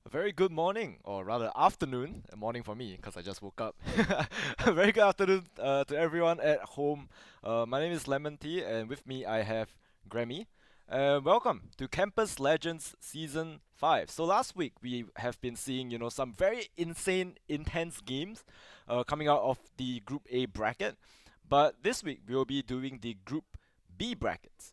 A very good morning, or rather afternoon, a morning for me, because I just woke up. A very good afternoon to everyone at home. My name is Lemon Tea, and with me I have Grammy. Welcome to Campus Legends Season 5. So last week we have been seeing, some very insane, intense games coming out of the Group A bracket. But this week we will be doing the Group B brackets.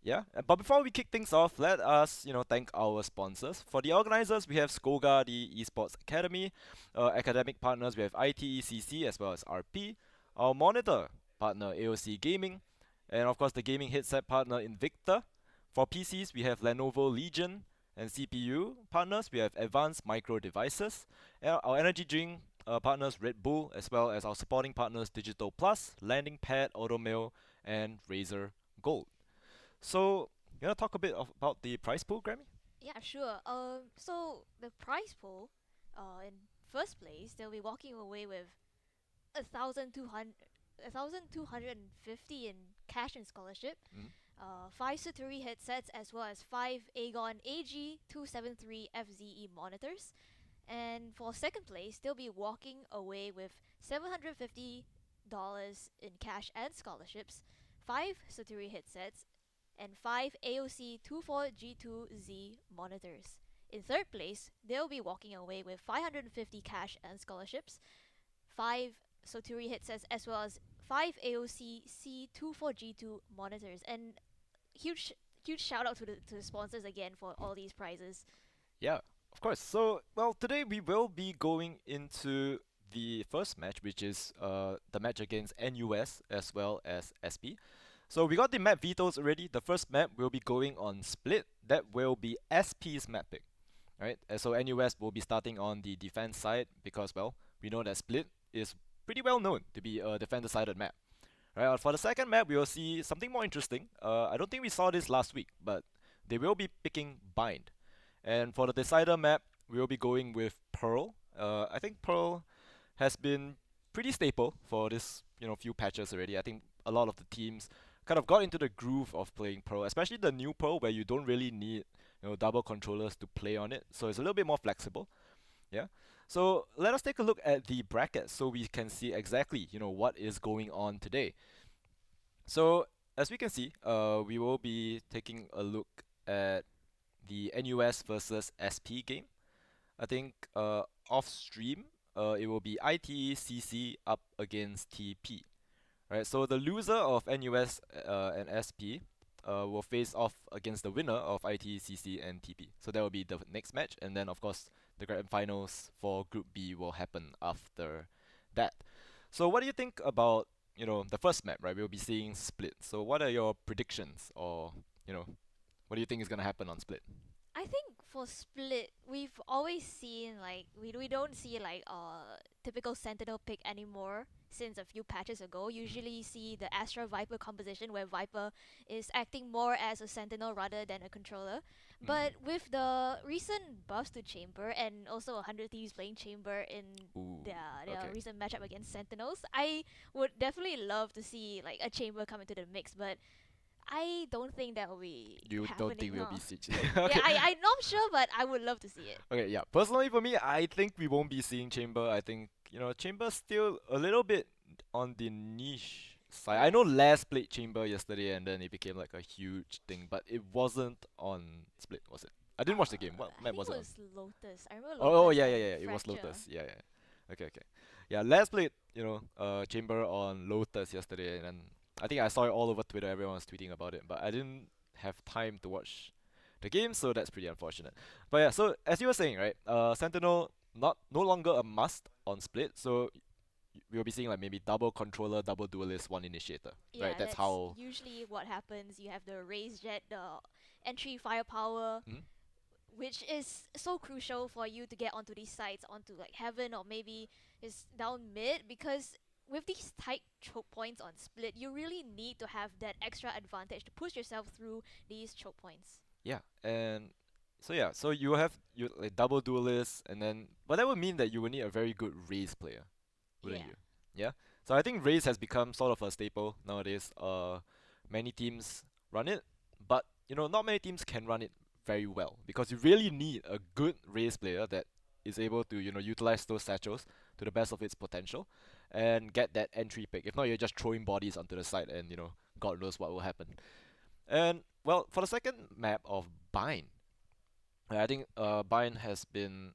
Yeah, but before we kick things off, let us, thank our sponsors. For the organizers, we have Skoga, the Esports Academy. Academic partners, we have ITECC as well as RP. Our monitor partner, AOC Gaming. And of course, the gaming headset partner, Invicta. For PCs, we have Lenovo Legion. And CPU partners, we have Advanced Micro Devices. And our energy drink partners, Red Bull, as well as our supporting partners, Digital Plus, Landing Pad, Automail, and Razer Gold. So, you want to talk a bit about the prize pool, Grammy? Yeah, sure. So the prize pool, in first place, they'll be walking away with 1,200, 1,250 in cash and scholarship, Mm. five Satori headsets, as well as five Aegon AG273 FZE monitors. And for second place, they'll be walking away with $750 in cash and scholarships, five Satori headsets, and 5 AOC 24G2Z monitors. In third place, they'll be walking away with 550 cash and scholarships, 5 Soturi headsets, as well as 5 AOC C24G2 monitors. And huge huge shout out to the sponsors again for all these prizes. Yeah, of course. So, well, today we will be going into the first match, which is the match against NUS as well as SP. So we got the map vetoes already. The first map will be going on Split. That will be SP's map pick. Right? So NUS will be starting on the defense side because, well, we know that Split is pretty well known to be a defender-sided map. Right, for the second map, we will see something more interesting. I don't think we saw this last week, but they will be picking Bind. And for the decider map, we will be going with Pearl. I think Pearl has been pretty staple for this, few patches already. I think a lot of the teams kind of got into the groove of playing Pearl, especially the new Pearl where you don't really need, double controllers to play on it. So it's a little bit more flexible. Yeah. So let us take a look at the bracket so we can see exactly, what is going on today. So as we can see, we will be taking a look at the NUS versus SP game. I think off stream, it will be ITCC up against TP. Right, so the loser of NUS and SP will face off against the winner of ITCC and TP. So that will be the next match, and then of course the grand finals for Group B will happen after that. So what do you think about the first map? Right, we'll be seeing Split. So what are your predictions, or what do you think is gonna happen on Split? I think for Split, we've always seen like we don't see like typical Sentinel pick anymore since a few patches ago. Usually see the Astra Viper composition where Viper is acting more as a Sentinel rather than a controller. Mm. But with the recent buffs to Chamber and also 100 Thieves playing Chamber in Ooh, their okay. recent matchup against Sentinels, I would definitely love to see like a Chamber come into the mix, but I don't think that will be You don't think happening, we'll be huh? siege? Yeah, Okay. I'm not sure, but I would love to see it. Okay, yeah. Personally, for me, I think we won't be seeing Chamber. I think Chamber's still a little bit on the niche side. I know Yes. Les played Chamber yesterday, and then it became like a huge thing, but it wasn't on Split, was it? I didn't watch the game. What I map think was it it on? was Lotus. I remember Oh, Lotus yeah, yeah, and yeah. It was Fracture. Lotus. Yeah, yeah. Okay, okay. Yeah, Les played Chamber on Lotus yesterday, and then I think I saw it all over Twitter. Everyone was tweeting about it, but I didn't have time to watch the game, so that's pretty unfortunate. But yeah, so as you were saying, right? Sentinel not no longer a must on Split, so we'll be seeing like maybe double controller, double duelist, one initiator, right? Yeah, That's that's how. usually what happens. You have the raise jet, the entry firepower, Hmm? which is so crucial for you to get onto these sites, onto like heaven or maybe is down mid because with these tight choke points on split, you really need to have that extra advantage to push yourself through these choke points. Yeah, and so yeah, so you have you like double duelist, and then but that would mean that you would need a very good race player, wouldn't Yeah. you? Yeah. So I think Raze has become sort of a staple nowadays. Many teams run it, but not many teams can run it very well because you really need a good Raze player that is able to utilize those satchels to the best of its potential and get that entry pick. If not, you're just throwing bodies onto the side, and God knows what will happen. And well, for the second map of Bind, I think Bind has been,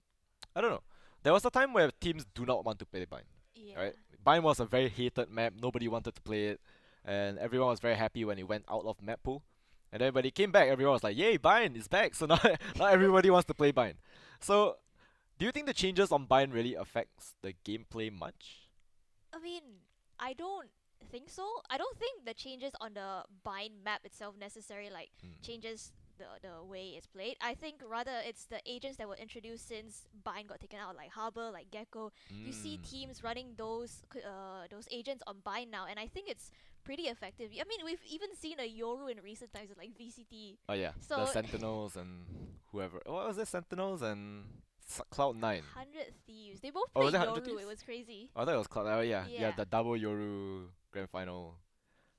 I don't know. There was a time where teams do not want to play Bind. Yeah. Right? Bind was a very hated map. Nobody wanted to play it, and everyone was very happy when it went out of map pool. And then when it came back, everyone was like, "Yay, Bind is back!" So now, now everybody wants to play Bind. So, do you think the changes on Bind really affects the gameplay much? I mean, I don't think so. I don't think the changes on the bind map itself necessarily like Mm. changes the way it's played. I think rather it's the agents that were introduced since bind got taken out, like Harbor, like Gecko. You see Mm. teams running those agents on bind now, and I think it's pretty effective. I mean, we've even seen a Yoru in recent times with like VCT. Oh yeah, the So Sentinels and whoever. What was it? Sentinels and Cloud9. 100 Thieves, they both Oh, was played it 100 Yoru. It Thieves? was crazy. Oh, I thought it was Cloud. Oh yeah, yeah, Yeah, the double Yoru grand final.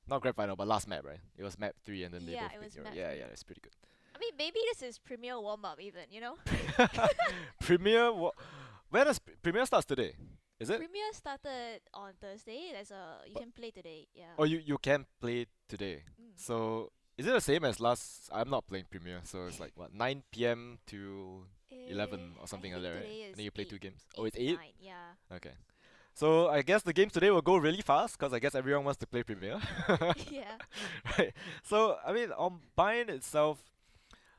Not grand final, but last map, right? It was map 3 and then they yeah, both it picked was Yoru. map Yeah, yeah, 3. it's pretty good. I mean, maybe this is premier warm up even. Premier, where does Premier starts today? Is it? Premier started on Thursday. You Uh, can play today. Yeah. Oh, you can play today. Mm. So is it the same as last? I'm not playing Premier, so it's like what 9 p.m. to 11 or I something like think that, right? today And is then you play 2 games. Oh, eight it's to 8. nine. Yeah. Okay. So I guess the games today will go really fast because I guess everyone wants to play Premier. Yeah. Right. So I mean, on Bind itself,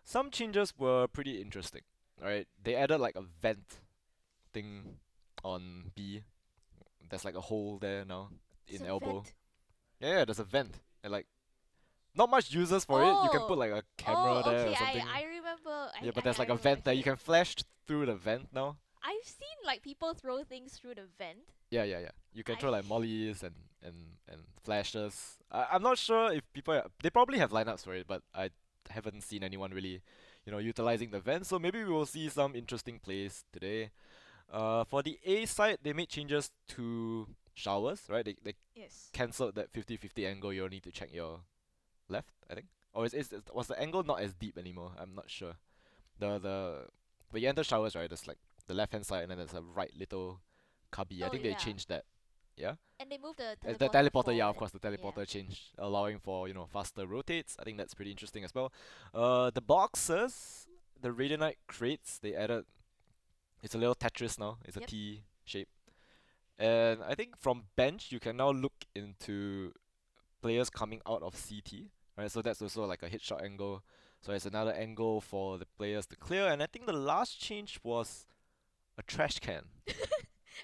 some changes were pretty interesting. Right. They added like a vent thing on B. There's like a hole there now It's in a elbow. vent. Yeah, yeah, there's a vent. And like not much users for it. You can put Oh. like a camera Oh. there Okay. or I something. I remember. Yeah, but there's I like a remember vent there. You actually. can flash through the vent now. I've seen like people throw things through the vent. Yeah, yeah, yeah. You can I. throw like mollies and and flashes. I'm not sure if they probably have lineups for it, but I haven't seen anyone really, utilizing the vent. So maybe we will see some interesting plays today. For the A side, they made changes to showers, right? They Yes. cancelled that 50-50 angle. You'll need to check your left, I think. Or was the angle not as deep anymore? I'm not sure. The when you enter showers, right? There's like the left hand side and then there's a right little cubby. I Oh think they yeah. changed that. Yeah. And they moved the The teleporter teleporter, yeah, of forward. course, the Yeah. teleporter changed, allowing for faster rotates. I think that's pretty interesting as well. The boxes, the Radianite crates, they added. It's a little Tetris now. It's a Yep. T shape, and I think from bench you can now look into players coming out of CT, right? So that's also like a hit shot angle. So it's another angle for the players to clear. And I think the last change was a trash can, The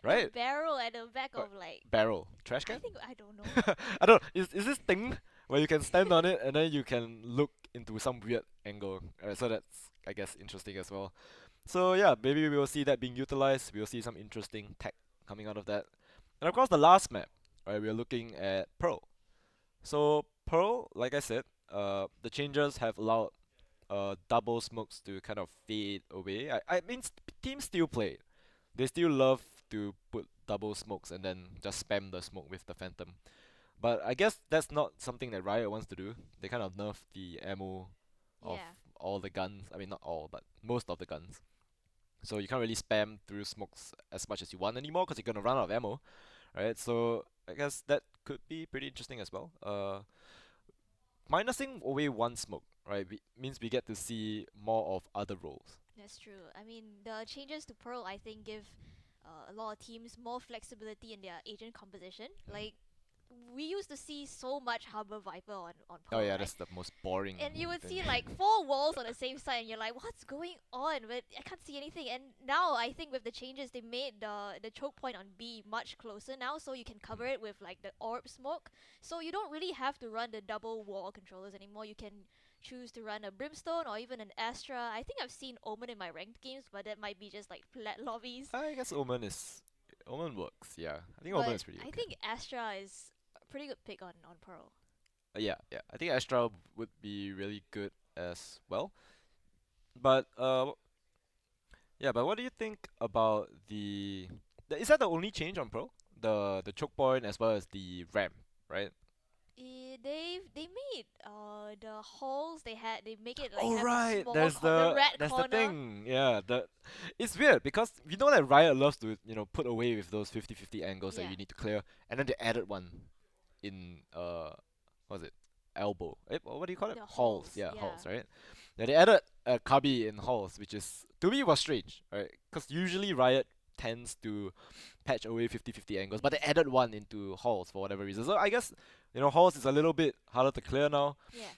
right? barrel at the back Uh, of like. Barrel. Trash can? I don't know. I don't know. Is this thing where you can stand on it and then you can look into some weird angle. So that's I guess interesting as well. So yeah, maybe we will see that being utilized. We will see some interesting tech coming out of that. And of course the last map, right? We are looking at Pearl. So Pearl, like I said, the changes have allowed double smokes to kind of fade away. I mean teams still play it. They still love to put double smokes and then just spam the smoke with the phantom. But I guess that's not something that Riot wants to do. They kind of nerf the ammo of Yeah. all the guns. I mean not all, but most of the guns. So you can't really spam through smokes as much as you want anymore because you're gonna run out of ammo, right? So I guess that could be pretty interesting as well. Minusing away one smoke, right, means we get to see more of other roles. That's true. I mean, the changes to Pearl, I think, give a lot of teams more flexibility in their agent composition. Mm. Like, we used to see so much Harbor Viper on Oh Pearl, yeah, right? that's the most boring And you would thing. see like four walls on the same side, and you're like, "What's going on?" But I can't see anything. And now I think with the changes, they made the choke point on B much closer now, so you can Mm. cover it with like the orb smoke. So you don't really have to run the double wall controllers anymore. You can choose to run a Brimstone or even an Astra. I think I've seen Omen in my ranked games, but that might be just like flat lobbies. I guess Omen works. Yeah, I think Omen But is pretty I okay. think Astra is a pretty good pick on Pearl. Yeah, yeah. I think Astra would be really good as well. But yeah, but what do you think about is that the only change on Pro? the choke point as well as the ramp, right? They made the holes they make it like Oh have a right, small the red there's the corner. thing. Yeah, the it's weird because you know that Riot loves to, put away with those 50-50 angles that Yeah. you need to clear, and then they added one in what was it? Elbow. What do you call it? The Halls. holes. Yeah, Yeah. halls, right? Yeah, they added a cubby in halls, which is to me was strange, right? Because usually Riot tends to patch away 50-50 angles, but they Mm. added one into halls for whatever reason. So I guess halls is a little bit harder to clear now, Yeah.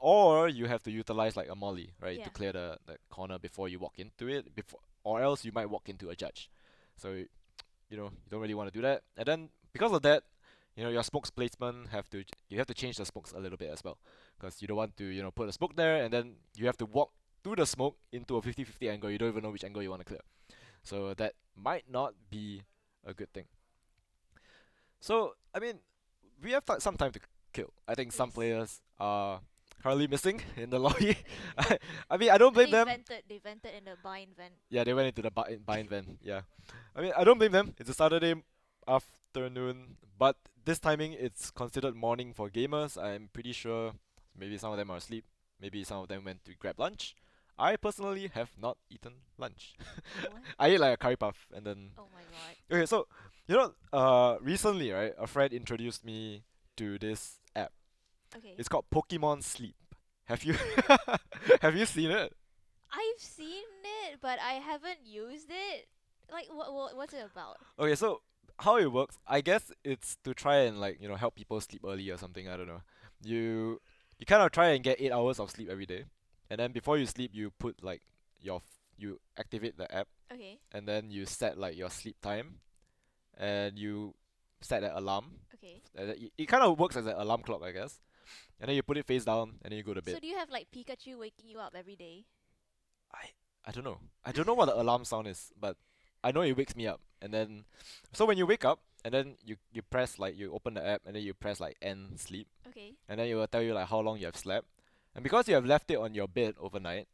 or you have to utilize like a molly, right, to Yeah. clear the corner before you walk into it, before, or else you might walk into a judge. So you don't really want to do that. And then because of that, your smokes placement you have to change the smokes a little bit as well, because you don't want to put a smoke there and then you have to walk through the smoke into a 50-50 angle. You don't even know which angle you want to clear. So that might not be a good thing. So I mean, we have some time to kill. I think some Yes. players are currently missing in the lobby. I mean, I don't blame them. They vented in the bind vent. Yeah, they went into the bind van. Yeah, I mean, I don't blame them. It's a Saturday afternoon, but this timing it's considered morning for gamers. I'm pretty sure maybe some of them are asleep. Maybe some of them went to grab lunch. I personally have not eaten lunch. What? I ate like a curry puff and then Oh my god. okay. So recently, right, a friend introduced me to this app. Okay. It's called Pokemon Sleep. Have you have you seen it? I've seen it, but I haven't used it. Like, what's it about? Okay, so how it works, I guess it's to try and like, help people sleep early or something, I don't know. You kind of try and get 8 hours of sleep every day. And then before you sleep, you put like you activate the app Okay. and then you set like your sleep time and you set an alarm. Okay. And it kind of works as an alarm clock, I guess. And then you put it face down and then you go to So bed. do you have like Pikachu waking you up every day? I I don't know. I don't know what the alarm sound is, but I know it wakes me up. And then so when you wake up and then you press like you open the app and then you press like end sleep Okay. and then it will tell you like how long you have slept. And because you have left it on your bed overnight,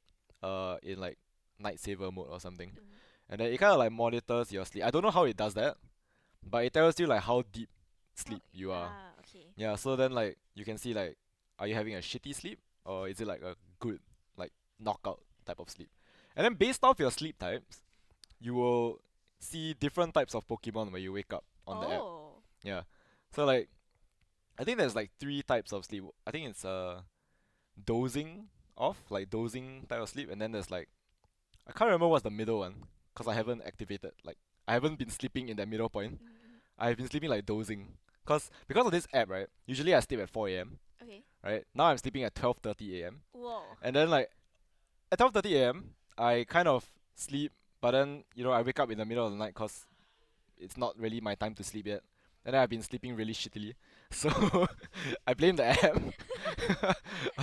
in like night saver mode or something, Mm. and then it kind of like monitors your sleep. I don't know how it does that, but it tells you like how deep How? sleep you are. Ah. Okay. Yeah, so then like you can see like are you having a shitty sleep or is it like a good like knockout type of sleep? And then based off your sleep types, you will see different types of Pokemon when you wake up on the app. Oh. Yeah. So like I think there's like three types of sleep. I think it's dozing off, like dozing type of sleep, and then there's like I can't remember what's the middle one because I Okay. haven't activated like I haven't been sleeping in that middle point. Mm-hmm. I've been sleeping like dozing. Because of this app, right? Usually I sleep at 4 a.m. Okay. Right? Now I'm sleeping at 12:30 a.m. Whoa. And then like at 12:30 a.m. I kind of sleep, but then I wake up in the middle of the night because it's not really my time to sleep yet. And then I've been sleeping really shittily, so I blame the app.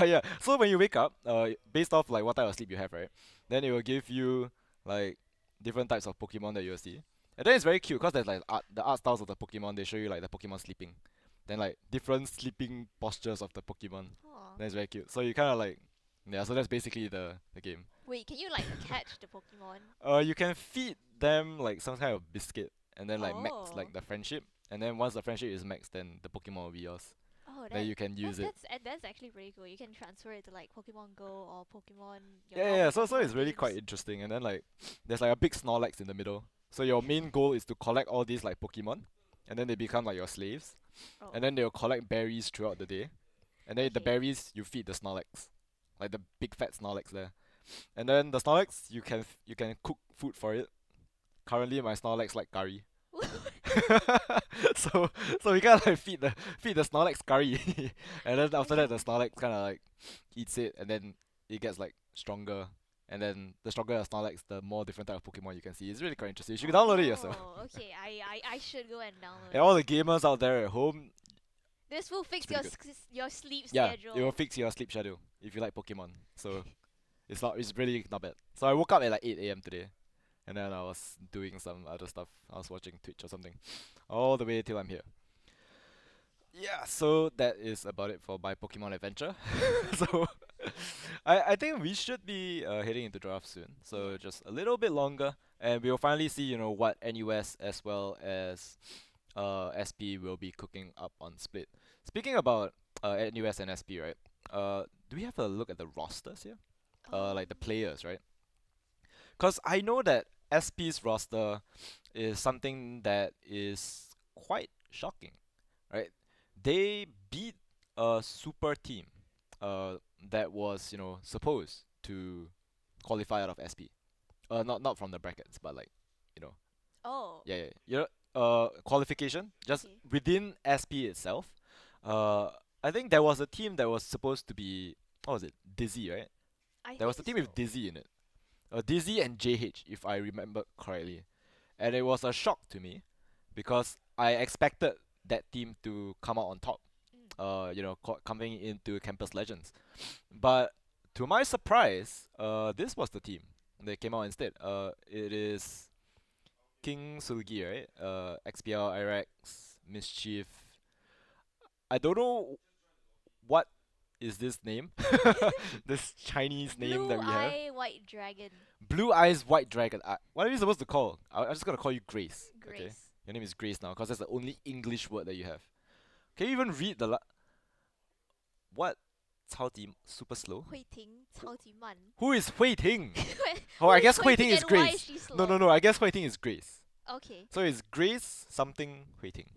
Yeah. So when you wake up, based off like what type of sleep you have, right? Then it will give you like different types of Pokemon that you'll see. And then it's very cute because there's like the art styles of the Pokemon. They show you like the Pokemon sleeping, then like different sleeping postures of the Pokemon. Aw. That's very cute. So you kind of like yeah. So that's basically the game. Wait, can you like catch the Pokemon? You can feed them like some kind of biscuit, and then like max Oh. like the friendship, and then once the friendship is maxed, then the Pokemon will be yours. Oh, Then you can use it. that's actually pretty cool. You can transfer it to like Pokemon Go or Pokemon your Yeah, yeah. Yeah. normal So it's Pokemon really quite games. interesting, and then like there's like a big Snorlax in the middle. So your main goal is to collect all these like Pokemon, and then they become like your slaves, Oh. and then they'll collect berries throughout the day, and then the Okay. berries you feed the Snorlax, like the big fat Snorlax there, and then the Snorlax you can cook food for it. Currently my Snorlax like curry. so so we kind of like feed the Snorlax curry, and then after that the Oh. Snorlax kind of like eats it, and then it gets like stronger, and then the stronger the Snorlax, the more different type of Pokemon you can see. It's really quite interesting. You should download it yourself. Oh, okay. I should go and download And all it. the gamers out there at home, This will it's fix pretty good. your sleep Yeah, it will schedule. fix your sleep schedule if you like Pokemon. So it's really not bad. So I woke up at like 8 a.m. today, and then I was doing some other stuff. I was watching Twitch or something, all the way till I'm here. Yeah, so that is about it for my Pokemon adventure. So I think we should be heading into draft soon. Yeah. So just a little bit longer, and we'll finally see what NUS as well as SP will be cooking up on Split. Speaking about NUS and SP, right? Do we have a look at the rosters here? Um, Like the players, right? Because I know that SP's roster is something that is quite shocking, right? They beat a super team, uh, that was supposed to qualify out of SP. Not from the brackets, but like, you know, oh, yeah, yeah, qualification just okay. within SP itself. Uh, I think there was a team that was supposed to be, what was it? Dizzy, right? I There was a think team so. with Dizzy in it. Dizzy and JH, if I remember correctly. And it was a shock to me because I expected that team to come out on top. Mm. Coming into Campus Legends. But to my surprise, this was the team that came out instead. It is King Sulgi, right? XPL, Irax, Mischief. I don't know what is this name, this Chinese name that Blue we have. Eye White Dragon. Blue Eyes White Dragon. What are you supposed to call? I'm just gonna call you Grace. Okay, Grace. your name is Grace now, cause that's the only English word that you have. Can you even read what? Cao Ti super slow. Hui Ting, Who, Cao Ji Man. who is Hui Ting? Oh, Who I is guess Hui Hui Ting Ting is and why is Grace. she No, no, slow? no. I guess Hui Ting is Grace. Okay. So it's Grace something Hui Ting.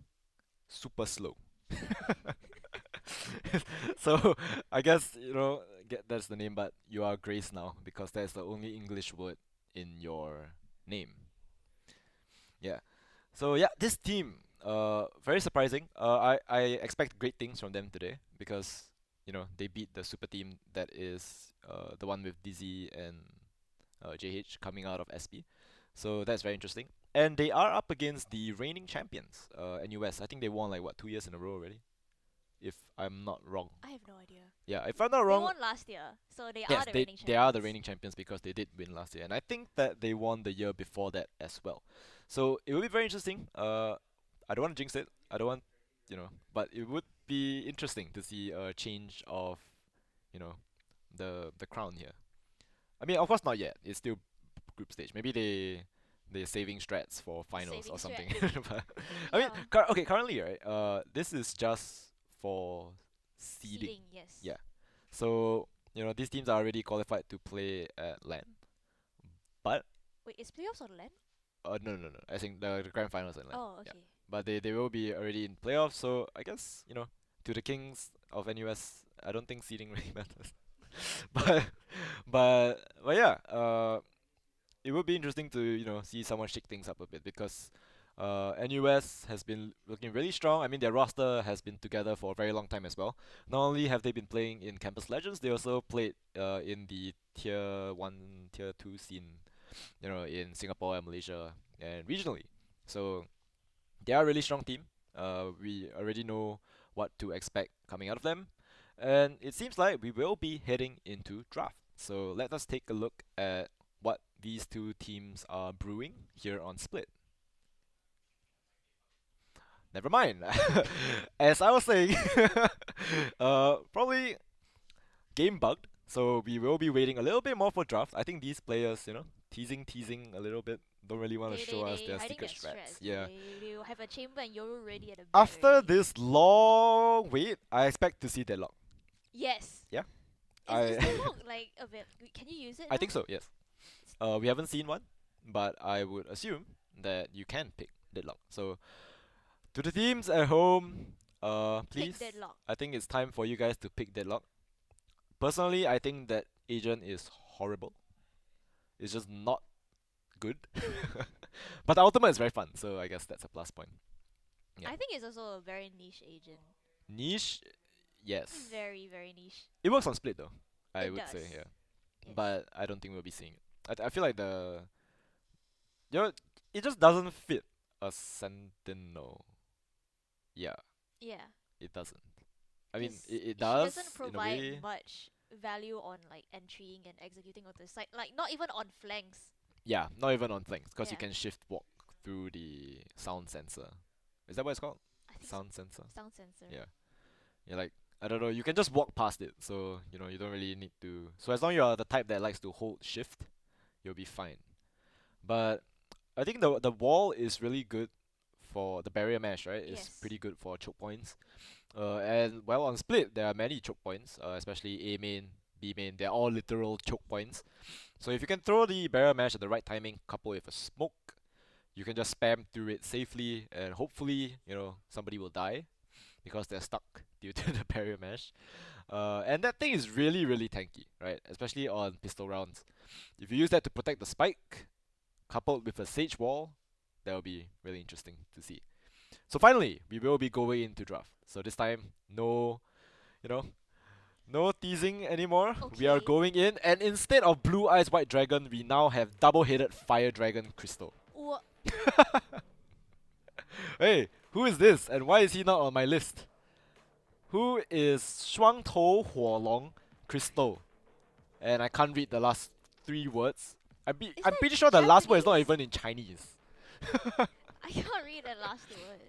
Super slow. So I guess get that's the name, but you are Grace now because that's the only English word in your name. Yeah. So yeah, this team, very surprising. I expect great things from them today because they beat the super team that is the one with Dizzy and JH coming out of SP. So that's very interesting. And they are up against the reigning champions, NUS. I think they won like what 2 years in a row already, if I'm not wrong. I have no idea. Yeah, if I'm not They wrong, won last year, so they are yes, the they reigning they are the champions. reigning champions because they did win last year, and I think that they won the year before that as well. So it will be very interesting. I don't want to jinx it. I don't want, but it would be interesting to see a change of, you know, the crown here. I mean, of course not yet. It's still group stage. Maybe they're saving strats for finals Saving or something. strats. But I mean, Yeah. okay, currently, right? This is just for seeding. Seeding, yes. Yeah. So, these teams are already qualified to play at LAN, but Wait, is playoffs on land? no, no, no. I think the grand finals at LAN. Oh, Yeah. okay. But they will be already in playoffs, so I guess, to the Kings of NUS, I don't think seeding really matters. But but yeah, it would be interesting to see someone shake things up a bit because NUS has been looking really strong. I mean, their roster has been together for a very long time as well. Not only have they been playing in Campus Legends, they also played in the tier 1, tier 2 scene, in Singapore and Malaysia and regionally. So they are a really strong team. We already know what to expect coming out of them, and it seems like we will be heading into draft. So let us take a look at what these two teams are brewing here on Split. Never mind. As I was saying, probably game bugged. So we will be waiting a little bit more for draft. I think these players, teasing a little bit, don't really want to show us They their hiding secret their strats. strats. Yeah. They will have a chamber and you're ready at the back After already. this long wait, I expect to see deadlock. Yes. Yeah. Is I deadlock like avail? Can you use it I now? think so, yes. We haven't seen one, but I would assume that you can pick deadlock. So to the teams at home, Pick please, deadlock. I think it's time for you guys to pick deadlock. Personally, I think that agent is horrible. It's just not good. But the ultimate is very fun, so I guess that's a plus point. Yeah. I think it's also a very niche agent. Niche, yes. Very, very niche. It works on split though, I It would say, does. yeah. Yes. But I don't think we'll be seeing it. I feel like you know, it just doesn't fit a Sentinel. Yeah, Yeah. it doesn't. I mean, Because it she doesn't does in a provide way. much value on like entering and executing of the site. Like not even on flanks. Yeah, not even on things, because you Yeah. can shift walk through the sound sensor. Is that what it's called? I think so. Sound sensor. Sound sensor. Yeah. You're like, I don't know, you can just walk past it, so you don't really need to. So as long as you are the type that likes to hold shift, you'll be fine. But I think the wall is really good for the barrier mash, right? Is Yes. pretty good for choke points. And well, on split there are many choke points, especially A main, B main. They're all literal choke points. So if you can throw the barrier mash at the right timing, coupled with a smoke, you can just spam through it safely, and hopefully, somebody will die because they're stuck due to the barrier mash. And that thing is really, really tanky, right? Especially on pistol rounds. If you use that to protect the spike, coupled with a sage wall, that will be really interesting to see. So finally, we will be going into draft. So this time, you know, no teasing anymore. We are Okay. going in, and instead of Blue Eyes White Dragon, we now have double-headed Fire Dragon Crystal. Wha- Hey, who is this, and why is he not on my list? Who is 双头火龙 Crystal? And I can't read the last three words. Is I'm that pretty sure the last word is not Japanese? even in Chinese. I can't read the last word.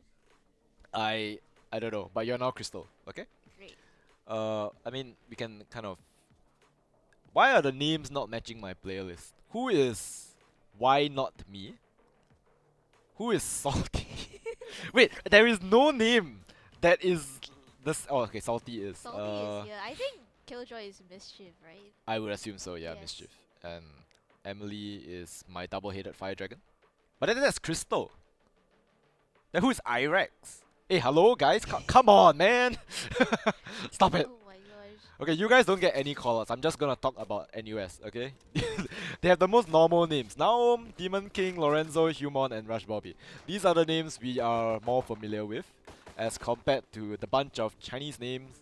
I I don't know, but you're now Crystal, okay? Great. I mean, we can kind of. Why are the names not matching my playlist? Who is Why Not Me? Who is Salty? Wait, there is no name that is this. Oh, okay, Salty is. Salty is here. I think Killjoy is mischief, right? I would assume so. Yeah, Yes. Mischief. And Emily is my double-headed fire dragon. But then that's Crystal. Then who is Irex? Hey, hello guys, come on, man! Stop it. Oh my gosh. Okay, you guys don't get any callouts. I'm just gonna talk about NUS, okay? They have the most normal names. Naum, Demon King, Lorenzo, Humon, and Rush Bobby. These are the names we are more familiar with as compared to the bunch of Chinese names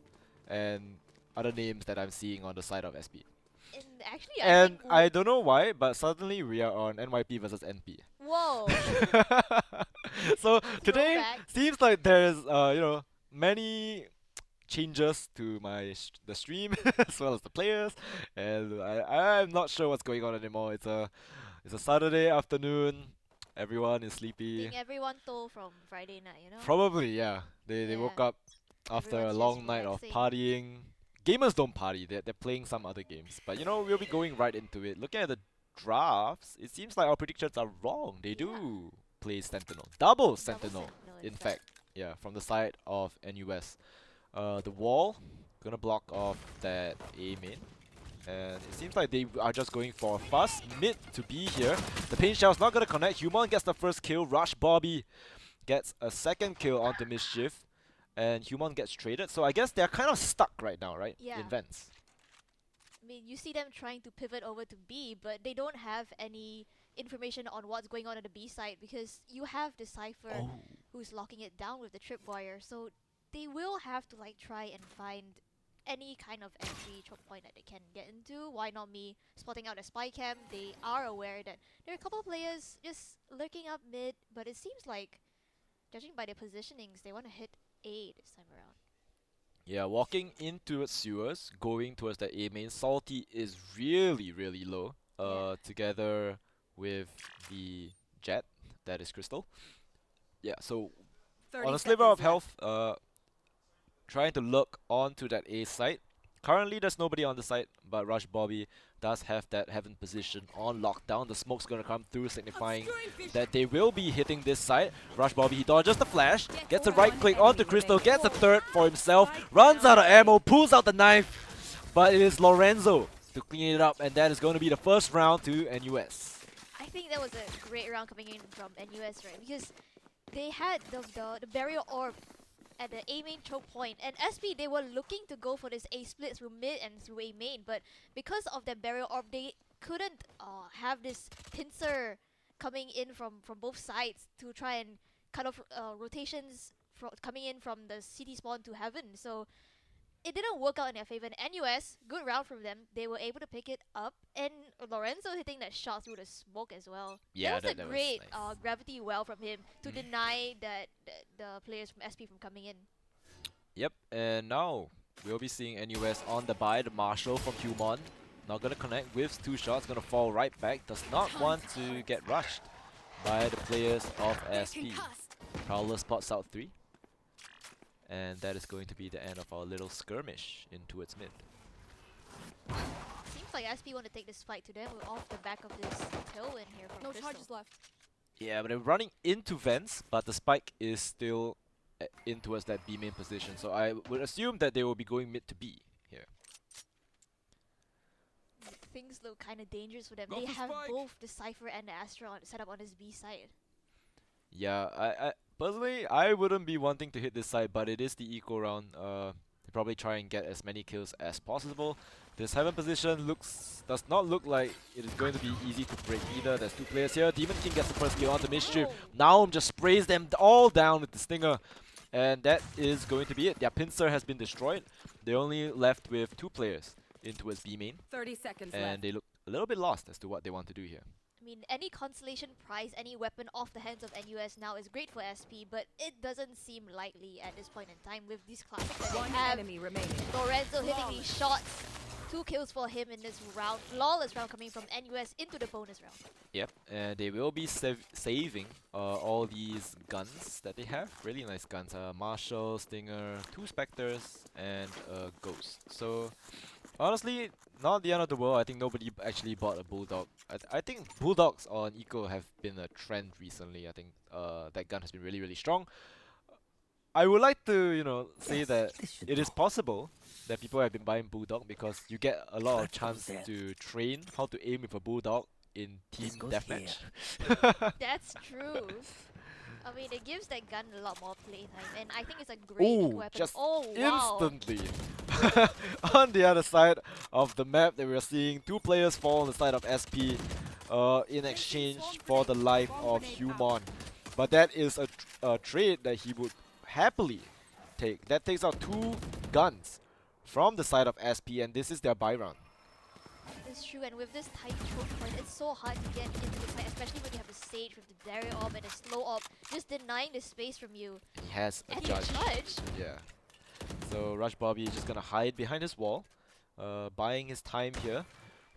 and other names that I'm seeing on the side of SP. And actually, I And think. I don't know why, but suddenly we are on NYP versus NP. Whoa. So today Throwback. seems like there's many changes to the stream as well as the players, and I'm not sure what's going on anymore. It's a Saturday afternoon. Everyone is sleepy. Think everyone told from Friday night, you know? Probably, yeah. They Yeah. woke up after a Everyone's just long night of relaxing. partying. Gamers don't party. They're playing some other games. But we'll be going right into it. Looking at the drafts, it seems like our predictions are wrong. They Yeah. do play Sentinel. Double Double Sentinel, sentinel, in fact. Yeah, from the side of NUS. The wall, gonna block off that A main. And it seems like they are just going for a fast mid to be here. The pain shell's not gonna connect. Human gets the first kill. Rush Bobby gets a second kill onto Mischief. And Human gets traded. So I guess they're kind of stuck right now, right? Yeah. In Vents. I mean, you see them trying to pivot over to B, but they don't have any information on what's going on at the B side because you have the Cypher Oh. who's locking it down with the tripwire. So they will have to like try and find any kind of entry choke point that they can get into. Why not me spotting out a spy cam? They are aware that there are a couple of players just lurking up mid, but it seems like, judging by their positionings, they want to hit A this time around. Yeah, walking into sewers, going towards the A main. Salty is really, really low. Yeah. Together with the Jet, that is Crystal. Yeah, so 30 on a sliver of seconds left. health, trying to look onto that A site. Currently, there's nobody on the site, but Rush Bobby does have that heaven position on lockdown. The smoke's gonna come through, signifying that they will be hitting this site. Rush Bobby, he dodges the flash, gets a right click onto Crystal, gets a third for himself, runs out of ammo, pulls out the knife, but it is Lorenzo to clean it up, and that is going to be the first round to NUS. I think that was a great round coming in from NUS, right? Because they had the barrier orb at the A main choke point, and SP they were looking to go for this A split through mid and through A main, but because of that barrier orb, they couldn't have this pincer coming in from both sides to try and cut off rotations coming in from the city spawn to heaven. So it didn't work out in their favor. And NUS, good round from them. They were able to pick it up, and Lorenzo hitting that shot through the smoke as well. Yeah, that was a that was great nice. gravity well from him to Mhm. deny the players from SP from coming in. Yep, and now we'll be seeing NUS on the buy. The Marshall from Humon. Not gonna connect, whiffs 2 shots, gonna fall right back. Does not want to get rushed by the players of SP. Prowler spots out 3. And that is going to be the end of our little skirmish in towards mid. Seems like SP want to take this fight to them off the back of this tailwind here from No Crystal. charges left. Yeah, but they're running into vents, but the spike is still in towards that B main position. So I would assume that they will be going mid to B here. Things look kind of dangerous for them. Go They for have spike. both the Cypher and the Astra set up on his B side. Yeah, I personally I wouldn't be wanting to hit this side, but it is the eco round. They probably try and get as many kills as possible. This heaven position does not look like it is going to be easy to break either. There's two players here. Demon King gets the first kill onto Mischief. Oh. Naum just sprays them all down with the stinger. And that is going to be it. Their pincer has been destroyed. They're only left with two players in towards B main. 30 seconds And left. they look a little bit lost as to what they want to do here. I mean, any consolation prize, any weapon off the hands of NUS now is great for SP, but it doesn't seem likely at this point in time with these classics that One they have. enemy remaining. Lorenzo hitting these shots. 2 kills for him in this round. Flawless round coming from NUS into the bonus round. Yep, and they will be saving all these guns that they have. Really nice guns. Marshall, Stinger, 2 Spectres, and a Ghost. So, honestly, not the end of the world. I think nobody actually bought a Bulldog. I think Bulldogs on Eco have been a trend recently. I think that gun has been really, really strong. I would like to, say that it is possible that people have been buying Bulldog because you get a lot of chance to train how to aim with a Bulldog in team deathmatch. That's true. I mean, it gives that gun a lot more playtime, and I think it's a great Ooh, weapon. just Oh, wow. instantly. On the other side of the map that we are seeing, 2 players fall on the side of SP in exchange for the life of Human. But that is a trade that he would happily take. That takes out 2 guns from the side of SP, and this is their buy round. It's true, and with this tight choke point, it's so hard to get into the site, especially when you have a Sage with the Barrier Orb and a Slow Orb just denying the space from you. He has a And judge. judge. Yeah. So Rush Bobby is just gonna hide behind his wall, buying his time here,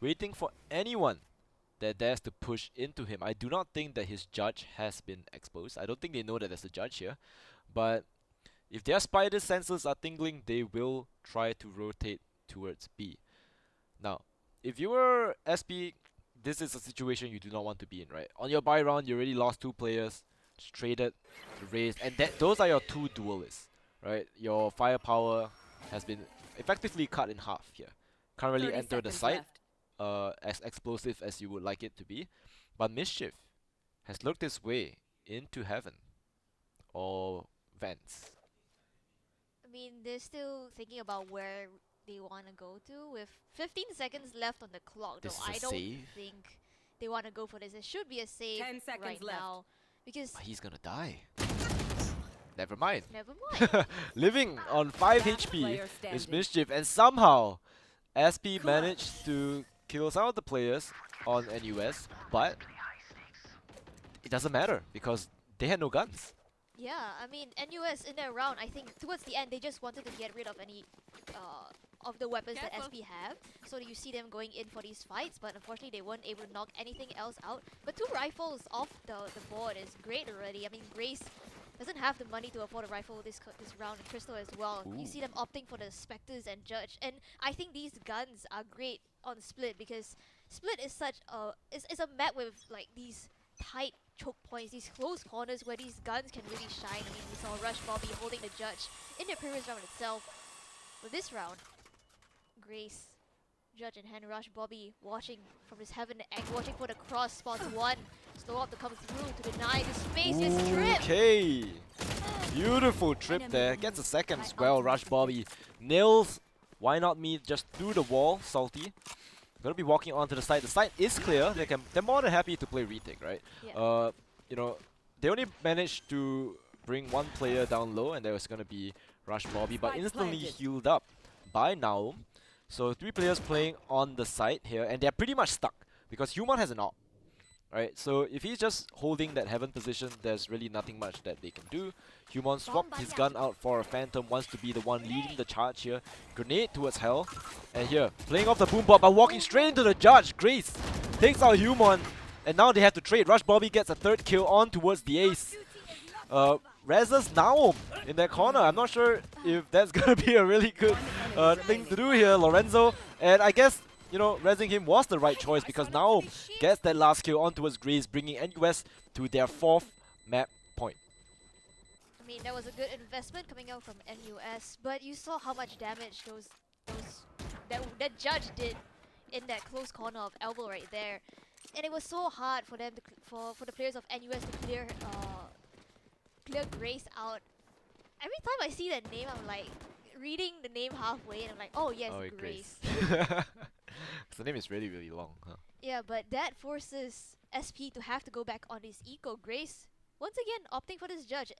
waiting for anyone that dares to push into him. I do not think that his judge has been exposed. I don't think they know that there's a judge here. But if their spider senses are tingling, they will try to rotate towards B. Now, if you were SP, this is a situation you do not want to be in, right? On your buy round, you already lost 2 players, just traded, raised, and those are your 2 duelists, right? Your firepower has been effectively cut in half here. Can't really 30 enter the seconds site left. as explosive as you would like it to be, but Mischief has looked his way into heaven or vents. I mean, they're still thinking about where they want to go to. With 15 seconds left on the clock, This though, is I a don't save? think they want to go for this. It should be a save 10 seconds right left. now. Because, But he's gonna die. Never mind. never mind. Living on 5 Last HP player is standing. Mischief, and somehow SP managed to kill some of the players on NUS, but it doesn't matter because they had no guns. Yeah, I mean, NUS in their round, I think towards the end, they just wanted to get rid of any of the weapons that Careful. SP have. So you see them going in for these fights, but unfortunately they weren't able to knock anything else out. But 2 rifles off the board is great already. I mean, Grace doesn't have the money to afford a rifle this round, and Crystal as well. You Ooh. see them opting for the Spectres and Judge. And I think these guns are great on Split because Split is such a is a map with like these tight choke points, these close corners where these guns can really shine. I mean, we saw Rush Bobby holding the Judge in the previous round itself. But this round, Grace, Judge in hand, Rush Bobby watching from his heaven egg, watching for the cross spots 1. Slow up to come through to deny the space. His trip. Okay. Beautiful trip there. Gets a second as well. Rush Bobby nails. Why not me just through the wall? Salty. Gonna be walking onto the site. The site is clear. They're more than happy to play retake, right? Yeah. They only managed to bring 1 player down low, and there was gonna be Rush Bobby, but Spike instantly planted. healed up by Naum. So 3 players playing on the site here, and they're pretty much stuck because Human has an AWP. Right, so if he's just holding that heaven position, there's really nothing much that they can do. Human swapped his gun out for a Phantom, wants to be the one leading the charge here. Grenade towards Hell, and here, playing off the boombot but walking straight into the Judge. Grace takes out Human, and now they have to trade. Rush Bobby gets a 3rd kill on towards the ace. Reza's Naum in that corner. I'm not sure if that's gonna be a really good thing to do here. Lorenzo, and I guess, you know, rezzing him was the right choice because now gets that last kill onto his Grace, bringing NUS to their 4th map point. I mean, that was a good investment coming out from NUS, but you saw how much damage those that judge did in that close corner of elbow right there, and it was so hard for them to for the players of NUS to clear Grace out. Every time I see that name, I'm like reading the name halfway, and I'm like, oh yes, Oh, Grace. Grace. The name is really, really long, huh? Yeah, but that forces SP to have to go back on his eco. Grace, once again, opting for this judge.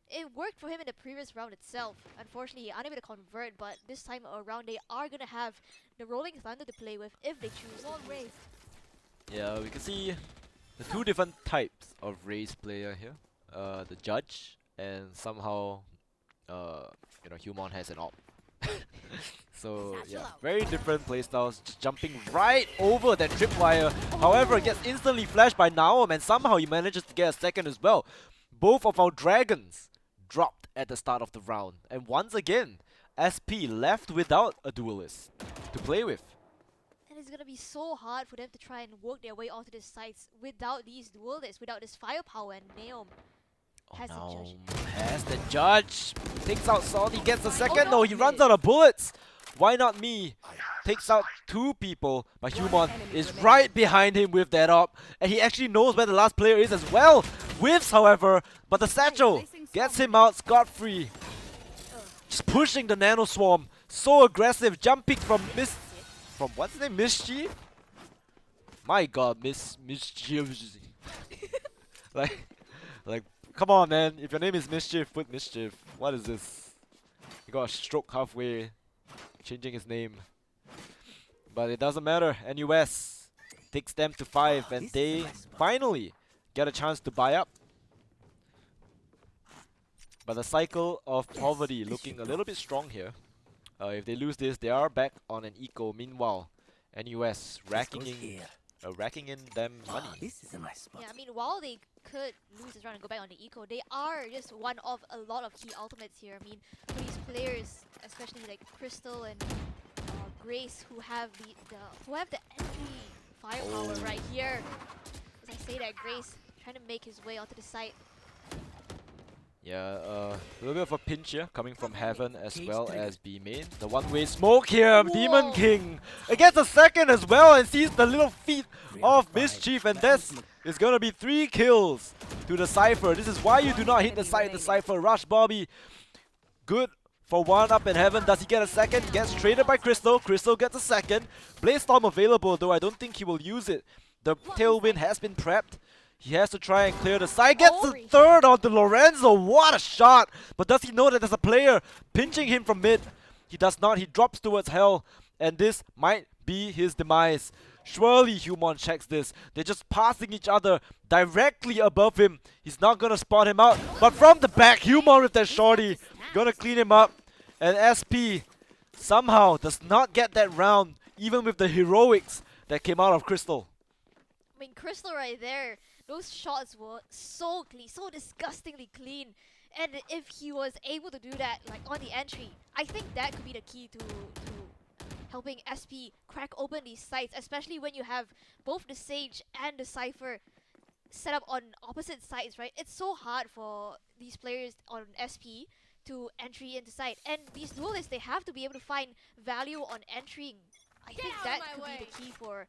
It worked for him in the previous round itself. Unfortunately, unable to convert, but this time around they are gonna have the Rolling Thunder to play with if they choose to use it. Yeah, we can see the two different types of race player here. The judge and somehow, you know, Humon has an op. So yeah, very different playstyles. Just jumping right over that tripwire. However, gets instantly flashed by Naom, and somehow he manages to get a second as well. Both of our dragons dropped at the start of the round, and once again, SP left without a duelist to play with. And it's gonna be so hard for them to try and work their way onto the sites without these duelists, without this firepower, and Naom Oh has the no, judge. has the judge. Takes out Salty, gets a second. no. No, he runs out of bullets. Why not me? Takes out 2 people, but Humon is right behind him with that op. And he actually knows where the last player is as well. Whiffs, however, but the satchel gets him out scot-free. Just pushing the Nano Swarm. So aggressive, jumping from From what's his name? Mischief? My god, Mischief. like, like, come on, man. If your name is Mischief, put Mischief. What is this? He got a stroke halfway, changing his name. But it doesn't matter. NUS takes them to 5, and they finally get a chance to buy up. But the cycle of poverty looking a little bit strong here. If they lose this, they are back on an eco. Meanwhile, NUS racking in them money. This is a nice spot. Yeah, I mean, while they could lose this round and go back on the eco, they are just one of a lot of key ultimates here. I mean, for these players, especially like Crystal and Grace, who have the entry firepower right here. As I say that, Grace trying to make his way onto the site. Yeah, a little bit of a pinch here coming from Heaven as well as B main. The one-way smoke here, Demon King gets a second as well and sees the little feet of Mischief, and this is gonna be 3 kills to the Cypher. This is why you do not hit the side the Cypher. Rush Bobby, good for 1 up in Heaven. Does he get a second? Gets traded by Crystal. Crystal gets a second. Blaze Storm available, though I don't think he will use it. The Tailwind has been prepped. He has to try and clear the side. Gets the third onto Lorenzo. What a shot! But does he know that there's a player pinching him from mid? He does not. He drops towards Hell. And this might be his demise. Surely Humon checks this. They're just passing each other directly above him. He's not gonna spot him out. But from the back, Humon with that shorty. Gonna clean him up. And SP somehow does not get that round, even with the heroics that came out of Crystal. I mean, Crystal right there, those shots were so clean, so disgustingly clean. And if he was able to do that, like on the entry, I think that could be the key to helping SP crack open these sites, especially when you have both the Sage and the Cypher set up on opposite sides, right? It's so hard for these players on SP to entry into site. And these duelists, they have to be able to find value on entering. I think that could be the key for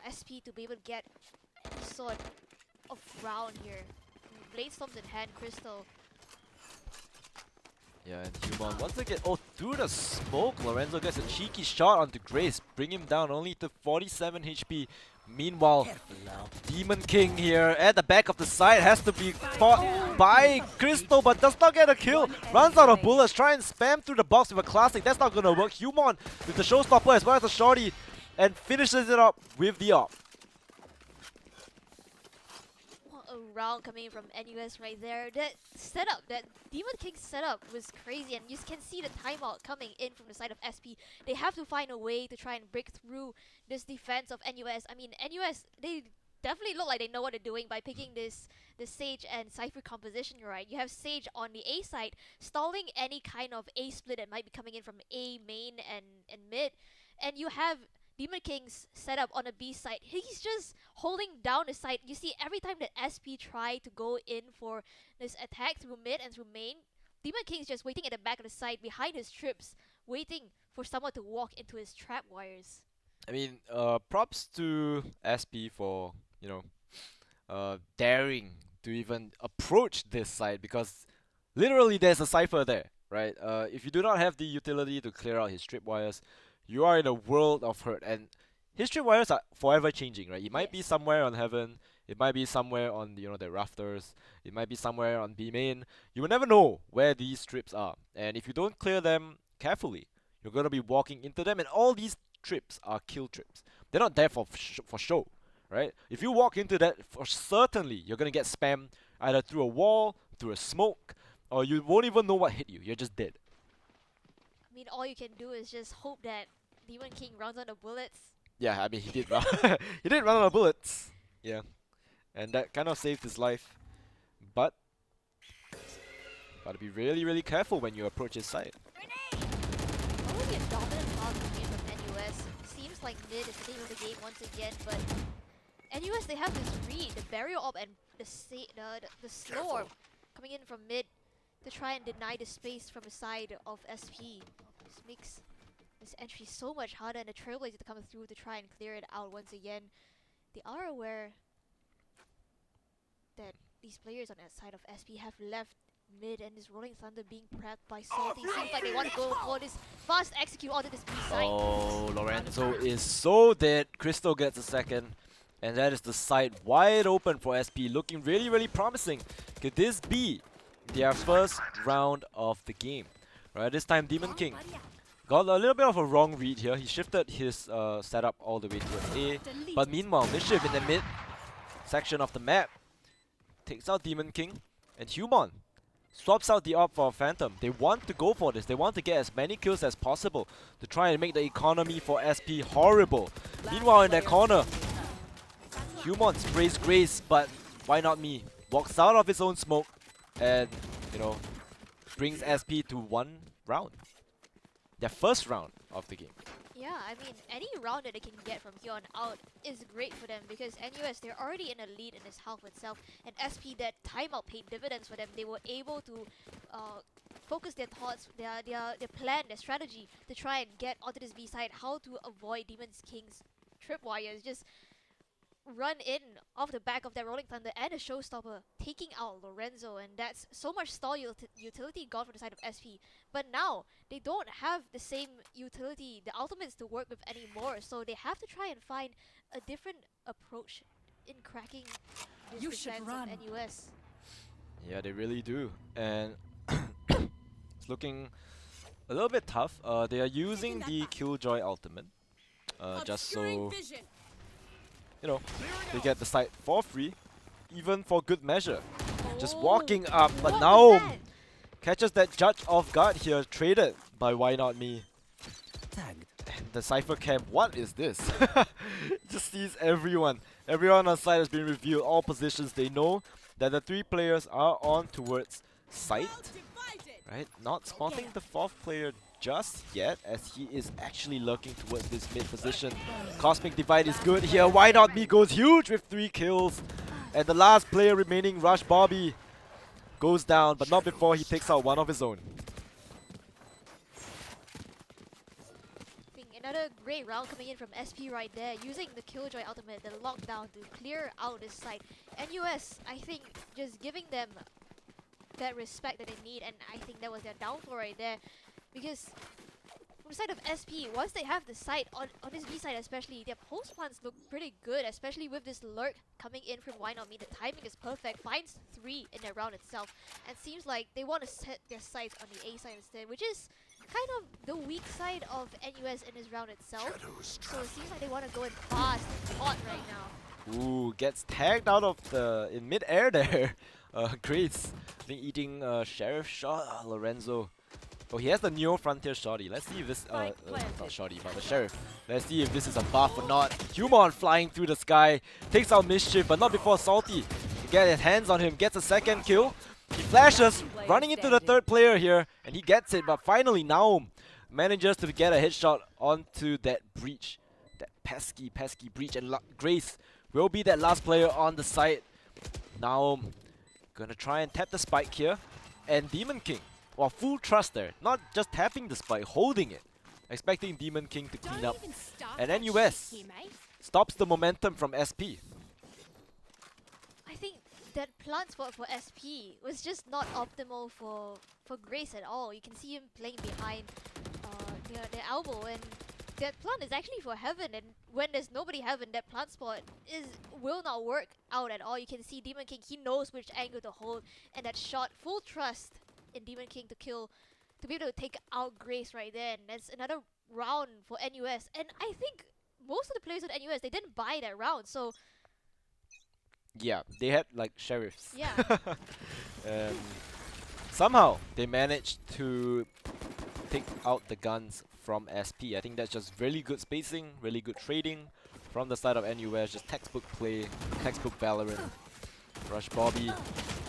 SP to be able to get any sort of round here. Blade Storms in hand, Crystal. Yeah, and Humon once again, through the smoke, Lorenzo gets a cheeky shot onto Grace, bring him down only to 47 HP. Meanwhile, Demon King here at the back of the side has to be fought by Crystal, but does not get a kill. Runs out of bullets, try and spam through the box with a classic. That's not gonna work. Humon with the showstopper as well as the shorty, and finishes it up with the op. What a round coming from NUS right there. That setup, that Demon King setup was crazy, and you can see the timeout coming in from the side of SP. They have to find a way to try and break through this defense of NUS. I mean, NUS, they definitely look like they know what they're doing by picking this Sage and Cypher composition, right? You have Sage on the A side, stalling any kind of A split that might be coming in from A main and mid. And you have Demon King's setup on the B side. He's just holding down the side. You see, every time that SP try to go in for this attack through mid and through main, Demon King's just waiting at the back of the side behind his trips, waiting for someone to walk into his trap wires. I mean, props to SP for, you know, daring to even approach this side because literally there's a cipher there, right? If you do not have the utility to clear out his tripwires, you are in a world of hurt. And his tripwires are forever changing, right? It might be Yes. somewhere on heaven, it might be somewhere on the rafters, it might be somewhere on B main. You will never know where these trips are, and if you don't clear them carefully, you're gonna be walking into them. And all these trips are kill trips. They're not there for show, right? If you walk into that, for certainly you're gonna get spammed either through a wall, through a smoke, or you won't even know what hit you. You're just dead. I mean, all you can do is just hope that Demon King runs out of bullets. Yeah, I mean he did run. He did run out of bullets. Yeah, and that kind of saved his life. But gotta be really, really careful when you approach his side. Probably a dominant path coming in from NUS. Seems like mid is the name of the game once again, but NUS, they have this read, the barrier op and the slow orb coming in from mid to try and deny the space from the side of SP. This makes this entry so much harder, and the Trailblazer to come through to try and clear it out once again. They are aware that these players on that side of SP have left mid, and this Rolling Thunder being prepped by Salty. Seems like they want to go for this fast execute onto this B side. Oh, Lorenzo is so dead. Crystal gets a second. And that is the side wide open for SP, looking really, really promising. Could this be their first round of the game? Right, this time Demon King got a little bit of a wrong read here. He shifted his setup all the way to an A. But meanwhile, Mischief in the mid section of the map takes out Demon King. And Human swaps out the op for Phantom. They want to go for this. They want to get as many kills as possible to try and make the economy for SP horrible. Meanwhile, in that corner, Human sprays Grace, but why not me? Walks out of his own smoke and, brings SP to one round. Their first round of the game. Yeah, I mean, any round that they can get from here on out is great for them because NUS, they're already in a lead in this half itself, and SP, that timeout paid dividends for them. They were able to focus their thoughts, their plan, their strategy to try and get onto this B side, how to avoid Demon King's tripwires. Just run in off the back of that Rolling Thunder and a Showstopper, taking out Lorenzo, and that's so much stall utility gone for the side of SP. But now, they don't have the same utility, the ultimates to work with anymore, so they have to try and find a different approach in cracking this defense of NUS. Yeah, they really do. And it's looking a little bit tough. They are using the Killjoy ultimate, just so they get the site for free, even for good measure. Just walking up, but What now was that? catches that judge off guard here, traded by Why Not Me. Tagged. And the Cypher camp, what is this? Just sees everyone. Everyone on site has been revealed, all positions. They know that the three players are on towards site, right? Not spotting the fourth player just yet, as he is actually lurking towards this mid position. Cosmic Divide is good here. Why Not Me goes huge with 3 kills. And the last player remaining, Rush Bobby, goes down, but not before he takes out one of his own. Another great round coming in from SP right there, using the Killjoy ultimate, the lockdown to clear out this side. NUS, I think, just giving them that respect that they need, and I think that was their downfall right there. Because from the side of SP, once they have the site, on this B side especially, their post plants look pretty good, especially with this lurk coming in from Why Not Me. The timing is perfect, finds 3 in their round itself, and seems like they want to set their sights on the A side instead, which is kind of the weak side of NUS in this round itself. So it seems like they want to go in fast and hot right now. Ooh, gets tagged out of in mid-air there. Grace, I think eating Sheriff shot. Lorenzo. Oh, he has the Neo Frontier Shotty. Let's see if this, not Shotty, but the Sheriff. Let's see if this is a buff or not. Human flying through the sky, takes out Mischief, but not before Salty can get his hands on him, gets a second kill. He flashes, running into the third player here, and he gets it, but finally Naum manages to get a headshot onto that breach. That pesky breach, and Grace will be that last player on the site. Now, gonna try and tap the spike here. And Demon King, well, full trust there. Not just tapping the spike, holding it. Expecting Demon King to clean up. And NUS stops the momentum from SP. I think that plant spot for SP was just not optimal for Grace at all. You can see him playing behind the elbow, and that plant is actually for Heaven, and when there's nobody Heaven, that plant spot will not work out at all. You can see Demon King, he knows which angle to hold, and that shot, full trust in Demon King to be able to take out Grace right there, and that's another round for NUS. And I think most of the players at NUS, they didn't buy that round, so Yeah, they had like sheriffs. yeah. um, somehow they managed to take out the guns from SP. I think that's just really good spacing, really good trading from the side of NUS. Just textbook play, textbook Valorant. Rush Bobby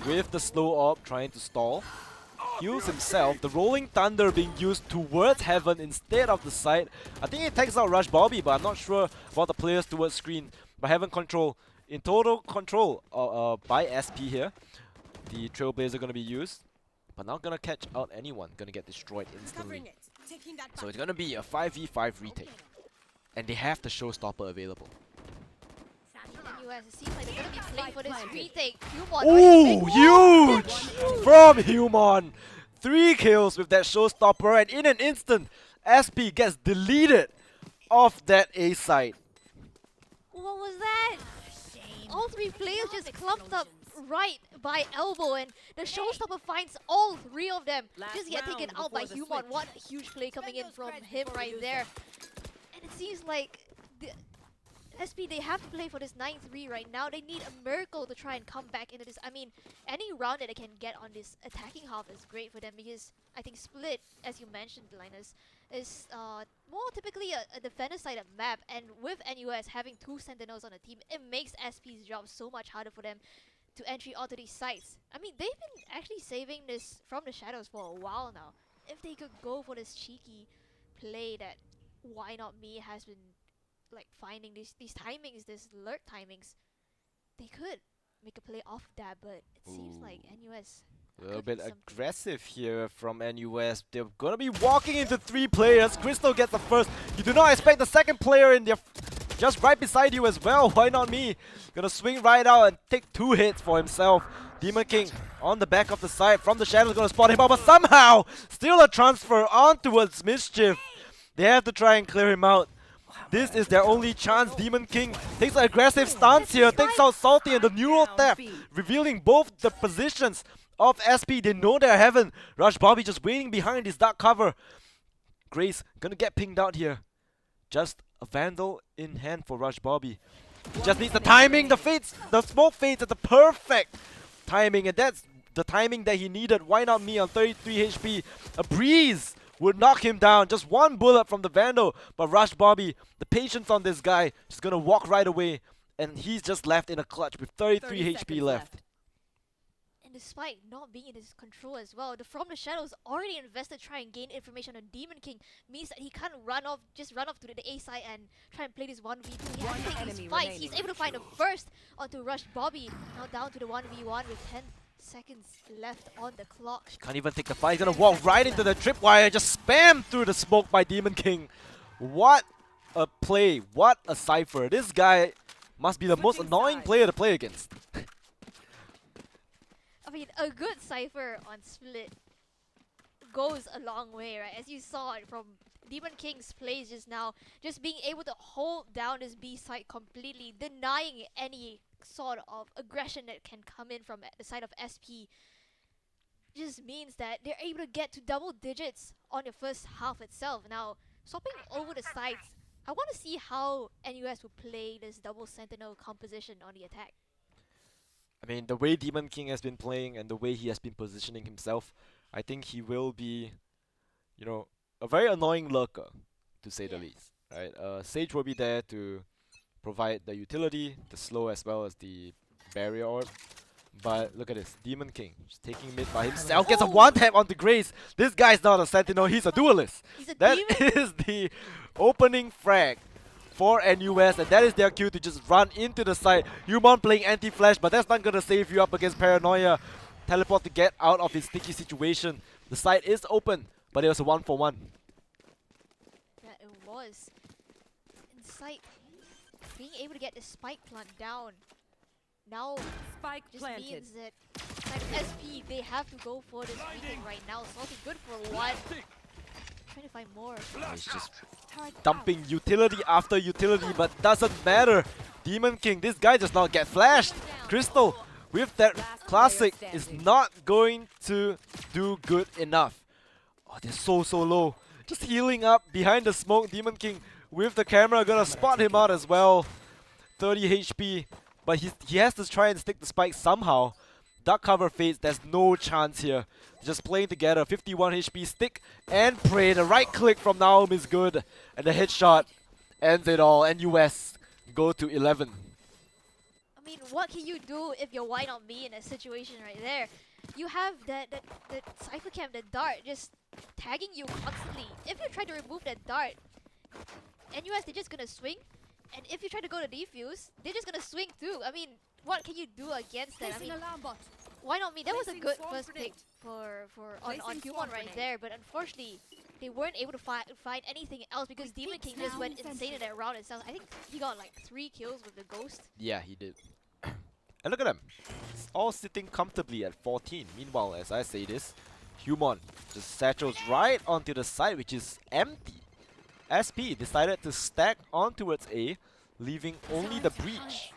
with the slow op trying to stall. Heals himself. The Rolling Thunder being used towards Heaven instead of the side. I think it takes out Rush Bobby, but I'm not sure about the players towards screen. But Heaven control, in total control by SP here. The Trailblazer gonna be used, but not gonna catch out anyone. Gonna get destroyed instantly. So it's gonna be a 5v5 retake. And they have the Showstopper available. NUS, it seems like they're gonna be playing for this retake. Humon, Ooh, huge from Humon. 3 kills with that Showstopper, and in an instant, SP gets deleted off that A site. what was that? All 3 players just clumped up right by elbow, and the showstopper finds all 3 of them. Just get taken out by Humon. What a huge play coming in from him right there. And it seems like the SP, they have to play for this 9-3 right now. They need a miracle to try and come back into this. I mean, any round that they can get on this attacking half is great for them, because I think Split, as you mentioned, Linus, is more typically a defender-sided map, and with NUS having 2 Sentinels on the team, it makes SP's job so much harder for them to entry onto these sites. I mean, they've been actually saving this from the shadows for a while now. If they could go for this cheeky play that Why Not Me has been like finding these timings, these alert timings, they could make a play off that, but it seems like NUS A little cooking bit something. aggressive here from NUS. They're gonna be walking into 3 players. Crystal gets the first. You do not expect the second player in there just right beside you as well. Why not me? Gonna swing right out and take 2 hits for himself. Demon King on the back of the side from the shadows, gonna spot him out, but somehow still a transfer on towards Mischief. They have to try and clear him out. This is their only chance. Demon King takes an aggressive stance here, takes out Salty and the neural theft, revealing both the positions of SP. They know they're Heaven. Rush Bobby just waiting behind his dark cover. Grace gonna get pinged out here. Just a Vandal in hand for Rush Bobby. Just needs the timing. The smoke fades at the perfect timing, and that's the timing that he needed. Why not me on 33 HP? A breeze would knock him down. Just 1 bullet from the Vandal, but Rush Bobby, the patience on this guy, just gonna walk right away, and he's just left in a clutch with 33 HP left. And despite not being in his control as well, the From the Shadows already invested try and gain information on Demon King, means that he can't run off to the A side and try and play this 1v2. He has to take these fights. He's able to find a first onto Rush Bobby, now down to the 1v1 with 10 seconds left on the clock. Can't even take the fight. He's gonna walk right into the tripwire and just spam through the smoke by Demon King. What a play. What a cypher. This guy must be the most annoying player to play against. I mean, a good Cypher on Split goes a long way, right? As you saw it from Demon King's plays just now, just being able to hold down this B side completely, denying any sort of aggression that can come in from the side of SP, just means that they're able to get to double digits on your first half itself. Now, swapping over the sides, I want to see how NUS will play this double sentinel composition on the attack. I mean, the way Demon King has been playing and the way he has been positioning himself, I think he will be, you know, a very annoying lurker, to say the least. Right? Sage will be there to provide the utility, the slow as well as the barrier orb. But look at this, Demon King just taking mid by himself, gets a 1-tap onto Grace. This guy's not a sentinel, he's a duelist. He's a That demon. is the opening frag for NUS, and that is their cue to just run into the site. Human playing anti-flash, but that's not gonna save you up against Paranoia. Teleport to get out of his sticky situation. The site is open, but it was a 1-for-1. Yeah, it was. Insight being able to get the spike plant down. Now Spike just planted. means that like SP, they have to go for this retake right now. Salty good for one. Trying to find more. He's just Turret dumping utility after utility, but doesn't matter. Demon King, this guy does not get flashed. Crystal, with that classic, is not going to do good enough. Oh, they're so low. Just healing up behind the smoke. Demon King with the camera gonna spot him out as well. 30 HP, but he has to try and stick the spike somehow. Duck cover fades, there's no chance here. Just playing together, 51 HP, stick and pray. The right click from Naum is good, and the headshot ends it all. And US go to 11. I mean, what can you do if you're Why Not Me in a situation right there? You have that Cypher Cam, the dart, just tagging you constantly. If you try to remove that dart, NUS, they're just gonna swing. And if you try to go to defuse, they're just gonna swing too. I mean, what can you do against that? I mean, alarm bot. Why Not Me? That was a Placing good swarm first pick grenade. on Placing Human swarm right grenade. there, but unfortunately, they weren't able to find anything else because Demon King just went insane in that round itself. I think he got like 3 kills with the Ghost. Yeah, he did. And look at them. It's all sitting comfortably at 14. Meanwhile, as I say this, Human just satchels right onto the side, which is empty. SP decided to stack on towards A, leaving only the breach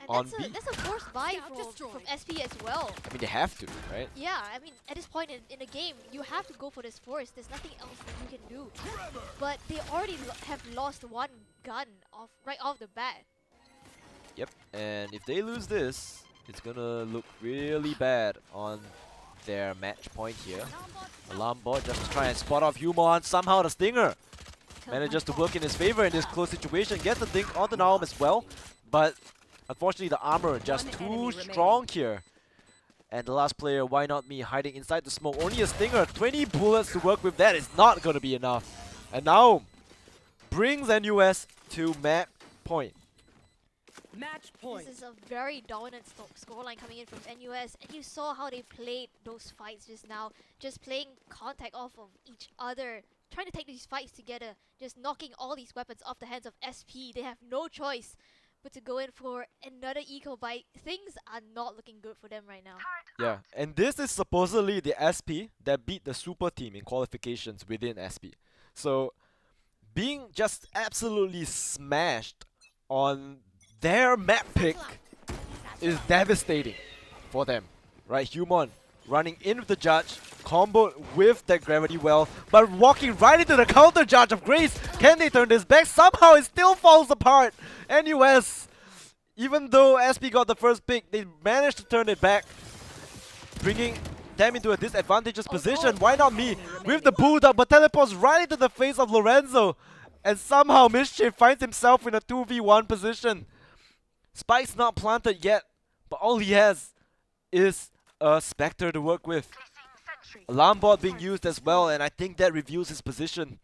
And on B. that's a forced buy Scout from destroyed. SP as well. I mean, they have to, right? Yeah, I mean, at this point in the game, you have to go for this force. There's nothing else that you can do. But they already have lost one gun right off the bat. Yep, and if they lose this, it's gonna look really bad on their match point here. Alarm bot just to try and spot off Human. Somehow the Stinger manages to work in his favor in this close situation. Gets the dink onto Naum as well, but unfortunately the armor just One too enemy strong here. And the last player, Why Not Me, hiding inside the smoke. Only a Stinger, 20 bullets to work with. That is not gonna be enough. And Naum brings NUS to match point. Match point. This is a very dominant scoreline coming in from NUS, and you saw how they played those fights just now, just playing contact off of each other, trying to take these fights together, just knocking all these weapons off the hands of SP. They have no choice but to go in for another eco bite. Things are not looking good for them right now. Yeah, and this is supposedly the SP that beat the super team in qualifications within SP. So, being just absolutely smashed on their map pick is devastating for them, right? Human running in with the judge, comboed with that gravity well, but walking right into the counter judge of Grace. Can they turn this back? Somehow it still falls apart. NUS, even though SP got the first pick, they managed to turn it back, bringing them into a disadvantageous position. Why not me? With the bulldog, but teleports right into the face of Lorenzo. And somehow Mischief finds himself in a 2v1 position. Spike's not planted yet, but all he has is a Spectre to work with. Alarm bot being used as well, and I think that reveals his position.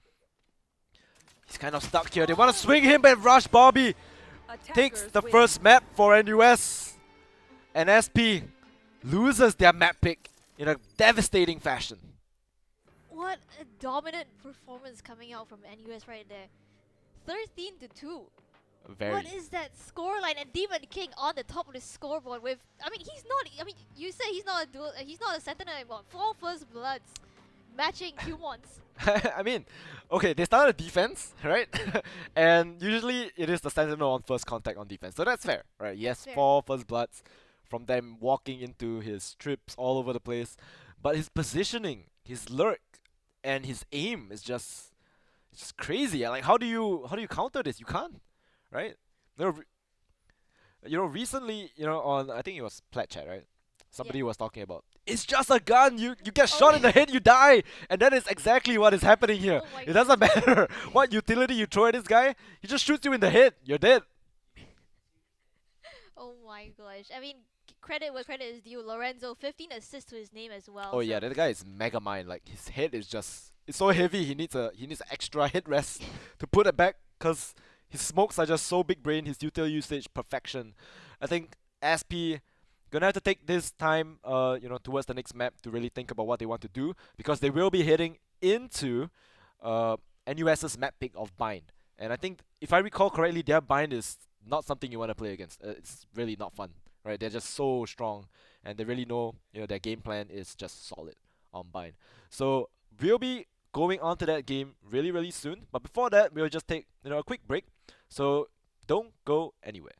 He's kind of stuck here. They want to swing him and rush Bobby. Takes the first map for NUS. And SP loses their map pick in a devastating fashion. What a dominant performance coming out from NUS right there. 13-2. Very. What is that scoreline? And Demon King on the top of the scoreboard with, I mean, he's not, I mean, you say he's not a dual, he's not a Sentinel anymore. 4 first bloods matching Humans. I mean, okay, they started defense, right? And usually it is the Sentinel on first contact on defense. So that's fair, right? Yes, Fair. 4 first bloods from them walking into his trips all over the place. But his positioning, his lurk, and his aim is just, it's just crazy. Like, how do you counter this? You can't, right? Recently, on, I think it was Plat Chat, right? Somebody was talking about, it's just a gun. You get shot in the head, you die, and that is exactly what is happening here. Oh my It doesn't matter what utility you throw at this guy. He just shoots you in the head. You're dead. Oh my gosh. I mean, credit where credit is due. Lorenzo, 15 assists to his name as well. Oh yeah, that guy is mega mind. Like his head is just, it's so heavy. He needs an extra headrest to put it back, cause His smokes are just so big brain. His util usage perfection. I think SP gonna have to take this time, towards the next map to really think about what they want to do because they will be heading into uh, NUS's map pick of Bind. And I think if I recall correctly, their Bind is not something you want to play against. It's really not fun, right? They're just so strong, and they really know, their game plan is just solid on Bind. So we'll be going on to that game really, really soon. But before that, we'll just take a quick break. So don't go anywhere.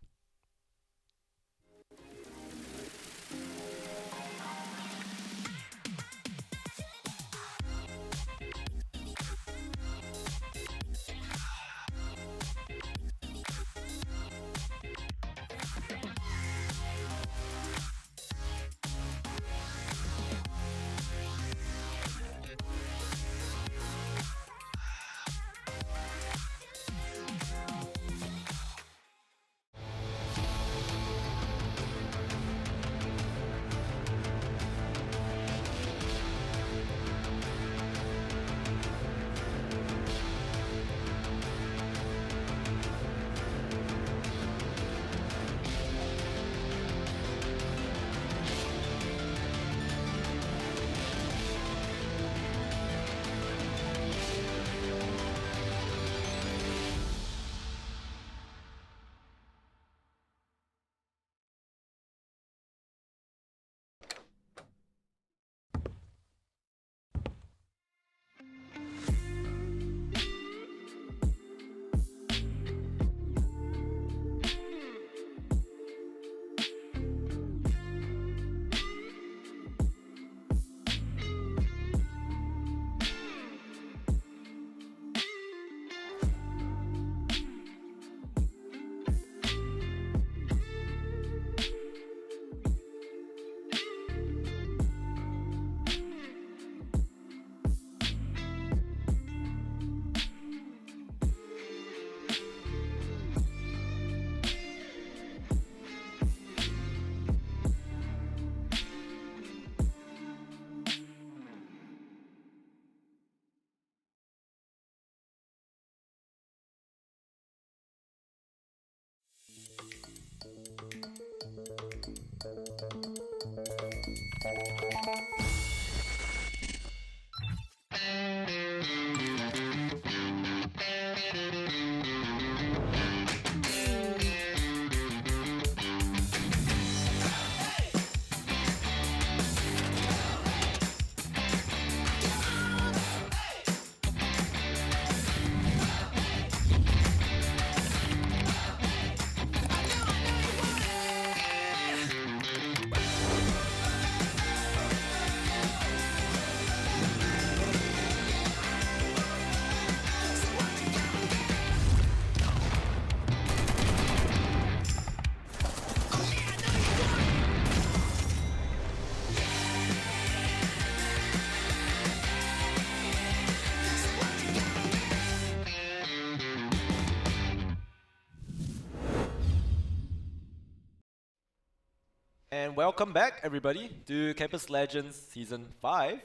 And welcome back, everybody, to Campus Legends Season 5.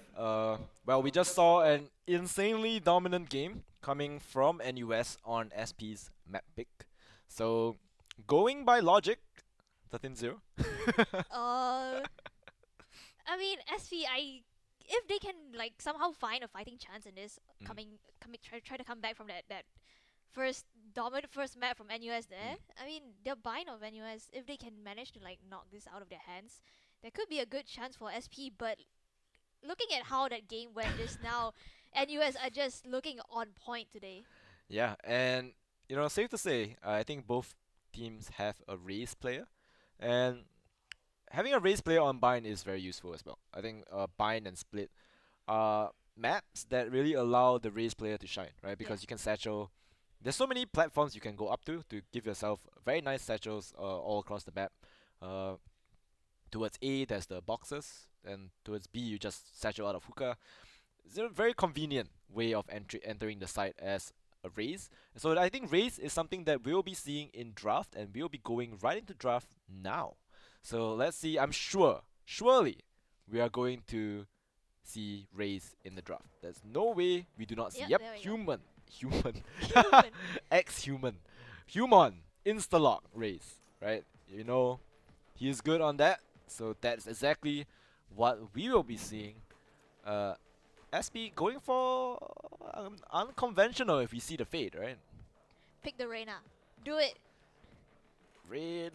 We just saw an insanely dominant game coming from NUS on SP's map pick. So, going by logic, 13-0. Uh, I mean, if they can like somehow find a fighting chance in this Mm, try to come back from that first dominant first map from NUS there. mm. I mean, the bind of NUS, if they can manage to like knock this out of their hands, there could be a good chance for SP. But looking at how that game went just now, NUS are just looking on point today. Yeah, and safe to say, I think both teams have a race player, and having a race player on Bind is very useful as well. I think Bind and Split are maps that really allow the race player to shine, right? Yeah. Because you can satchel. There's so many platforms you can go up to give yourself very nice satchels all across the map. Uh, Towards A, there's the boxes, and towards B, you just satchel out of hookah. It's a very convenient way of entering the site as a race. So I think race is something that we'll be seeing in draft, and we'll be going right into draft now. So let's see. I'm sure, surely, we are going to see race in the draft. There's no way we do not see. Yep. Yep, There we go. human, Human. ex-human. Human, insta-lock raise, right? You know, he's good on that, so that's exactly what we will be seeing. Uh, SB going for unconventional if we see the fade, right? Pick the Reyna. Do it. Raid,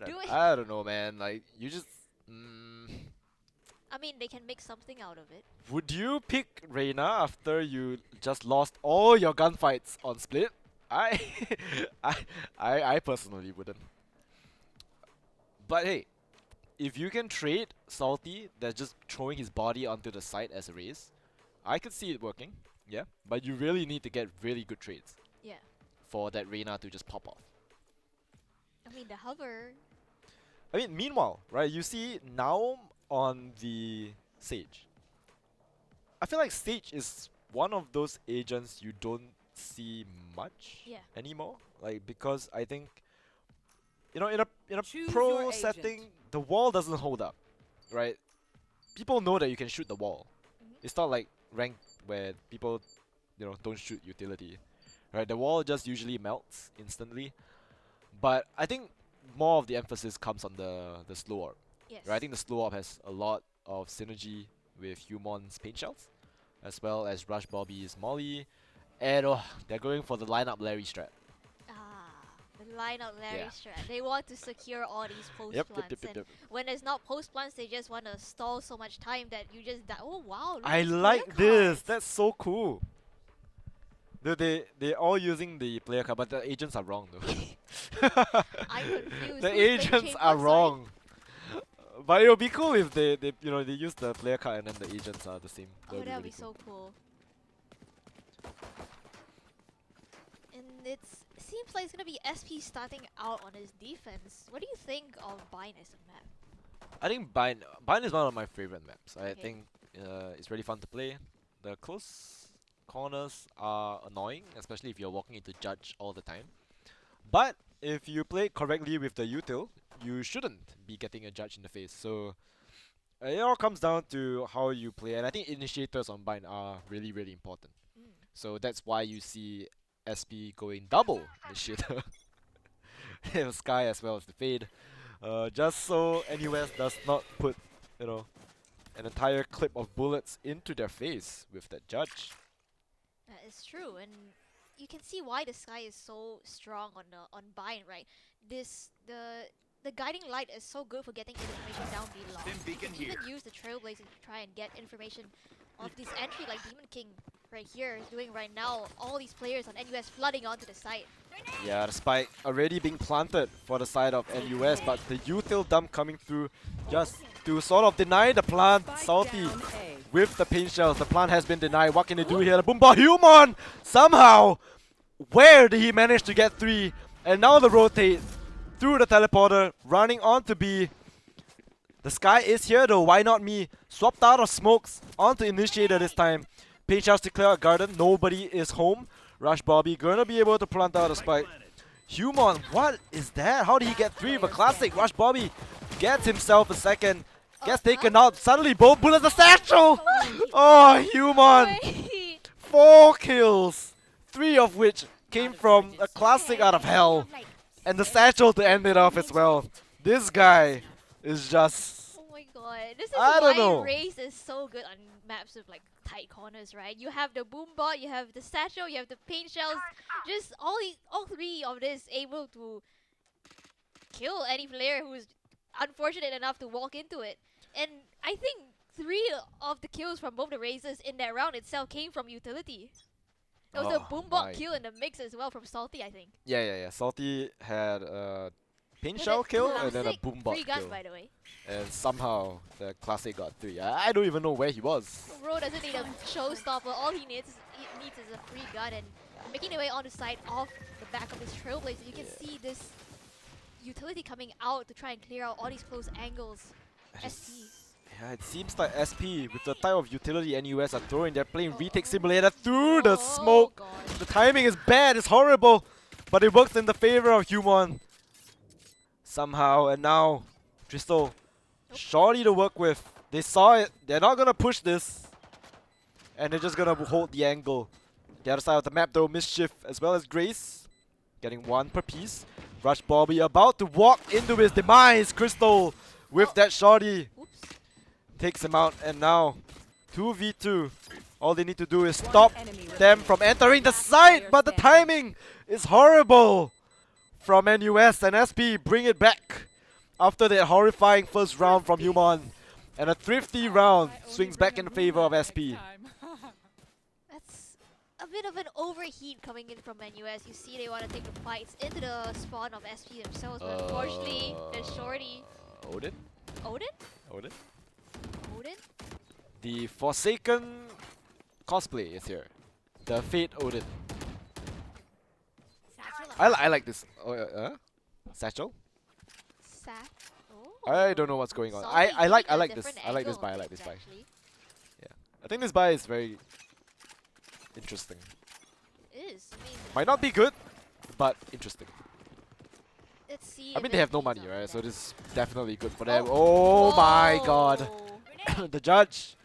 Do it. I don't know, man. Like you just, I mean, they can make something out of it. would you pick Reyna after you just lost all your gunfights on Split? I, I, I personally wouldn't. But hey, if you can trade Salty that's just throwing his body onto the side as a raise, I could see it working. Yeah, but you really need to get really good trades Yeah. for that Reyna to just pop off. I mean, the hover. I mean, meanwhile, right? You see now on the Sage. I feel like Sage is one of those agents you don't see much Yeah. anymore. Like because I think in a Choose pro your setting, agent. the wall doesn't hold up, right? People know that you can shoot the wall. Mhm. It's not like ranked where people don't shoot utility, right? The wall just usually melts instantly. But I think more of the emphasis comes on the slow orb. Yes. Right? I think the slow orb has a lot of synergy with Humon's paint shells, as well as Rush Bobby's Molly, and they're going for the lineup Larry strat. The line out Larry Yeah. strat. They want to secure all these post Yep, plants, and yep. when there's not post plants, they just want to stall so much time that you just die. Oh wow! Look I at these like player this. cards. That's so cool. They're all using the player card, but the agents are wrong though. I'm confused. The Who's playing agents Chamber? are Sorry. wrong. But it would be cool if they use the player card and then the agents are the same. Oh, That that would would be so cool. And it seems like it's gonna be SP starting out on his defense. What do you think of Bind as a map? I think Bind is one of my favorite maps. I Okay. think it's really fun to play. The close corners are annoying, especially if you're walking into Judge all the time. But if you play it correctly with the util, you shouldn't be getting a Judge in the face. So it all comes down to how you play, and I think initiators on Bind are really, really important. Mm. So that's why you see SP going double initiator. Sky as well as the Fade. Just so NUS does not put, an entire clip of bullets into their face with that Judge. That is true, and you can see why the Sky is so strong on Bind, right? The guiding light is so good for getting information down below. You can even use the Trailblazer to try and get information of this entry like Demon King right here is doing right now. All these players on NUS flooding onto the site. Yeah, the spike already being planted for the side of NUS, but the util dump coming through just to sort of deny the plant. Spike Salty down A. with the paint shells. The plant has been denied. What can they do here? The Boomba Human! Somehow! Where did he manage to get 3? And now the rotate through the teleporter, running on to B. The Sky is here though, why not me? Swapped out of smokes onto Initiator this time. Paint shells to clear out garden, nobody is home. Rush Bobby gonna be able to plant out a spike. Human, what is that? How did he get 3 of a classic? Rush Bobby gets himself a second. Gets taken out. Suddenly both bullets are satchel! Oh, Human! Wait. 4 kills! 3 of which came from a classic out of hell. And the satchel to end it off as well. This guy is just... Oh my god, this is I don't why know. Raze is so good on maps with like tight corners, right? You have the boom bot, you have the satchel, you have the paint shells. Just all 3 of this able to kill any player who's unfortunate enough to walk into it. And I think 3 of the kills from both the Razors in that round itself came from utility. There was a Oh boom bot my. kill in the mix as well from Salty, I think. Yeah. Salty had a paint With shell a kill and then a classic boom bot free gun, kill. by the way. And somehow the classic got 3. I don't even know where he was. Bro doesn't need a showstopper. All he needs is a free gun, and making their way on the side off the back of this Trailblazer. You can see this utility coming out to try and clear out all these close angles. SP. Yeah, it seems like SP with the type of utility NUS are throwing, they're playing retake simulator through the smoke. God. The timing is bad, it's horrible, but it works in the favor of Human. Somehow, and now Crystal, shorty to work with. They saw it, they're not gonna push this. And they're just gonna hold the angle. The other side of the map though, Mischief as well as Grace Getting one per piece. Rush Bobby about to walk into his demise. Crystal with that shorty Oops. takes him out, and now 2v2. All they need to do is One stop enemy them remaining. from entering the Last site, player but the standing. timing is horrible from NUS, and SP bring it back after that horrifying first round from Human. And a thrifty round swings back in favor of SP. That's a bit of an overheat coming in from NUS. You see they want to take the fights into the spawn of SP themselves, but unfortunately, the shorty... Odin? Odin? Odin? Odin? The Forsaken cosplay is here. The Fate Odin. I like this. Satchel? Sat? I don't know what's going on. Salty I like taking a this. different I like this angle buy. I on like things, this buy. actually. I think this buy is very interesting. It is. I mean, Might not be good, but interesting. let's see. I if mean, it they have no leads money, on right? to So that. this is definitely good for them. Oh my god. Whoa. The judge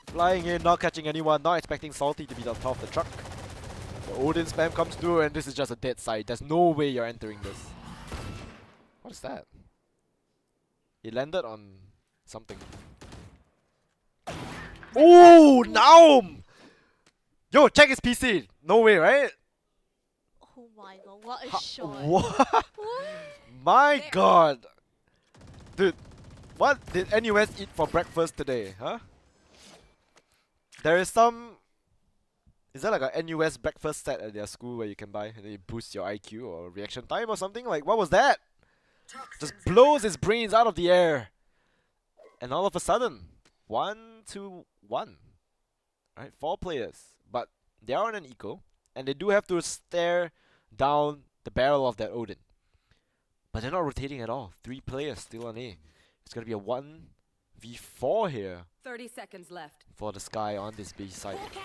flying in, not catching anyone, not expecting Salty to be on top of the truck. The Odin spam comes through, and this is just a dead side. There's no way you're entering this. What is that? It landed on something. Oh, Naum! Yo, check his PC. No way, right? Oh my god, what a Ha- shot. What? What? My god. Dude, what did NUS eat for breakfast today, huh? There is some... Is there like a NUS breakfast set at their school where you can buy and then you boost your IQ or reaction time or something? Like, what was that? Just blows his brains out of the air. And all of a sudden, 1-1. Right, 4 players. But they are on an eco, and they do have to stare down the barrel of that Odin. But they're not rotating at all. 3 players still on A. It's gonna be a 1v4 here 30 seconds left. for the Sky on this B side. Yeah,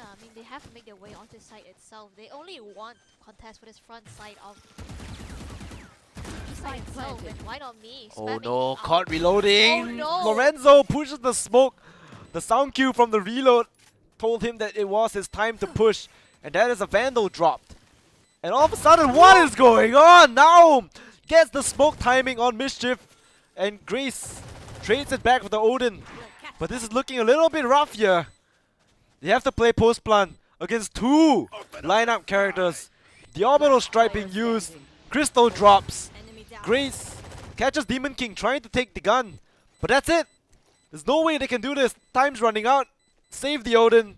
I mean, they have to make their way onto the site itself. They only want contest for this front side of the site itself, and why not me? Oh Spamming no, out. caught reloading! Oh no! Lorenzo pushes the smoke. The sound cue from the reload told him that it was his time to push. And that is a Vandal dropped. And all of a sudden, what is going on? Now gets the smoke timing on Mischief. And Grace trades it back with the Odin. But this is looking a little bit rough here. They have to play post plan against 2 lineup characters. The orbital strike being used. Crystal drops. Enemy down. Grace catches Demon King trying to take the gun. But that's it. There's no way they can do this. Time's running out. Save the Odin.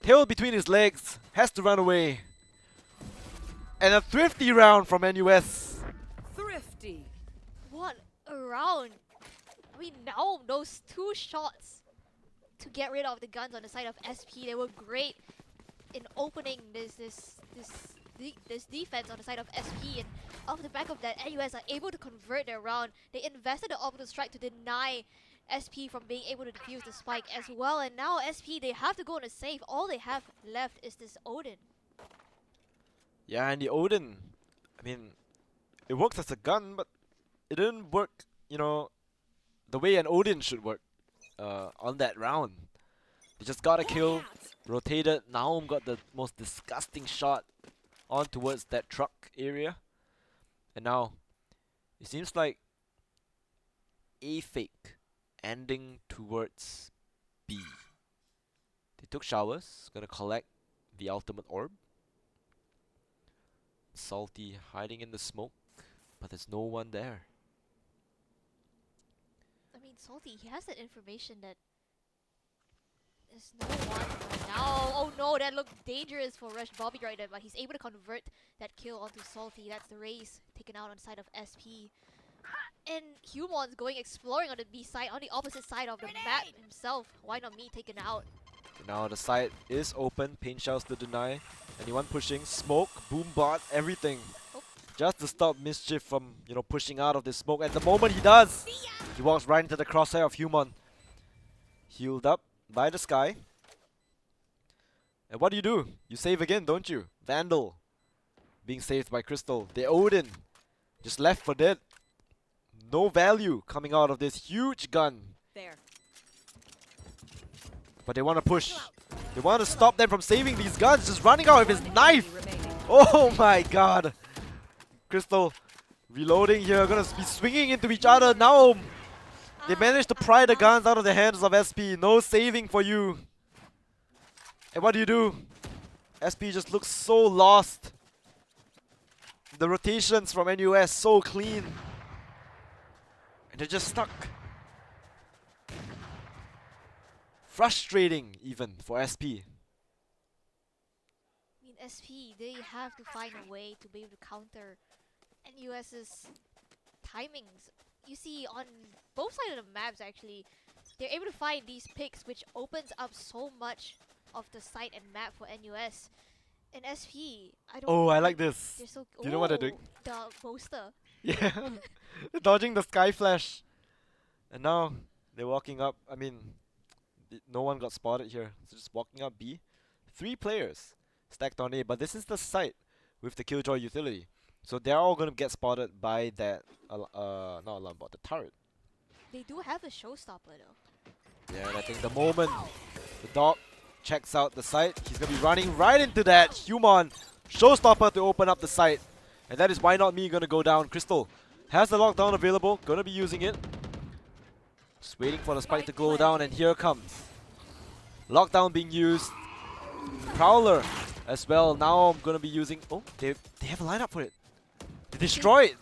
Tail between his legs. Has to run away. And a thrifty round from NUS. Thrifty. What a round! I mean, now those 2 shots to get rid of the guns on the side of SP, they were great in opening this defense on the side of SP, and off the back of that, NUS are able to convert their round. They invested the orbital strike to deny SP from being able to defuse the spike as well, and now SP, they have to go on a save. All they have left is this Odin. Yeah, and the Odin, I mean, it works as a gun, but it didn't work, you know, the way an Odin should work on that round. They just got a kill, rotated. Naum got the most disgusting shot on towards that truck area. And now, it seems like A fake ending towards B. They took showers, gonna collect the ultimate orb. Salty hiding in the smoke, but there's no one there. I mean, Salty, he has that information that there's no one right now. Oh no, that looked dangerous for Rush Bobby right there, but he's able to convert that kill onto Salty. That's the race taken out on the side of SP. And Humon's going exploring on the B side, on the opposite side of the map himself. Why not me taken out? Now the side is open, paint shells to deny. Anyone pushing, smoke, boom bot, everything. Oh. Just to stop Mischief from, you know, pushing out of this smoke. And the moment he does, he walks right into the crosshair of Human. Healed up by the Sky. And what do? You save again, don't you? Vandal being saved by Crystal. The Odin just left for dead. No value coming out of this huge gun. There. But they want to push. They want to stop them from saving these guns. Just running out with his One knife. enemy remaining. Oh my god! Crystal reloading here, gonna be swinging into each other. Now they managed to pry the guns out of the hands of SP. No saving for you. And what do? SP just looks so lost. The rotations from NUS so clean. And they're just stuck. Frustrating even for SP. I mean, SP, they have to find a way to be able to counter NUS's timings. You see, on both sides of the maps, actually, they're able to find these picks, which opens up so much of the site and map for NUS. And SP, I don't. Oh, I like this. They're so. Do you know what they're doing? The poster. Yeah. They're dodging the sky flash. And now they're walking up. I mean, no one got spotted here. So just walking up B. 3 players stacked on A, but this is the site with the Killjoy utility. So they're all gonna get spotted by that not alarm bot, the turret. They do have a showstopper though. Yeah, and I think the moment the dog checks out the site, he's gonna be running right into that human showstopper to open up the site. And that is why not me gonna go down. Crystal has the lockdown available, gonna be using it. Just waiting for the spike to go down, and here comes. Lockdown being used. Prowler as well. Now I'm gonna be using. Oh, they have a lineup for it. They destroy it.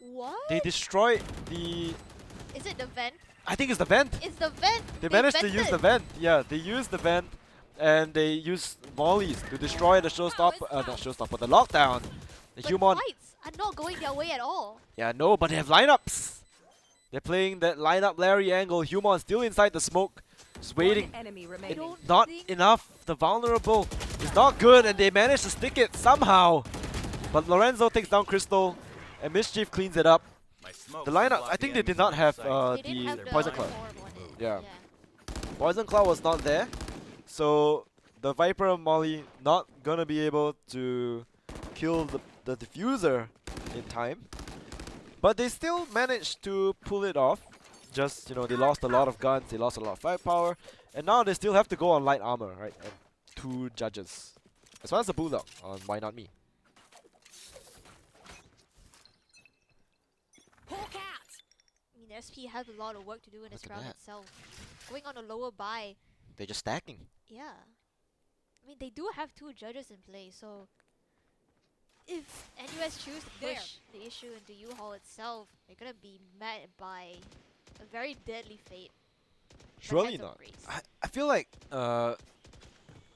What? They destroyed the. Is it the vent? I think it's the vent. It's the vent. They managed to use the vent. Yeah, they used the vent, and they used volleys to destroy the showstopper. Not showstopper. The lockdown. The But human. fights are not going their way at all. Yeah, no, but they have lineups. They're playing that lineup Larry angle. Human still inside the smoke, just waiting. One enemy I remaining. don't Not think enough. The vulnerable is not good, and they managed to stick it somehow. But Lorenzo takes down Crystal, and Mischief cleans it up. The lineup, I think they did not have they didn't have the the Poison Cloud. orb on it. Yeah. Poison Cloud was not there, so the Viper Molly not gonna be able to kill the diffuser in time. But they still managed to pull it off. Just, you know, they lost a lot of guns, they lost a lot of firepower, and now they still have to go on light armor, right? And 2 judges. As well as the Bulldog on Why Not Me. Hawk out. I mean, SP have a lot of work to do in this Look at round that. itself. Going on a lower buy, They're just stacking. yeah. I mean, they do have 2 judges in play, so if NUS choose to push the issue into U-Haul itself, they're gonna be met by a very deadly fate. But Surely heads up, not. Grace. I feel like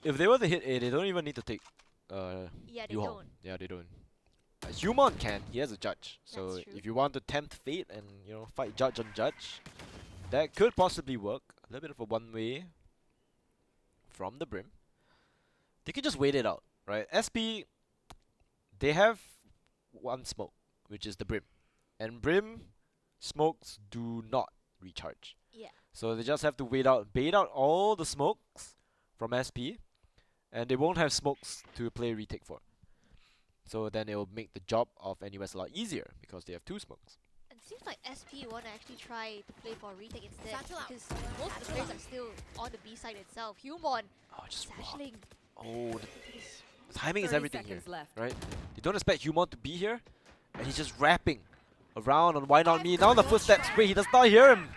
if they were to hit A, they don't even need to take Yeah, they U-Haul. don't. Yeah, they don't. Human can. He has a judge. So That's true. if you want to tempt fate and, you know, fight judge on judge, that could possibly work. A little bit of a one-way from the Brim. They could just wait it out, right? SP, they have one smoke, which is the Brim. And Brim smokes do not recharge. Yeah. So they just have to bait out all the smokes from SP, and they won't have smokes to play retake for. So then it will make the job of NUS a lot easier because they have 2 smokes. And it seems like SP want to actually try to play for a retake instead, Satchel out. because most of the players are still on the B side itself. Humon Oh, just rock. sashling. Oh, This- the timing is 30 everything here, seconds left. right? You don't expect Humon to be here, and he's just rapping around on Why Not Me. Now the footsteps. Wait, he does not hear him.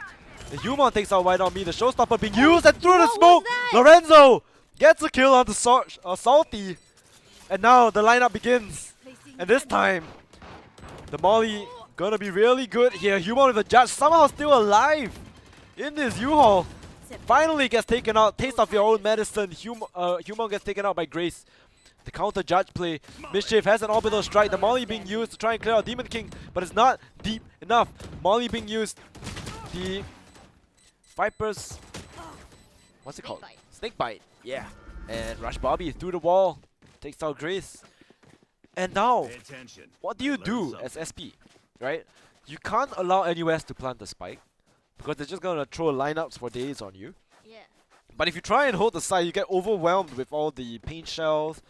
The Humon takes out Why Not Me. The showstopper being used, and through the What was smoke, that? Lorenzo gets a kill on the Salty. And now the lineup begins. And this time, the Molly gonna be really good here. Humon with the judge somehow still alive in this U-Haul. Finally gets taken out. Taste of your own medicine. Humon gets taken out by Grace. The counter judge play. Mischief has an orbital strike. The Molly being used to try and clear out Demon King, but it's not deep enough. Molly being used. The Vipers. What's it Snake called? bite. Snake Bite. Yeah. And Rush Bobby through the wall. Takes out Grace. And now, what do you do as SP? Right? You can't allow NUS to plant the spike, because they're just gonna throw lineups for days on you. Yeah. But if you try and hold the side, you get overwhelmed with all the paint shells,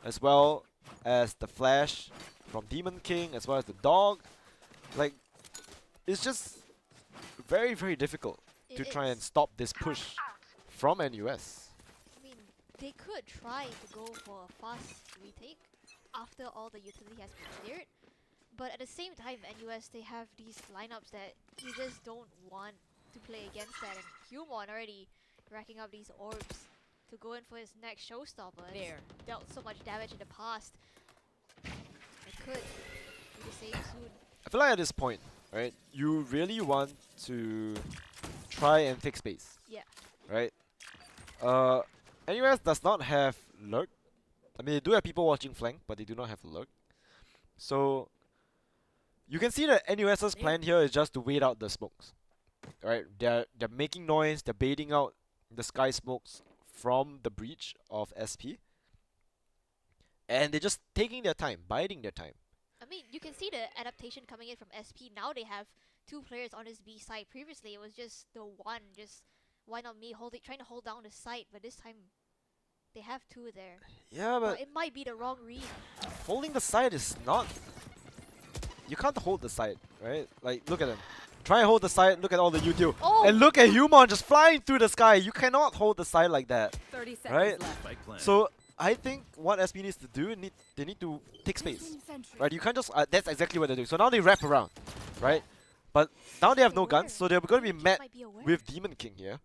as well as the flash from Demon King, as well as the dog. Like, it's just very, very difficult It to try and is. stop this push from NUS. I mean, they could try to go for a fast retake, after all the utility has been cleared. But at the same time, NUS, they have these lineups that you just don't want to play against that. And Humon already racking up these orbs to go in for his next showstopper. And There. he's dealt so much damage in the past. It could be the same soon. I feel like at this point, right, you really want to try and take space, Yeah. right? NUS does not have lurk. I mean, they do have people watching flank, but they do not have lurk. So you can see that NUS's plan here is just to wait out the smokes, right? They're making noise. They're baiting out the sky smokes from the breach of SP, and they're just taking their time, biding their time. I mean, you can see the adaptation coming in from SP. Now they have two players on his B side. Previously, it was just the one, just why not me trying to hold down the site. But this time, they have two there. Yeah, But but it might be the wrong read. holding the side is not. You can't hold the side, right? Like, look at him. Try and hold the side. Look at all the util. Oh! And look at Humon just flying through the sky. You cannot hold the side like that. 30 seconds Right? left. So I think what SP needs to do, they need to take space, right? You can't just. That's exactly what they're doing. So now they wrap around, right? But now they have no guns, so they're going to be met Might be aware. with Demon King here.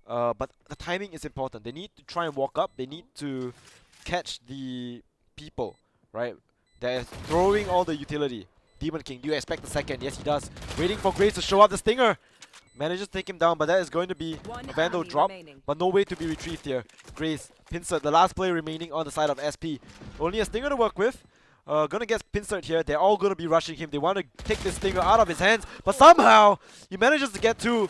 But the timing is important. They need to try and walk up. They need to catch the people, right? They're throwing all the utility. Demon King, do you expect the second? Yes, he does. Waiting for Grace to show up the stinger. Manages to take him down, but that is going to be One a Vandal enemy drop. remaining. But no way to be retrieved here. Grace, Pinsert, the last player remaining on the side of SP. Only a stinger to work with. Gonna get Pinsert here. They're all gonna be rushing him. They want to take this stinger out of his hands, but somehow he manages to get to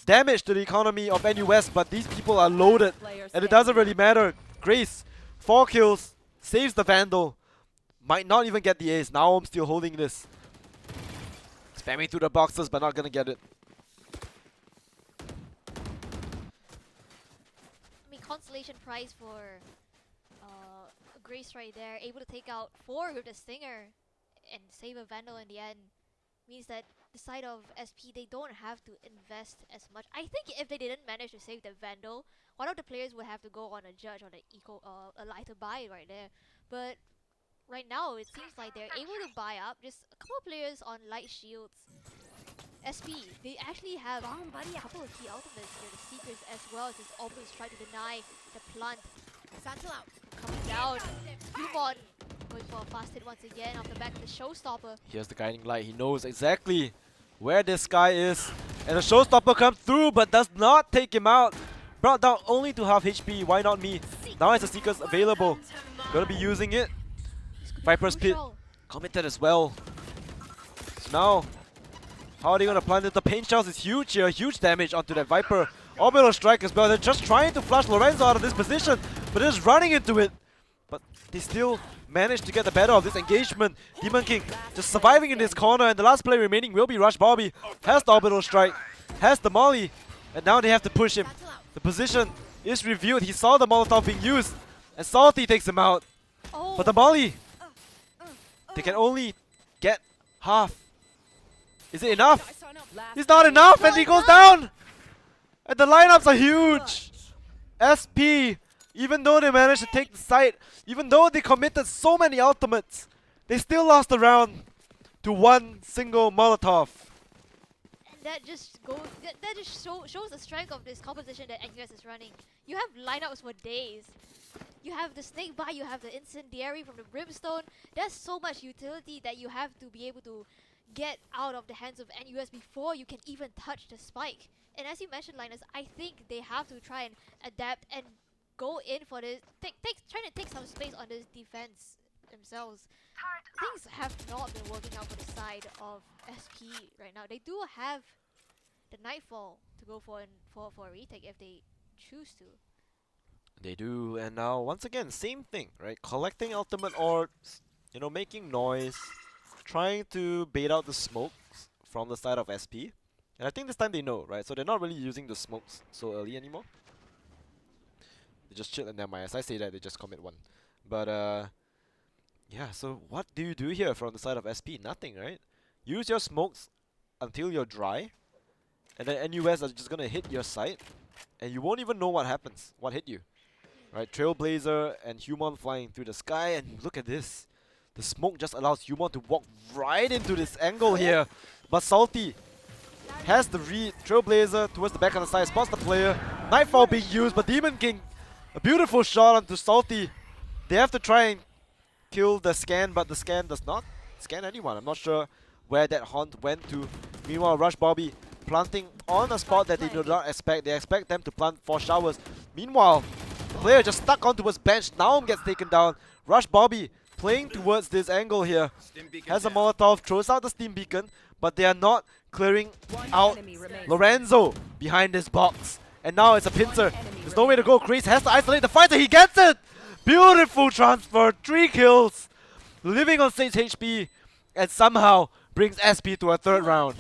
damage to the economy of NUS, but these people are loaded, Player and it doesn't standing. really matter. Grace, 4 kills, saves the Vandal. Might not even get the ace. Now I'm still holding this. Spamming through the boxes, but not gonna get it. I mean, consolation prize for Grace right there. Able to take out 4 with the Stinger and save a Vandal in the end. Means that the side of SP, they don't have to invest as much. I think if they didn't manage to save the Vandal, one of the players would have to go on a judge on a lighter buy right there. But right now, it seems like they're able to buy up just a couple of players on light shields. SP, they actually have a couple of key ultimates here, the Seekers as well, just almost try to deny the plant. Satchel out. Coming down, Humon going for a fast hit once again off the back of the showstopper. Here's the guiding light. He knows exactly where this guy is. And the showstopper comes through, but does not take him out. Brought down only to half HP. Why not me? Now has the Seekers available. Gonna be using it. This could be Viper's Pit crucial. committed as well. So now, how are they gonna plant it? The pain shells is huge here. Huge damage onto that Viper. Orbital strike as well. They're just trying to flush Lorenzo out of this position, but they're just running into it. But they still managed to get the better of this engagement. Demon King just surviving in this corner, and the last player remaining will be Rush Bobby. Has the orbital strike, has the molly, and now they have to push him. The position is revealed. He saw the Molotov being used, and Salty takes him out. Oh, But the molly, they can only get half. Is it enough? Last It's not enough, and he goes down! And the lineups are huge! SP, even though they managed to take the site, even though they committed so many ultimates, they still lost the round to one single Molotov. and that just shows the strength of this composition that NUS is running. You have lineups for days. You have the snake bite, you have the incendiary from the brimstone. There's so much utility that you have to be able to get out of the hands of NUS before you can even touch the spike. And as you mentioned, Linus, I think they have to try and adapt and go in for this, trying to take some space on this defense themselves. Things have not been working out for the side of SP right now. They do have the Nightfall to go for a retake if they choose to. They do, and now once again, same thing, right? Collecting ultimate orbs, you know, making noise, trying to bait out the smokes from the side of SP. And I think this time they know, right? So they're not really using the smokes so early anymore. They just chill and never mind. As I say that, they just commit one. But yeah, so what do you do here from the side of SP? Nothing, right? Use your smokes until you're dry, and then NUS are just gonna hit your site, and you won't even know what happens, what hit you. Right, Trailblazer and Humon flying through the sky, and look at this. The smoke just allows Humon to walk right into this angle here. But Salty has the read. Trailblazer towards the back of the side, spots the player. Nightfall being used, but Demon King, a beautiful shot onto Salty. They have to try and kill the scan, but the scan does not scan anyone. I'm not sure where that hunt went to. Meanwhile, Rush Bobby planting on a spot that they do not expect. They expect them to plant 4 showers. Meanwhile, the player just stuck onto his bench. Naum gets taken down. Rush Bobby playing towards this angle here. Has a Molotov, throws out the Steam Beacon, but they are not clearing out Lorenzo behind this box. And now it's a pincer. There's no way to go. Chris has to isolate the fighter. He gets it! Beautiful transfer. 3 kills. Living on 6 HP. And somehow brings SP to a 3rd round.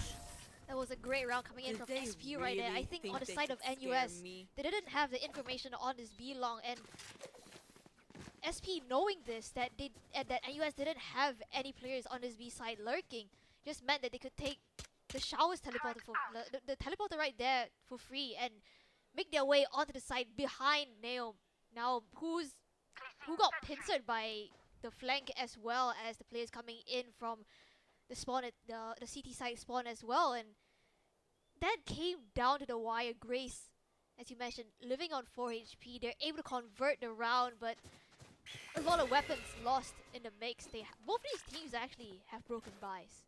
That was a great round coming in from SP right there. I think on the side of NUS, they didn't have the information on this B long, and SP knowing this, that NUS didn't have any players on this B side lurking, just meant that they could take the showers teleporter for the teleporter right there for free and make their way onto the side behind Naum. Now who got pincered by the flank as well as the players coming in from the spawn at the CT side spawn as well, and that came down to the wire. Grace, as you mentioned, living on 4 HP, they're able to convert the round, but a lot of weapons lost in the mix. Both these teams actually have broken buys.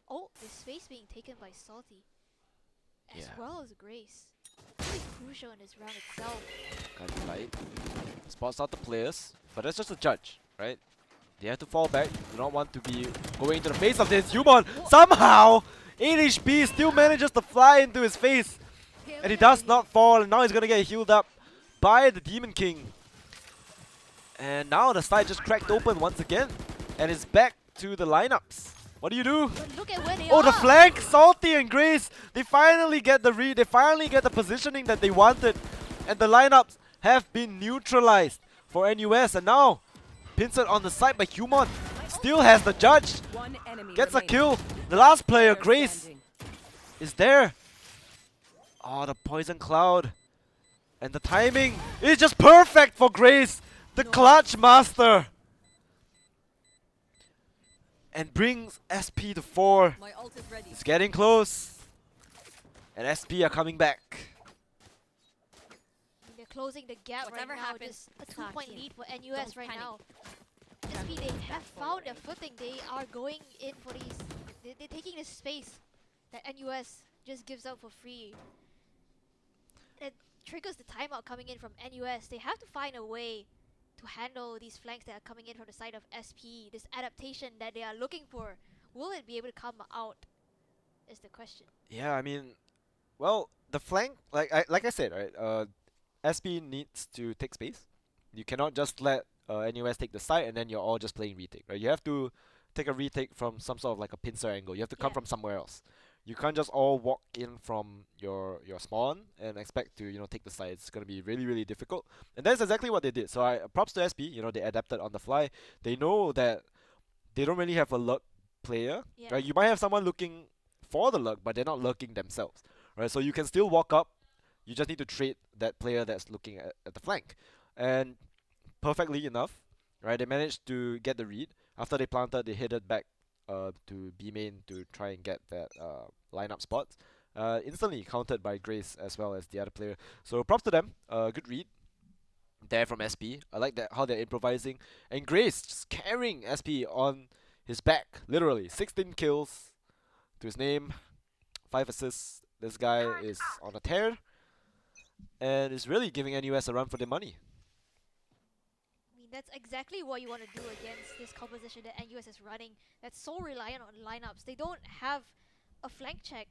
Oh, the space being taken by Salty, as well as Grace. Really crucial in this round itself. Kind of light. Spots out the players, but that's just a judge, right? They have to fall back. Do not want to be going into the face of this. Humon somehow 8 HP still manages to fly into his face, and he does not fall. And now he's gonna get healed up by the Demon King. And now the side just cracked open once again, and it's back to the lineups. What do you do? But look at where they Oh, are. the flank! Salty and Grace! They finally get the read, they finally get the positioning that they wanted. And the lineups have been neutralized for NUS. And now, Pinsett on the side by Humon still has the judge. Gets a kill. The last player, Grace, is there. Oh, the poison cloud. And the timing is just perfect for Grace, the clutch master. And brings SP to 4. My ult is ready. It's getting close. And SP are coming back. They're closing the gap Whatever right now. happens, Just a it's not 2-point here. lead for NUS Don't right panic. now. SP, they have found their footing. They are going in for these. They're taking this space that NUS just gives out for free. It triggers the timeout coming in from NUS. They have to find a way to handle these flanks that are coming in from the side of SP. This adaptation that they are looking for. Will it be able to come out? Is the question. Yeah, I mean, well, the flank, like I said, right? SP needs to take space. You cannot just let NUS take the side and then you're all just playing retake, right? You have to take a retake from some sort of like a pincer angle. You have to come Yeah. from somewhere else. You can't just all walk in from your spawn and expect to take the side. It's gonna be really, really difficult. And that's exactly what they did. So props to SP. They adapted on the fly. They know that they don't really have a luck player, Yeah. right? You might have someone looking for the luck, but they're not lurking themselves, right? So you can still walk up. You just need to trade that player that's looking at the flank, and perfectly enough, right? They managed to get the read. After they planted, they headed back to B main to try and get that lineup spot. Instantly countered by Grace as well as the other player. So props to them. Good read there from SP. I like that how they're improvising. And Grace just carrying SP on his back, literally. 16 kills to his name, 5 assists. This guy is on a tear and is really giving NUS a run for their money. I mean, that's exactly what you want to do against this composition that NUS is running that's so reliant on lineups. They don't have a flank check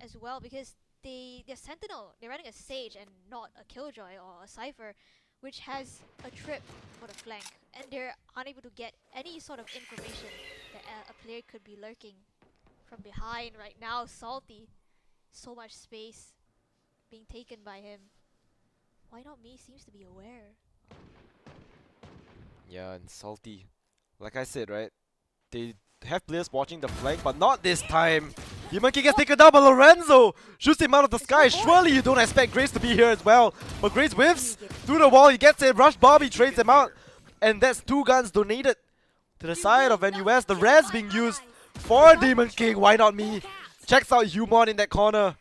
as well because they're Sentinel. They're running a Sage and not a Killjoy or a Cypher, which has a trip for the flank. And they're unable to get any sort of information that a player could be lurking from behind right now. Salty. So much space being taken by him. Why not me seems to be aware. Yeah, and Salty. Like I said, right? They have players watching the flank, but not this time. Monkey gets taken down by Lorenzo. Shoots him out of the sky. Surely you don't expect Grace to be here as well. But Grace whiffs through the wall. He gets it. Rush Bobby trades him out. And that's 2 guns donated to the side of NUS. The res being used for Demon King. Why not me? Checks out Humon in that corner.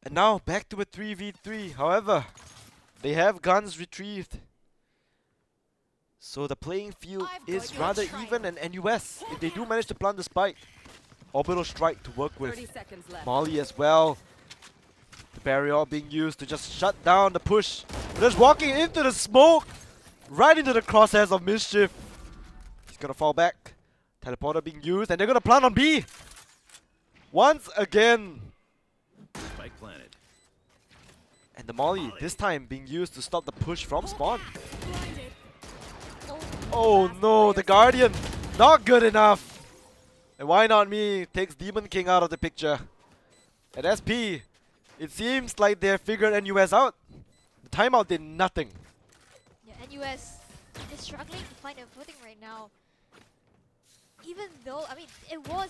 And now back to a 3v3. However, they have guns retrieved. So the playing field is rather even, and NUS, if they do manage to plant the spike, orbital strike to work 30 with. seconds left. Molly as well. The barrier being used to just shut down the push. Just walking into the smoke, right into the crosshairs of Mischief. He's gonna fall back. Teleporter being used, and they're gonna plant on B. Once again. Spike planted. And the Molly, this time being used to stop the push from spawn. Oh no, the Guardian, not good enough. And why not me takes Demon King out of the picture. And SP, it seems like they have figured NUS out. The timeout did nothing. Yeah, NUS is struggling to find a footing right now. Even though, I mean, it was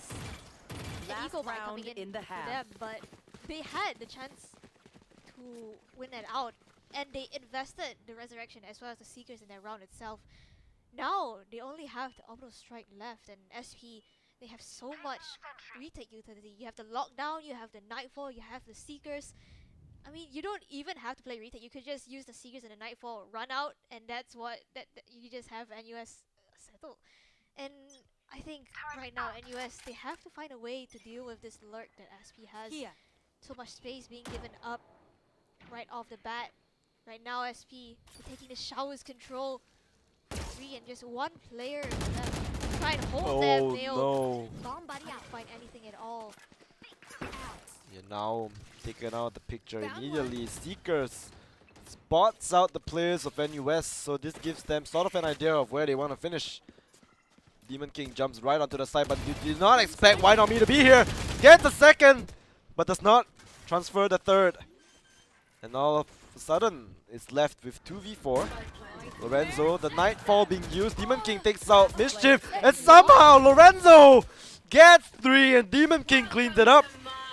an Last eco buy round coming in in the for half. them, but they had the chance to win it out, and they invested the Resurrection as well as the Seekers in that round itself. Now they only have the Orbital Strike left, and SP, they have so much retake utility. You have the Lockdown, you have the Nightfall, you have the Seekers. I mean, you don't even have to play retake. You could just use the Seekers and the Nightfall, run out, and that's what that you just have NUS settle. And I think right now NUS, they have to find a way to deal with this lurk that SP has. Here. So much space being given up right off the bat. Right now SP taking the showers control. 3 and just one player left. Try and hold them. Oh They'll no. bomb buddy out, find anything at all. You're now taken out the picture immediately. Seekers spots out the players of NUS, so this gives them sort of an idea of where they want to finish. Demon King jumps right onto the side, but you did not expect Why Not Me to be here. Gets the second, but does not transfer the third. And all of a sudden, it's left with 2v4. Lorenzo, the Nightfall being used. Demon King takes out Mischief, and somehow Lorenzo gets 3, and Demon King cleans it up.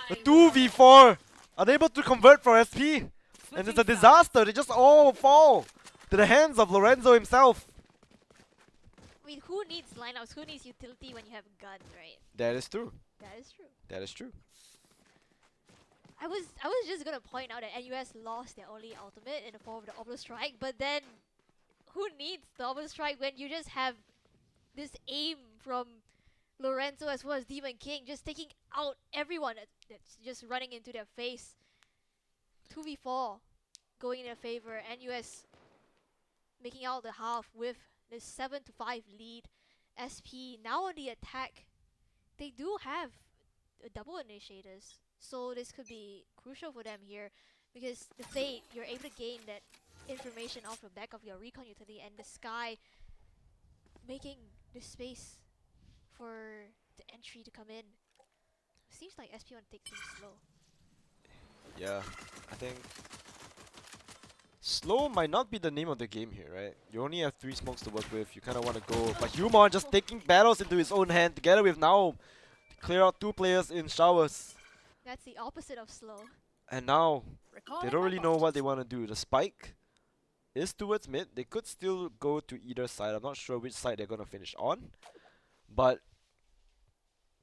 The 2v4, unable to convert for SP. And it's a disaster, they just all fall to the hands of Lorenzo himself. I mean, who needs lineups? Who needs utility when you have guns, right? That is true. That is true. That is true. I was just gonna point out that NUS lost their only ultimate in the form of the Orbital Strike, but then who needs the Orbital Strike when you just have this aim from Lorenzo as well as Demon King, just taking out everyone that's just running into their face. 2v4 going in their favor. NUS making out the half with this 7-5 lead. SP now on the attack. They do have double initiators, so this could be crucial for them here because the Fate, you're able to gain that information off the back of your recon utility, and the Sky making the space for the entry to come in. Seems like SP want to take things slow. Yeah, I think slow might not be the name of the game here, right? You only have 3 smokes to work with, you kind of want to go. But Humon just taking battles into his own hand together with Naum to clear out 2 players in showers. That's the opposite of slow. And now, they don't really know what they want to do. The spike is towards mid. They could still go to either side. I'm not sure which side they're going to finish on. But,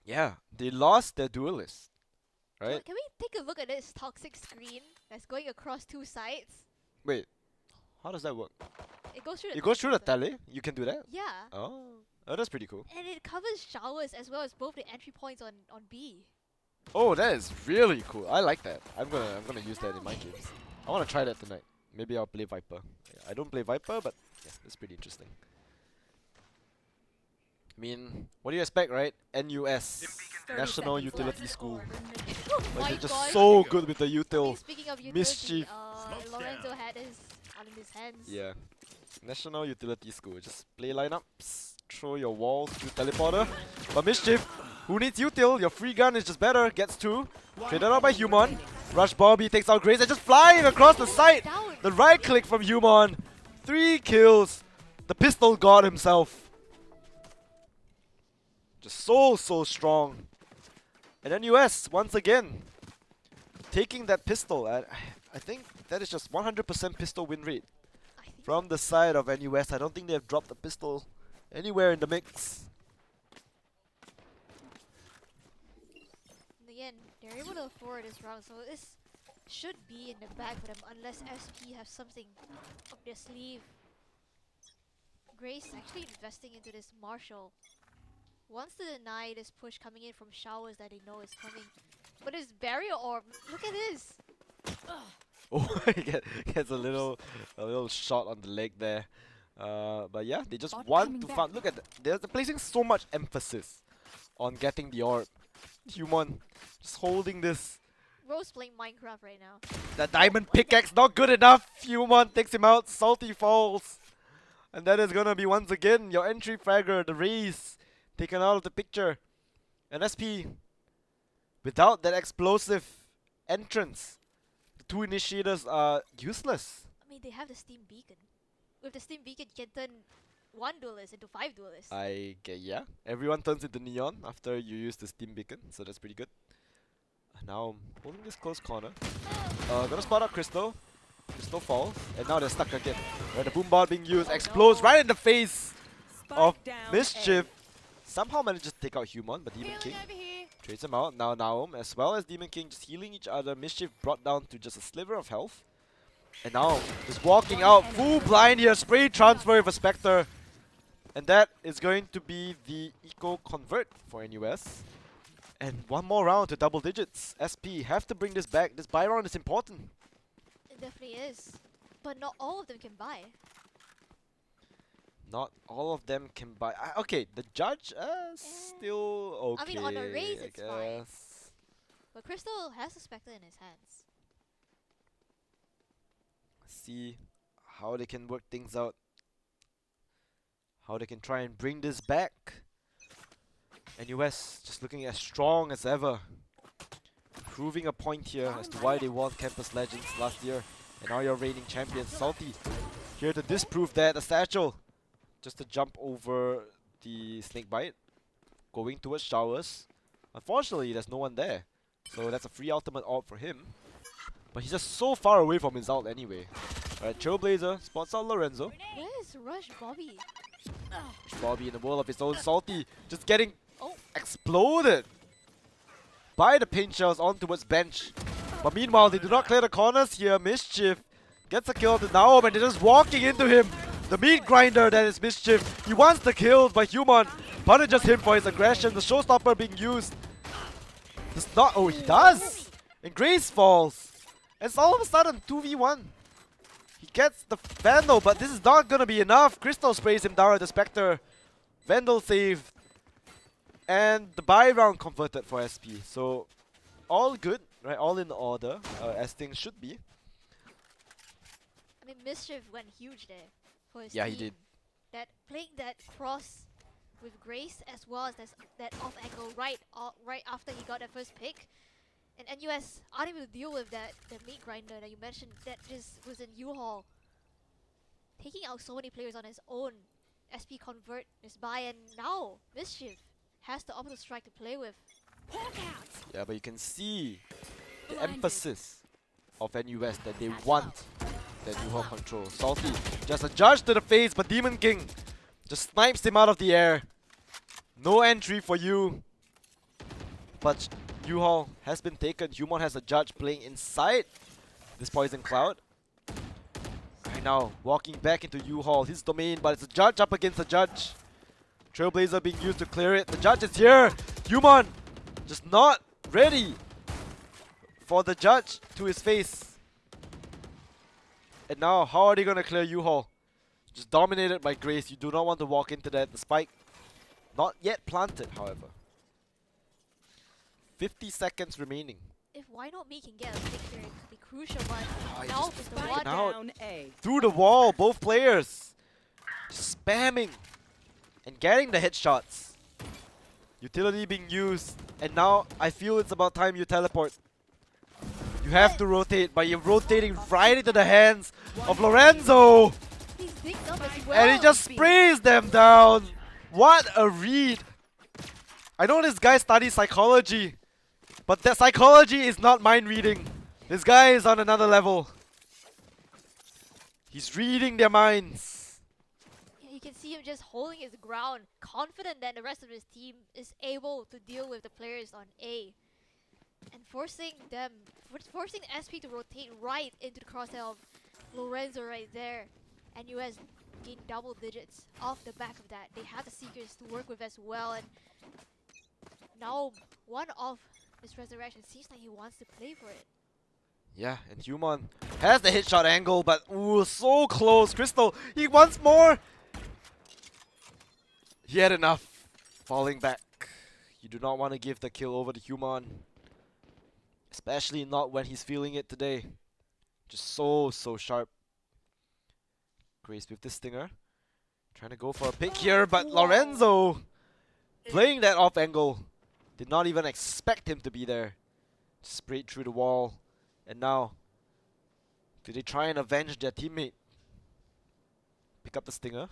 yeah, they lost their duelist, right? Can we take a look at this toxic screen that's going across 2 sides? Wait, how does that work? It goes through the It goes through the filter. tele? You can do that? Yeah. Oh, that's pretty cool. And it covers showers as well as both the entry points on B. Oh, that is really cool. I like that. I'm gonna use that in my games. I wanna try that tonight. Maybe I'll play Viper. Yeah, I don't play Viper, but yeah, it's pretty interesting. I mean, what do you expect, right? NUS, 30 National seconds Utility left. School. Oh But my they're just god. so good with the I mean, util. speaking of utility, Mischief. Smoke's Lorenzo down. had his all in his hands. Yeah. National Utility School. Just play lineups, throw your walls to teleporter. But Mischief, who needs util? Your free gun is just better. Gets 2. Traded out by Humon. Rush Bobby takes out Grace and just flying across the site. Down. The right click from Humon. 3 kills. The pistol god himself. Just so strong. And then US once again taking that pistol. I think that is just 100% pistol win rate I think from the side of NUS. I don't think they have dropped a pistol Anywhere in the mix. And again, they're able to afford this round, so this should be in the bag for them unless SP have something up their sleeve. Grace actually investing into this Marshall. Wants to deny this push coming in from showers that they know is coming. But his barrier orb, look at this! Oh, he gets a little shot on the leg there. But yeah, they just want to find. Look at they're placing so much emphasis on getting the orb. Human just holding this. Rose playing Minecraft right now. The diamond pickaxe not good enough. Human takes him out. Salty falls, and that is gonna be once again your entry fragger, the race, taken out of the picture. And SP, without that explosive entrance, the two initiators are useless. I mean, they have the Steam Beacon. With the Steam Beacon, you can turn one duelist into 5 duelists. I get, yeah. Everyone turns into neon after you use the steam beacon, so that's pretty good. Now holding this close corner. Gonna spot out Crystal. Crystal falls, and now they're stuck again. Where the boombot being used explodes right in the face of Spike down Mischief. Somehow manages to take out Human, but Demon King trades him out. Now Naum as well as Demon King just healing each other. Mischief brought down to just a sliver of health. And now just walking out full blind here. Spray transfer with a Spectre. And that is going to be the eco convert for NUS. And one more round to double digits. SP have to bring this back. This buy round is important. It definitely is. But not all of them can buy. Not all of them can buy. Okay, the judge still okay. I mean, on a raise, I it's fine. guess. But Crystal has a Spectre in his hands. See how they can work things out. How they can try and bring this back. NUS just looking as strong as ever. Proving a point here as to why they won Campus Legends last year. And now you're reigning champions. Salty here to disprove that. A satchel just to jump over the snake bite. Going towards showers. Unfortunately, there's no one there. So that's a free ultimate orb for him. But he's just so far away from his ult anyway. Alright, Trailblazer spots out Lorenzo. Where's Rush Bobby? Bobby in the world of his own. Salty just getting Oh. exploded by the paint shells on towards bench. But meanwhile, they do not clear the corners here. Mischief gets a kill to Naum and they're just walking into him. The meat grinder that is Mischief. He wants the kills, but Human punishes him for his aggression. The showstopper being used. Does not. Oh, he does! And Grace falls. And it's all of a sudden 2v1. He gets the Vandal, but this is not gonna be enough. Crystal sprays him down at the Spectre. Vandal saved. And the buy round converted for SP. So, all good, right? All in order, as things should be. I mean, Mischief went huge there for his Yeah, team. he did. That playing that cross with Grace as well as that off angle right after he got that first pick. And NUS unable to deal with that meat grinder that you mentioned that just was in U-Haul. Taking out so many players on his own. SP convert his buy, and now Mischief has the opposite strike to play with. Yeah, but you can see the emphasis of NUS that they want that U-Haul control. Salty just a judge to the face, but Demon King just snipes him out of the air. No entry for you. But U-Haul has been taken. Human has a judge playing inside this poison cloud. Right now, walking back into U-Haul, his domain, but it's a judge up against a judge. Trailblazer being used to clear it. The judge is here. Human just not ready for the judge to his face. And now, how are they gonna clear U-Haul? Just dominated by Grace. You do not want to walk into that. The spike not yet planted, however. 50 seconds remaining. If Why Not Me can get a pick here, it could be crucial, but he now just is the spiked one. out. Down A. Through the wall, both players spamming and getting the headshots. Utility being used, and now I feel it's about time you teleport. You have to rotate, but you're rotating right into the hands of Lorenzo, These big numbers well. and he just sprays them down. What a read! I know this guy studies psychology, but that psychology is not mind reading. This guy is on another level. He's reading their minds. Yeah, you can see him just holding his ground, confident that the rest of his team is able to deal with the players on A. And forcing SP to rotate right into the crosshair of Lorenzo right there. And US gain double digits off the back of that. They have the Seekers to work with as well, and now one of this Resurrection seems like he wants to play for it. Yeah, and Human has the headshot angle, but ooh, so close. Crystal, he wants more. He had enough. Falling back. You do not want to give the kill over to Human. Especially not when he's feeling it today. Just so sharp. Grace with this stinger. Trying to go for a pick here, but Lorenzo playing that off angle. Did not even expect him to be there. Sprayed through the wall. And now, do they try and avenge their teammate? Pick up the stinger.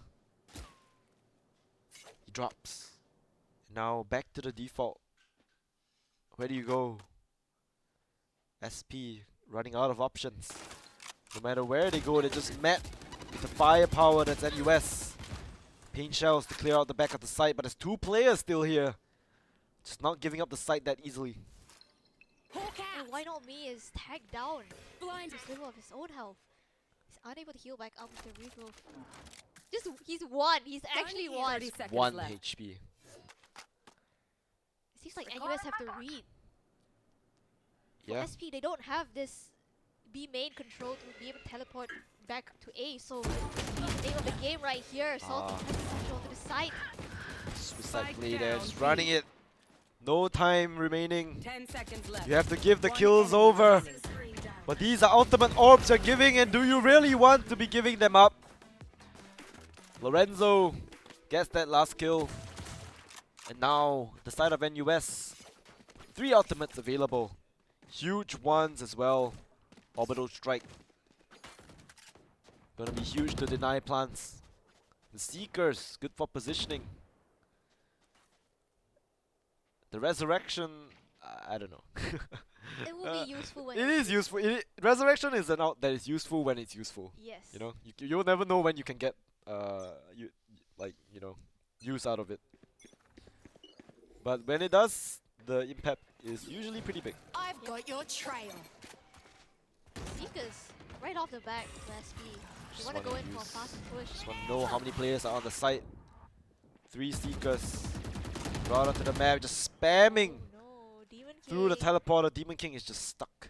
He drops. Now back to the default. Where do you go? SP running out of options. No matter where they go, they just met with the firepower that's at US. Paint shells to clear out the back of the site, but there's 2 players still here. Just not giving up the site that easily. And Why Not Me is tagged down. Blind. He's little of his own health. He's unable to heal back up with the regrowth. He's one. He's actually one. 30 seconds 1 left. HP. It seems like NUS have to read. For Yeah. SP, they don't have this B main control to be able to teleport back to A, so the name of the game right here, Salty has to push onto the side. Suicide Spike play there, down, just B. running it. No time remaining. 10 seconds left. You have to give the One kills enemy over. remaining. But these are ultimate orbs you're giving, and do you really want to be giving them up? Lorenzo gets that last kill. And now, the side of NUS. 3 ultimates available. Huge ones as well. Orbital strike. Gonna be huge to deny plants. The Seekers, good for positioning. The Resurrection, I don't know. It will be useful when It it's is useful. Resurrection is an out that is useful when it's useful. Yes. You know, you'll never know when you can get use out of it. But when it does, the impact is usually pretty big. I've got your trail. Seekers, right off the back to SP. Just You want to go wanna in for a use- fast push. Just want to know how many players are on the site. 3 Seekers brought onto the map, just spamming Oh no, Demon King through the teleporter. Demon King is just stuck.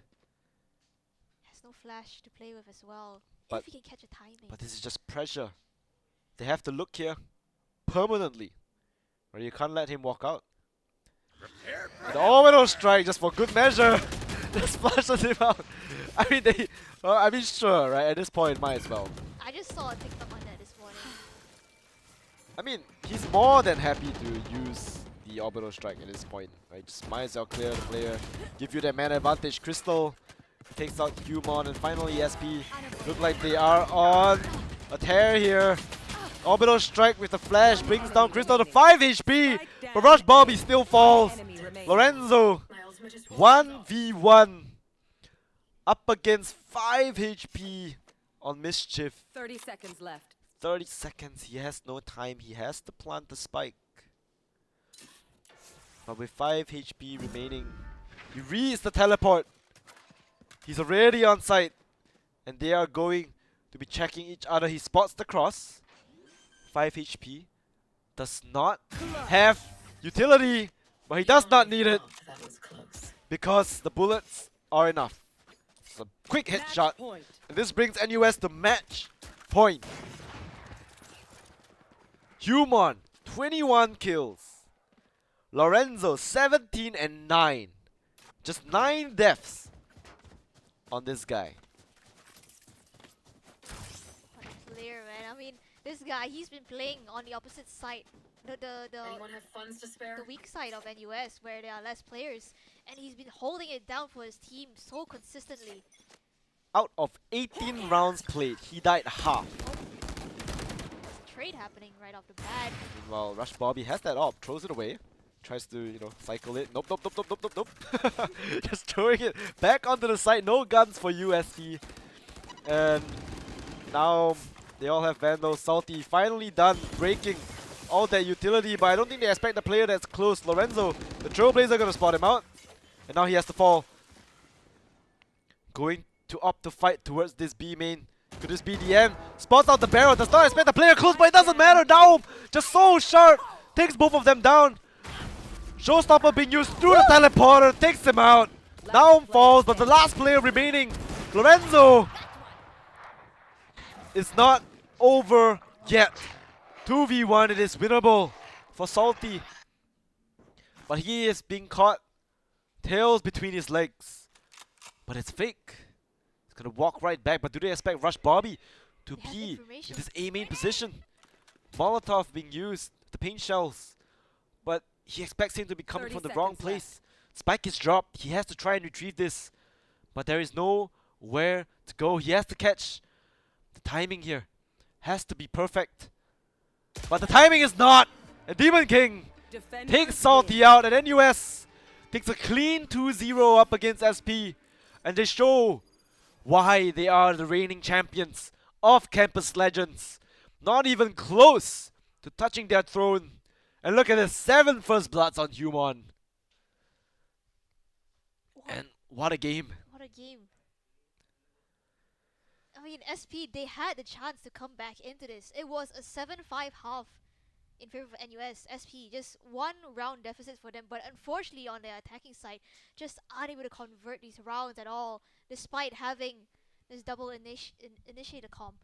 has no flash to play with as well. But- if he can catch a timing. But this is just pressure. They have to look here permanently, or you can't let him walk out. The orbital strike just for good measure. Just flushes him out. I mean, sure, right? At this point, might as well. I just saw a TikTok on that this morning. I mean, he's more than happy to use the orbital strike at this point, right? Just might as well clear the player, give you that man advantage. Crystal takes out Human, and finally SP look like they are on a tear here. Orbital strike with the flash brings down Crystal to 5 HP, but Rush Bobby still falls. Enemy remaining. Lorenzo 1v1 up against 5 HP on Mischief. 30 seconds left. 30 seconds, he has no time, he has to plant the spike. But with 5 HP remaining, he reads the teleport. He's already on site, and they are going to be checking each other. He spots the cross. 5 HP. Does not have utility, but he does not need it because the bullets are enough. It's a quick Match headshot. point. And this brings NUS to match point. Human, 21 kills. Lorenzo, 17 and 9. Just 9 deaths on this guy. What a player, man. I mean, this guy, he's been playing on the opposite side. Anyone have funds to spare? The weak side of NUS, where there are less players. And he's been holding it down for his team so consistently. Out of 18 rounds played, he died half. There's a trade happening right off the bat. Meanwhile, Rush Bobby has that op, throws it away. Tries to, cycle it. Nope, nope, nope, nope, nope, nope, nope. Just throwing it back onto the side. No guns for USC. And now They all have Vandals. Salty finally done breaking all that utility, but I don't think they expect the player that's close. Lorenzo, the Trailblazer, gonna spot him out. And now he has to fall. Going to opt to fight towards this B main. Could this be the end? Spots out the barrel. Does not expect the player close, but it doesn't matter. Now, just so sharp. Takes both of them down. Showstopper being used through the teleporter. Takes him out. Down falls, but the last player remaining, Lorenzo, is not over yet. 2v1, it is winnable for Salty. But he is being caught. Tails between his legs. But it's fake. He's gonna walk right back, but do they expect Rush Bobby to They have be in information. this A main position? Molotov being used, the paint shells. But he expects him to be coming 30 from the wrong seconds place. Spike is dropped. He has to try and retrieve this. But there is nowhere to go. He has to catch. The timing here has to be perfect. But the timing is not. And Demon King Defenders takes Salty out, and NUS takes a clean 2-0 up against SP. And they show why they are the reigning champions of Campus Legends. Not even close to touching their throne. And look at this, 7 first bloods on Human. And what a game. What a game. I mean, SP, they had the chance to come back into this. It was a 7-5 half in favor of NUS. SP, just one round deficit for them, but unfortunately on their attacking side, just unable to convert these rounds at all, despite having this double initiator comp.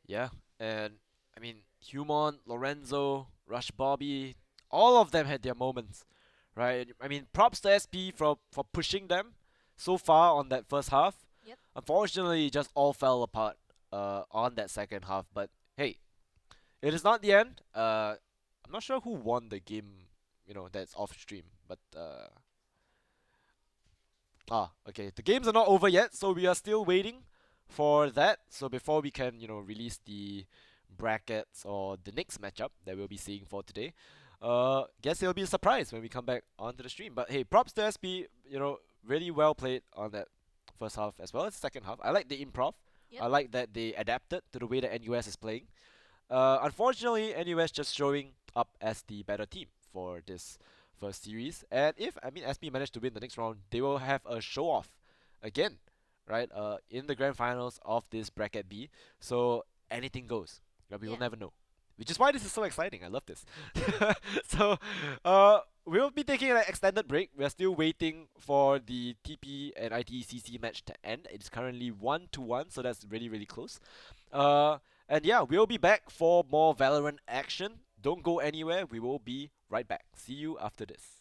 Yeah, and I mean, Human, Lorenzo, Rush Bobby, all of them had their moments, right? I mean, props to SP for pushing them so far on that first half. Yep. Unfortunately, it just all fell apart on that second half. But hey, it is not the end. I'm not sure who won the game, that's off stream. But okay, the games are not over yet, so we are still waiting for that. So before we can, release the brackets or the next matchup that we'll be seeing for today, guess it'll be a surprise when we come back onto the stream. But hey, props to SP, really well played on that first half as well as second half. I like the improv. Yep. I like that they adapted to the way that NUS is playing. Unfortunately, NUS just showing up as the better team for this first series. And if SP managed to win the next round, they will have a show off again, right? In the grand finals of this bracket B. So anything goes. Right? We will Yeah. never know. Which is why this is so exciting. I love this. So, we'll be taking an extended break. We're still waiting for the TP and ITCC match to end. It's currently 1-1, so that's really, really close. And yeah, we'll be back for more Valorant action. Don't go anywhere. We will be right back. See you after this.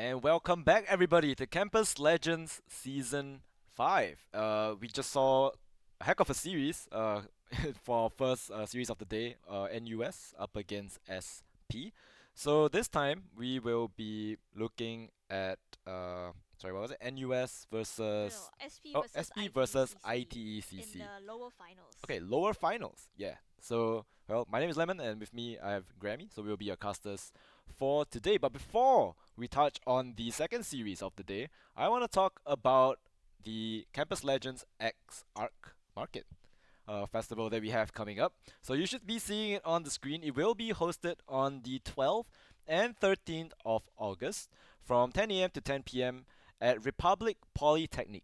And welcome back, everybody, to Campus Legends Season 5. We just saw a heck of a series for our first series of the day, NUS up against SP. So this time we will be looking at, sorry, what was it? NUS No, versus, no, SP oh, versus SP versus ITECC in ITECC. the lower finals. Okay, lower finals. Yeah. So, well, my name is Lemon, and with me I have Grammy. So we'll be your casters for today. But before we touch on the second series of the day, I want to talk about the Campus Legends X Arc Market festival that we have coming up. So you should be seeing it on the screen. It will be hosted on the 12th and 13th of August from 10 a.m. to 10 p.m. at Republic Polytechnic.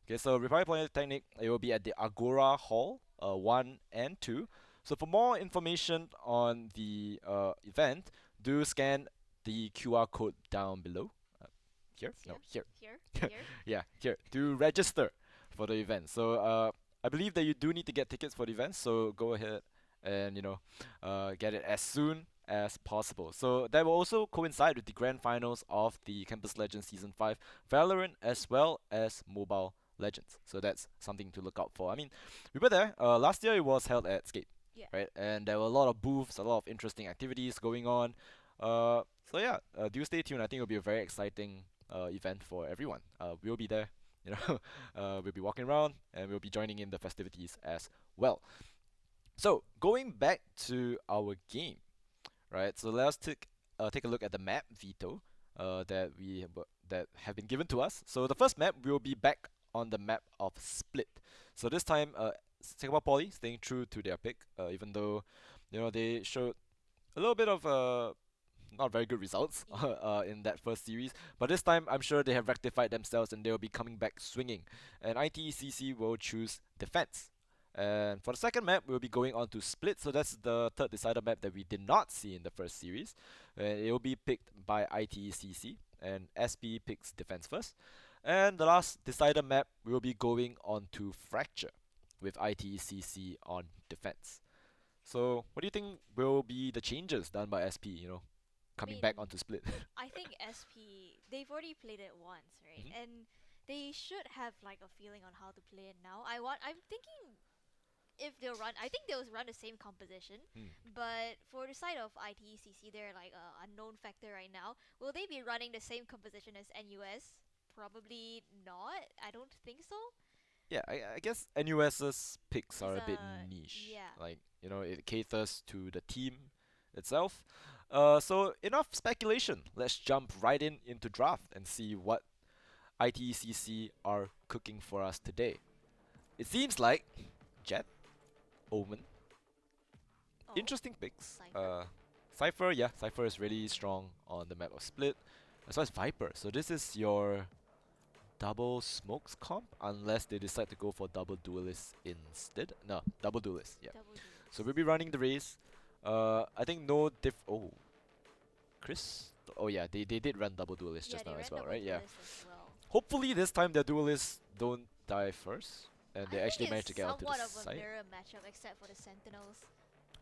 Okay, so Republic Polytechnic, it will be at the Agora Hall, 1 and 2. So for more information on the event, do scan the QR code down below. Uh, here? It's No, here, here. here, here. Yeah, here. To register for the event. So I believe that you do need to get tickets for the event, so go ahead and get it as soon as possible. So that will also coincide with the grand finals of the Campus Legends Season 5 Valorant as well as Mobile Legends. So that's something to look out for. I mean, we were there. Last year it was held at Skate, Yeah. right? And there were a lot of booths, a lot of interesting activities going on. So yeah, do stay tuned. I think it'll be a very exciting event for everyone. We'll be there, you know, we'll be walking around and we'll be joining in the festivities as well. So going back to our game, right? So let us take a look at the map veto that have been given to us. So the first map will be back on the map of Split. So this time, Singapore Poly staying true to their pick, even though they showed a little bit of not very good results Yeah. in that first series. But this time, I'm sure they have rectified themselves and they'll be coming back swinging. And ITCC will choose defense. And for the second map, we'll be going on to Split. So that's the third decider map that we did not see in the first series. And it will be picked by ITCC. And SP picks defense first. And the last decider map, we'll be going on to Fracture with ITCC on defense. So, what do you think will be the changes done by SP, I coming mean, back onto Split? I think SP, they've already played it once, right? Mhm. And they should have like a feeling on how to play it now. I'm thinking if they'll run, I think they'll run the same composition. Hmm. But for the side of ITCC, they're like a unknown factor right now. Will they be running the same composition as NUS? Probably not. I don't think so. Yeah, I guess NUS's picks are It's a bit a niche. yeah. Like, it caters to the team itself. So enough speculation. Let's jump right into draft and see what ITCC are cooking for us today. It seems like Jet, Omen, Oh, interesting picks. Cypher. Cypher, yeah, Cypher is really strong on the map of Split, as well as Viper. So this is your double smokes comp, unless they decide to go for double duelist instead. No, double duelist. Yeah. Double So duels. we'll be running the race. I think no diff. Oh, Chris. Oh yeah, they did run double duelist Yeah, just they now ran as well, double right? Yeah. duelist as well. Hopefully this time their duelists don't die first, and I they think actually manage to it's get onto the somewhat of a site. mirror matchup except for the Sentinels.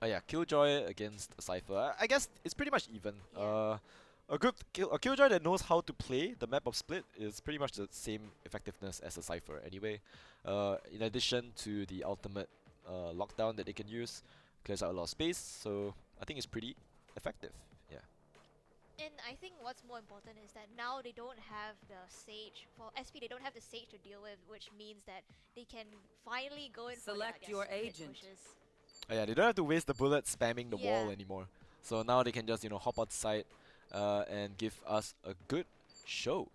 Oh yeah, Killjoy against Cypher. I guess it's pretty much even. Yeah. A Killjoy that knows how to play the map of Split is pretty much the same effectiveness as a Cypher anyway. In addition to the ultimate lockdown that they can use, clears out a lot of space, so I think it's pretty effective. Yeah. And I think what's more important is that now they don't have the Sage. For SP, they don't have the Sage to deal with, which means that they can finally go in for Select their your split agent. pushes. Oh yeah, they don't have to waste the bullets spamming the wall Yeah. anymore. So now they can just, hop outside and give us a good show.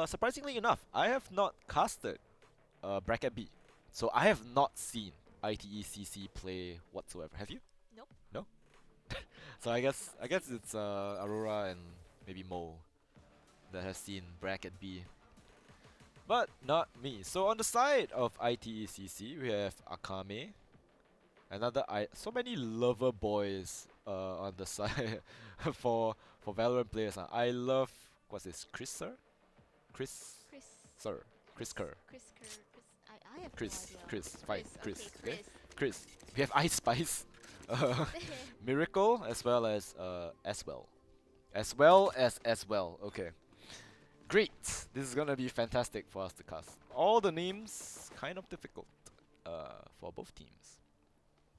Surprisingly enough, I have not casted Bracket B. So I have not seen ITECC play whatsoever. Have you? Nope. No? So I guess it's Aurora and maybe Mo that has seen Bracket B. But not me. So on the side of ITECC, we have Akame. So many lover boys on the side for Valorant players. I love what's this? Chris sir? Chris Chris. sir. Chris Kerr. Chris Kerr. I have Chris. no idea. Chris. Fine. Chris. Okay, Okay. Chris. We have Ice Spice. Chris. Miracle as well as As well. As well as As well. Okay. Great! This is gonna be fantastic for us to cast. All the names kind of difficult for both teams.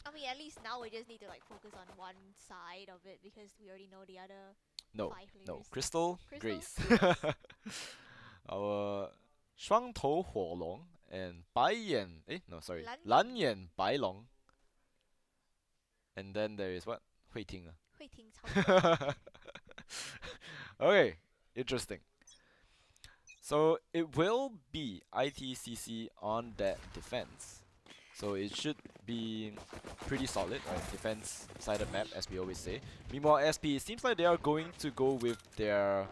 I mean, at least now we just need to like focus on one side of it because we already know the other No, 5 no. players. Crystal, Crystal, Grace. Grace. Our 双头火龙 and 白眼 no sorry 蓝蓝眼白龙 and then there is what 慧听 会听超多 okay, interesting. So it will be ITCC on that defense. So it should be pretty solid, right? Defense sided map, as we always say. Meanwhile, SP, it seems like they are going to go with their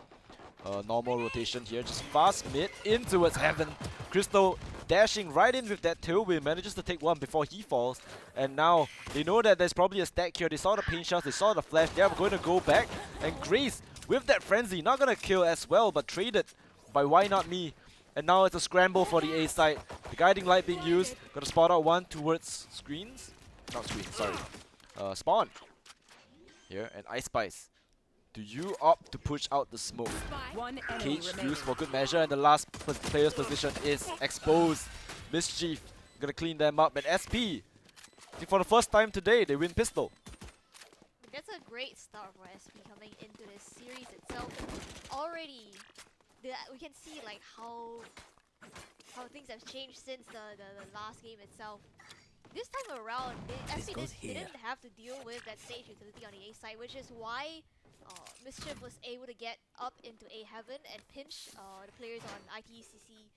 normal rotation here. Just fast mid in towards Heaven. Crystal dashing right in with that tailwind, manages to take one before he falls. And now they know that there's probably a stack here. They saw the pain shots, they saw the flash. They are going to go back. And Grace, with that frenzy, not going to kill as well, but traded by Why Not Me. And now it's a scramble for the A side. The guiding light being used. Gonna spot out one towards screens. Not screens, sorry. Spawn. Here, and Ice Spice. Do you opt to push out the smoke? One enemy Cage remaining. used for good measure, and the last player's position is exposed. Mischief gonna clean them up, and SP, I think for the first time today, they win pistol. That's a great start for SP coming into this series itself. Already, we can see like how things have changed since the last game itself. This time around, SP didn't have to deal with that stage utility on the A side, which is why Mischief was able to get up into A Heaven and pinch the players on ITCC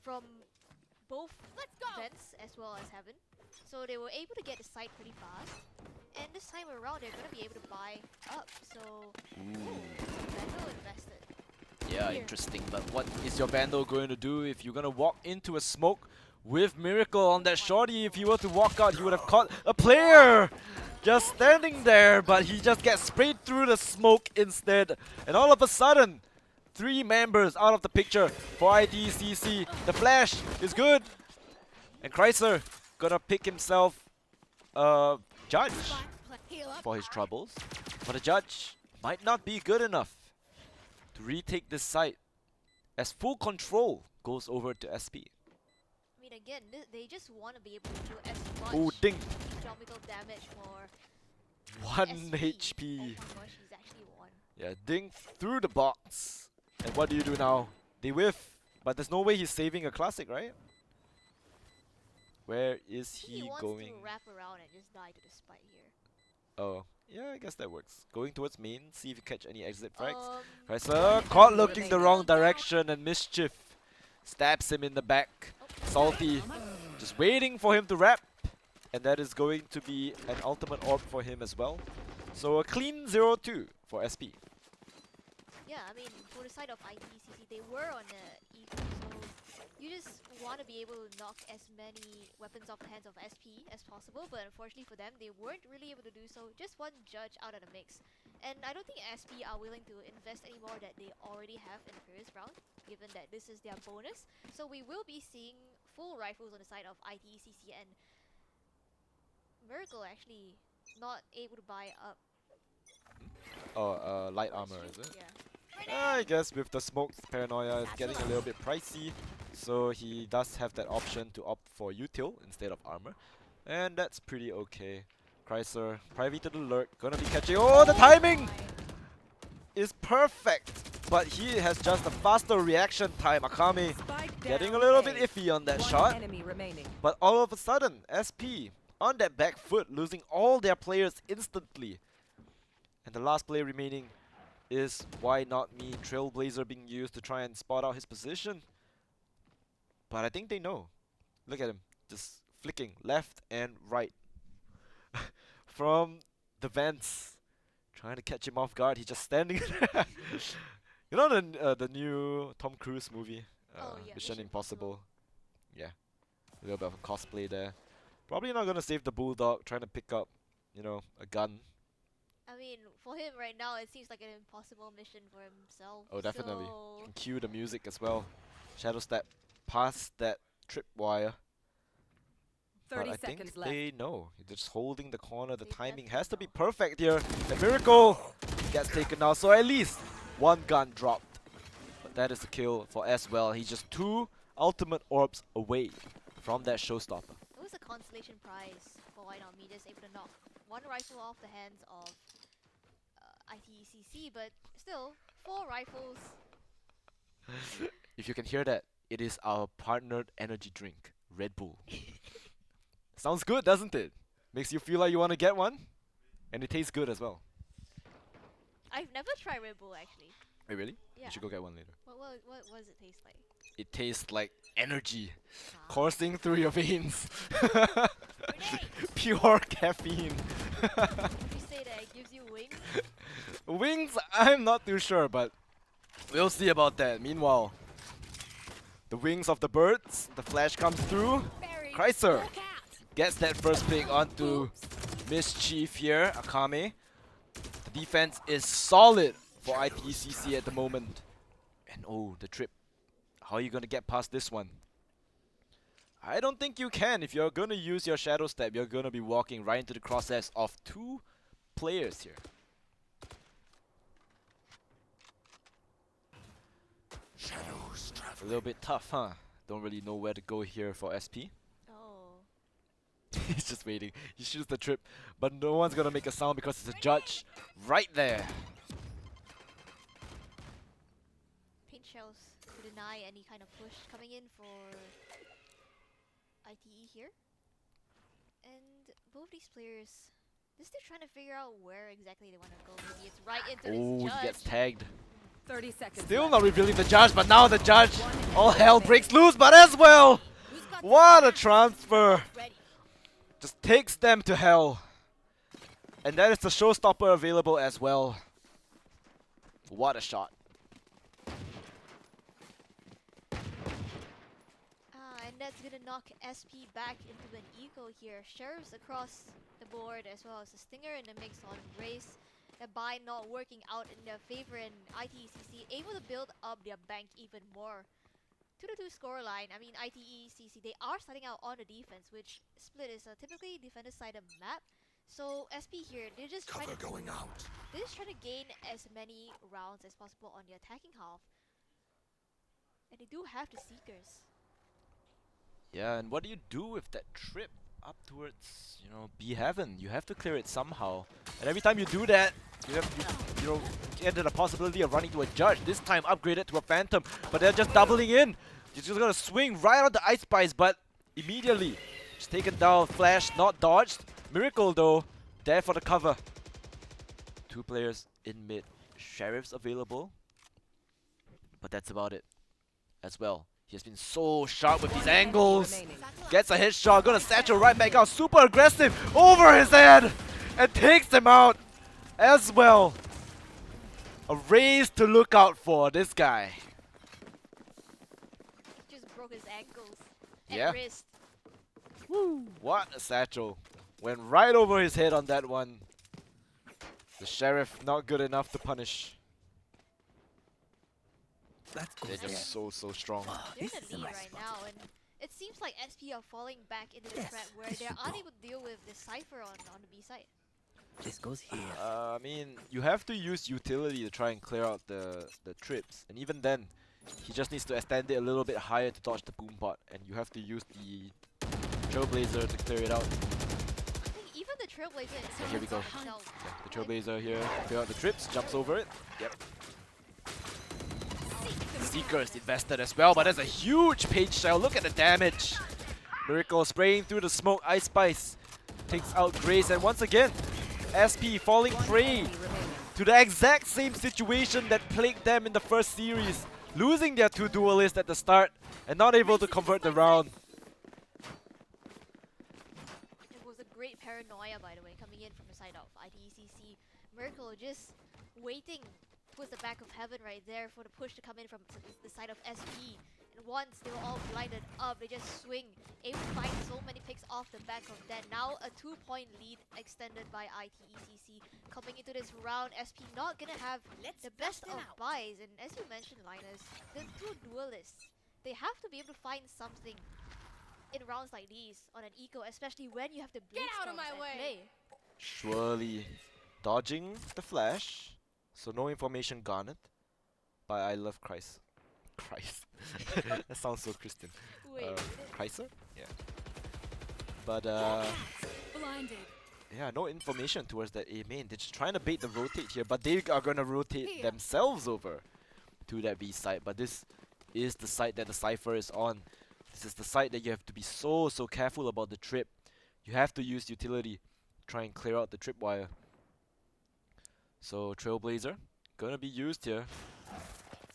from both vents as well as Heaven. So they were able to get the site pretty fast. And this time around, they're going to be able to buy up. So, Vandal invested. Yeah, Here. interesting. But what is your Vandal going to do if you're gonna walk into a smoke with Miracle on that shorty? If he were to walk out, he would have caught a player just standing there, but he just gets sprayed through the smoke instead. And all of a sudden, 3 members out of the picture for ITCC. The flash is good. And Chrysler gonna pick himself a judge for his troubles. But the judge might not be good enough to retake this site, as full control goes over to SP. I mean, again, they just want to be able to do as much Oh, ding! geometrical damage for 1 SP. HP. Oh my gosh, he's actually 1. Yeah, ding through the box. And what do you do now? They whiff, but there's no way he's saving a classic, right? Where is He he wants going? to wrap around and just die to the spike here. Oh, yeah, I guess that works. Going towards main, see if you catch any exit frags. Um, Chrysler caught looking the wrong direction, and Mischief stabs him in the back. Salty, just waiting for him to wrap. And that is going to be an ultimate orb for him as well. So a clean 0-2 for SP. yeah, I mean, for the side of ITCC, they were on the E2, so you just want to be able to knock as many weapons off the hands of SP as possible, but unfortunately for them, they weren't really able to do so. Just one judge out of the mix. And I don't think SP are willing to invest any more that they already have in the previous round, given that this is their bonus. So we will be seeing full rifles on the side of ITCC, and Miracle actually not able to buy up. Oh, light armor, is it? Yeah. I guess with the smoke, paranoia is getting a little bit pricey. So he does have that option to opt for util instead of armor. And that's pretty okay. Chrysler, private to the lurk, gonna be catching. Oh, the timing is perfect! But he has just a faster reaction time. Akame Spike getting a down little A. bit iffy on that One shot. enemy remaining. But all of a sudden, SP on that back foot, losing all their players instantly. And the last player remaining is Why Not Me, Trailblazer being used to try and spot out his position. But I think they know. Look at him, just flicking left and right from the vents, trying to catch him off guard. He's just standing there. You know the new Tom Cruise movie, Oh, yeah, Mission Mission Impossible. Yeah, a little bit of a cosplay there. Probably not gonna save the bulldog, trying to pick up, you know, a gun. I mean, for him right now, it seems like an impossible mission for himself. Oh, definitely. So, Can cue the music as well. Shadow step past that tripwire. But 30 I think seconds left. they know. They're just holding the corner. The They timing definitely has to be know. perfect here. The Miracle gets taken out. So at least one gun dropped. But that is the kill for as well. He's just 2 ultimate orbs away from that showstopper. It was a consolation prize for Why Not Me, just able to knock one rifle off the hands of ITECC, but still, 4 rifles. If you can hear that, it is our partnered energy drink, Red Bull. Sounds good, doesn't it? Makes you feel like you want to get one, and it tastes good as well. I've never tried Red Bull actually. Wait, really? Yeah. You should go get one later. What does it taste like? It tastes like energy Ah. coursing through your veins. Grenade! Pure caffeine. Would you say that it gives you wings? Wings, I'm not too sure, but we'll see about that. Meanwhile, the wings of the birds, the flash comes through. Buried. Kreiser Look out. gets that first pick onto Mischief here, Akame. The defense is solid for ITCC at the moment. And oh, the trip. How are you gonna get past this one? I don't think you can. If you're gonna use your Shadow Step, you're gonna be walking right into the crosshairs of 2 players here. A little bit tough, huh? Don't really know where to go here for SP. Oh. He's just waiting. He shoots the trip, but no one's gonna make a sound because it's a judge right there. Paint shells to deny any kind of push coming in for ITE here. And both these players, they're still trying to figure out where exactly they want to go. Maybe it's right into Oh, this he gets judge. tagged. 30 seconds Still left. not revealing the judge, but now the judge, all hell breaks loose, but as well, Who's got what the a transfer. ready? Just takes them to hell. And that is the showstopper available as well. What a shot. And that's gonna knock SP back into an eco here. Sheriffs across the board as well as a Stinger in the mix on Race. The buy not working out in their favor, and ITECC able to build up their bank even more. 2-2 scoreline. I mean, ITECC, they are starting out on the defense, which split is typically defender side of map. So SP here, they're just trying to they're just trying to gain as many rounds as possible on the attacking half. And they do have the Seekers. Yeah, and what do you do with that trip up towards, B Heaven? You have to clear it somehow. And every time you do that, you get the possibility of running to a judge. This time upgraded to a Phantom, but they're just doubling in. You're just gonna swing right on the Ice Spice, but immediately just taken down. Flash not dodged. Miracle though, there for the cover. 2 players in mid. Sheriffs available, but that's about it as well. He has been so sharp with these angles. Remaining. Gets a headshot, gonna satchel right back out. Super aggressive over his head and takes them out as well. A raise to look out for this guy. Just broke his ankles Yeah. and wrist. Woo! What a satchel. Went right over his head on that one. The Sheriff not good enough to punish. They're just so strong. They're in the lead right now, and it seems like SP are falling back into the trap where they're unable to deal with the Cypher on the B side. This goes here. I mean, you have to use utility to try and clear out the trips, and even then, he just needs to extend it a little bit higher to dodge the boom bot, and you have to use the Trailblazer to clear it out. I think even the Trailblazer itself. here we go. itself, The Trailblazer here, clear out the trips, jumps over it. Yep. Seekers invested as well, but that's a huge page shell. Look at the damage. Miracle spraying through the smoke. Ice Spice takes out Grace, and once again, SP falling prey to the exact same situation that plagued them in the first series, losing their 2 duelists at the start and not able to convert the round. It was a great paranoia, by the way, coming in from the side of ITECC. Miracle just waiting towards the back of Heaven right there for the push to come in from the side of SP. And once they were all blinded up, they just swing, able to find so many picks off the back of that. Now a 2-point lead extended by ITECC. Coming into this round, SP not gonna have the best of buys. And as you mentioned, Linus, the 2 duelists, they have to be able to find something in rounds like these on an eco, especially when you have the blitz out of my at way. play. Surely dodging the flash, so no information garnered by I Love Christ. Christ. That sounds so Christian. Wait a minute. Kaiser? Yeah. But Blinded. yeah, no information towards that A main. They're just trying to bait the rotate here, but they are gonna rotate Here. themselves over to that B side. But this is the side that the Cypher is on. This is the side that you have to be so careful about the trip. You have to use utility, try and clear out the tripwire. So Trailblazer gonna be used here.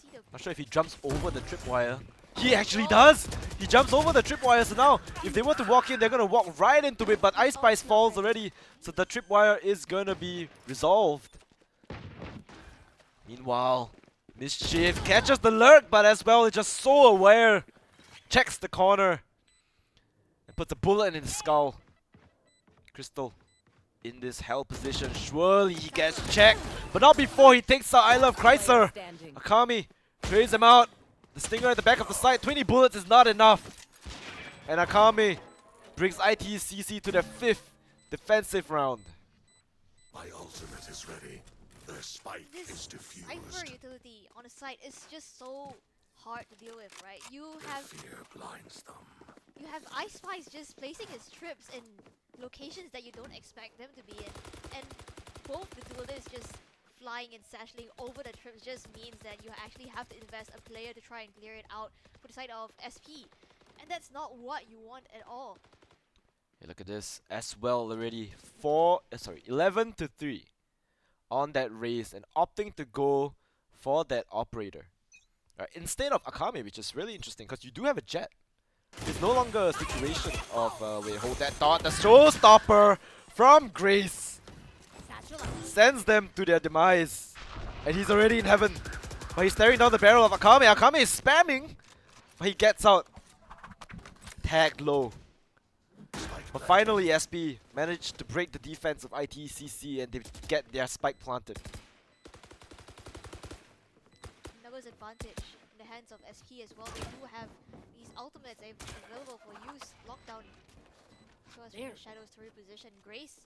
See the Not sure if he jumps over the tripwire. He actually does! He jumps over the tripwire, so now if they were to walk in, they're gonna walk right into it, but Ice Spice falls already, so the tripwire is gonna be resolved. Meanwhile, Mischief catches the lurk, but as well is just so aware. Checks the corner and puts a bullet in his skull. Crystal in this hell position. Surely he gets checked, but not before he takes out I Love Chrysler. Standing. Akami trades him out. The stinger at the back of the side. 20 bullets is not enough. And Akami brings ITCC to their 5th defensive round. My ultimate is ready. Their spike this is diffused. Cypher utility on the site is just so hard to deal with, right? You have Fear blinds them. Ice Spice just placing his trips in locations that you don't expect them to be in, and both the duelists just flying and sashing over the trips just means that you actually have to invest a player to try and clear it out for the side of SP, and that's not what you want at all. Hey, look at this as well already. 11-3 on that race and opting to go for that operator. Right, instead of Akame, which is really interesting because you do have a jet. It's no longer a situation of wait, hold that thought. The showstopper from Grace sends them to their demise. And he's already in heaven. But he's staring down the barrel of Akame. Akame is spamming. But he gets out. Tagged low. But finally SP managed to break the defense of ITCC and they get their spike planted. Numbers advantage in the hands of SP as well. They do have these ultimates available for use. Lockdown across from the shadows to reposition. Grace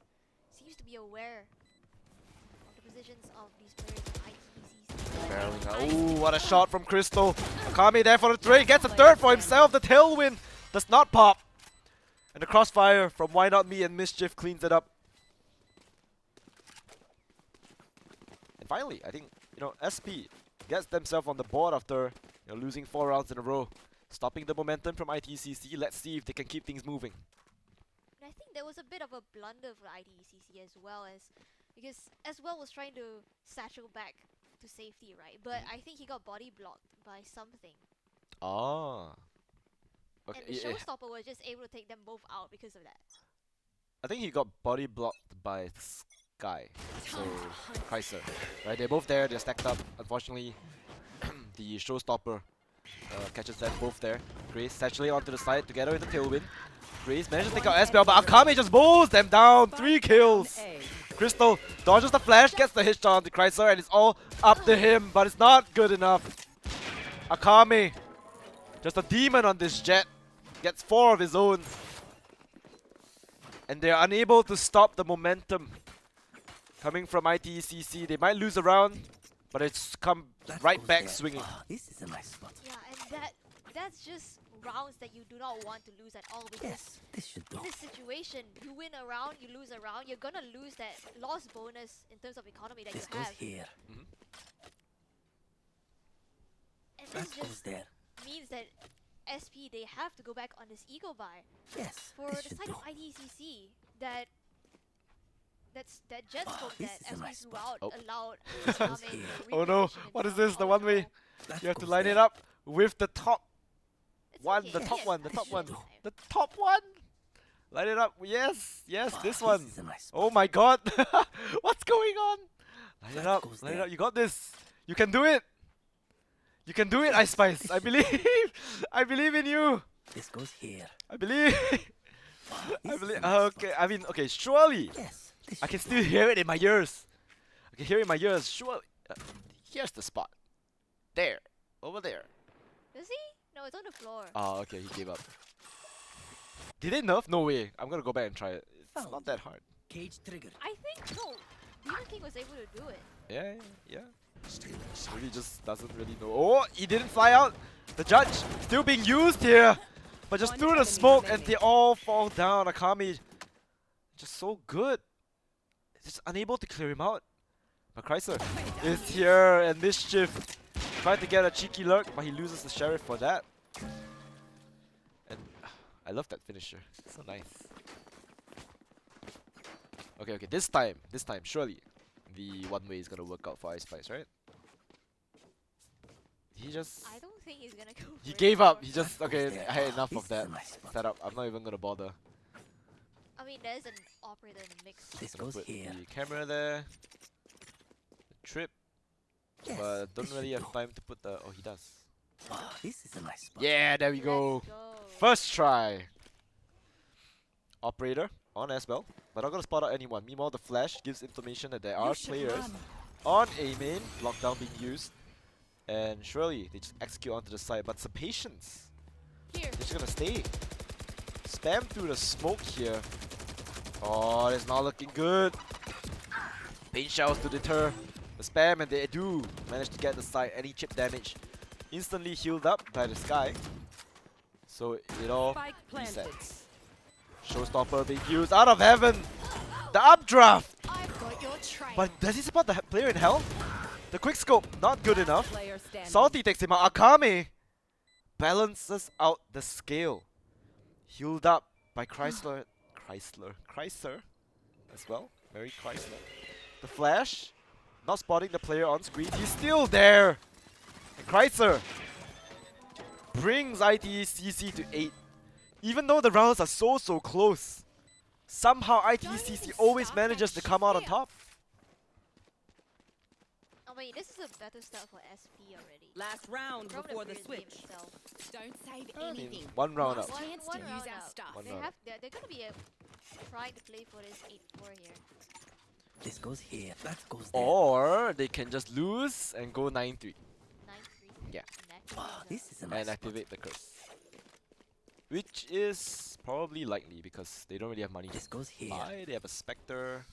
seems to be aware of the positions of these players in ITCC. Barreling out. Ooh, what a shot from Crystal. Akami there for the trade. Gets a third for himself. The tailwind does not pop. And the crossfire from Why Not Me and Mischief cleans it up. And finally, I think, SP gets themselves on the board after losing 4 rounds in a row. Stopping the momentum from ITCC. Let's see if they can keep things moving. And I think there was a bit of a blunder for ITCC as well, because as well was trying to satchel back to safety, right? But I think he got body blocked by something. Ah. Okay. And the showstopper was just able to take them both out because of that. I think he got body blocked by Sky. So, Kaiser. Right, they're both there, they're stacked up. Unfortunately, the showstopper catches them both there. Grace satchelating onto the side together with the tailwind. Grace manages to take out Esbel, but Akame just mows them down. 3 kills. Crystal dodges the flash, gets the hit shot onto Chrysler, and it's all up to him, but it's not good enough. Akame, just a demon on this jet, gets 4 of his own. And they're unable to stop the momentum coming from ITCC. They might lose a round, but it's come right back swinging. This is a nice spot. Yeah, and that's just rounds that you do not want to lose at all, because Yes, this should in do. this situation, you win a round, you lose a round, you're gonna lose that loss bonus in terms of economy that This you goes have. here. And That this goes just there. means that SP, they have to go back on this ego buy. Yes, For this the should side do. of ITCC, that jet scope this that is a SP nice threw spot. out Oh. allowed to come in, Oh no, reposition what is himself this? The on one way? goal. That You have to goes line there. it up with the top It's one, okay, the top yes, one, the I top should one. have. The top one! Line it up, yes, this one. This is a nice spot. Oh my god, what's going on? Line it That up, goes line it there. up, you got this. You can do it. You can do it, Ice Spice. I believe. I believe in you. This goes here. I believe. I This is believe. a nice Okay, spot. I mean, okay, surely. Yes, this I can should still do. hear it in my ears. I can hear it in my ears. Surely. Here's the spot. There. Over there. Does he? No, it's on the floor. Oh, okay, he gave up. Did they nerf? No way. I'm gonna go back and try it. It's Found. not that hard. Cage triggered. I think no. Demon King was able to do it. Yeah, yeah, yeah. Stealing Maybe sight. just doesn't really know. Oh, he didn't fly out. The judge still being used here. But just One through the enemy smoke and remaining. they all fall down. Akami just so good. Just unable to clear him out. But Chrysler is here and Mischief tried to get a cheeky lurk, but he loses the Sheriff for that. And I love that finisher. So nice. Okay, okay, this time, surely the one way is gonna work out for Ice Spice, right? He just I don't think he's gonna go. he for it gave up. now. He just okay. I had enough This of is that a nice spot. setup. I'm not even gonna bother. I mean, there's an operator in the mix. This Gonna goes put here. the camera there. The trip, Yes, but don't this really should have do. time to put the. Oh, he does. Oh, this is a nice spot. Yeah, there we Let's go. go. First try. Operator on as well, but not gonna spot out anyone. Meanwhile, the flash gives information that there are players on A main, lockdown being used, and surely they just execute onto the side. But some patience. Here. They're just gonna stay. Spam through the smoke here. Oh, that's not looking good. Paint shells to deter the spam, and they do manage to get the side. Any chip damage instantly healed up by the sky. So it all Spike planted. resets. Showstopper being used out of heaven. The updraft. I've got your train. But does he support the player in hell? The quick scope not good enough. Player standing. Salty takes him out. Akame balances out the scale. Healed up by Chrysler as well. Very Chrysler. The flash, not spotting the player on screen. He's still there. And Chrysler brings ITCC to 8. Even though the rounds are so close, somehow ITCC always manages to come out on top. I mean, this is a better start for SP already. Last round From before the previous game switch. itself. Don't save I mean, anything. one round up. Last chance One to round use our up. stuff. One They round have. They're gonna be trying to play for this 8-4 here. This goes here. That goes there. Or they can just lose and go 9-3 9-3. Yeah. Oh, this is a nice and spot. activate the curse. Which is probably likely because they don't really have money This to goes here. buy. They have a Spectre,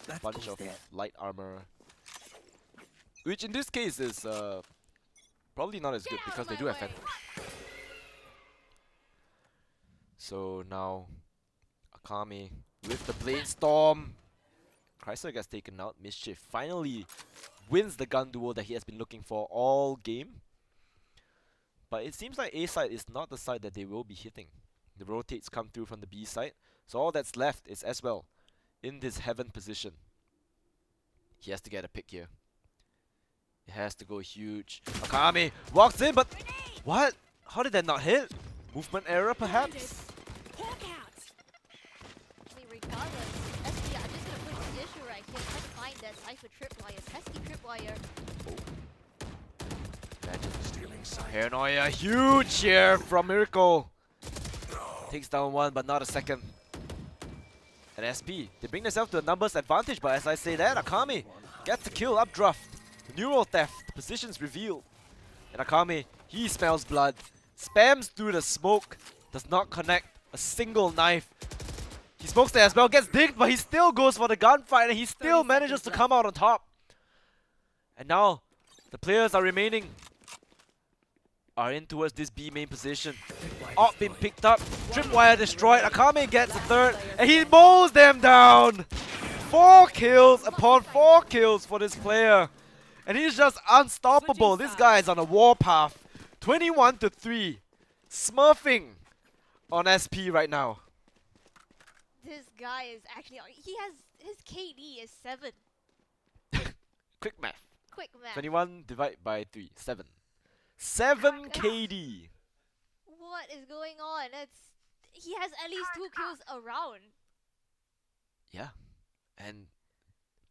That bunch goes of there. light armor. Which in this case is probably not as good Get out because of they my do have way. Phantom. So now Akame with the Blade Storm. Chrysler gets taken out. Mischief finally wins the gun duel that he has been looking for all game. But it seems like A side is not the side that they will be hitting. The rotates come through from the B side. So all that's left is as well in this heaven position. He has to get a pick here. It has to go huge. Akame walks in, but what? How did that not hit? Movement error, perhaps? Hawk out. I mean, regardless, SP are just gonna put the issue right here, trying to find that Cypher tripwire, pesky tripwire. Stealing sight. Paranoia, huge here from Miracle. Takes down one, but not a second. And SP, they bring themselves to a numbers advantage, but as I say that, Akame gets the kill, updraft. Neural theft, positions revealed. And Akame, he smells blood. Spams through the smoke, does not connect a single knife. He smokes there as well, gets digged, but he still goes for the gunfight and he still 30 manages to seconds come out on top. And now, the players are remaining. Are in towards this B main position. Op been picked up, tripwire destroyed, Akame gets a third, and he mows them down! 4 kills upon 4 kills for this player. And he's just unstoppable. This guy is on a warpath. 21-3. Smurfing on SP right now. This guy is actually, he has, his KD is 7. Quick math. Quick math. 21 divided by 3. 7. 7 KD. What is going on? He has at least 2 kills a round. Yeah.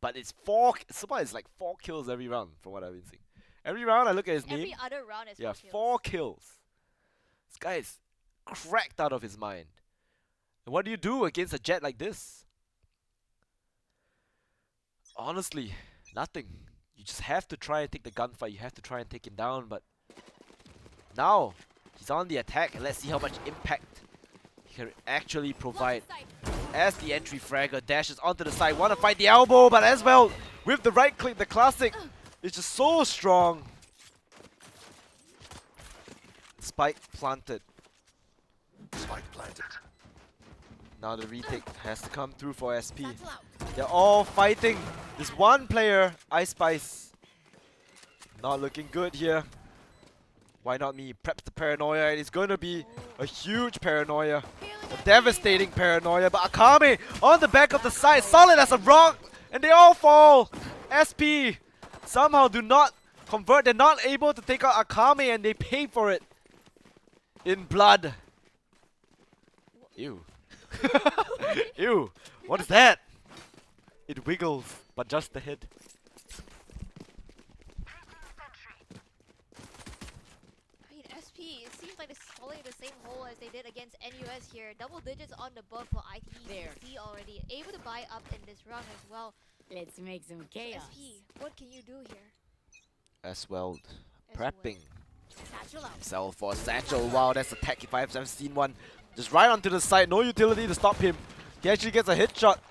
But it's 4. Somehow it's like 4 kills every round from what I've been seeing. Every round I look at his Every name. other round is Yeah, 4 kills. 4 kills. This guy is cracked out of his mind. And what do you do against a jet like this? Honestly, nothing. You just have to try and take the gunfight. You have to try and take him down. But now he's on the attack, and let's see how much impact he can actually provide. As the entry fragger dashes onto the side, want to fight the elbow, but as well with the right click, the classic is just so strong. Spike planted. Spike planted. Now the retake has to come through for SP. Battle out. They're all fighting. This one player, Ice Spice. Not looking good here. Why not me? Preps the paranoia, and it's going to be a huge paranoia. A devastating paranoia. But Akame on the back of the side, solid as a rock, and they all fall. SP somehow do not convert. They're not able to take out Akame, and they pay for it in blood. Ew. Ew. What is that? It wiggles, but just the head. I mean, SP, it seems like they're following the same hole as they did against NUS here. Double digits on the board for ITC already. Able to buy up in this round as well. Let's make some So chaos. SP, what can you do here? As well, As prepping Satchel out. himself for a satchel. Wow, that's a tech if I've ever seen one. Just right onto the side, no utility to stop him. He actually gets a hit shot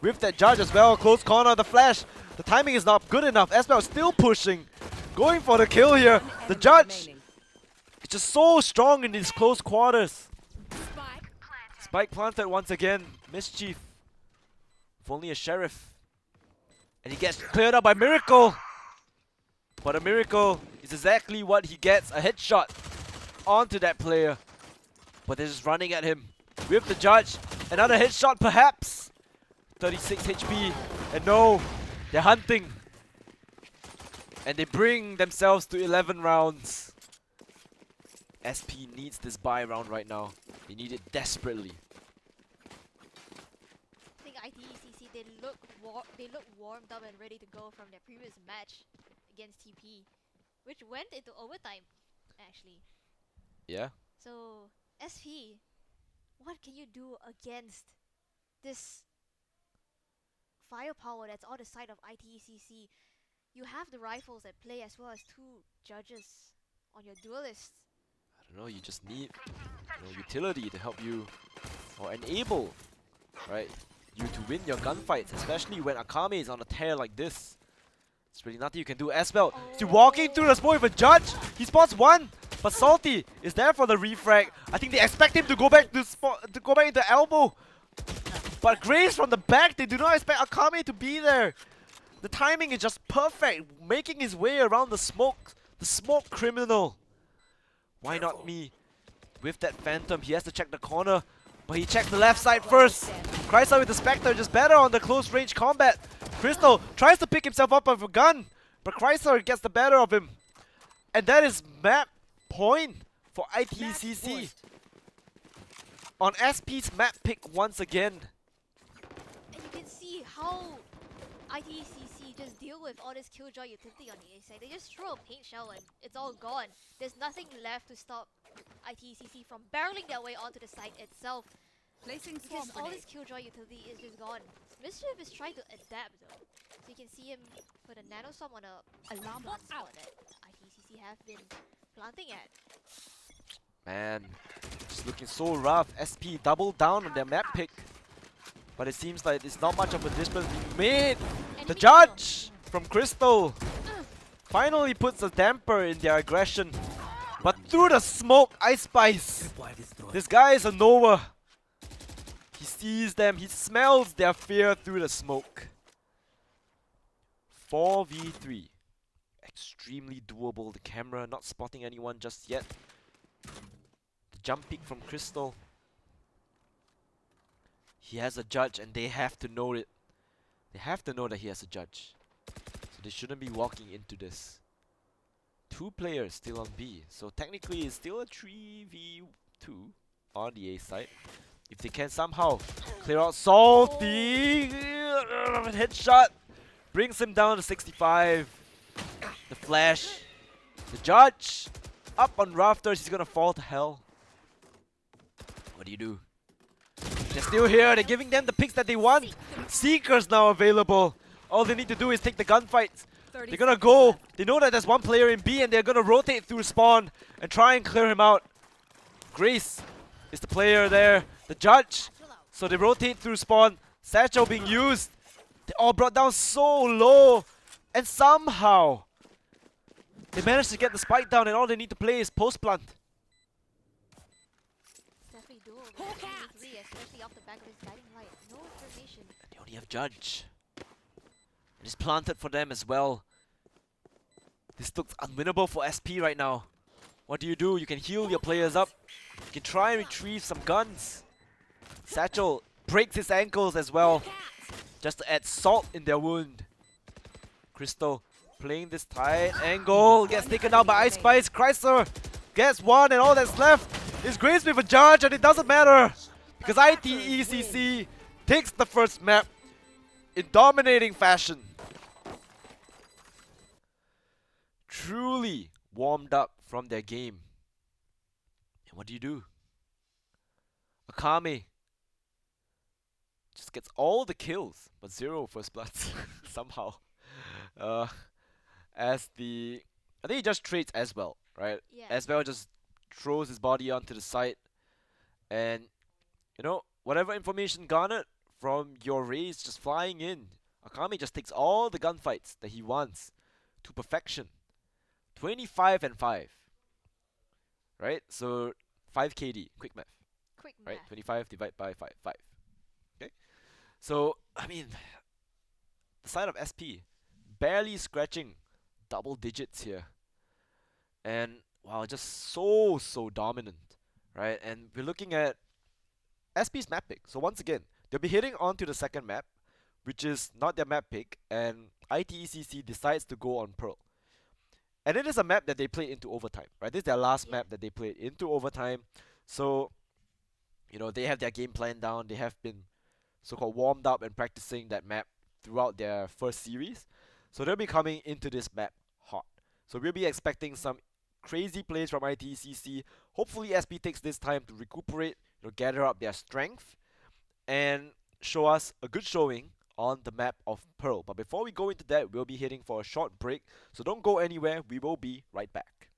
with that judge as well. Close corner, the flash. The timing is not good enough. Esbel still pushing, going for the kill here. The judge is just so strong in these close quarters. Spike. Spike planted once again. Mischief. If only a sheriff. And he gets cleared up by Miracle. But a Miracle is exactly what he gets. A headshot onto that player. But they're just running at him with the judge. Another headshot perhaps. 36 HP. And no, they're hunting. And they bring themselves to 11 rounds. SP needs this buy round right now. They need it desperately. I think ITCC, they look warmed up and ready to go from their previous match against TP, which went into overtime, actually. Yeah? So, SP, what can you do against this firepower that's on the side of ITCC? You have the rifles at play as well as two judges on your duelists. I don't know, you just need utility to help you or enable, right, you to win your gunfights, especially when Akame is on a tear like this. There's really nothing you can do. Esbel still walking through the smoke with a judge. He spots one, but Salty is there for the refrag. I think they expect him to go back to go back into elbow. But Grace from the back, they do not expect Akame to be there. The timing is just perfect, making his way around the smoke criminal. Why not me? With that Phantom, he has to check the corner, but he checks the left side first. Chrysler with the Spectre just better on the close range combat. Crystal tries to pick himself up with a gun, but Chrysler gets the better of him. And that is map point for ITCC. On SP's map pick once again. And you can see how ITCC just deal with all this killjoy utility on the A side. They just throw a paint shell and it's all gone. There's nothing left to stop ITCC from barreling their way onto the site itself. Placing Because swamp all grenade. this killjoy utility is just gone. Mischief is trying to adapt though. So you can see him put a nanostorm on a Alarm bot bot spot out. that ITCC have been planting at. Man, just looking so rough. SP doubled down on their map pick. But it seems like it's not much of a difference being made. The Enemy judge from Crystal finally puts a damper in their aggression. But through the smoke, Ice Spice. Tripwire destroyed. This guy is a Nova. He sees them, he smells their fear through the smoke. 4v3. Extremely doable. The camera not spotting anyone just yet. The jump peek from Crystal. He has a judge and they have to know it. They have to know that he has a judge. So they shouldn't be walking into this. 2 players still on B. So technically it's still a 3v2 on the A side. If they can somehow clear out Salty, headshot brings him down to 65. The flash, the judge up on rafters. He's gonna fall to hell. What do you do? They're still here. They're giving them the picks that they want. Seekers now available. All they need to do is take the gunfights. They're gonna go. They know that there's one player in B and they're gonna rotate through spawn and try and clear him out. Grace is the player there. The judge. So they rotate through spawn. Satchel being used. They all brought down so low. And somehow They managed to get the spike down and all they need to play is post plant. Steffi duel with 3, especially off the back of his guiding light. No information. They only have Judge. It is planted for them as well. This looks unwinnable for SP right now. What do? You can heal your players up. You can try and retrieve some guns. Satchel breaks his ankles as well, just to add salt in their wound. Crystal playing this tight angle, gets taken out by Ice Spice. Chrysler gets one, and all that's left is Grace with a Judge, and it doesn't matter because ITECC takes the first map in dominating fashion. Truly warmed up from their game. And what do? Akame just gets all the kills, but 0 first bloods somehow. As the I think he just trades as well, right? Yeah. As well just throws his body onto the side, and whatever information garnered from your raise just flying in. Akame just takes all the gunfights that he wants to perfection. 25 and 5. Right? So 5 KD, quick math. Quick Right? math. 25 divided by 5. 5. Okay? So, I mean, the side of SP barely scratching double digits here. And wow, just so dominant. Right? And we're looking at SP's map pick. So once again, they'll be heading on to the second map, which is not their map pick, and ITECC decides to go on Pearl. And it is a map that they played into overtime, right? This is their last Yeah. map that they played into overtime. So, they have their game plan down. They have been so-called warmed up and practicing that map throughout their first series. So they'll be coming into this map hot. So we'll be expecting some crazy plays from ITCC. Hopefully SP takes this time to recuperate, gather up their strength, and show us a good showing on the map of Pearl. But before we go into that, we'll be heading for a short break. So don't go anywhere. We will be right back.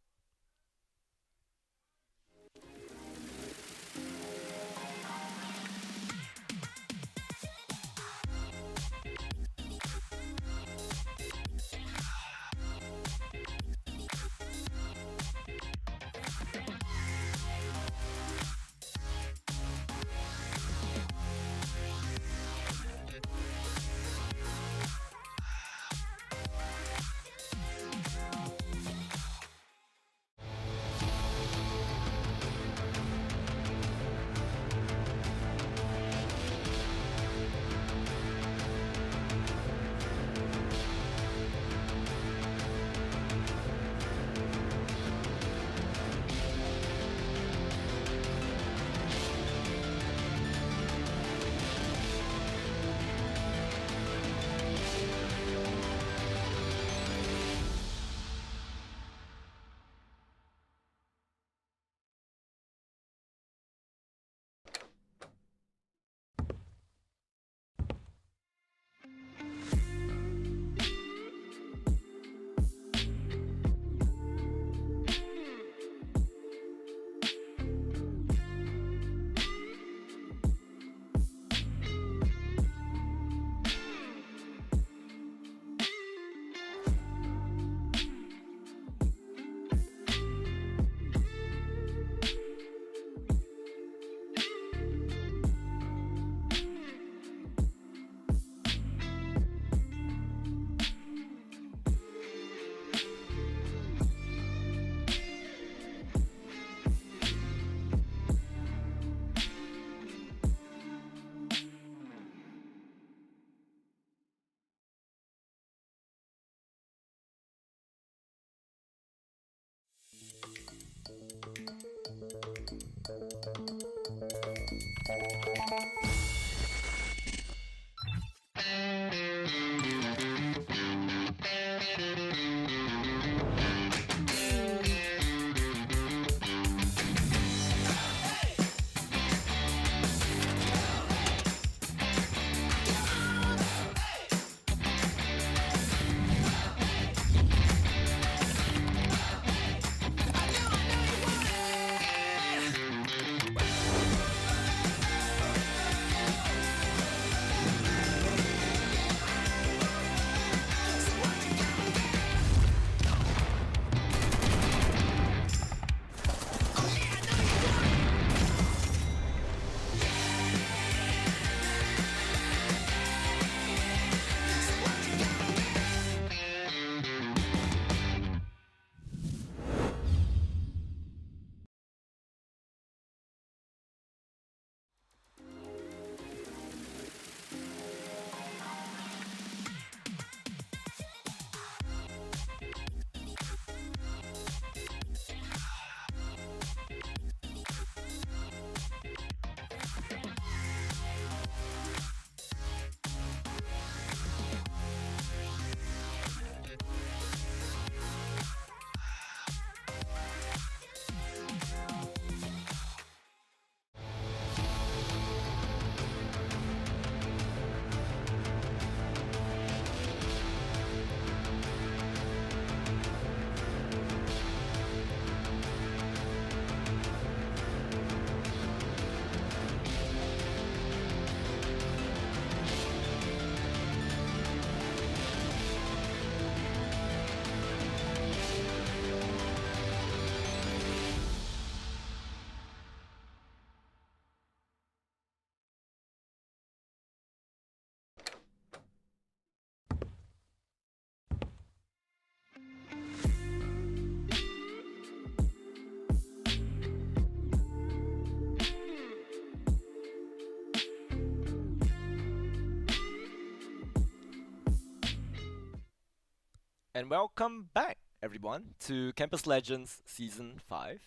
And welcome back, everyone, to Campus Legends Season 5.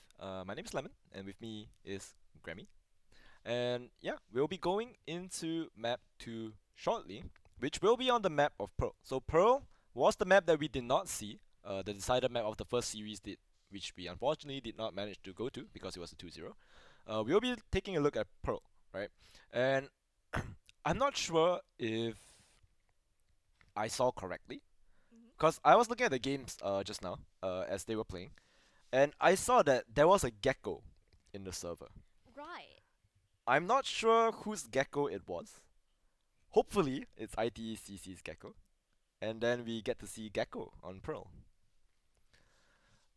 My name is Lemon, and with me is Grammy. And yeah, we'll be going into map 2 shortly, which will be on the map of Pearl. So Pearl was the map that we did not see, the decided map of the first series, which we unfortunately did not manage to go to because it was a 2-0. We'll be taking a look at Pearl, right? And I'm not sure if I saw correctly, Mhm. because I was looking at the games just now as they were playing, and I saw that there was a gecko in the server. Right. I'm not sure whose gecko it was. Hopefully, it's ITCC's gecko, and then we get to see gecko on Pearl.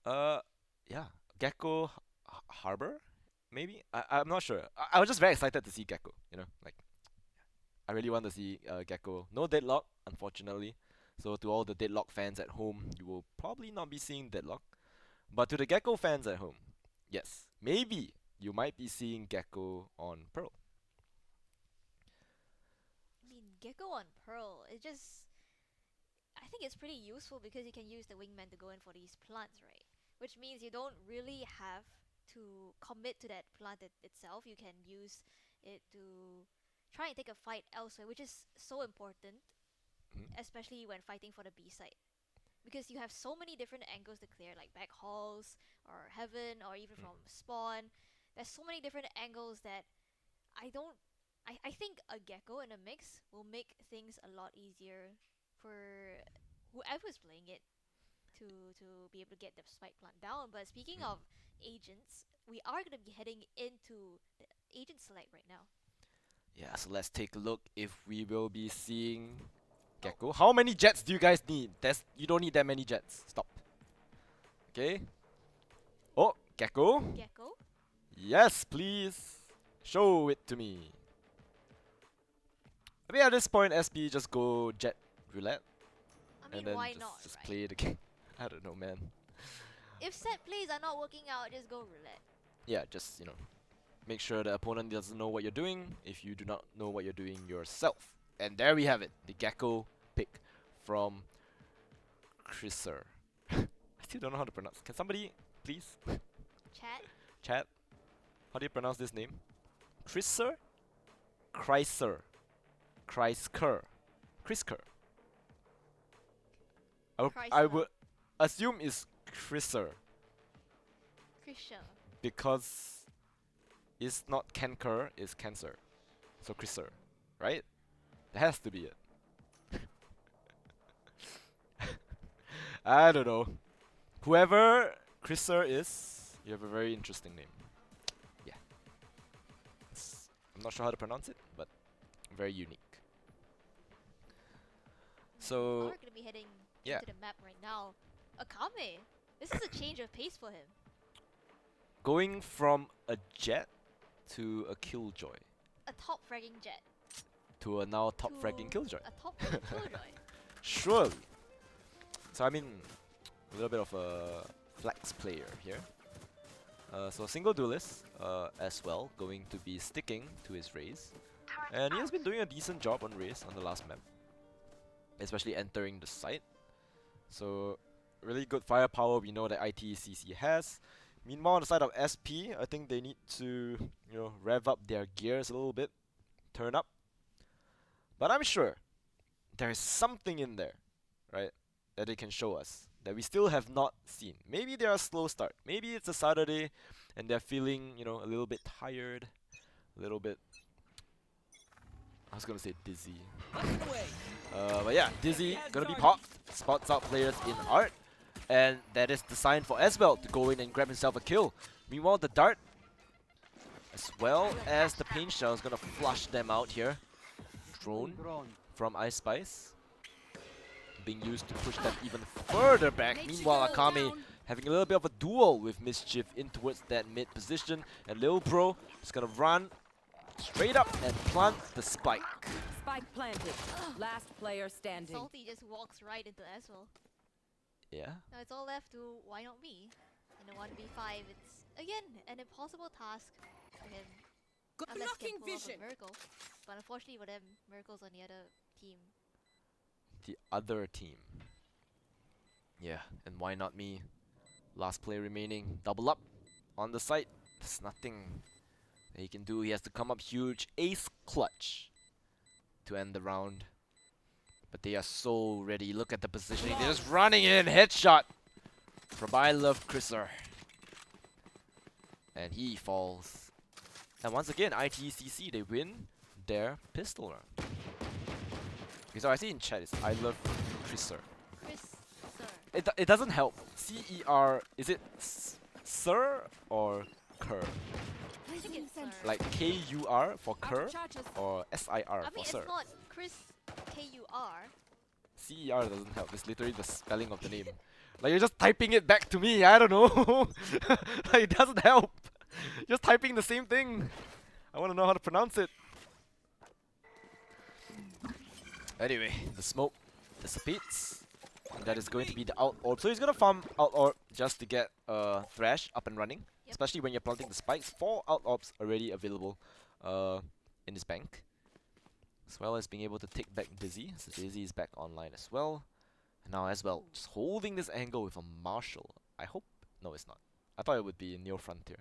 Uh, yeah, gecko harbor, maybe. I'm not sure. I was just very excited to see gecko. Like I really want to see gecko. No deadlock, unfortunately. So to all the deadlock fans at home, you will probably not be seeing deadlock. But to the Gecko fans at home, yes, maybe you might be seeing Gecko on Pearl. I mean, Gecko on Pearl, I think it's pretty useful because you can use the wingman to go in for these plants, right? Which means you don't really have to commit to that plant itself. You can use it to try and take a fight elsewhere, which is so important, Mhm. especially when fighting for the B side. Because you have so many different angles to clear, like back halls, or heaven, or even from spawn. There's so many different angles that I don't. I think a gecko in a mix will make things a lot easier for whoever's playing it to be able to get the spike plant down. But speaking of agents, we are gonna be heading into the agent select right now. Yeah, so let's take a look if we will be seeing Oh, Gecko. How many jets do you guys need? You don't need that many jets. Stop. Okay. Oh, Gecko. gecko. Yes, please. Show it to me. I mean, at this point, SP just go jet roulette I and mean, then why not, just right? play the game. I don't know, man. If set plays are not working out, just go roulette. Yeah, just make sure the opponent doesn't know what you're doing if you do not know what you're doing yourself. And there we have it, the Gecko pick from Chriser. I still don't know how to pronounce. Can somebody please Chat. chat? How do you pronounce this name? Chriser? Chryser. Chrysker. Chrysker. I Chrysler. would assume it's Chriser Krisha. because it's not canker, it's cancer. So Chriser, right? That has to be it. I don't know. Whoever Chriser is, you have a very interesting name. Yeah. I'm not sure how to pronounce it, but very unique. We So, are gonna be heading yeah. into the map right now. Akame. This is a change of pace for him. Going from a jet to a killjoy A top fragging jet to a now top to fragging killjoy. a top fragging killjoy. Surely. So I mean, a little bit of a flex player here. So single duelist as well, going to be sticking to his raise. And he has been doing a decent job on raise on the last map. Especially entering the site. So really good firepower we know that ITCC has. Meanwhile on the side of SP, I think they need to, rev up their gears a little bit. Turn up. But I'm sure there is something in there, right, that they can show us that we still have not seen. Maybe they're a slow start. Maybe it's a Saturday and they're feeling, a little bit tired, a little bit, I was gonna say dizzy. But yeah, dizzy, gonna be popped. Spots out players in art. And that is the sign for Esbel to go in and grab himself a kill. Meanwhile, the dart, as well as the pain shell, is gonna flush them out here. Drone from Ice Spice being used to push them even further back. Makes you Meanwhile, go Akame down. having a little bit of a duel with Mischief in towards that mid position. And Lil Bro is gonna run straight up and plant the spike. Spike planted. Last player standing. Salty just walks right into Aswell. Yeah. Now it's all left to why not me? In a 1v5, it's again an impossible task for him. Good Unless he blocking can pull off vision. a miracle. But unfortunately for them, miracles on the other team. The other team. Yeah, and why not me? Last player remaining. Double up on the site. There's nothing that he can do. He has to come up huge. Ace clutch to end the round. But they are so ready. Look at the positioning. They're just running in. Headshot from I Love Chriser. And he falls. And once again, ITCC, they win their pistol round. Okay, so I see in chat it's I Love Chriser. Chris, sir. It doesn't help. CER, is it sir or cur? I think it's sir. Like KUR for Out cur of charges. or SIR I for mean, sir? it's not Chris KUR. CER doesn't help. It's literally the spelling of the name. Like you're just typing it back to me. I don't know. Like it doesn't help. Just typing the same thing. I want to know how to pronounce it. Anyway, the smoke dissipates. And that is going to be the out orb. So he's gonna farm out orb just to get Thrash up and running. Yep. Especially when you're planting the spikes. 4 out orbs already available in his bank. As well as being able to take back Dizzy. So Dizzy is back online as well. And now as well, just holding this angle with a Marshall. I hope... No, it's not. I thought it would be Neo Frontier.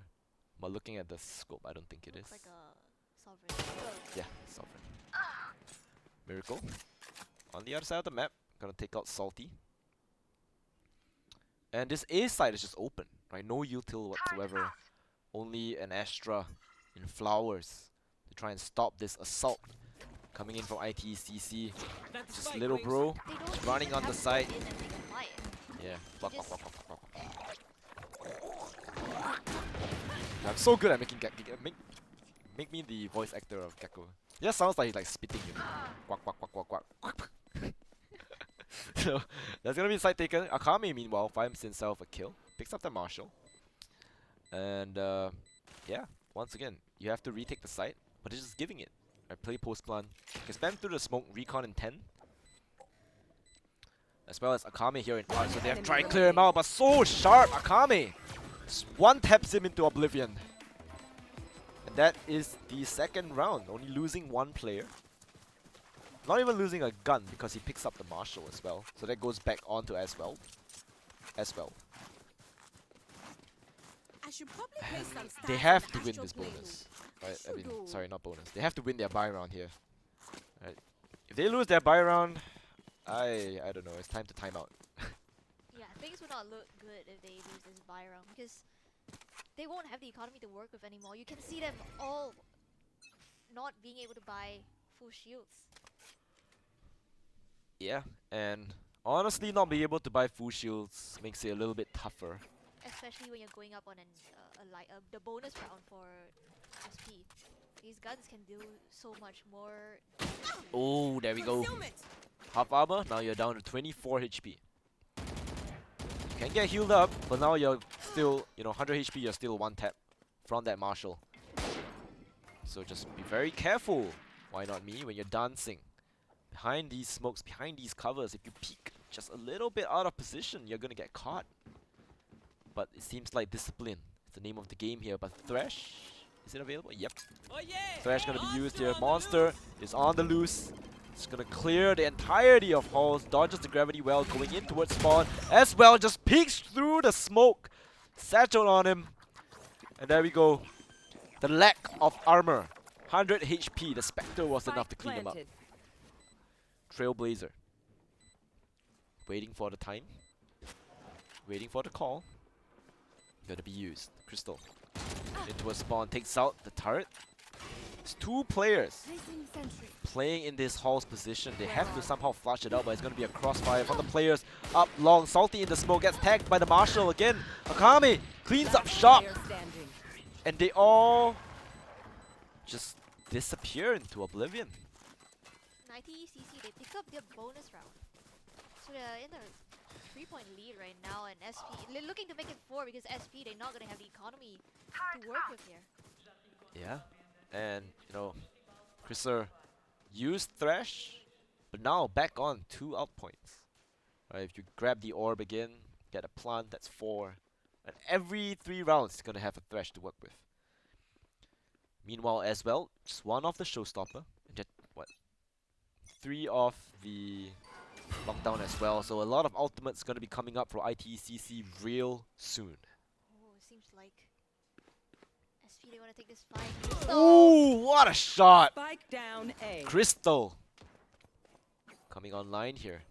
But looking at the scope, I don't think it is. Looks like a sovereign. Yeah, Sovereign. Miracle. On the other side of the map, gonna take out Salty. And this A side is just open, right? No util whatsoever. Only an Astra in flowers to try and stop this assault coming in from ITCC. Just little bro, They don't just running even on the have to side. go in and make a fight. Yeah. They just- I'm so good at making make me the voice actor of Gecko. It just sounds like he's like spitting, you know. Quack quack quack quack quack. So that's gonna be side taken. Akame meanwhile finds himself a kill, picks up the Marshall, and yeah, once again you have to retake the site, but it's just giving it. Right, play post plan. You can spam through the smoke, recon in 10, as well as Akame here in art. So they have to try and clear him out, but so sharp, Akame one taps him into oblivion, and that is the second round. Only losing one player. Not even losing a gun because he picks up the Marshall as well. So that goes back onto as well. I should probably play some They stats have on to the win Astro this Play bonus. Loop. Right? I mean, Should sorry, not bonus. They have to win their buy round here. Right? If they lose their buy round, I don't know. It's time to time out. Yeah, things would not look good if they lose this buy round because they won't have the economy to work with anymore. You can see them all not being able to buy full shields. Yeah, and honestly, not being able to buy full shields makes it a little bit tougher. Especially when you're going up on the bonus round for SP. These guns can do so much more. Oh, there we go. Concealment. Half armor. Now you're down to 24 HP. You can get healed up, but now you're still, 100 HP. You're still one tap from that Marshall. So just be very careful. Why not me when you're dancing? Behind these smokes, behind these covers, if you peek just a little bit out of position, you're gonna get caught. But it seems like discipline is the name of the game here. But Thresh, is it available? Yep. Thresh gonna be used here. Monster is on the loose. It's gonna clear the entirety of halls, dodges the gravity well, going in towards spawn as well. Just peeks through the smoke. Satchel on him. And there we go. The lack of armor. 100 HP. The Spectre was enough to clean him up. Trailblazer. Waiting for the time. Waiting for the call. Gotta be used. Crystal. Into a spawn. Takes out the turret. It's 2 players Placing sentry. playing in this hall's position. They have to somehow flush it out, but it's gonna be a crossfire from the players up long. Salty in the smoke. Gets tagged by the Marshall again. Akame cleans up shop. And they all just disappear into oblivion. 90 CC, they pick up their bonus round. So they're in a 3-point lead right now, and SP they're looking to make it 4 because SP they're not gonna have the economy to work with here. Yeah, and Chriser used Thresh, but now back on 2 out points. Right, if you grab the orb again, get a plant, that's 4. And every 3 rounds, he's gonna have a Thresh to work with. Meanwhile, as well, just 1 off the showstopper, and just 3 off the lockdown as well. So a lot of ultimates gonna be coming up for ITCC real soon. Oh, it seems like SP they want to take this fight. Ooh, what a shot! Spike down A. Crystal coming online here.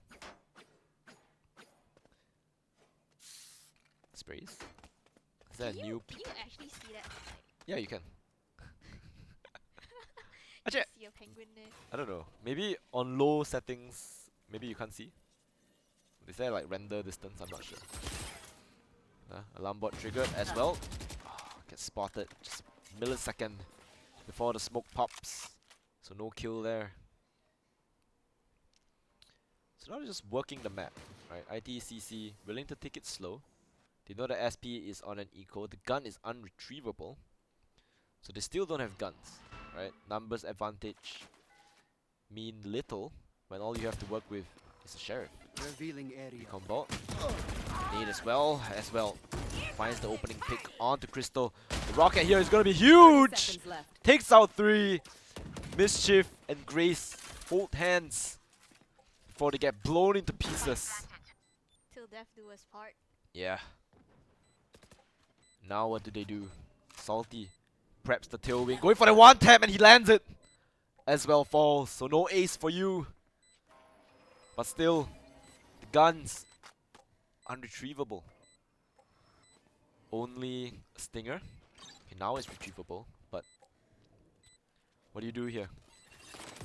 Sprays. Is that a new? Can you actually see that? Like, Yeah, you can. Actually, see a penguin there. I don't know. Maybe on low settings, maybe you can't see. Is there like render distance? I'm not sure. Alarm bot triggered as well. Oh, gets spotted just a millisecond before the smoke pops. So no kill there. So now they're just working the map, right? ITCC willing to take it slow. They know that SP is on an eco. The gun is unretrievable. So they still don't have guns, right? Numbers advantage mean little when all you have to work with is a sheriff. Revealing area. Recon bot. Need as well. Finds the opening pick onto Crystal. The rocket here is gonna be 30 huge! seconds left. Takes out 3. Mischief and Grace hold hands before they get blown into pieces. Till death do us part. Yeah. Now what do? Salty preps the tailwind, going for the one tap and he lands it. As well falls, so no ace for you. But still, the guns unretrievable. Only Stinger. Okay, now it's retrievable, but what do you do here?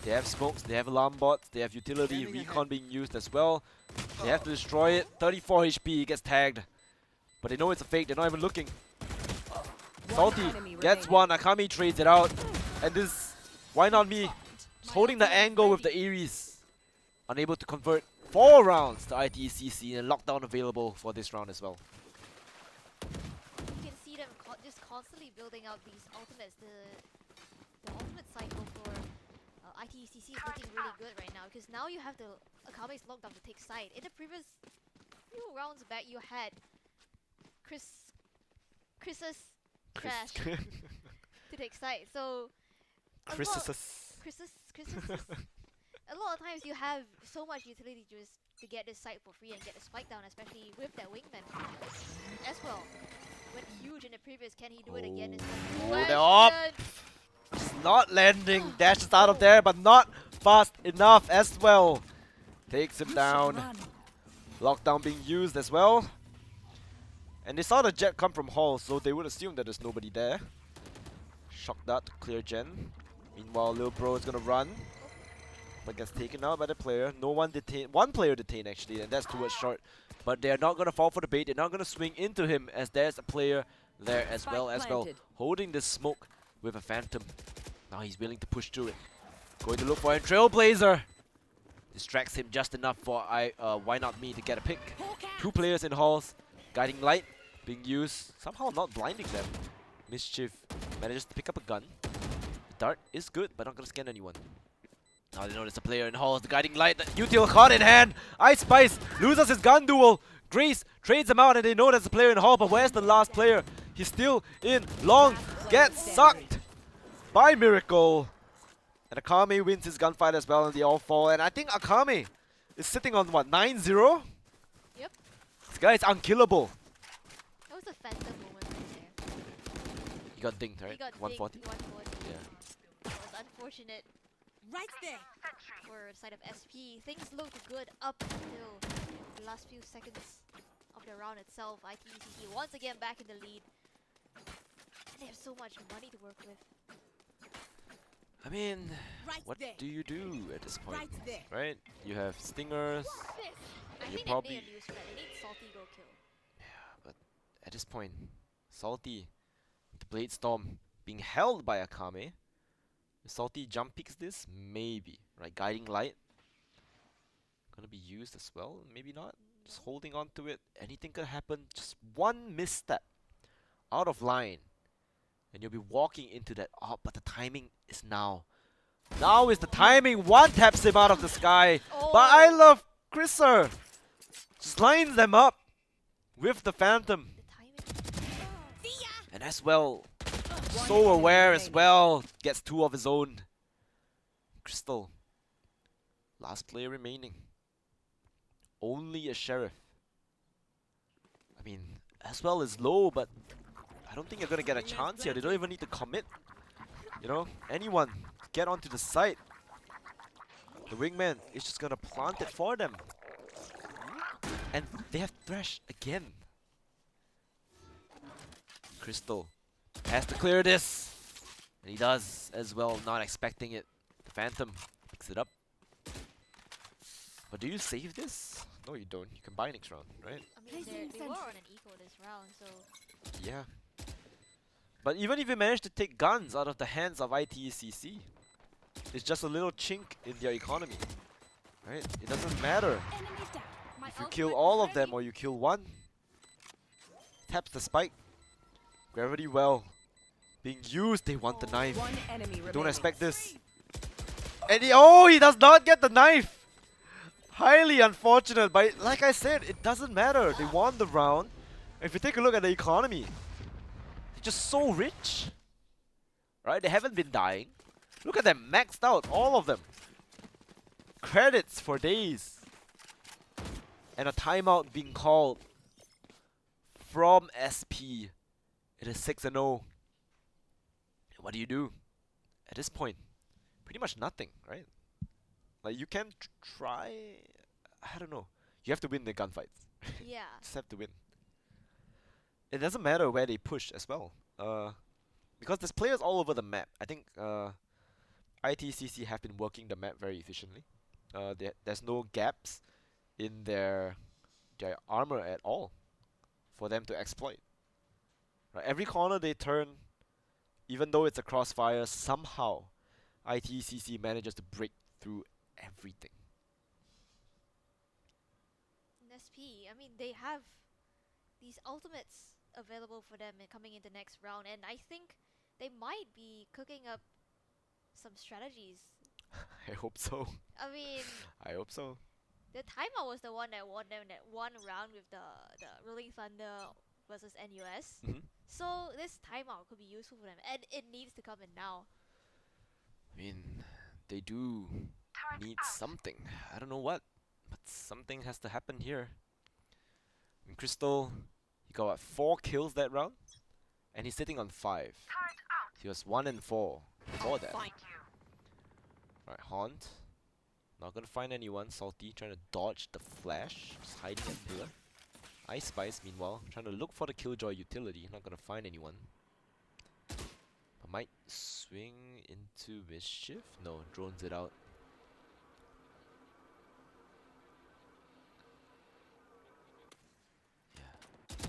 They have smokes, they have alarm bots, they have utility, Standing recon ahead. being used as well. They have to destroy it. 34 HP gets tagged. But they know it's a fake, they're not even looking. Salty enemy gets remaining. one, Akami trades it out. And this, why not me? Just holding the angle with the Ares. Unable to convert 4 rounds to ITCC and lockdown available for this round as well. You can see them just constantly building out these ultimates. The ultimate cycle for ITCC is looking really good right now because now you have the Akame's lockdown to take side. In the previous few rounds back, you had Chris's trash to take side. So Chris's. a lot of times you have so much utility just to get this site for free and get a spike down, especially with that wingman as well. Went huge in the previous. Can he do it again? Is the Oh, they're up. question. Just not landing. Dashes out of there, but not fast enough as well. Takes him down. Lockdown being used as well. And they saw the jet come from hall, so they would assume that there's nobody there. Shock dart to clear gen. Meanwhile, Lil Bro is gonna run, but gets taken out by the player. No one detained. One player detained actually, and that's towards short. But they are not gonna fall for the bait. They're not gonna swing into him, as there's a player there as well. Holding the smoke with a phantom. Now he's willing to push through it. Going to look for a trailblazer. Distracts him just enough for why not me to get a pick. 2 players in halls. Guiding light being used. Somehow not blinding them. Mischief manages to pick up a gun. The dart is good, but not gonna scan anyone. Now they know there's a player in halls. The guiding light, the util caught in hand. Ice Spice loses his gun duel. Grace trades him out and they know there's a player in hall, but where's the last player? He's still in long. Gets sucked by Miracle. And Akame wins his gunfight as well and they all fall. And I think Akame is sitting on what, 9-0? Yep, This guy is unkillable. that was a phantom moment right there. He got dinged, He right? got 140? dinged, 140. Yeah. It was unfortunate Right there. for the side of SP. Things looked good up until the last few seconds of the round itself. ITCC once again back in the lead. And they have so much money to work with. I mean, Right what there. do you do at this point? Right there. Right? You have stingers. I You think probably- they need a new strat. They need Salty go kill. But at this point, Salty, the Blade Storm being held by Akame. If Salty jump picks this, maybe. Right? Guiding Light. Gonna be used as well. Maybe not. Just holding on to it. Anything could happen. Just one misstep. Out of line. And you'll be walking into that. Oh, but the timing is now. Now is the timing. One taps him out of the sky. But I love Chriser. Just lines them up with the Phantom. The timing. And as well, so aware as well. Gets 2 of his own. Crystal. Last player remaining. only a sheriff. I mean, as well is low, but I don't think you're gonna get a chance here. They don't even need to commit. You know, anyone get onto the site. The wingman is just gonna plant it for them. And they have Thresh again. Crystal has to clear this. And he does as well, not expecting it. The Phantom picks it up. But do you save this? No, you don't. You can buy next round, right? I mean, they were on an eco this round, so Yeah. But even if you manage to take guns out of the hands of ITCC, it's just a little chink in their economy, right? It doesn't matter Enemy down. My if you ultimate kill is all of them ready. or you kill one. Taps the spike. Gravity well being used. They want the knife. One enemy remaining. Don't expect this. And he does not get the knife. Highly unfortunate, but like I said, it doesn't matter. They won the round. If you take a look at the economy, they're just so rich, right? They haven't been dying. Look at them, maxed out, all of them. Credits for days. And a timeout being called from SP. It is 6-0. What do you do at this point? Pretty much nothing, right? Like, you can try. I don't know. You have to win the gunfights. yeah. Just have to win. It doesn't matter where they push as well. Because there's players all over the map. I think ITCC have been working the map very efficiently. There's no gaps in their armor at all for them to exploit. Right, every corner they turn, even though it's a crossfire, somehow ITCC manages to break through everything. In SP, I mean, they have these ultimates available for them and coming into next round, and I think they might be cooking up some strategies. I hope so. I mean, I hope so. the timeout was the one that won them that one round with the Rolling Thunder versus NUS. Mhm. So this timeout could be useful for them, and it needs to come in now. I mean, they do need something. I don't know what, but something has to happen here. And Crystal, he got what, 4 kills that round, and he's sitting on 5. He was 1 and 4 before that. Alright, Haunt. Not gonna find anyone. Salty trying to dodge the flash, just hiding at pillar. Ice Spice, meanwhile, trying to look for the Killjoy utility. Not gonna find anyone. But might swing into Mischief? No, drones it out. Yeah.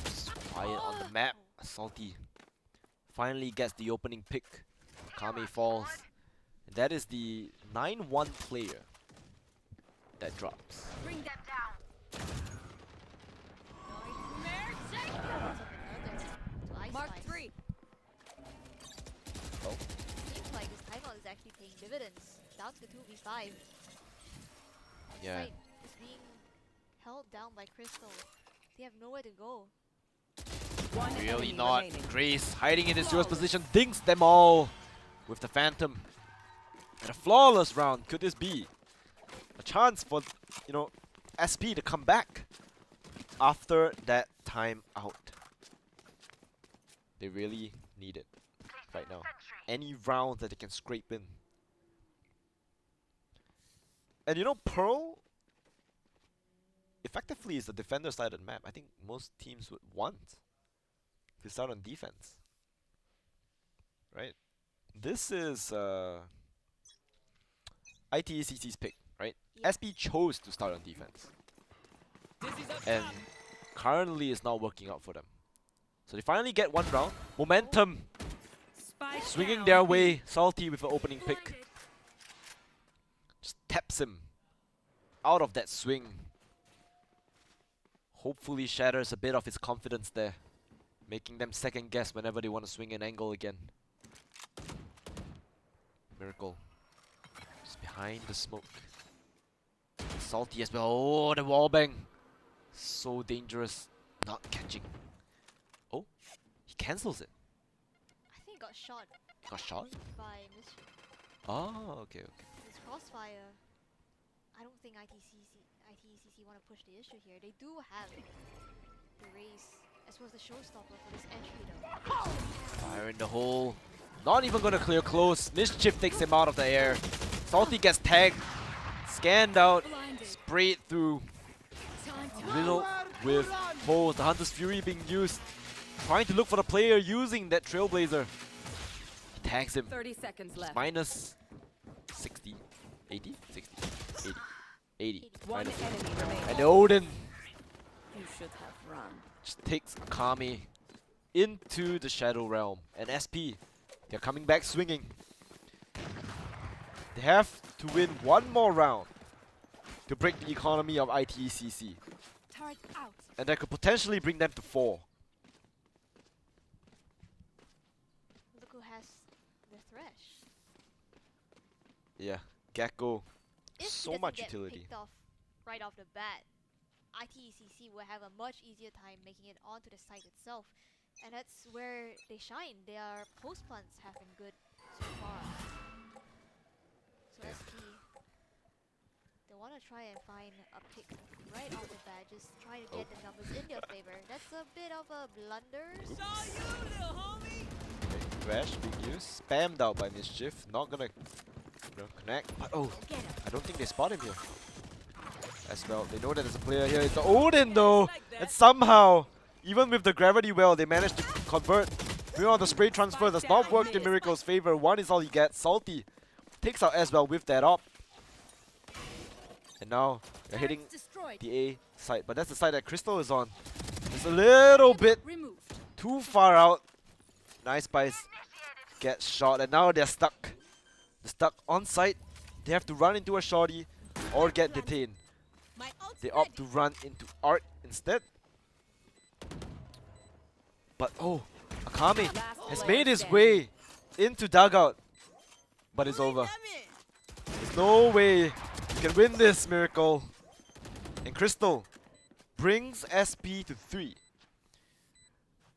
Just quiet on the map. Salty finally gets the opening pick. Kame falls. And that is the 9-1 player that drops. Bring them down. Mark 3. Oh, Seems like this timeout is actually paying dividends. Down to 2v5. yeah. Site is being held down by Crystal. They have nowhere to go. One Really enemy not. remaining. Grace hiding in his US position, dinks them all with the Phantom. And a flawless round. Could this be a chance for, you know, SP to come back after that time out? They really need it right now. Any round that they can scrape in. And you know, Pearl effectively is the defender-sided map. I think most teams would want to start on defense. Right? This is ITCC's pick, right? Yeah. SP chose to start on defense. And currently it's not working out for them. So they finally get one round. Momentum Spike swinging down. their way. Salty with an opening pick. Just taps him out of that swing. Hopefully shatters a bit of his confidence there, making them second guess whenever they want to swing an angle again. Miracle. Just behind the smoke. Salty as well. Oh, the wallbang. So dangerous. Not catching. Oh, he cancels it. I think got shot He got shot? by Mischief. Oh, okay, okay. This crossfire. I don't think ITCC. ITCC want to push the issue here. They do have the race as well as the showstopper for this entry though. Fire in the hole. Not even gonna clear close. Mischief takes him out of the air. Salty gets tagged, scanned out, sprayed through. Little with holes. The Hunter's Fury being used. Trying to look for the player using that Trailblazer. He tags him. 30 seconds left. Minus 60, 80, 60, 80, 80. One Minus. enemy remaining. And the Odin You should have run. just takes Akami into the Shadow Realm. And SP, they're coming back swinging. They have to win one more round to break the economy of ITCC. Turret out. And that could potentially bring them to 4. Look who has the Thresh. Yeah, Gecko. If So he doesn't much get utility. picked off right off the bat, ITCC will have a much easier time making it onto the site itself. And that's where they shine. Their post plants have been good so far. So Yeah. SP, they want to try and find a pick right off the bat, just try to get the numbers in their favor. That's a bit of a blunder. Crash being used. Spammed out by Mischief. Not gonna connect. But oh, I don't think they spot him here. As well, they know that there's a player here. It's the Odin though. And somehow, even with the gravity well, they managed to convert. Meanwhile, the spray transfer does not work in Miracle's favor. One is all he gets. Salty takes out as well with that op. And now they're hitting Destroyed. the A side, but that's the side that Crystal is on. It's a little bit Removed. too far out. Nice Spice gets shot, and now they're stuck. They're stuck on site. They have to run into a shorty or get detained. My ult's They ready. opt to run into Art instead. But oh, Akame Last has player made his standing. way into dugout. But it's over. There's no way you can win this, Miracle. And Crystal brings SP to 3.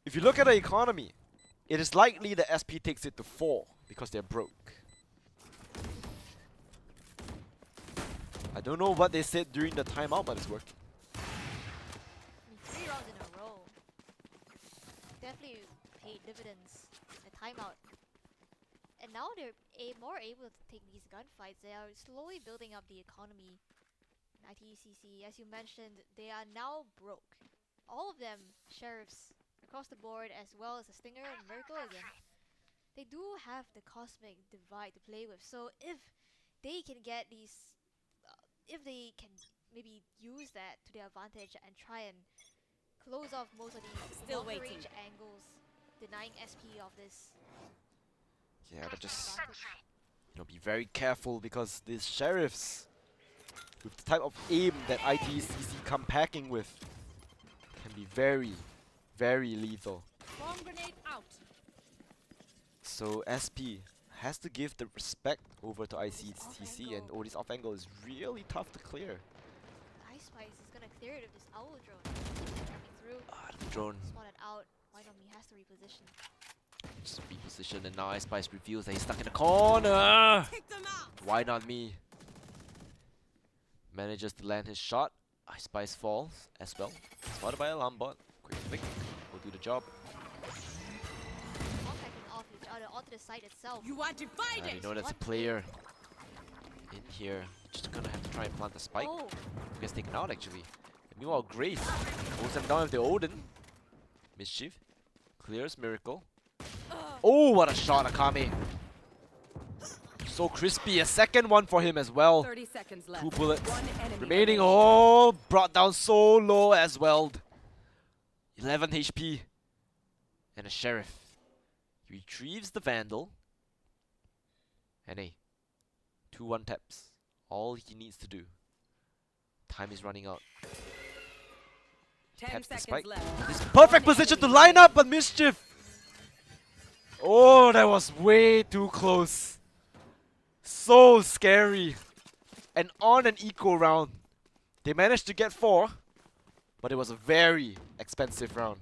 If you look at the economy, it is likely that SP takes it to 4 because they're broke. I don't know what they said during the timeout, but it's working. I mean, 3 rounds in a row. Definitely paid dividends. A timeout. And now they're more able to take these gunfights. They are slowly building up the economy. In ITCC, as you mentioned, they are now broke. All of them sheriffs across the board, as well as a Stinger and Miracle again. They do have the Cosmic Divide to play with. So if they can get these, if they can maybe use that to their advantage and try and close off most of these Still longer waiting. range angles, denying SP of this Yeah, but just advantage. be very careful because these sheriffs, with the type of aim that ITCC come packing with, can be very, very lethal. Bomb grenade out. So SP has to give the respect over to ITCC, and this off angle is really tough to clear. Ice Spice is gonna clear it with this owl drone coming through. The drone Spotted out. Why don't he has to reposition? just repositioned, and now Ice Spice reveals that he's stuck in the corner. Take them out. Why not me? Manages to land his shot. Ice Spice falls as well. Spotted by Alarm Bot. Quick flick will do the job. Contacting off each other onto the site itself. You are And divided. we know that's a player in here. Just gonna have to try and plant the spike. Oh, Who gets taken out actually. And meanwhile, Grace goes them down with the Odin. Mischief clears Miracle. Oh, what a shot, Akame! So crispy. A second one for him as well. 30 seconds left. 2 bullets One enemy remaining. remaining. Oh, brought down so low as well. 11 HP. And a Sheriff. He retrieves the Vandal. And hey, 2-1 taps. All he needs to do. Time is running out. 10 Taps the seconds spike. left. This perfect position to line up, but Mischief. Oh, that was way too close. So scary. And on an equal round. They managed to get 4, but it was a very expensive round.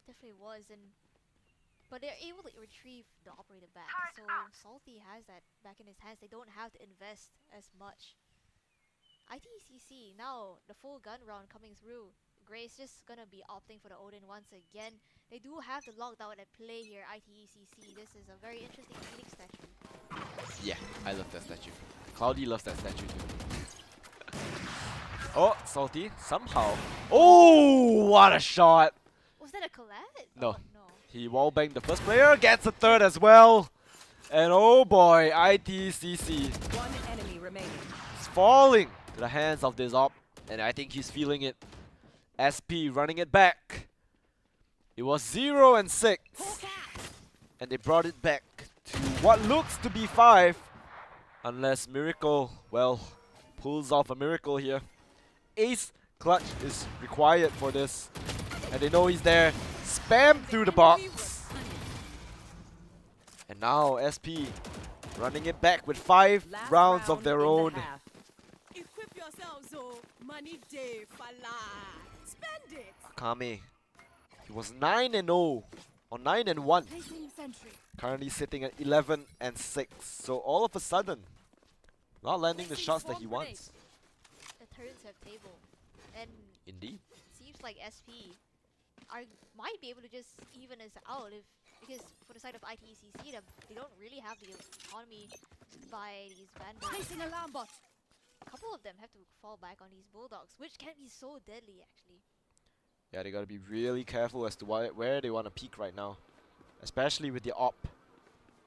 definitely was. And But they're able to retrieve the operator back. So Salty has that back in his hands. They don't have to invest as much. ITCC, now the full gun round coming through. Gray's just gonna be opting for the Odin once again. They do have the lockdown at play here, ITECC. This is a very interesting Phoenix statue. Yeah, I love that statue. Cloudy loves that statue too. Oh, Salty, somehow. Oh, what a shot! Was that a collab? No. Oh, no. He wallbanged the first player, gets a third as well. And oh boy, ITCC One enemy remaining. is falling to the hands of this op. And I think he's feeling it. SP running it back. It was 0 and 6. And they brought it back to what looks to be 5. Unless Miracle, well, pulls off a miracle here. Ace clutch is required for this. And they know he's there. Spam through the box. And now SP running it back with 5 Last rounds of round their in the own. half. Equip yourselves, oh. Money day, fala. Spend it. Akame. He was 9 and 0. Or 9 and 1. Placing sentry. Currently sitting at 11 and 6. So all of a sudden, not landing the Placing shots that he swarm wants. The turrets have table. And Indeed. seems like SP might be able to just even us out because for the side of ITECC, they don't really have the economy by these vandals. Placing alarm bot. A couple of them have to fall back on these bulldogs, which can be so deadly actually. Yeah, they gotta be really careful as to where they want to peek right now. Especially with the op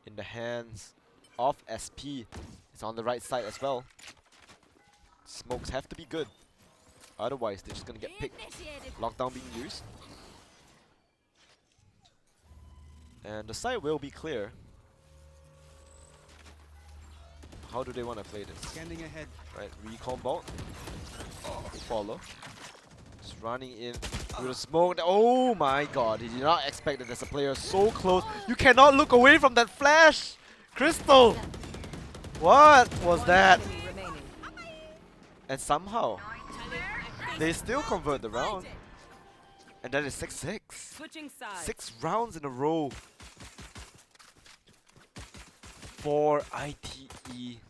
in the hands of SP. It's on the right side as well. Smokes have to be good. Otherwise, they're just gonna get picked. Initiated. Lockdown being used. And the side will be clear. How do they want to play this? Scanning ahead. Right, recon bolt. Follow. Just running in through the smoke. Oh my god, he did not expect that there's a player so close. You cannot look away from that flash! Crystal! What was One that? enemy remaining. And somehow, they still convert the round. Blinded. And that is 6-6. Switching sides. 6 rounds in a row for ITECC.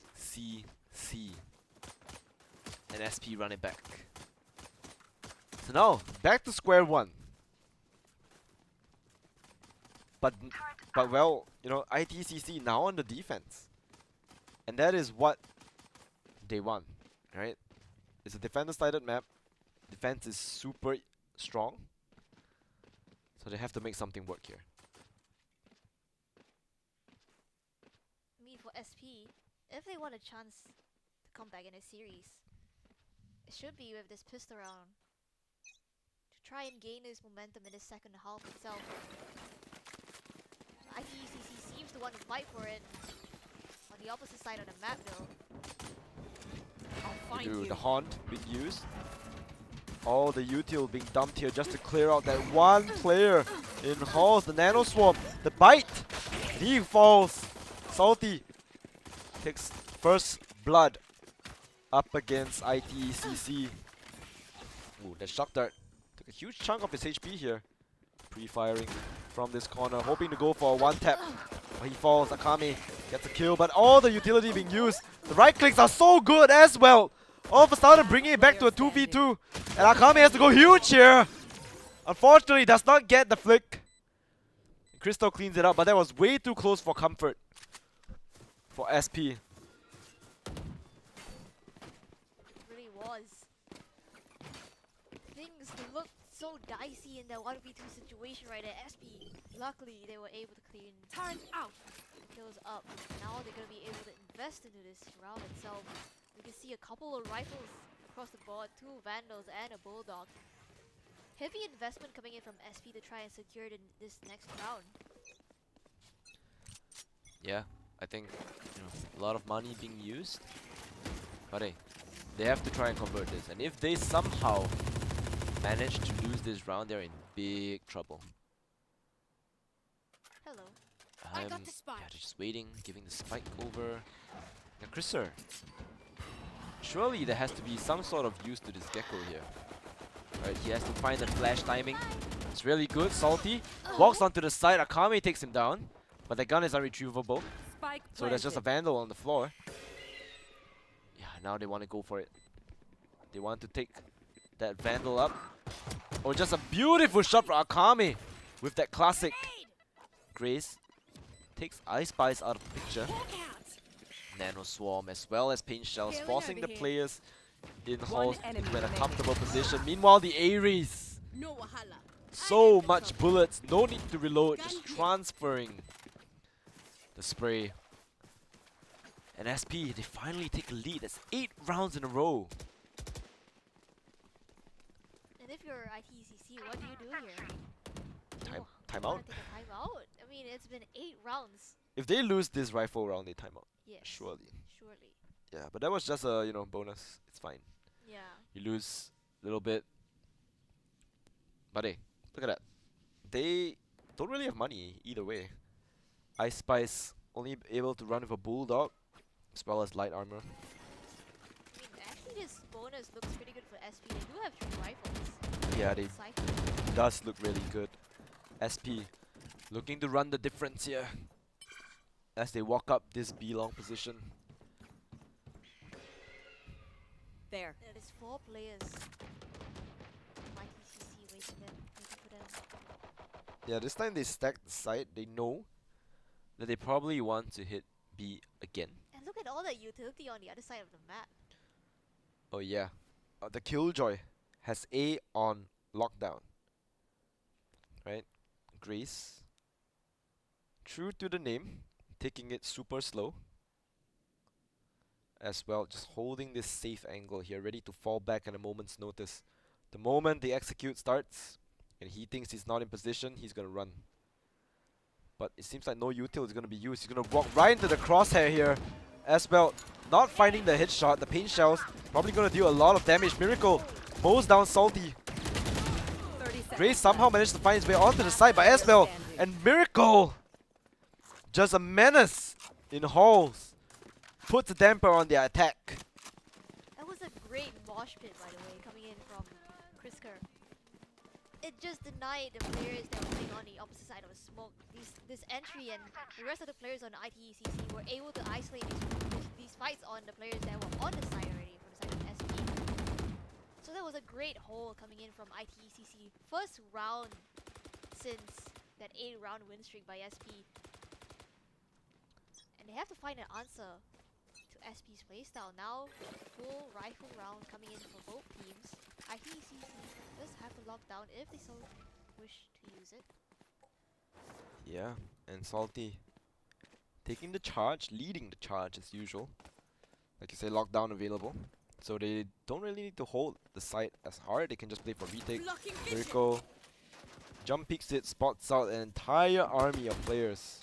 And SP run it back. So now, back to square one. But well, you know, ITCC now on the defense. And that is what they want, right? It's a defender-sided map. Defense is super strong. So they have to make something work here. I mean, for SP, if they want a chance to come back in a series, it should be with this pistol round to try and gain this momentum in the second half itself. ITCC seems to want to fight for it on the opposite side of the map though. I'll find Dude, you. the Haunt being used. All the util being dumped here just to clear out that one player in halls. The Nano Swarm, the bite. He falls. Salty takes first blood up against ITECC. Ooh, that shock dart took a huge chunk of his HP here. Pre-firing from this corner, hoping to go for a one tap. But he falls. Akame gets a kill, but all the utility being used. The right clicks are so good as well. All of a sudden bringing it back to a 2v2. And Akame has to go huge here. Unfortunately, does not get the flick. Crystal cleans it up, but that was way too close for comfort for SP. It really was. Things looked so dicey in the 1v2 situation right at SP. Luckily, they were able to clean Turn out. the kills up. Now they're going to be able to invest into this round itself. We can see a couple of rifles across the board, 2 Vandals and a Bulldog. Heavy investment coming in from SP to try and secure this next round. Yeah, I think a lot of money being used. But hey, they have to try and convert this. And if they somehow manage to lose this round, they're in big trouble. Hello. I got the Yeah, spike. they're just waiting, giving the spike over. Now, Chriser, surely there has to be some sort of use to this gecko here. Right, he has to find the flash timing. It's really good. Salty walks onto the side. Akame takes him down, but the gun is unretrievable. Spike So there's just a planted. Vandal on the floor. Yeah, now they want to go for it. They want to take that Vandal up. Oh, just a beautiful shot for Akame with that classic. Grace takes Ice Spice out of the picture. Nano Swarm as well as Pain Shells, Hailing forcing over the here. players in One halls enemy to in a remaining. comfortable position. Meanwhile, the Ares, No wahala. so much bullets, no need to reload, just transferring the spray. And SP, they finally take a lead. That's 8 rounds in a row. And if you're ITCC, what do you do here? Time You out. wanna take a timeout? I mean, it's been 8 rounds. If they lose this rifle round, they time out. Yes. Surely. Surely. Yeah, but that was just a bonus. It's fine. Yeah. You lose a little bit. But hey, look at that. They don't really have money either way. Ice Spice only able to run with a Bulldog as well as light armor. I mean, actually, this bonus looks pretty good for SP. They do have 3 rifles. Yeah, they Cypher. does look really good. SP looking to run the difference here as they walk up this B long position. There. There is 4 players. ITCC waiting for them. Yeah, this time they stack the site. They know that they probably want to hit B again. And look at all that utility on the other side of the map. Oh yeah, the Killjoy has A on lockdown. Right, Grace, true to the name, taking it super slow. As well, just holding this safe angle here, ready to fall back at a moment's notice. The moment the execute starts, and he thinks he's not in position, he's gonna run. But it seems like no util is gonna be used. He's gonna walk right into the crosshair here. As well, not finding the headshot. The pain shells probably gonna deal a lot of damage. Miracle mows down Salty. 30 seconds. Grace somehow managed to find his way onto the side, but Esbel and Miracle, just a menace in halls, puts a damper on their attack. That was a great mosh pit, by the way, coming in from Krisker. It just denied the players that were playing on the opposite side of the smoke. This entry and the rest of the players on ITECC were able to isolate these fights on the players that were on the side already, from the side of SP. So that was a great hole coming in from ITECC. First round since that 8-round win streak by SP. And they have to find an answer to SP's playstyle. Now, full rifle round coming in for both teams. ITCC does have to lock down if they so wish to use it. Yeah, and Salty taking the charge, leading the charge as usual. Like you say, lockdown available. So they don't really need to hold the site as hard. They can just play for retake. Blocking vision. Miracle jump peeks it, spots out an entire army of players.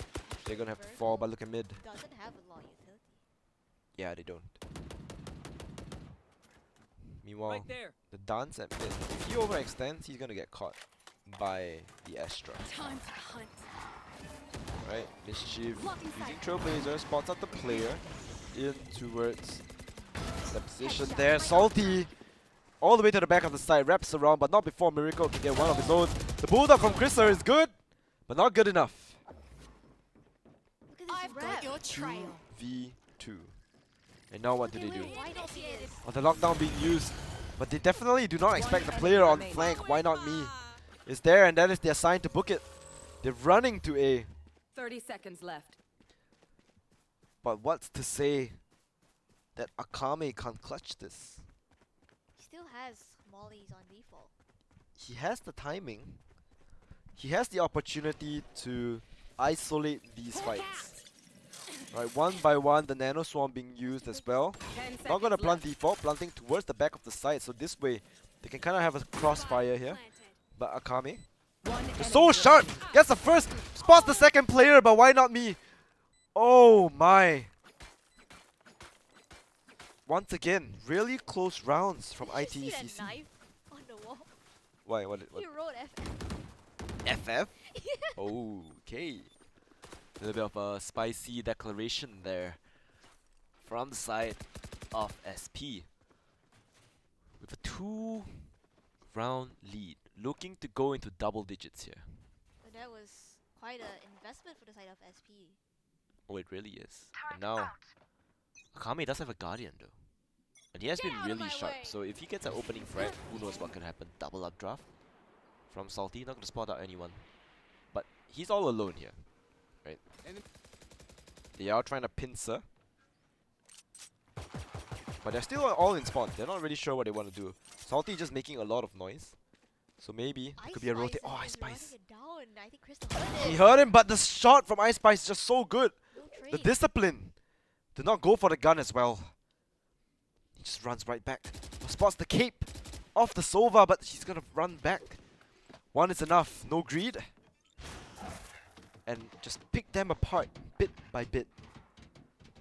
They're gonna have to fall, but look at mid. Doesn't have a lot of utility. Yeah, they don't. Meanwhile, Right there. the dance at mid. If he overextends, he's gonna get caught by the Astra. Time to hunt. Right? Mischief using Trailblazer, spots out the player in towards the position there. Salty all the way to the back of the side, wraps around, but not before Miracle can get one of his own. The Bulldog from Krister is good, but not good enough. Look at this I've got rep. your trail. 2v2. And now what do Okay, they do? wait, why not see this? Oh, the lockdown being used. But they definitely do not expect the player on flank. Why not me? It's there, and that is their sign to book it. They're running to A. 30 seconds left. But what's to say that Akame can't clutch this? He still has mollies on default. He has the timing. He has the opportunity to isolate these fights. Right, one by one, the Nano Swarm being used as well. 10 seconds Not gonna plant left. default, planting towards the back of the site. So this way, they can kind of have a crossfire here. Planted. But Akame, One they're enemy so sharp! remaining. Gets the first, spots the second player, but why not me? Oh my! Once again, really close rounds from Did you see that ITECC. knife on the wall? Why? What? He wrote FF? Okay. A little bit of a spicy declaration there from the side of SP. With a 2 round lead. Looking to go into double digits here. But that was quite an investment for the side of SP. Oh, it really is. And now, Akame does have a Guardian though. And he has been really sharp, so if he gets an opening frag, who knows what could happen. Double up draft from Salty, not gonna spot out anyone. But he's all alone here, right? They are trying to pincer. But they're still all in spawn. They're not really sure what they want to do. Salty just making a lot of noise. So maybe it could be a rotate. Oh, Ice Spice. I think Crystal heard He it. heard him, but the shot from Ice Spice is just so good. No The trade. discipline to not go for the gun as well. He just runs right back. Spots the cape off the Sova, but she's gonna run back. One is enough. No greed. And just pick them apart bit by bit.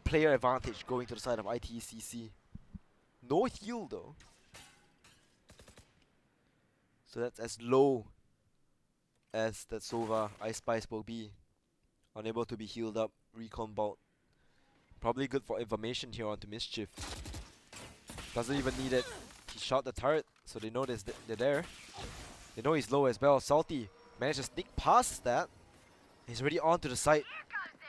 Player advantage going to the side of ITCC. No heal though. So that's as low as that Sova Ice Spice will be. Unable to be healed up. Recon bolt. Probably good for information here onto Mischief. Doesn't even need it. He shot the turret, so they know they're there. They know he's low as well. Salty managed to sneak past that. He's already on to the site.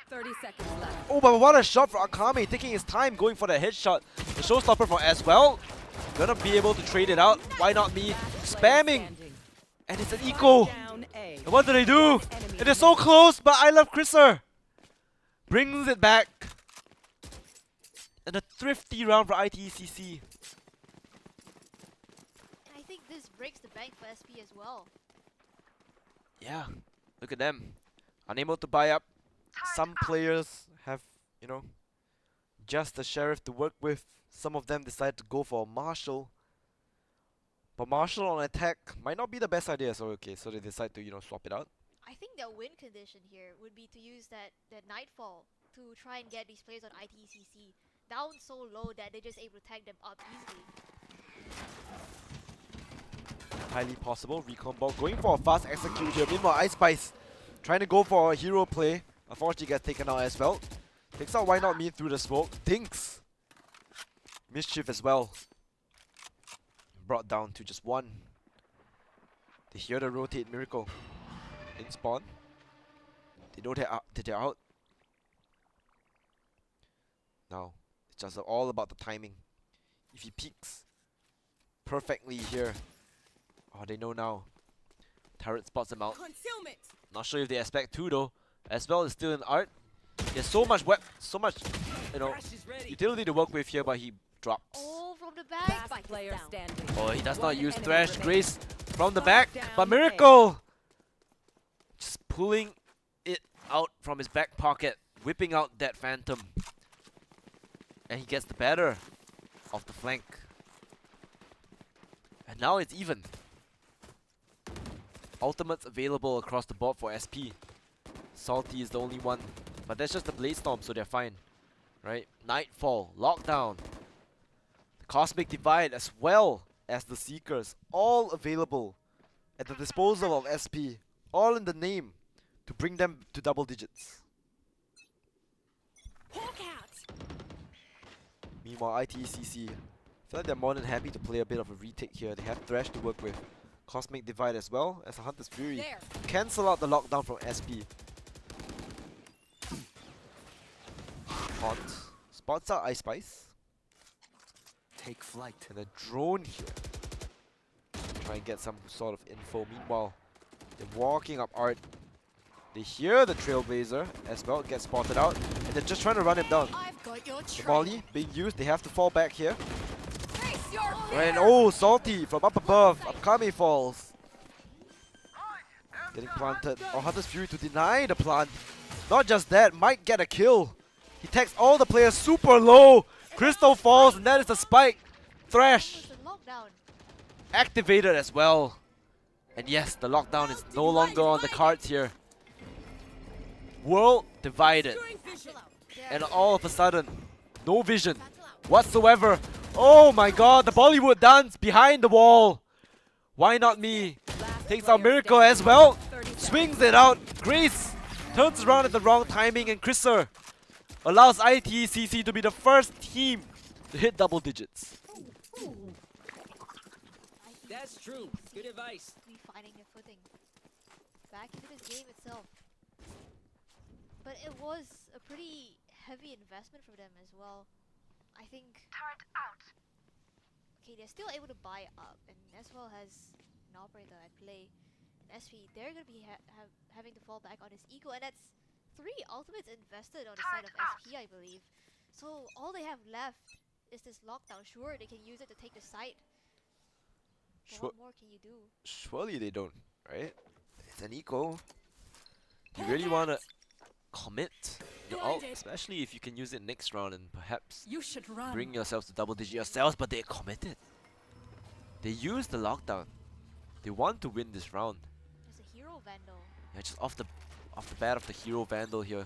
30 seconds left. Oh, but what a shot for Akame, taking his time going for the headshot. The showstopper for as well. Gonna be able to trade it out. Why not me? Spamming! And it's an eco! Down A. And what do they do? It is so close, but I love Chriser. Brings it back. And a thrifty round for ITCC. I think this breaks the bank for SP as well. Yeah, look at them. Unable to buy up. Some players have, you know, just the Sheriff to work with. Some of them decide to go for Marshall. But Marshall on attack might not be the best idea, so okay, so they decide to, you know, swap it out. I think their win condition here would be to use that Nightfall to try and get these players on ITCC down so low that they're just able to tag them up easily. Highly possible. Recon ball going for a fast execute here. Meanwhile, Ice Spice trying to go for a hero play. Unfortunately gets taken out as well. Takes out Why Not Me through the smoke. Dinks. Mischief as well. Brought down to just one. They hear the rotate miracle. In spawn. They know they're out. Now, it's just all about the timing. If he peeks perfectly here. Oh, they know now. Turret spots him out. Concealment. Not sure if they expect to though. As well is still in art. There's so much you know, utility to work with here, but he drops. Oh, from the back! Last player standing. Oh, he does One not use enemy Thresh. remaining. Grace from the Lock back, down but A. Miracle just pulling it out from his back pocket, whipping out that Phantom, and he gets the better of the flank. And now it's even. Ultimates available across the board for SP. Salty is the only one, but that's just the Blade Storm, so they're fine, right? Nightfall, Lockdown, the Cosmic Divide, as well as the Seekers, all available at the disposal of SP, all in the name to bring them to double digits. Hawk out. Meanwhile, ITCC, I feel like they're more than happy to play a bit of a retake here. They have Thresh to work with. Cosmic Divide as well as a Hunter's Fury. There. Cancel out the lockdown from SP. Hot. Spots out Ice Spice. Take flight. And a drone here. Try and get some sort of info. Meanwhile, they're walking up Art. They hear the Trailblazer as well, get spotted out, and they're just trying to run him down. I've got your The trail. volley being used, they have to fall back here. Face your Right, and oh, Salty from up above. Akame falls. Getting planted. Oh, Hunter's Fury to deny the plant. Not just that, might get a kill. He tags all the players super low. Crystal falls, and that is the spike. Thresh It's a lockdown. activated as well. And yes, the lockdown is no longer on the cards here. World divided. During vision. And all of a sudden, no vision whatsoever. Oh my god, the Bollywood dance behind the wall. Why not me? Last Takes player out Miracle standing. as well. 30 seconds. Swings it out. Grace turns around at the wrong timing, and Chriser allows ITCC to be the first team to hit double digits. That's true. Good advice. Be finding their footing back into this game itself. But it was a pretty heavy investment for them as well. I think. Okay, they're still able to buy up, and as well as an operator at play. SP, they're gonna be having to fall back on his eco, and that's 3 ultimates invested on the side of SP, I believe. So all they have left is this lockdown. Sure, they can use it to take the site. But Sure. what more can you do? Surely they don't, right? It's an eco. Do you really wanna commit your ult, especially if you can use it next round and perhaps You should run. bring yourselves to double digit yourselves? But they committed. They used the lockdown. They want to win this round. There's a hero vandal. Yeah, just off the bat of the hero vandal here,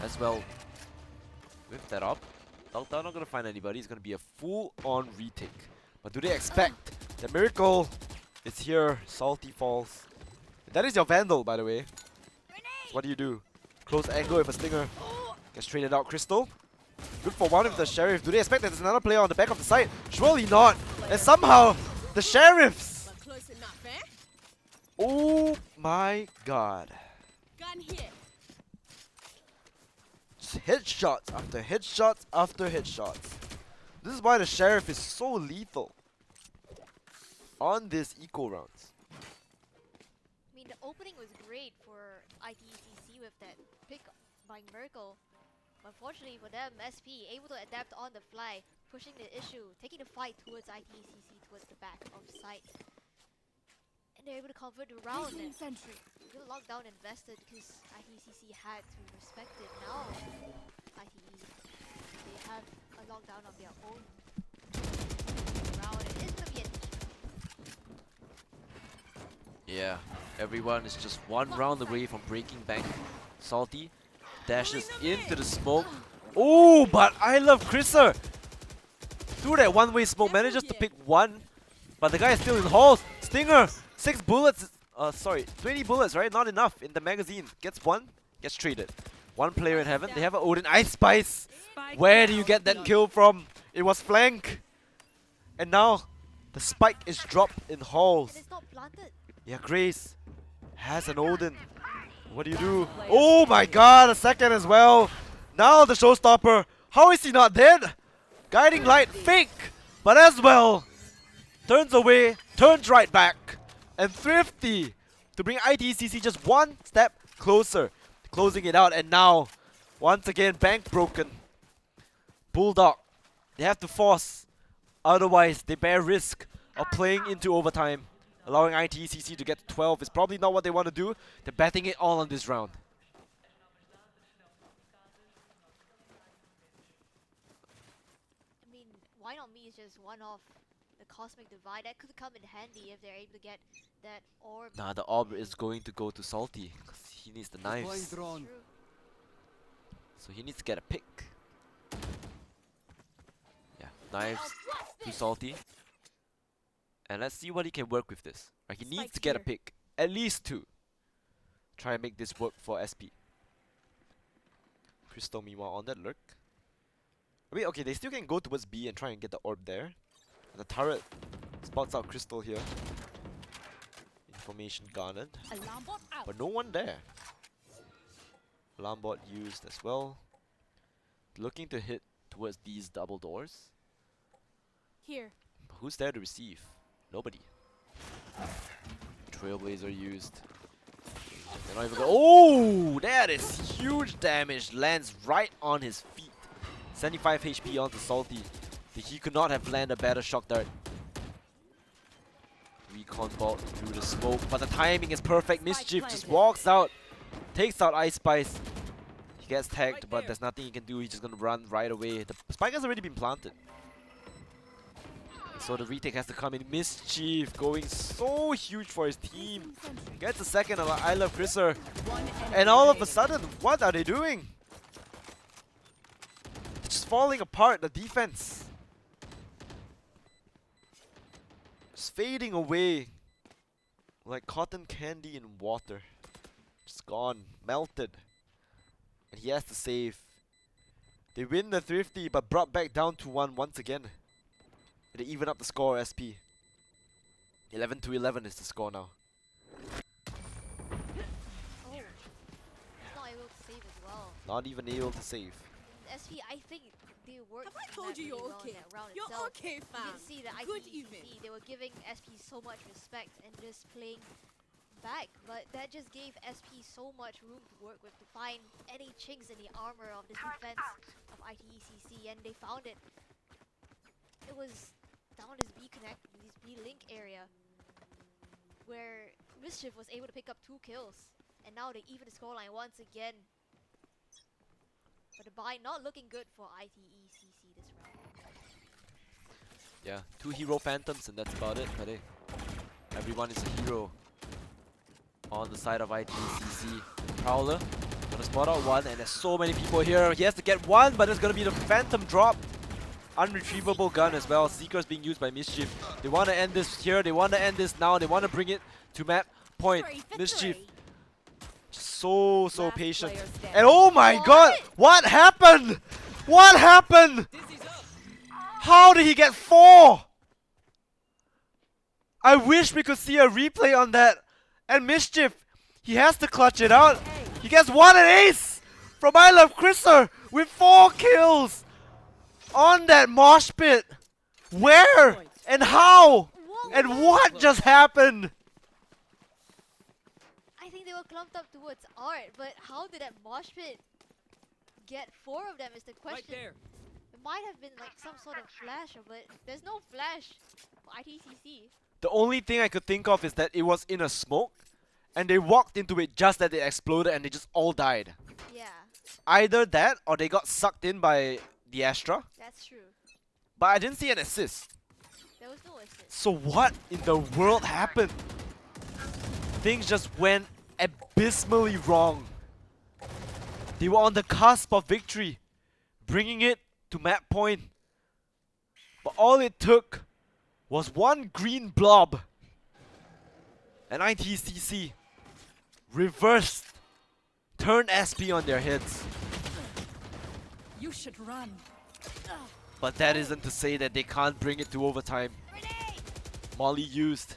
as well. Whip that up. Lockdown not gonna find anybody. It's gonna be a full-on retake. But do they expect the miracle? It's here. Salty falls. That is your vandal, by the way. What do you do? Close angle with a stinger. Gets traded out. Crystal. Good for one with the sheriff. Do they expect that there's another player on the back of the site? Surely not. And somehow the sheriffs. But close enough, eh? Oh my god. Gun here. Just headshots after headshots after headshots. This is why the sheriff is so lethal on this eco rounds. I mean, the opening was great for ITCC with that pick by Merkel. Unfortunately for them, SP able to adapt on the fly, pushing the issue, taking the fight towards ITCC, towards the back of sight. And they're able to convert the round. And good lockdown invested because ITCC had to respect it. Now, ITE, they have a lockdown of their own. Round. It is going to be an Yeah, everyone is just one round away from breaking bank. Salty dashes into the smoke. Oh, but I love Chriser. Through that one-way smoke, manages to pick one, but the guy is still in halls. Stinger, 6 bullets. 20 bullets, right? Not enough in the magazine. Gets one, gets traded. One player in heaven. They have an Odin Ice Spice. Where do you get that kill from? It was flank. And now the spike is dropped in halls. and it's not planted. Yeah, Grace has an Odin. What do you do? Oh my god, a second as well. Now the showstopper. How is he not dead? Guiding light, fake. But as well, turns away, turns right back. And Thrifty to bring ITCC just one step closer. Closing it out, and now, once again, bank broken. Bulldog, they have to force. Otherwise, they bear risk of playing into overtime. Allowing ITCC to get to 12 is probably not what they want to do. They're betting it all on this round. I mean, why not me is just one off the cosmic divide. That could come in handy if they're able to get that orb. Nah, the orb is going to go to Salty because he needs the knives. True. So he needs to get a pick. Yeah, knives to Salty. And let's see what he can work with this. Right, he needs to get a pick. At least 2. Try and make this work for SP. Crystal meanwhile on that lurk. I mean, okay, they still can go towards B and try and get the orb there. And the turret spots out Crystal here. Information garnered. Alarm bot out. But no one there. Alarm bot used as well. Looking to hit towards these double doors. Here. But who's there to receive? Nobody. Trailblazer used. They're not even oh, that is huge damage. Lands right on his feet. 75 HP onto Salty. He could not have landed a better shock dart. Recon bolt through the smoke, but the timing is perfect. Mischief just walks out, takes out Ice Spice. He gets tagged, but there's nothing he can do. He's just gonna run right away. The spike has already been planted. So the retake has to come in. Mischief going so huge for his team. Gets a second. I love Chriser. And all of a sudden, what are they doing? It's just falling apart, the defense. Just fading away like cotton candy in water. Just gone, melted. And he has to save. They win the Thrifty, but brought back down to 1 once again. They even up the score, SP. 11-11 is the score now. Oh, he's not able to save as well. Not even able to save. SP, I think they worked Have I that told you really you're well okay? in that round You're itself. okay, You fam. can see that Good ITCC, evening. they were giving SP so much respect and just playing back, but that just gave SP so much room to work with to find any chinks in the armor of this defense of ITECC, and they found it. It was down this B connect, this B link area, where Mischief was able to pick up 2 kills, and now they even the scoreline once again. But the buy not looking good for ITECC this round. Yeah, 2 hero phantoms and that's about it. But hey, everyone is a hero on the side of ITCC. Prowler gonna spot out one, and there's so many people here. He has to get one, but it's gonna be the phantom drop. Unretrievable gun as well. Seeker's being used by Mischief. They want to end this here. They want to end this now. They want to bring it to map point. Mischief. So Last patient. player standing. And oh my What? god! What happened? What happened? Dizzy's up. How did he get 4? I wish we could see a replay on that. And Mischief, he has to clutch it out. He gets 1 and ace from I Love Chriser with 4 kills on that mosh pit. Where and how and what just happened? I think they were clumped up towards art, but how did that mosh pit get 4 of them is the question. Right there. It might have been like some sort of flash, but there's no flash for ITCC. The only thing I could think of is that it was in a smoke and they walked into it just as it exploded and they just all died. Yeah, Either that or they got sucked in by the Astra. that's true. But I didn't see an assist. There was no assist. So what in the world happened? Things just went abysmally wrong. They were on the cusp of victory, bringing it to map point. But all it took was one green blob. And ITCC reversed, turned SP on their heads. You should run. But that isn't to say that they can't bring it to overtime. Molly used.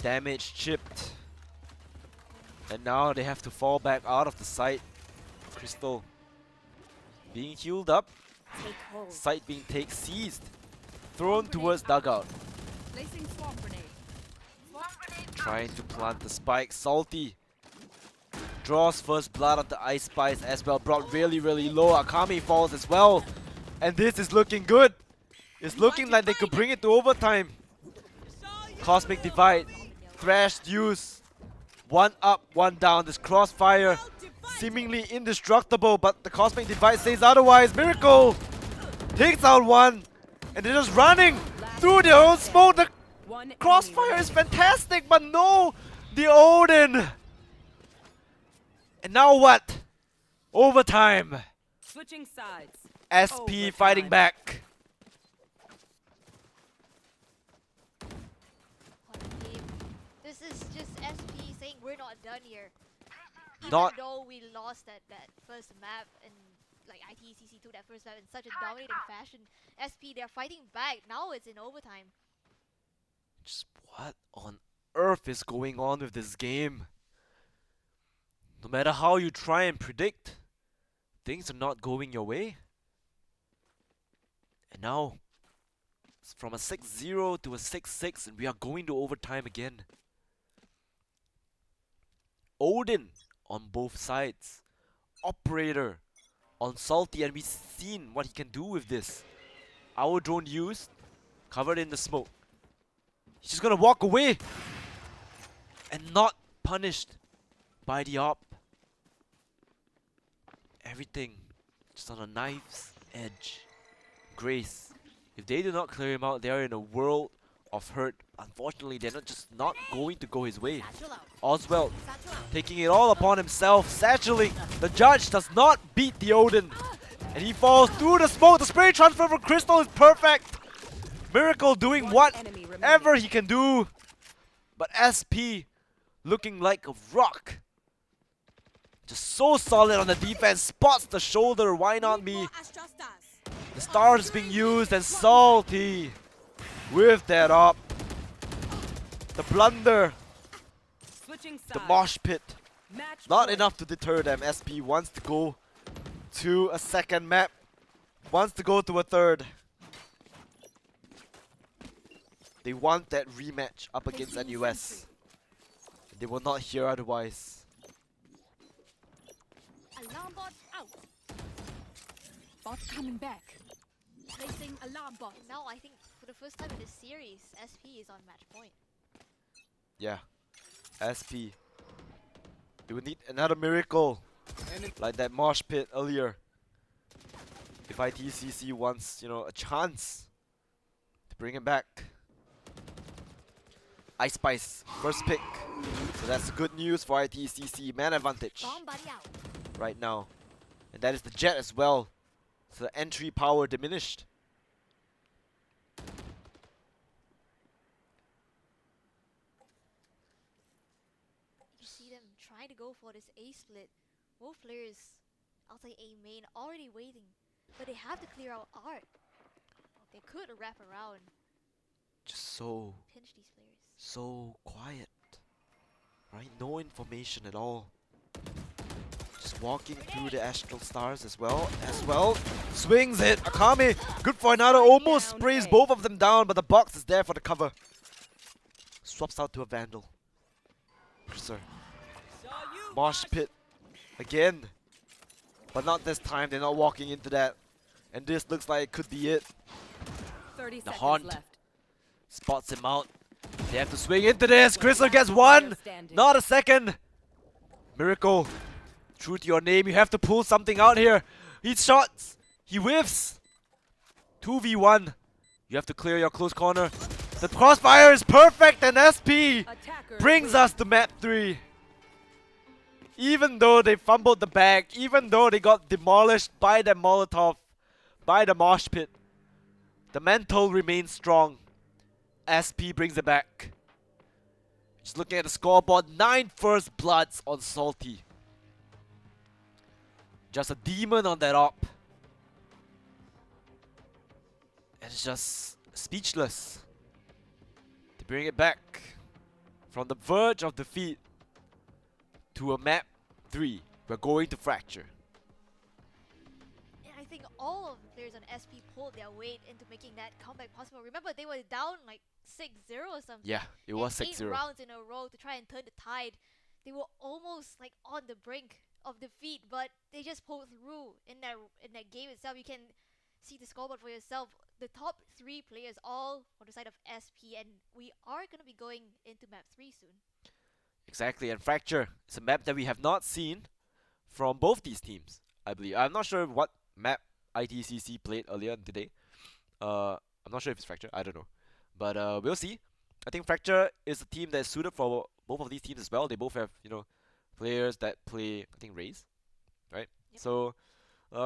Damage chipped. And now they have to fall back out of the site. Crystal being healed up. Take hold. Site being seized. Thrown towards dugout. Placing swarm grenade. Trying to plant the spike. Salty draws first blood of the Ice Spice as well. Brought really low. Akami falls as well. And this is looking good. It's looking like they could bring it to overtime. Cosmic Divide. Thrashed use. 1 up, 1 down. This crossfire seemingly indestructible, but the Cosmic Divide says otherwise. Miracle takes out 1. And they're just running through their own smoke. The One crossfire enemy is fantastic, but no! The Odin! And now what? Overtime. switching sides. SP fighting back. What a game. This is just SP saying we're not done here. Even Not- though we lost that first map and like ITCC took that first map in such a dominating fashion, SP they're fighting back. Now it's in overtime. Just what on earth is going on with this game? No matter how you try and predict, things are not going your way. And now, it's from a 6-0 to a 6-6 and we are going to overtime again. Odin on both sides. Operator on Salty, and we've seen what he can do with this. Our drone used, covered in the smoke. He's just gonna walk away and not punished by the op. Everything just on a knife's edge. Grace, if they do not clear him out, they are in a world of hurt. Unfortunately, they're not going to go his way. Oswald taking it all upon himself, satcheling. The judge does not beat the Odin. And he falls through the smoke. The spray transfer from Crystal is perfect. Miracle doing enemy whatever remaining. he can do. But SP looking like a rock. Just so solid on the defense. Spots the shoulder. Why not me? The star is being used and Salty with that up. The blunder, Switching the sides. mosh pit. Match Not point. enough to deter them. SP wants to go to a second map. Wants to go to a third. They want that rematch up against Placing NUS. sentry. They will not hear otherwise. Alarm bot out. Bot coming back. Placing alarm bot. Now I think for the first time in this series, SP is on match point. Yeah. SP. They would need another miracle. Like that mosh pit earlier. If ITCC wants, a chance to bring him back. Ice Spice, first pick. So that's good news for ITCC. Man advantage Bomb buddy out. right now. And that is the Jet as well. So the entry power diminished. You see them trying to go for this A split. Both players outside A main already waiting, but they have to clear out art. They could wrap around, Just so pinch these players. so quiet, right? No information at all. Just walking through the astral stars as well. Swings it. Akame, good for another. Almost Down sprays A. both of them down, but the box is there for the cover. Swaps out to a Vandal. Crisser. Saw you. Mosh pit again, but not this time. They're not walking into that, and this looks like it could be it. 30 The seconds haunt. left. Spots him out. They have to swing into this. Crisser gets Last one, player standing. not a second. Miracle. True to your name, you have to pull something out here. He shots. He whiffs. 2v1. You have to clear your close corner. The crossfire is perfect, and SP Attacker brings wins. us to map 3. Even though they fumbled the bag, even though they got demolished by the Molotov, by the mosh pit, the mental remains strong. SP brings it back. Just looking at the scoreboard, 9 first bloods on Salty. Just a demon on that op. And it's just speechless. To bring it back from the verge of defeat to a map 3. We're going to Fracture. And I think all of the players on SP pulled their weight into making that comeback possible. Remember, they were down like 6-0 or something. Yeah, it was and 6-0. 8 rounds in a row to try and turn the tide. They were almost like on the brink of defeat, but they just pulled through in that game itself. You can see the scoreboard for yourself. The top 3 players all on the side of SP, and we are gonna be going into map 3 soon. Exactly, and Fracture is a map that we have not seen from both these teams, I believe. I'm not sure what map ITCC played earlier today. I'm not sure if it's Fracture, I don't know. But we'll see. I think Fracture is a team that's suited for both of these teams as well. They both have, players that play, I think, Raze, right? Yep. So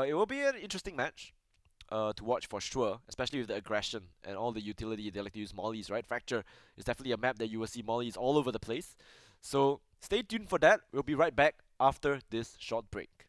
it will be an interesting match to watch for sure, especially with the aggression and all the utility. They like to use mollies, right? Fracture is definitely a map that you will see mollies all over the place. So stay tuned for that. We'll be right back after this short break.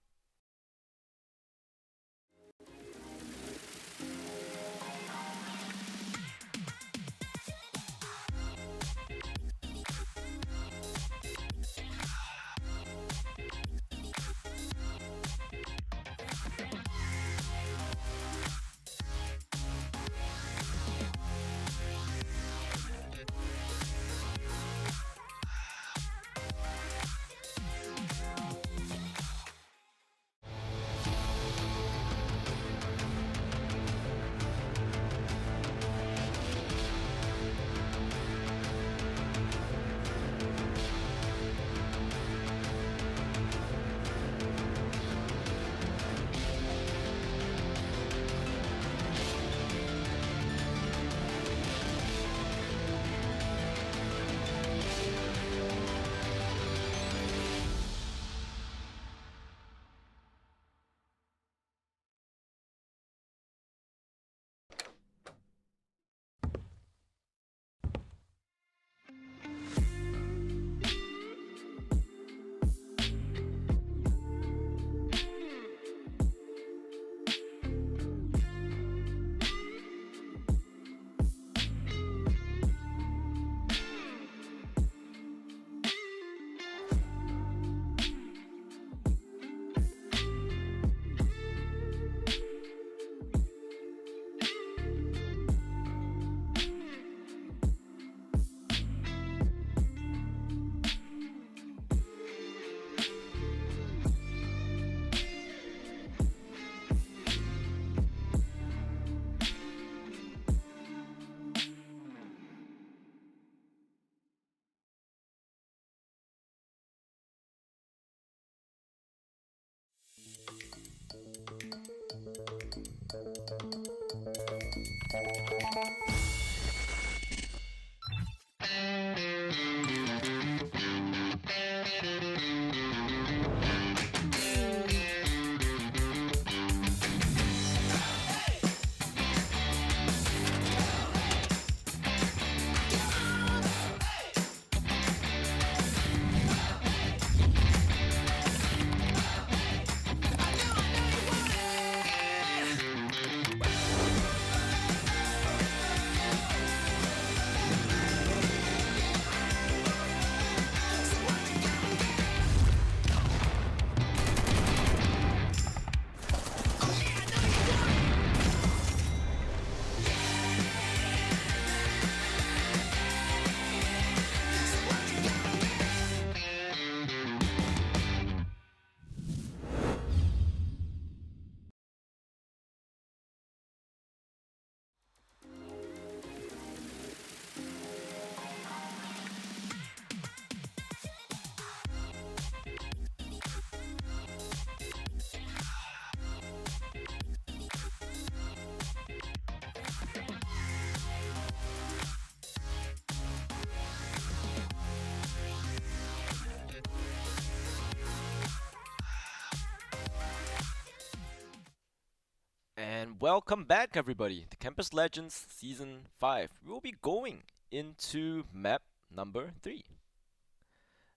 And welcome back, everybody, to Campus Legends Season 5. We will be going into map number 3.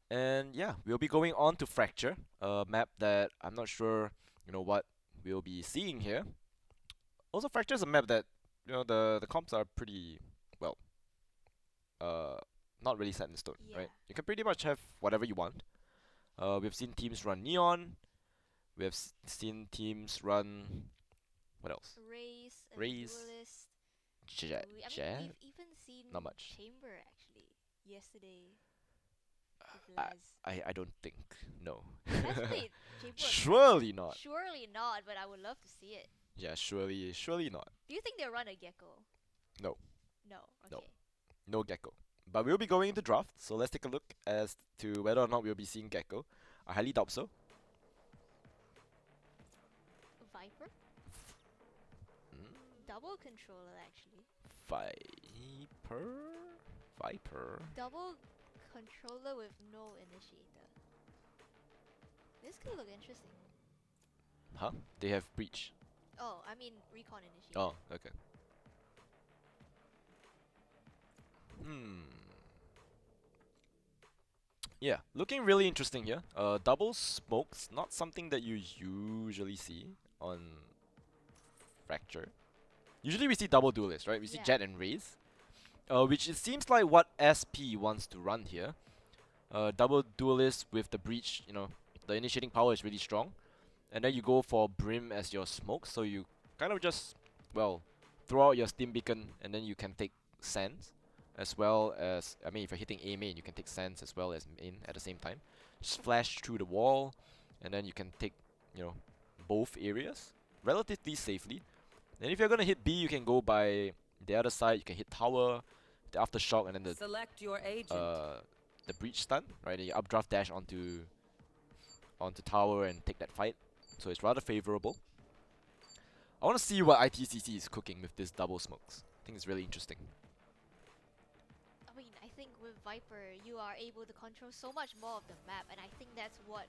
And yeah, we'll be going on to Fracture, a map that I'm not sure, what we'll be seeing here. Also, Fracture is a map that, the comps are pretty, well, uh, not really set in stone, Yeah. right? You can pretty much have whatever you want. We've seen teams run Neon. We have seen teams run, what else? Race, Raze, Duelist. Jet, We've even seen not much. Chamber actually yesterday with I, Les. I don't think, no. Let's play Chamber. Surely not. Surely not, but I would love to see it. Yeah, surely not. Do you think they'll run a Gecko? No. No. No. Okay. No Gecko. But we'll be going into draft, so let's take a look as to whether or not we'll be seeing Gecko. I highly doubt so. Viper? Mm, Double controller actually. Viper? Double controller with no initiator. This could look interesting. Huh? They have breach. Oh, I mean recon initiator. Oh, okay. Yeah, looking really interesting here. Double smokes, not something that you usually see on Fracture. Usually we see double duelists, right? We see Yeah. Jet and Raze. Which it seems like what SP wants to run here. Double duelist with the breach, the initiating power is really strong. And then you go for Brim as your smoke, so you kind of just, well, throw out your steam beacon and then you can take Sands. As well as, I mean, if you're hitting A main, you can take Sands as well as main at the same time. Just flash through the wall, and then you can take, both areas relatively safely. And if you're gonna hit B, you can go by the other side. You can hit tower, the aftershock, and then the Select your agent. the breach stun, right? And you updraft dash onto tower and take that fight. So it's rather favorable. I want to see what ITCC is cooking with this double smokes. I think it's really interesting. I mean, I think with Viper, you are able to control so much more of the map, and I think that's what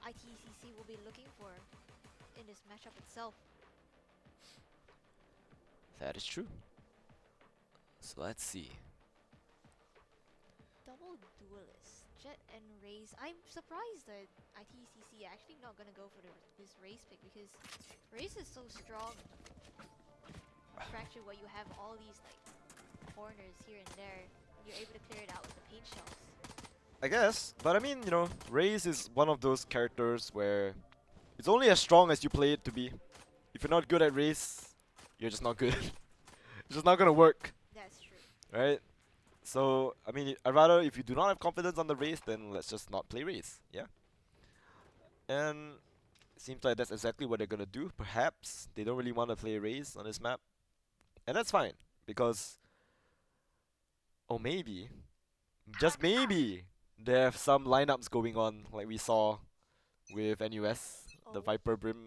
ITCC will be looking for in this matchup itself. That is true. So let's see. Double duelist, Jet and Raze. I'm surprised that ITCC are actually not gonna go for this Raze pick because Raze is so strong. Fracture, where you have all these like corners here and there, and you're able to clear it out with the paint shells. I guess, but I mean, Raze is one of those characters where it's only as strong as you play it to be. If you're not good at Raze, you're just not good. It's just not gonna work, That's true. right? So, I mean, I'd rather, if you do not have confidence on the Raze, then let's just not play Raze, yeah? And it seems like that's exactly what they're gonna do. Perhaps they don't really want to play Raze on this map. And that's fine, because, or maybe, just maybe, they have some lineups going on, like we saw with NUS, the Oh. Viper Brim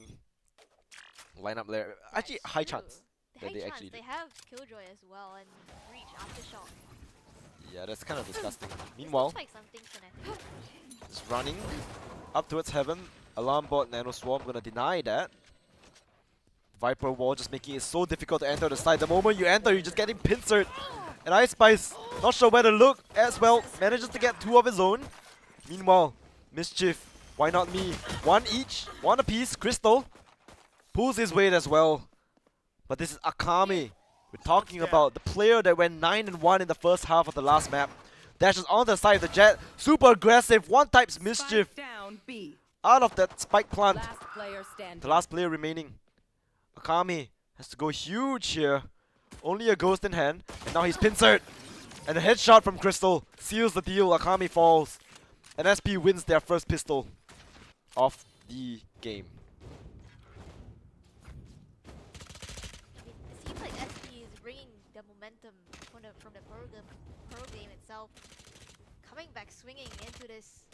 lineup there. Actually, That's high true. chance. The that high they chance. actually They did. have Killjoy as well and Breach Aftershock. Yeah, that's kind of disgusting. This Meanwhile, looks like something Fnatic. it's running up towards heaven. Alarm bot, Nano Swarm gonna deny that. Viper wall just making it so difficult to enter the side. The moment you enter, you're just getting pincered. And Ice Spice, not sure where to look as well, manages to get two of his own. Meanwhile, Mischief, why not me? One each, one apiece. Crystal pulls his weight as well. But this is Akami. We're talking about the player that went 9-1 in the first half of the last map. Dashes on the side of the Jet. Super aggressive. One types Mischief Spike down B. out of that spike plant. Last player standing. The last player remaining. Akami has to go huge here. Only a ghost in hand. And now he's pincered. And a headshot from Crystal seals the deal. Akami falls. And SP wins their first pistol of the game. It seems like SP is bringing the momentum from the pro game itself, coming back swinging into this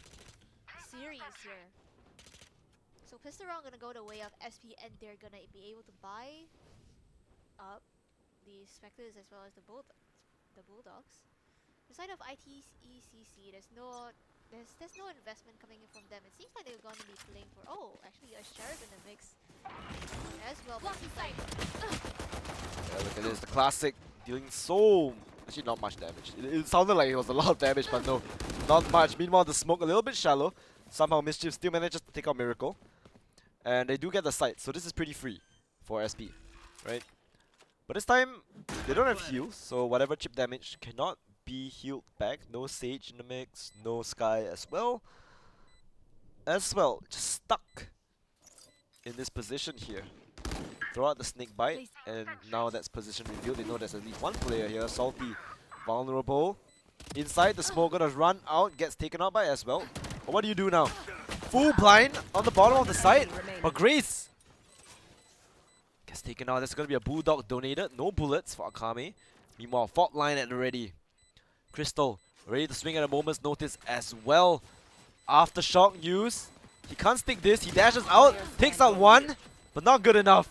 series here. So Pistol Round gonna go the way of SP, and they're gonna be able to buy up the Spectres as well as the Bulldogs. The side of ITECC, there's no investment coming in from them. It seems like they're gonna be playing for actually a Sheriff in the mix. as well. But he's like, Yeah, look at this, the classic dealing so actually not much damage. It sounded like it was a lot of damage, but no, not much. Meanwhile, the smoke a little bit shallow. Somehow Mischief still manages to take out Miracle, and they do get the site, so this is pretty free for SP, right? But this time they don't have heals, so whatever chip damage cannot be healed back. No Sage in the mix, no Sky as well. Just stuck in this position here. Throw out the snake bite, and now that's position revealed. They know there's at least one player here. Salty, vulnerable. Inside, the smoke gonna run out, gets taken out by as well. But what do you do now? Full blind on the bottom of the site, but Grace gets taken out. There's gonna be a Bulldog donated. No bullets for Akame. Meanwhile, fault line at the ready. Crystal ready to swing at a moment's notice as well. Aftershock use. He can't stick this. He dashes out, takes out one, but not good enough.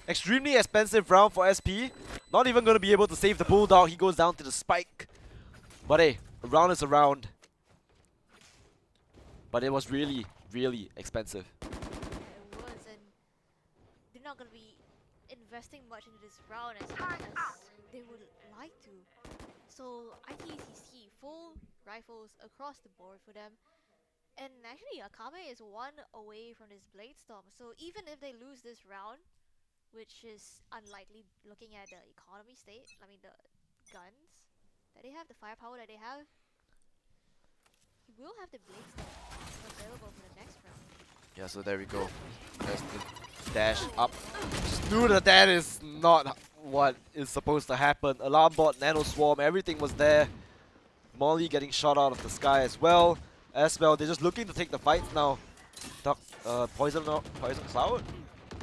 Extremely expensive round for SP. Not even going to be able to save the Bulldog. He goes down to the spike. But hey, a round is a round. But it was really, really expensive. it was, and they're not gonna be investing much into this round as they would like to. So ITCC full rifles across the board for them. And actually, Akame is one away from this Blade Storm. So even if they lose this round, which is unlikely looking at the economy state, I mean the guns that they have, the firepower that they have, he will have the Blade Storm available for the next round. Yeah, so there we go. There's the dash up. Just knew that is not what is supposed to happen. Alarm bot, Nano Swarm, everything was there. Molly getting shot out of the sky as well. They're just looking to take the fights now. Poison Cloud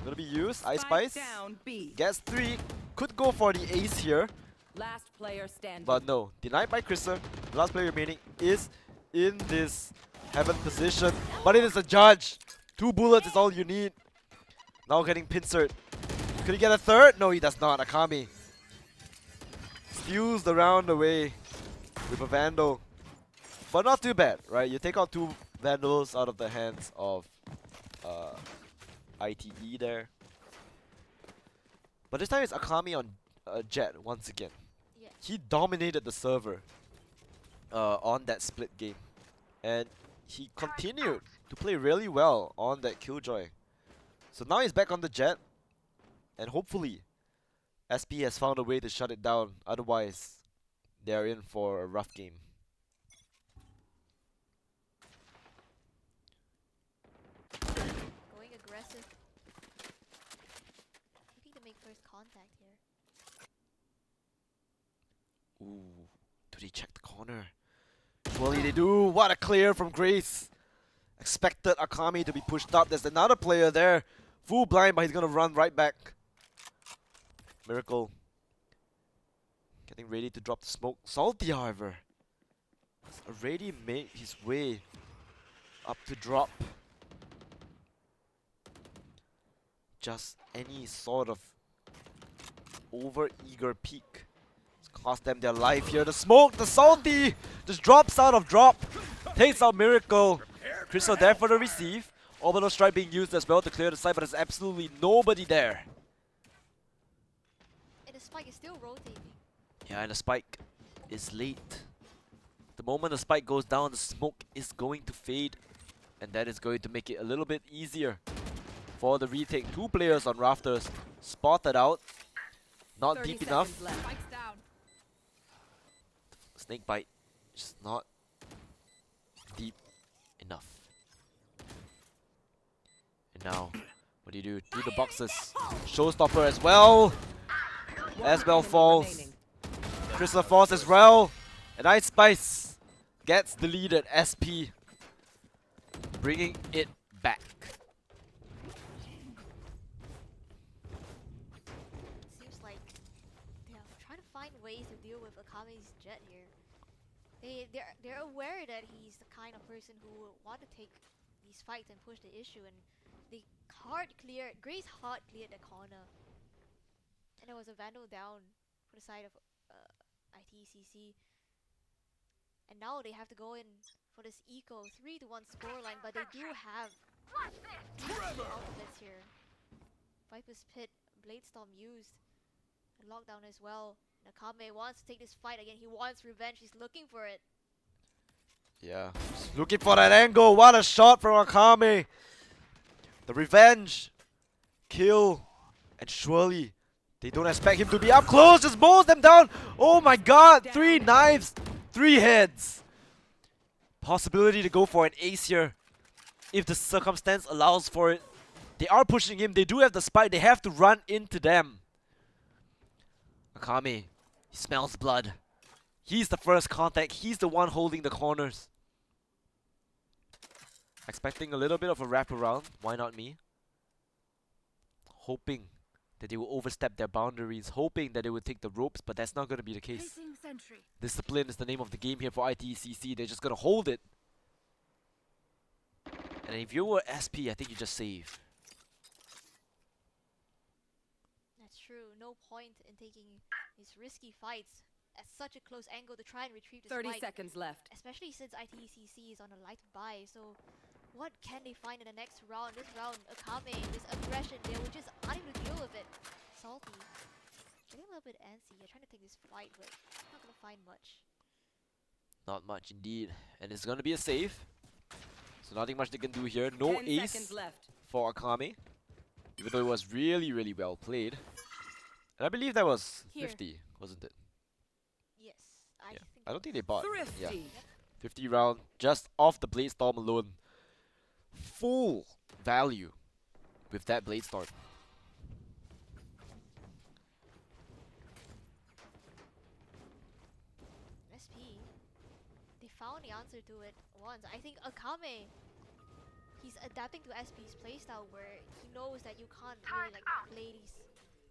gonna be used. Ice Spice Down B. gets 3. Could go for the ace here, Last player standing. but no. Denied by Krista. The last player remaining is in this heaven position, but it is a judge. 2 bullets is all you need. Now getting pincered. Could he get a third? No, he does not. Akami steals the round away with a Vandal. But not too bad, right? You take out 2 Vandals out of the hands of ITE there. But this time it's Akami on Jet once again. Yeah. He dominated the server on that split game. And he continued to play really well on that Killjoy. So now he's back on the Jet. And hopefully SP has found a way to shut it down. Otherwise, they're in for a rough game. Going aggressive. Looking to make first contact here. Ooh, do they check the corner? Surely they do. What a clear from Grace. Expected Akami to be pushed up. There's another player there. Full blind, but he's gonna run right back. Miracle getting ready to drop the smoke. Salty, however, has already made his way up to drop. Just any sort of over-eager peek cost them their life here. The smoke, the Salty just drops out of drop. Takes out Miracle. Crystal there for the receive. Orbital Strike being used as well to clear the site, but there's absolutely nobody there. And the spike is still rotating. Yeah, and the spike is late. The moment the spike goes down, the smoke is going to fade. And that is going to make it a little bit easier for the retake. 2 players on rafters. Spotted out. Not 30 deep enough. seconds left. Spikes down. Snake bite. Just not deep enough. And now, what do you do? Do the boxes. Showstopper as well. As well falls. Remaining. Crystal falls as well. And Ice Spice gets deleted. SP bringing it back. Seems like they're trying to find ways to deal with Akame's Jet here. They're aware that he's the kind of person who will want to take these fights and push the issue, and they Grace hard cleared the corner. And there was a Vandal down for the side of ITCC. And now they have to go in for this eco 3-1 scoreline, but they do have two ultimates here. Viper's Pit, Blade Storm used. And Lockdown as well. Nakame wants to take this fight again. He wants revenge. He's looking for it. Yeah, just looking for that angle. What a shot from Akame. The revenge. Kill. And surely they don't expect him to be up close. Just mows them down. Oh my god. 3 knives. 3 heads. Possibility to go for an ace here. If the circumstance allows for it. They are pushing him. They do have the spike. They have to run into them. Akame. He smells blood. He's the first contact. He's the one holding the corners. Expecting a little bit of a wraparound. Why not me? Hoping that they will overstep their boundaries. Hoping that they will take the ropes, but that's not going to be the case. Discipline is the name of the game here for ITCC. They're just going to hold it. And if you were SP, I think you just save. That's true. No point in taking these risky fights at such a close angle to try and retrieve this 30 fight. seconds left. Especially since ITCC is on a light buy. So what can they find in the next round? This round, Akame, this aggression, they were just unable to deal with it. Salty. Getting a little bit antsy. They're trying to take this fight, but not going to find much. Not much indeed. And it's going to be a save. So nothing much they can do here. No 10 ace seconds left. for Akame. Even though it was really, really well played. And I believe that was Here. 50, wasn't it? Yes, I think I don't think they bought. Thrifty. Yeah. 50 round just off the Blade Storm alone. Full value with that Blade Storm. SP, they found the answer to it once. I think Akame, he's adapting to SP's playstyle where he knows that you can't really like play these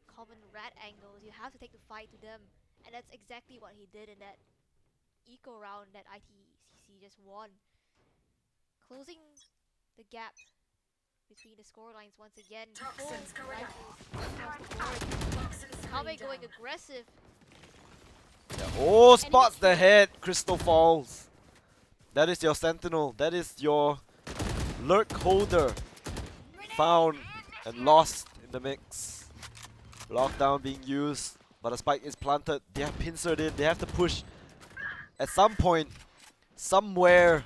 common rat angles. You have to take the fight to them, and that's exactly what he did in that eco round that ITCC just won. Closing the gap between the scorelines once again. Full Toxins going up. rifles across the board. Toxins Akame down. going aggressive. Yeah. Oh, spots the head. Crystal falls. That is your sentinel. That is your lurk holder. Found and lost in the mix. Lockdown being used, but a spike is planted. They have pincered in. They have to push at some point, somewhere.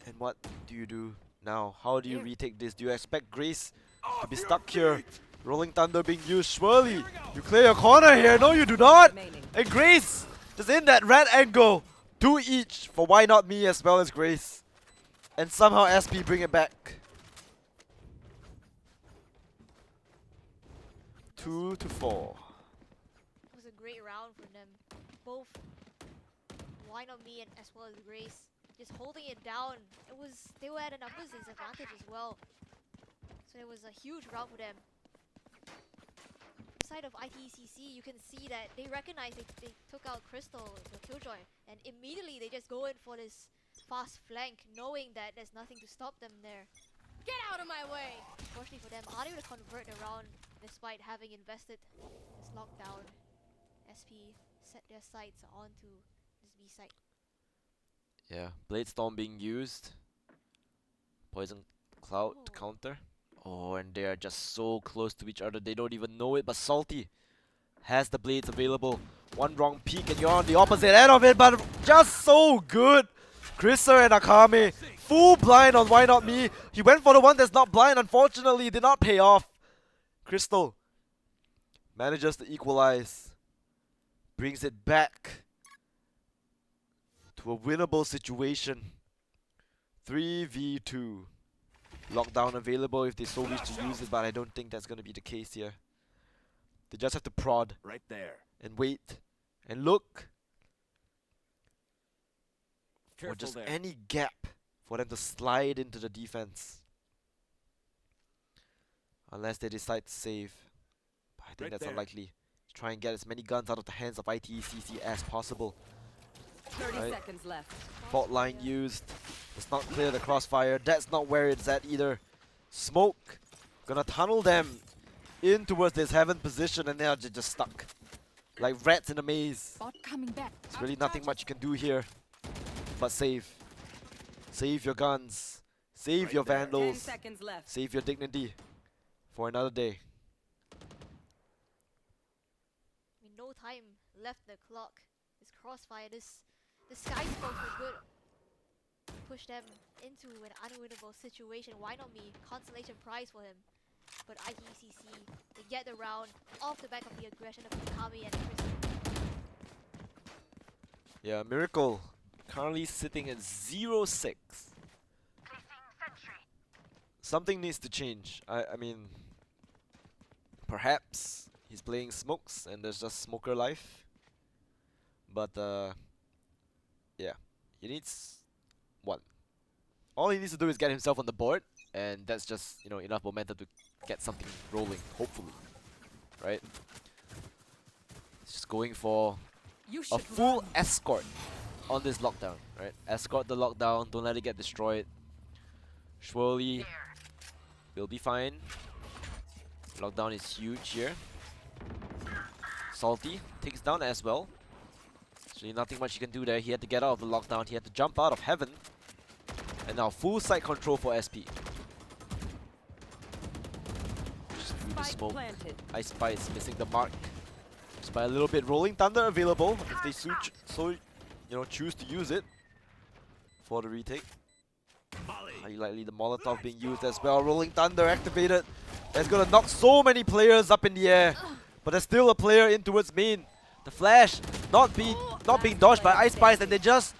And what do you do now? How do you retake this? Do you expect Grace to be stuck here? Rolling Thunder being used. Surely you clear your corner here. No, you do not. Remaining. And Grace just in that red angle. 2 each for Why Not Me as well as Grace. And somehow SP bring it back. 2 to 4. It was a great round for them. Both Why Not Me and as well as Grace just holding it down. They were at a numbers disadvantage as well. So it was a huge round for them. Side of ITCC, you can see that they recognize they took out Crystal, the Killjoy, and immediately they just go in for this fast flank, knowing that there's nothing to stop them there. Get out of my way! Unfortunately for them, unable to convert the round despite having invested this lockdown. SP set their sights onto this B side. Yeah, Blade Storm being used. Poison Cloud to Oh. counter. Oh, and they are just so close to each other. They don't even know it, but Salty has the blades available. One wrong peek and you're on the opposite end of it, but just so good. Chriser and Akame, full blind on Why Not Me. He went for the one that's not blind, unfortunately, did not pay off. Crystal manages to equalize. Brings it back to a winnable situation. 3v2. Lockdown available if they so wish to use it, but I don't think that's going to be the case here. They just have to prod Right there. and wait and look for Careful just there. any gap for them to slide into the defense. Unless they decide to save. But I think Right that's there. unlikely. Try and get as many guns out of the hands of ITECC as possible. 30 Right. seconds left. Fault line used. Does not clear the crossfire. That's not where it's at either. Smoke. Gonna tunnel them in towards this heaven position and they're just stuck. Like rats in a maze. Bot coming back. There's really nothing much you can do here. But save. Save your guns. Save Right your there. 10 vandals. seconds left. Save your dignity for another day. I mean, no time left in the clock. This crossfire, the sky smokes were good. Push them into an unwinnable situation. Why not me? Consolation prize for him. But ITCC, they get the round off the back of the aggression of Akami and Chris. Yeah, Miracle currently sitting at 0-6. Something needs to change. I mean, perhaps he's playing smokes and there's just smoker life. But yeah, he needs one. All he needs to do is get himself on the board, and that's just, you know, enough momentum to get something rolling, hopefully. Right? He's just going for You a should full escort on this lockdown, right? Escort the lockdown, don't let it get destroyed. Surely we'll be fine. Lockdown is huge here. Salty takes down as well. So nothing much he can do there. He had to get out of the lockdown. He had to jump out of heaven. And now full site control for SP. Just through the Spike smoke. planted. I Spy is missing the mark. Just by a little bit. Rolling Thunder available if they choose to use it for the retake. Highly likely the Molotov being used as well. Rolling Thunder activated. That's gonna knock so many players up in the air. But there's still a player in towards main. The flash not being dodged by Ice Spice, and they just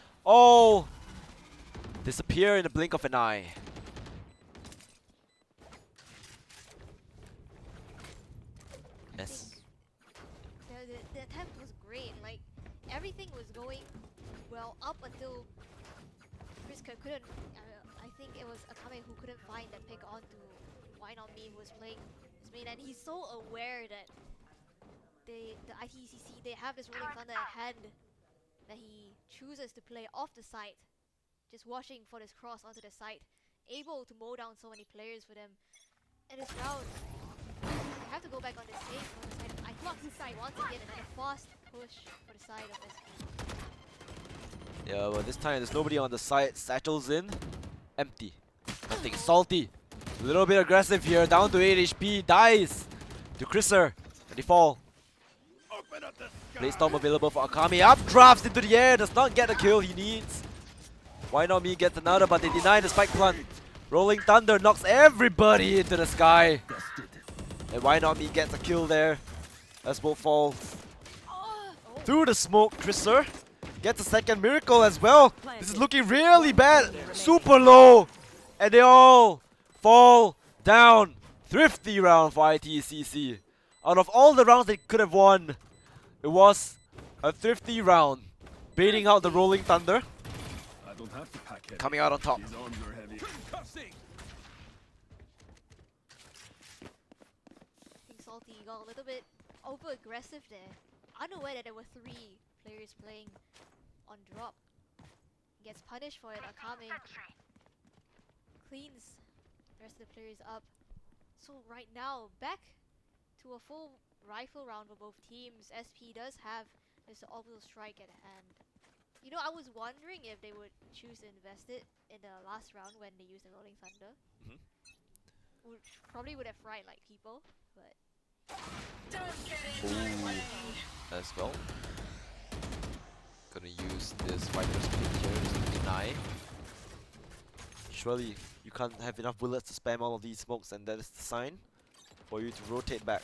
disappear in the blink of an eye. Yes. The attempt was great. Like, everything was going well up until Chris couldn't. I think it was Akame who couldn't find that pick onto Why Not Me, who was playing his main, and he's so aware that the ITCC, they have this Rolling Thunder at hand that he chooses to play off the site, just watching for this cross onto the site, able to mow down so many players for them. And this round, they have to go back on the same side. I clock the side once again, and then a fast push for the side of SP. Yeah, but this time there's nobody on the side. Satchel's in. Empty. Nothing. Salty. A little bit aggressive here. Down to 8 HP. Dies to Chriser. And they fall. Blade Storm available for Akami. Up drafts into the air. Does not get the kill he needs. Why Not Me gets another, but they deny the spike plant. Rolling Thunder knocks everybody into the sky. And Why Not Me gets a kill there. As both fall through the smoke. Chriser gets a second miracle as well. This is looking really bad. Super low. And they all fall down. Thrifty round for ITCC. Out of all the rounds they could have won, it was a thrifty round. Baiting out the Rolling Thunder. I don't have to pack heavy. Coming out on top. His arms are heavy. Concussing! I think Salty got a little bit over aggressive there. Unaware that there were 3 players playing on drop. Gets punished for it. Akame cleans the rest of the players up. So right now, back to a full rifle round for both teams. SP does have this orbital strike at hand. You know, I was wondering if they would choose to invest it in the last round when they used the Rolling Thunder. Probably would have fried like people, but Ooh, as well. Gonna use this Viper's Pit here just to deny. Surely you can't have enough bullets to spam all of these smokes, and that is the sign for you to rotate back.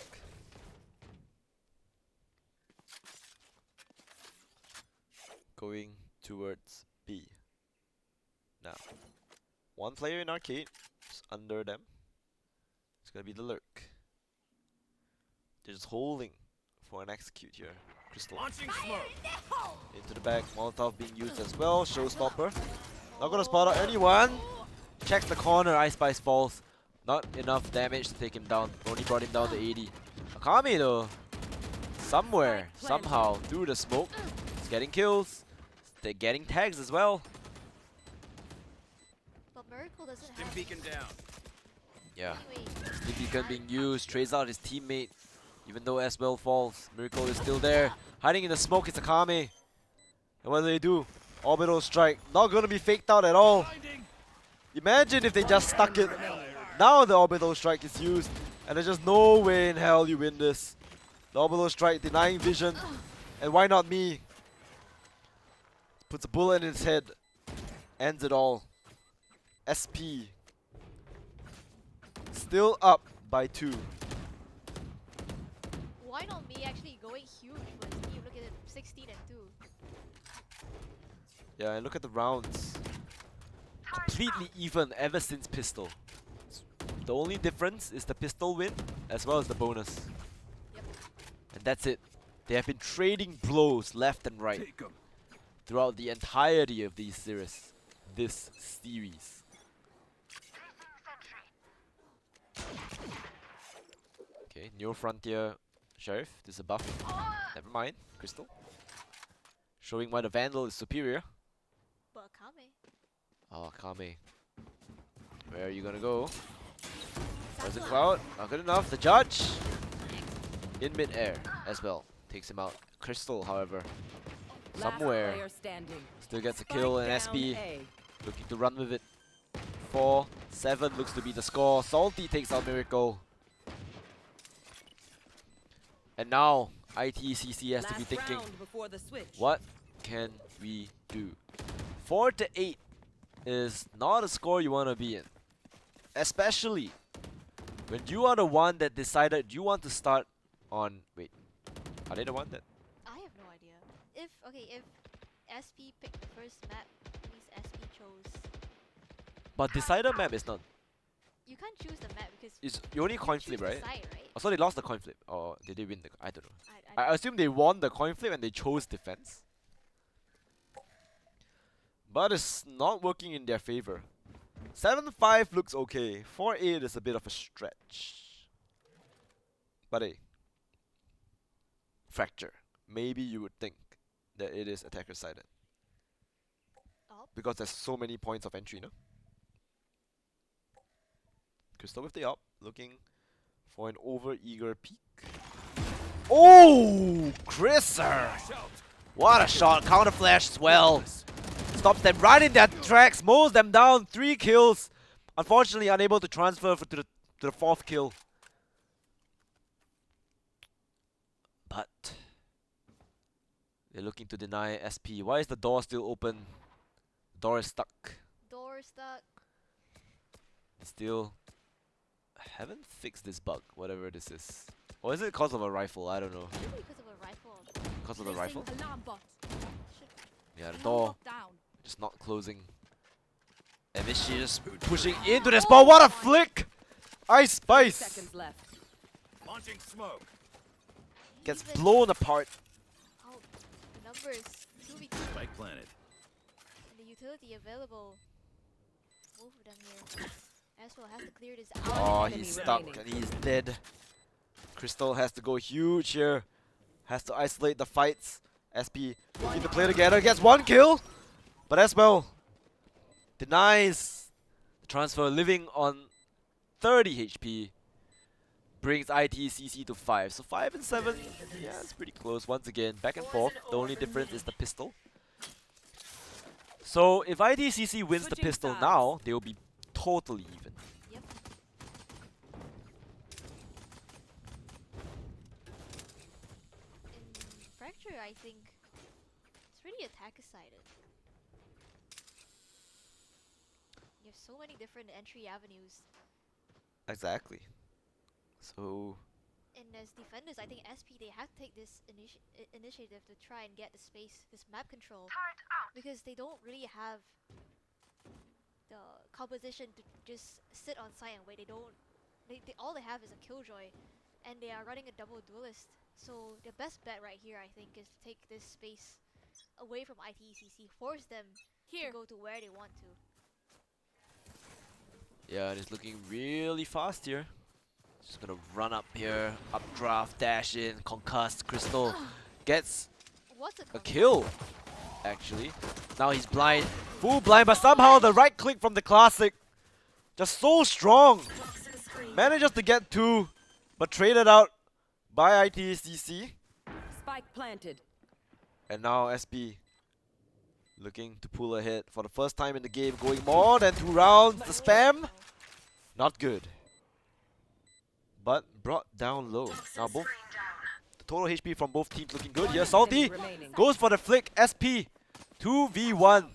Going towards B. Now, one player in arcade, just under them. It's gonna be the lurk. They're just holding for an execute here. Crystal Launching smoke. into the back. Molotov being used as well. Showstopper. Not gonna spot out anyone. Checks the corner. Ice Spice falls. Not enough damage to take him down. Only brought him down to 80. Akami though, somewhere, somehow, through the smoke, is getting kills. They're getting tags as well. but Miracle doesn't Stim have beacon down. Yeah. anyway. Stim beacon being used. Trays out his teammate. Even though as well falls. Miracle is still there. Hiding in the smoke is Akame. And what do they do? Orbital strike. Not gonna be faked out at all. Blinding. Imagine if they just stuck it. Now the orbital strike is used, and there's just no way in hell you win this. The orbital strike denying vision, and why not me? Puts a bullet in his head, ends it all. SP still up by 2. Why not me actually going huge for his team? Look at it, 16 and 2. Yeah, and look at the rounds. Completely even ever since pistol. The only difference is the pistol win as well as the bonus. Yep. And that's it. They have been trading blows left and right Take 'em. throughout the entirety of these series. This series. Okay, Neo Frontier Sheriff. This is a buff. Never mind. Crystal. Showing why the Vandal is superior. But Kame. Oh, Kame. Where are you gonna go? Doesn't Cloud. Not good enough. The Judge. In mid-air as well. Takes him out. Crystal, however. Somewhere. Still gets a kill, and SB looking to run with it. 4-7 looks to be the score. Salty takes out Miracle. And now ITCC has to be thinking, what can we do? 4-8 is not a score you want to be in. Especially when you are the one that decided you want to start on... Wait, are they the one that... I have no idea. If SP picked the first map, that means SP chose. But decider map is not... You can't choose the map because It's you only coin choose flip, the right? side, right? Oh, so they lost the coin flip. Or did they win the... I don't know. I I assume they won the coin flip and they chose defense. But it's not working in their favor. 7-5 looks okay. 4-8 is a bit of a stretch. But hey. Fracture. Maybe you would think that it is attacker sided. Up. Because there's so many points of entry, no? Crystal with the up, looking for an over-eager peek. Oh! Crisser! What a shot! Counter flash as well. Stops them right in their tracks, mows them down, 3 kills. Unfortunately, unable to transfer to the 4th kill. But they're looking to deny SP. Why is the door still open? The door is stuck. Door stuck. Still haven't fixed this bug, whatever this is. Or is it because of a rifle? I don't know. Should be because of a rifle. Because of the rifle? Alarm bot. Should Yeah, the Alarm door bot down. just not closing. And this shit just pushing into the spot. What a flick! Ice Spice Seconds left. Launching smoke. gets even blown apart. out the numbers 2v2 Spike planted. and the utility available. Both of them here. Aswell has to clear this out. Oh, enemy he's stuck remaining. and he's dead. Crystal has to go huge here. Has to isolate the fights. SP looking to play together. Gets 1 kill. But as well, denies the transfer, living on 30 HP. Brings ITCC to 5. So 5 and 7, yeah, it's pretty close. Once again, back and forth. The only difference is the pistol. So if ITCC wins the Switching pistol sides. now, they will be totally even. Yep. In Fracture, I think it's really attacker-sided. You have so many different entry avenues. Exactly. So And as defenders, I think SP, they have to take this initiative to try and get the space, this map control, because they don't really have the composition to just sit on site and wait. They all they have is a killjoy, and they are running a double duelist. So the best bet right here, I think, is to take this space away from ITCC, force them Here. to go to where they want to. yeah, and it's looking really fast here. Just gonna run up here, updraft, dash in, concuss. Crystal gets What's a a kill, actually. Now he's blind, full blind, but somehow the right click from the classic, just so strong. Manages to get 2, but traded out by ITCC. Spike planted. And now SB Looking to pull ahead for the first time in the game, going more than 2 rounds. The spam, not good. But brought down low. Now both the total HP from both teams looking good here. Salty goes for the flick. SP 2v1.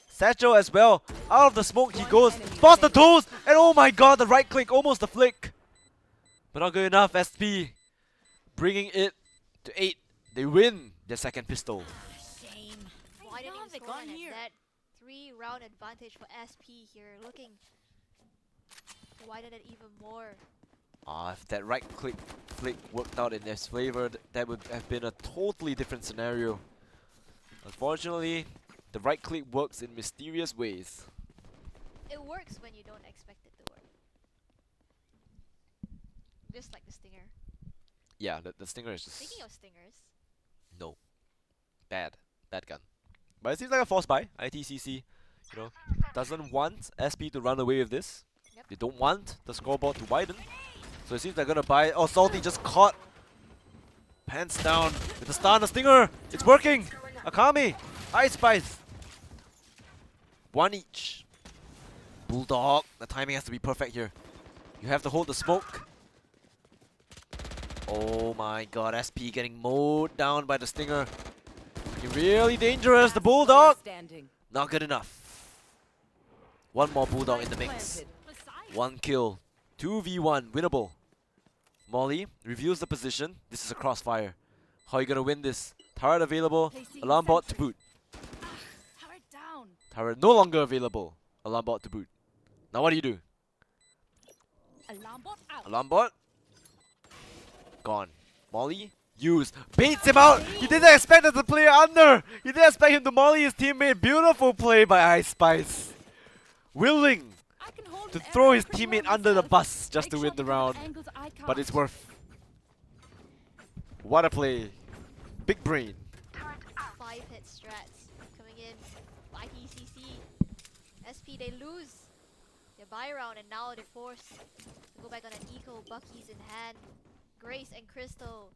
Satchel as well. Out of the smoke he goes. Spots the toes, and oh my god, the right click, almost the flick. But not good enough. SP bringing it to 8. They win their second pistol. Shame. Why didn't he score on that 3-round advantage for SP here? Looking to widen it even more. If that right click flick worked out in their favor, that would have been a totally different scenario. Unfortunately, the right click works in mysterious ways. It works when you don't expect it to work. Just like the stinger. Yeah, the stinger is just Speaking of stingers, no. Bad gun. But it seems like a force buy. ITCC, you know, doesn't want SP to run away with this. Yep. They don't want the scoreboard to widen. So it seems they're gonna buy. Oh, Salty just caught. Pants down with the stun, the stinger. It's working. Akami, Ice Spice. One each. Bulldog. The timing has to be perfect here. You have to hold the smoke. Oh my god, SP getting mowed down by the stinger. Looking really dangerous. The Bulldog. Not good enough. One more Bulldog in the mix. 1 kill. 2v1. Winnable. Molly reveals the position. This is a crossfire. How are you gonna win this? Turret available. Alarm bot to boot. Turret down. Turret no longer available. Alarm bot to boot. Now what do? Alarm bot out. Alarm bot. Gone. Molly. Used. Baits him out. He didn't expect the player under. He didn't expect him to molly his teammate. Beautiful play by Ice Spice. Willing I can hold to an throw area his pretty teammate well under the myself. bus just Make to sure win the to cover round. angles I But it's can't. worth. What a play. Big brain. 5-hit strats coming in. ITCC. SP, they lose their buy round and now they're forced to go back on an eco. Bucky's in hand. Grace and Crystal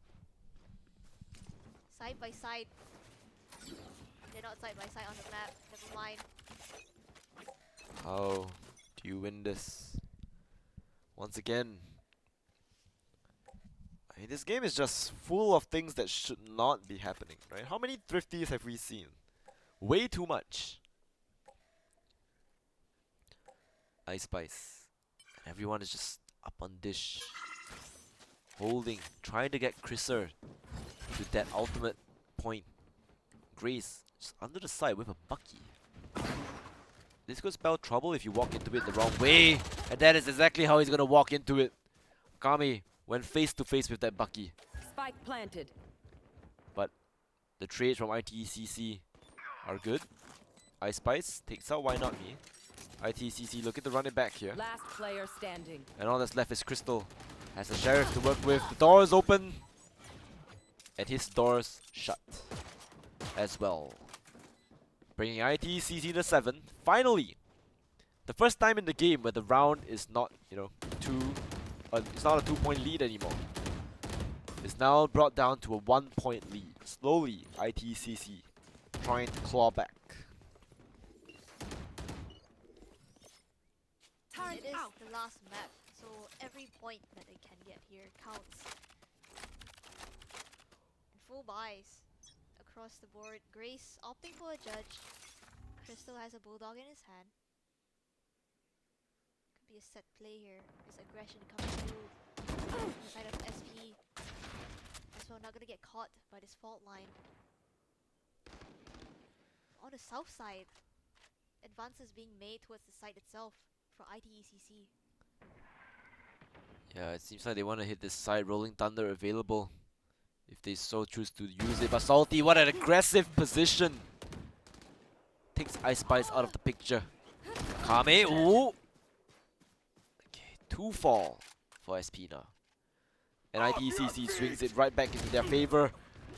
side by side. They're not side by side on the map. Never mind. How do you win this? Once again, I mean, this game is just full of things that should not be happening, right? How many thrifties have we seen? Way too much. Ice Spice. Everyone is just up on dish. Holding, trying to get Chriser to that ultimate point. Grace, just under the side with a Bucky. This could spell trouble if you walk into it the wrong way. And that is exactly how he's gonna walk into it. Kami went face to face with that Bucky. Spike planted. But the trades from ITCC are good. Ice Spice takes out Why Not Me. ITCC looking to run it back here. Last player standing. And all that's left is Crystal. Has a Sheriff to work with. The door is open. And his door's shut as well. Bringing ITCC to 7. Finally! The first time in the game where the round is not, you know, it's not a 2-point lead anymore. It's now brought down to a 1-point lead. Slowly, ITCC trying to claw back. It is the last map, so every point that they can get here counts. And full buys across the board. Grace opting for a judge. Crystal has a bulldog in his hand. Could be a set play here. This aggression coming through on the side of SP. As well, not gonna get caught by this fault line. On the south side, advances being made towards the site itself for ITECC. Yeah, it seems like they want to hit this side. Rolling Thunder available if they so choose to use it. But Salty, what an aggressive position! Takes Ice Spice out of the picture. Kame, ooh! Okay, 2 fall for SP now. And ITCC swings it right back into their favor.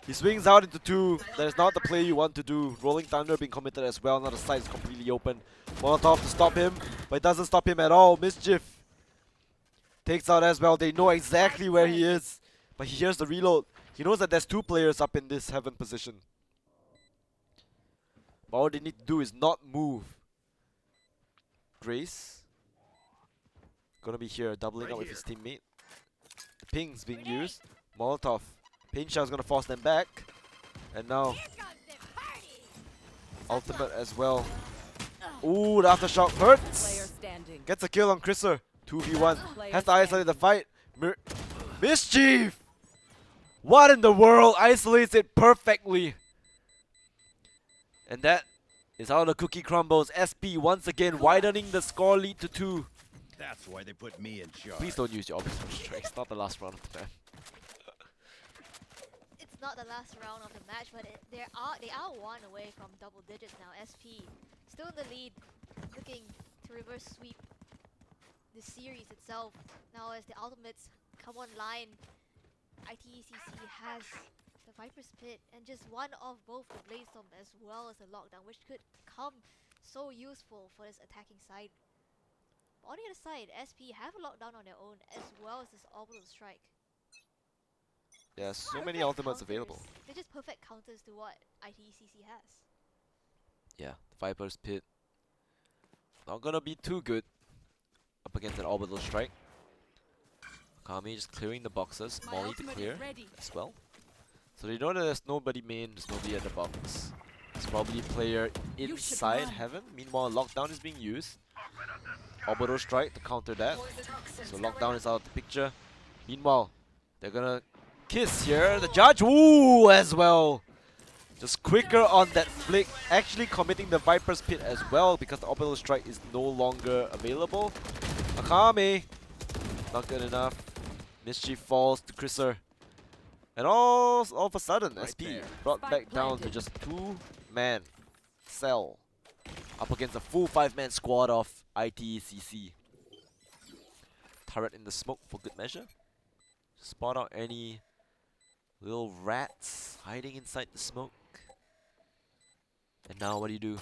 He swings out into 2. That is not the play you want to do. Rolling Thunder being committed as well. Now the side is completely open. Molotov to stop him, but it doesn't stop him at all. Mischief takes out as well. They know exactly where he is, but he hears the reload. He knows that there's 2 players up in this heaven position. But all they need to do is not move. Grace. Gonna be here, doubling Right up with here. his teammate. The ping's being used. Molotov. Pain shot's gonna force them back. And now ultimate as well. Ooh, the aftershock Player hurts. standing. Gets a kill on Chriser. 2v1. Player Has to isolate the standing. fight. Mischief! What in the world? Isolates it perfectly. And that is how the cookie crumbles. SP once again widening the score lead to 2. That's why they put me in charge. Please don't use your orbital strikes. Not the last round of the match. It's not the last round of the match, but they are one away from double digits now. SP still in the lead, looking to reverse sweep the series itself. Now as the ultimates come online, ITECC has the Viper's Pit and just one of both the Bladestorm as well as the lockdown, which could come so useful for this attacking side. On the other side, SP have a lockdown on their own as well as this orbital strike. There's so Perfect many ultimates counters. available. They're just perfect counters to what ITECC has. Yeah, the Viper's Pit. Not gonna be too good up against an orbital strike. Kami just clearing the boxes. My Molly to ultimate clear is ready. as well. So they know that there's nobody main, there's nobody at the box. There's probably a player You should inside run. heaven. Meanwhile, lockdown is being used. Orbital strike to counter that. So lockdown is out of the picture. Meanwhile, they're gonna kiss here. The judge, ooh, as well. Just quicker on that flick. Actually committing the Viper's Pit as well because the orbital strike is no longer available. Akame, not good enough. Mischief falls to Chriser. And all of a sudden, Right SP there. brought Spike back down to planted. just 2-man cell up against a full 5-man squad of ITECC. Turret in the smoke for good measure. Spot out any little rats hiding inside the smoke. And now what do you do?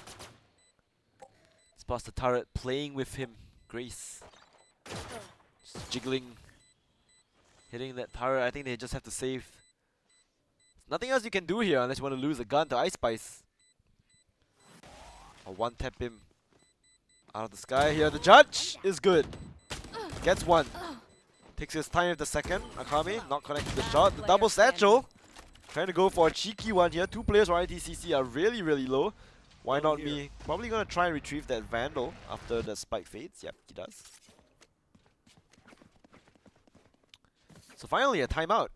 Spots the turret, playing with him. Grace. Just jiggling. Hitting that turret. I think they just have to save. There's nothing else you can do here unless you want to lose a gun to Ice Spice. Or one tap him out of the sky here. The judge is good. Gets one. Takes his time with the second. Akame not connecting the shot. The double satchel. Trying to go for a cheeky one here. 2 players from ITCC are really, really low. Why not me? Probably gonna try and retrieve that Vandal after the spike fades. Yep, he does. So finally a timeout.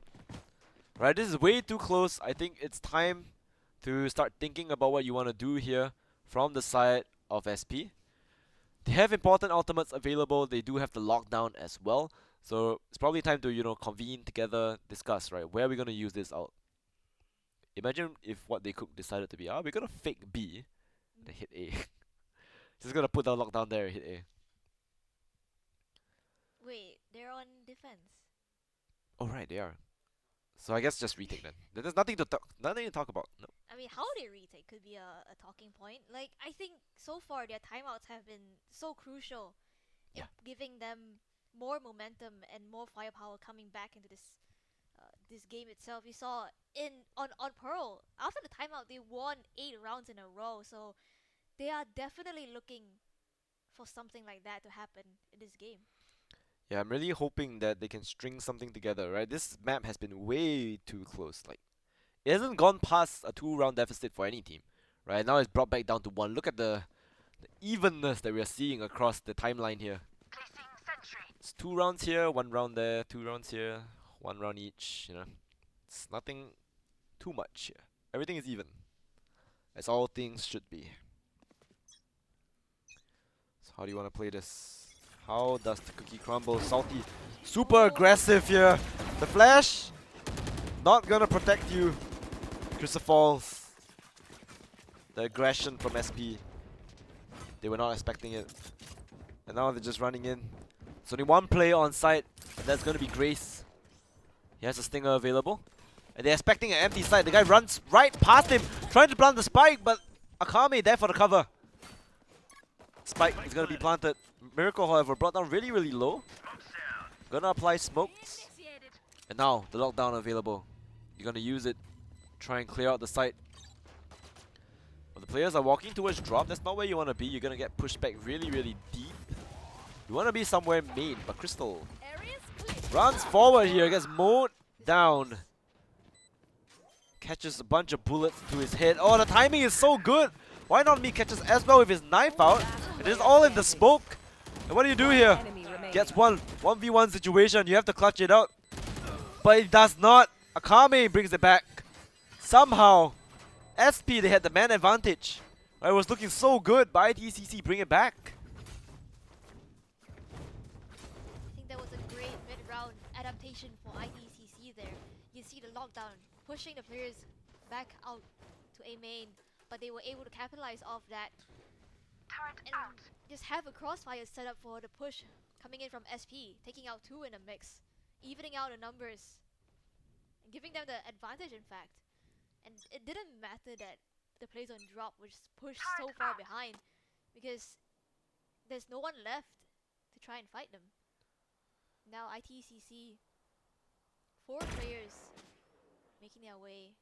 Right, this is way too close. I think it's time to start thinking about what you want to do here from the side of SP. They have important ultimates available. They do have the lockdown as well. So it's probably time to, you know, convene together, discuss, right? Where are we gonna use this out? Imagine if what they could decided to be, we're gonna fake B and hit A. Just gonna put the lockdown there and hit A. Wait, they're on defense. Oh right, they are. So I guess just retake then. There's nothing to talk about. No. I mean, how they retake could be a talking point. Like, I think so far their timeouts have been so crucial in Yeah. giving them more momentum and more firepower coming back into this game itself. You saw on Pearl, after the timeout they won 8 rounds in a row, so they are definitely looking for something like that to happen in this game. Yeah, I'm really hoping that they can string something together, right? This map has been way too close. Like, it hasn't gone past a 2-round deficit for any team, right? Now it's brought back down to 1. Look at the evenness that we are seeing across the timeline here. It's 2 rounds here, 1 round there, 2 rounds here, 1 round each, you know. It's nothing too much here. Everything is even, as all things should be. So how do you want to play this? How does the cookie crumble? Salty, super aggressive here. The flash, not gonna protect you. Christopher falls. The aggression from SP. They were not expecting it. And now they're just running in. There's only 1 player on site, and that's gonna be Grace. He has a stinger available. And they're expecting an empty site. The guy runs right past him, trying to plant the spike, but Akame there for the cover. Spike is gonna be planted. Miracle, however, brought down really, really low. Gonna apply smokes. And now, the lockdown available. You're gonna use it. Try and clear out the site. Well, the players are walking towards drop. That's not where you want to be. You're gonna get pushed back really, really deep. You want to be somewhere main, but Crystal Areas clear. runs forward here, gets mowed down. Catches a bunch of bullets to his head. Oh, the timing is so good. Why not me catches as well with his knife out? And it's all in the smoke. And what do you do here? Enemy remaining. Gets 1v1 situation. You have to clutch it out. But it does not. Akame brings it back. Somehow, SP, they had the man advantage. It was looking so good, but ITCC bring it back. I think that was a great mid-round adaptation for ITCC there. You see the lockdown pushing the players back out to A main, but they were able to capitalize off that and just have a crossfire set up for the push coming in from SP, taking out 2 in a mix, evening out the numbers, and giving them the advantage in fact. And it didn't matter that the players on drop were just pushed so far behind because there's no one left to try and fight them. Now ITCC, 4 players making their way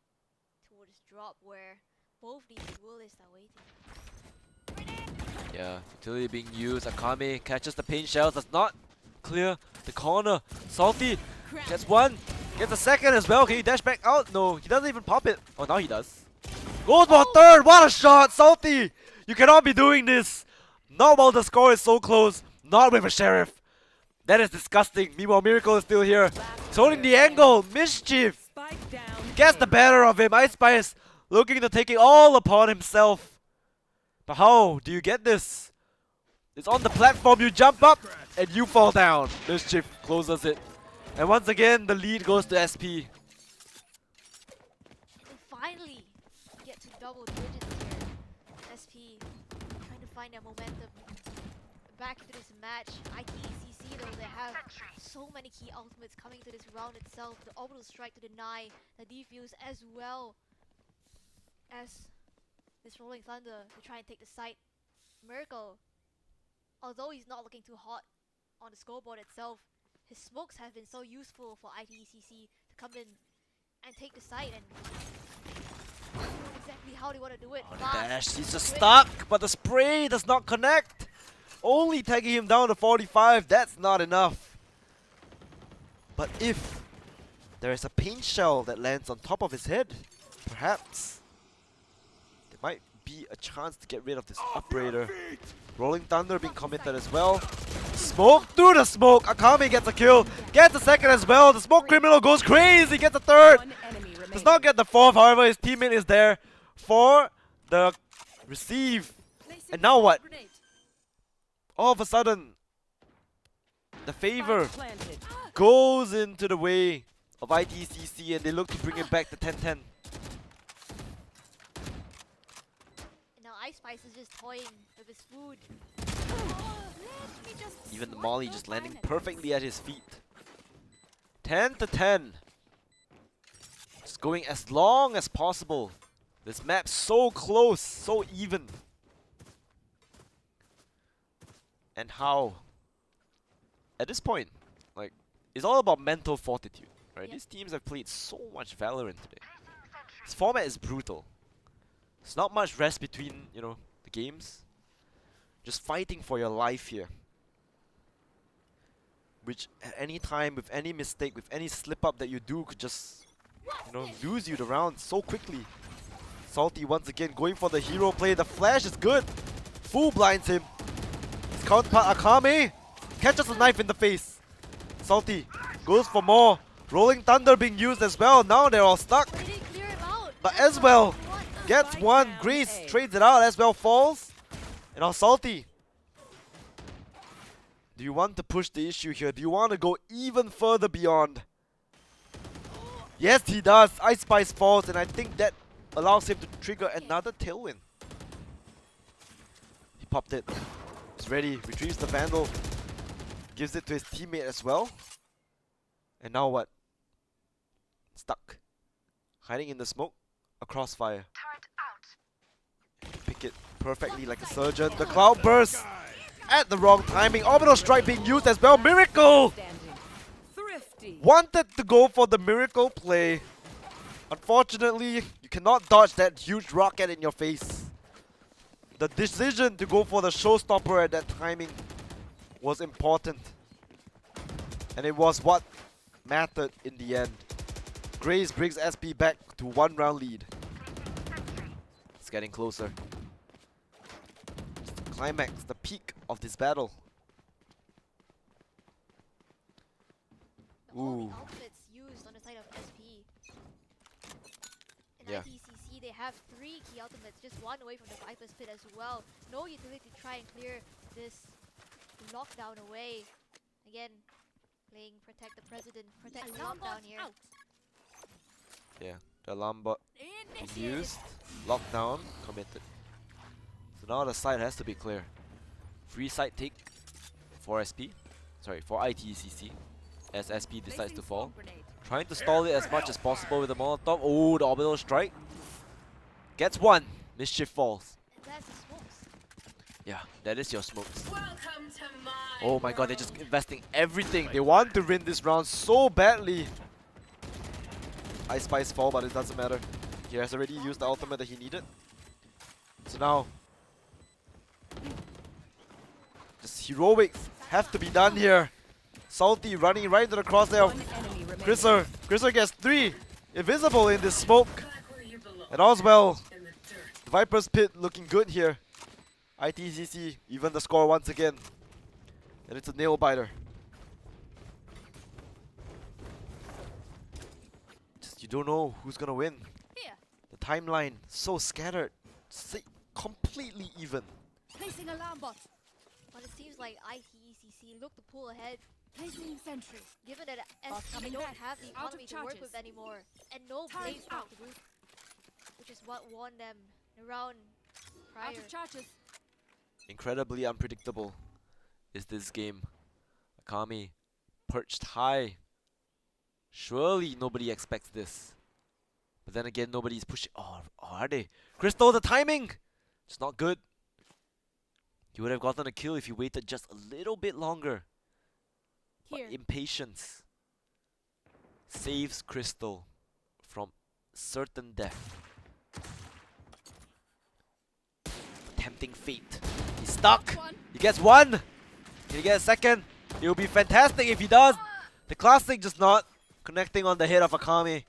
towards drop where both these duelists are waiting. Yeah, utility being used. Akame catches the paint shells, does not clear the corner. Salty gets one, gets a second as well. Can he dash back out? No, he doesn't even pop it. Oh, now he does. Goes for a third. What a shot, Salty! You cannot be doing this. Not while the score is so close. Not with a sheriff. That is disgusting. Meanwhile, Miracle is still here. He's holding the angle. Mischief Spike down. gets the better of him. Ice Spice looking to take it all upon himself. But how do you get this? It's on the platform. You jump up and you fall down. Mischief closes it. And once again, the lead goes to SP. They finally get to double digits here. SP trying to find their momentum back into this match. ITCC though, they have so many key ultimates coming to this round itself. The orbital strike to deny, the defuse as well as this rolling thunder to try and take the site. Miracle, although he's not looking too hot on the scoreboard itself, his smokes have been so useful for ITCC to come in and take the site and exactly how they want to do it. On Fast, dash, he's just quick. stuck, but the spray does not connect. Only taking him down to 45, that's not enough. But if there is a paint shell that lands on top of his head, perhaps there might be a chance to get rid of this upraider. Rolling Thunder being committed as well. Smoke through the smoke. Akame gets a kill, gets a second as well. The smoke criminal goes crazy, gets a third. One enemy remaining. Does not get the fourth, however, his teammate is there for the receive. And now what? All of a sudden, the favor Spike planted. goes into the way of ITCC and they look to bring it back to 10-10. And now Ice Spice is just toying with his food. Even the Molly just landing perfectly at his feet. 10-10. Just going as long as possible. This map's so close, so even. And how? At this point, like, it's all about mental fortitude, right? Yep. These teams have played so much Valorant today. This format is brutal. There's not much rest between, you know, the games. Just fighting for your life here. Which at any time, with any mistake, with any slip up that you do could just, you know, lose you the round so quickly. Salty once again going for the hero play. The flash is good. Full blinds him. His counterpart Akame catches a knife in the face. Salty goes for more. Rolling Thunder being used as well. Now they're all stuck. They didn't clear him out. But That's as well, what they want. gets Spike one. down Grace A. trades it out as well. Falls. And now Salty. Do you want to push the issue here? Do you want to go even further beyond? Yes, he does. Ice Spice falls, and I think that allows him to trigger another tailwind. He popped it. He's ready. Retrieves the Vandal. Gives it to his teammate as well. And now what? Stuck. Hiding in the smoke. A crossfire. Pick it perfectly like a surgeon. The cloud burst at the wrong timing. Orbital strike being used as well. Miracle! Standing. Thrifty. Wanted to go for the miracle play. Unfortunately, you cannot dodge that huge rocket in your face. The decision to go for the showstopper at that timing was important. And it was what mattered in the end. Grace brings SP back to 1 round lead. It's getting closer. It's the climax, the peak of this battle. All Ooh. the outfits used on the side of SP. In Yeah. ITCC, they have 3 key ultimates, just 1 away from the Viper's Pit as well. No utility to try and clear this lockdown away. Again, playing Protect the President, Protect the lockdown here. Yeah, the alarm bot Initiated. used, lockdown, committed. So now the side has to be clear. Free side take for SP, sorry, for ITCC, as SP decides Placing to fall. swarm grenade. Trying to stall it as much as possible with the Molotov. Oh, the orbital strike. Gets 1. Mischief falls. And that's the smokes. Yeah, that is your smokes. Welcome to my Oh my god, they're just world. investing everything. They want to win this round so badly. Ice Spice fall, but it doesn't matter. He has already used the ultimate that he needed. So now, just heroics have to be done here. Salty running right into the crosshair. One enemy remaining. Grisser gets 3. Invisible in this smoke. Back where you belong. And Oswell, In the dirt. the Viper's Pit looking good here. ITCC, even the score once again. And it's a nail biter. Just you don't know who's gonna win. Here. The timeline so scattered, completely even. Placing alarm bot. But it seems like ITECC look to pull ahead, Placing sentry. given that Bot SP coming don't back. have the Out of economy to work charges. with anymore. And no Time blades out. to boot, which is what won them the round prior. Out of charges. Incredibly unpredictable is this game. Akami perched high. Surely nobody expects this. But then again, nobody's pushing. Oh, are they? Crystal, the timing! It's not good. He would have gotten a kill if he waited just a little bit longer. Here. But impatience saves Crystal from certain death. Tempting fate. He's stuck. One. He gets 1. Can he get a second? It would be fantastic if he does. The classic just not connecting on the head of Akami.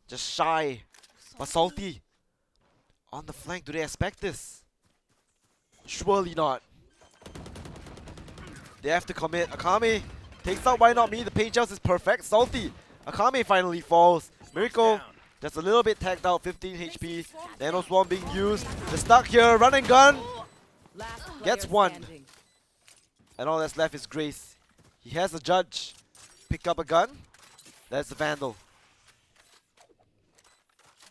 Just shy. But salty. On the flank, do they expect this? Surely not. They have to commit. Akami takes out Why Not Me. The page house is perfect. Salty. Akami finally falls. Miracle just a little bit tagged out. 15 HP. Nano Swarm being used. They're stuck here. Run and gun. Last Gets player 1. standing. And all that's left is Grace. He has a judge. Pick up a gun. That's the Vandal.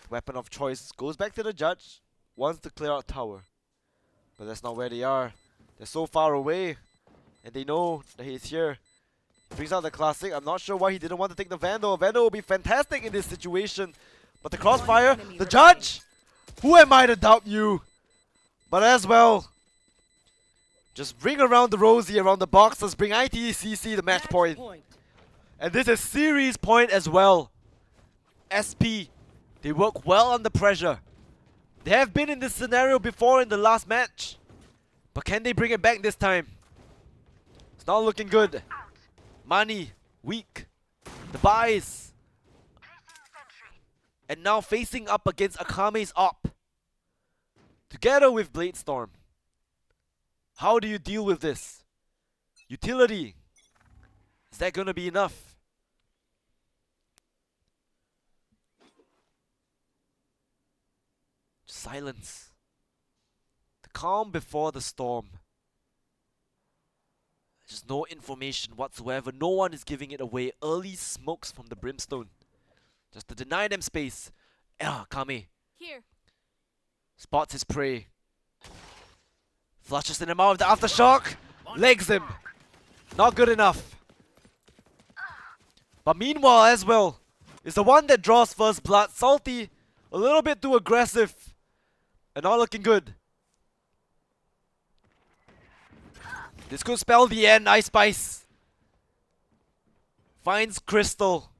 Weapon of choice goes back to the judge. Wants to clear out tower. But that's not where they are. They're so far away. And they know that he's here. Brings out the classic. I'm not sure why he didn't want to take the Vandal. Vandal will be fantastic in this situation. But the crossfire, enemy the remaining. judge! Who am I to doubt you? But as well, just bring around the Rosie around the boxes. Bring ITCC the match point. And this is series point as well. SP, they work well under pressure. They have been in this scenario before in the last match. But can they bring it back this time? It's not looking good. Money, weak. The buys. And now facing up against Akame's op. Together with Bladestorm. How do you deal with this? Utility. Is that gonna be enough? Silence. The calm before the storm. There's no information whatsoever. No one is giving it away. Early smokes from the brimstone. Just to deny them space. Ah, Kame Here. spots his prey. Flushes in him out of the aftershock. Legs him. Not good enough. But meanwhile as well, is the one that draws first blood. Salty. A little bit too aggressive. And not looking good. This could spell the end. Ice Spice finds Crystal.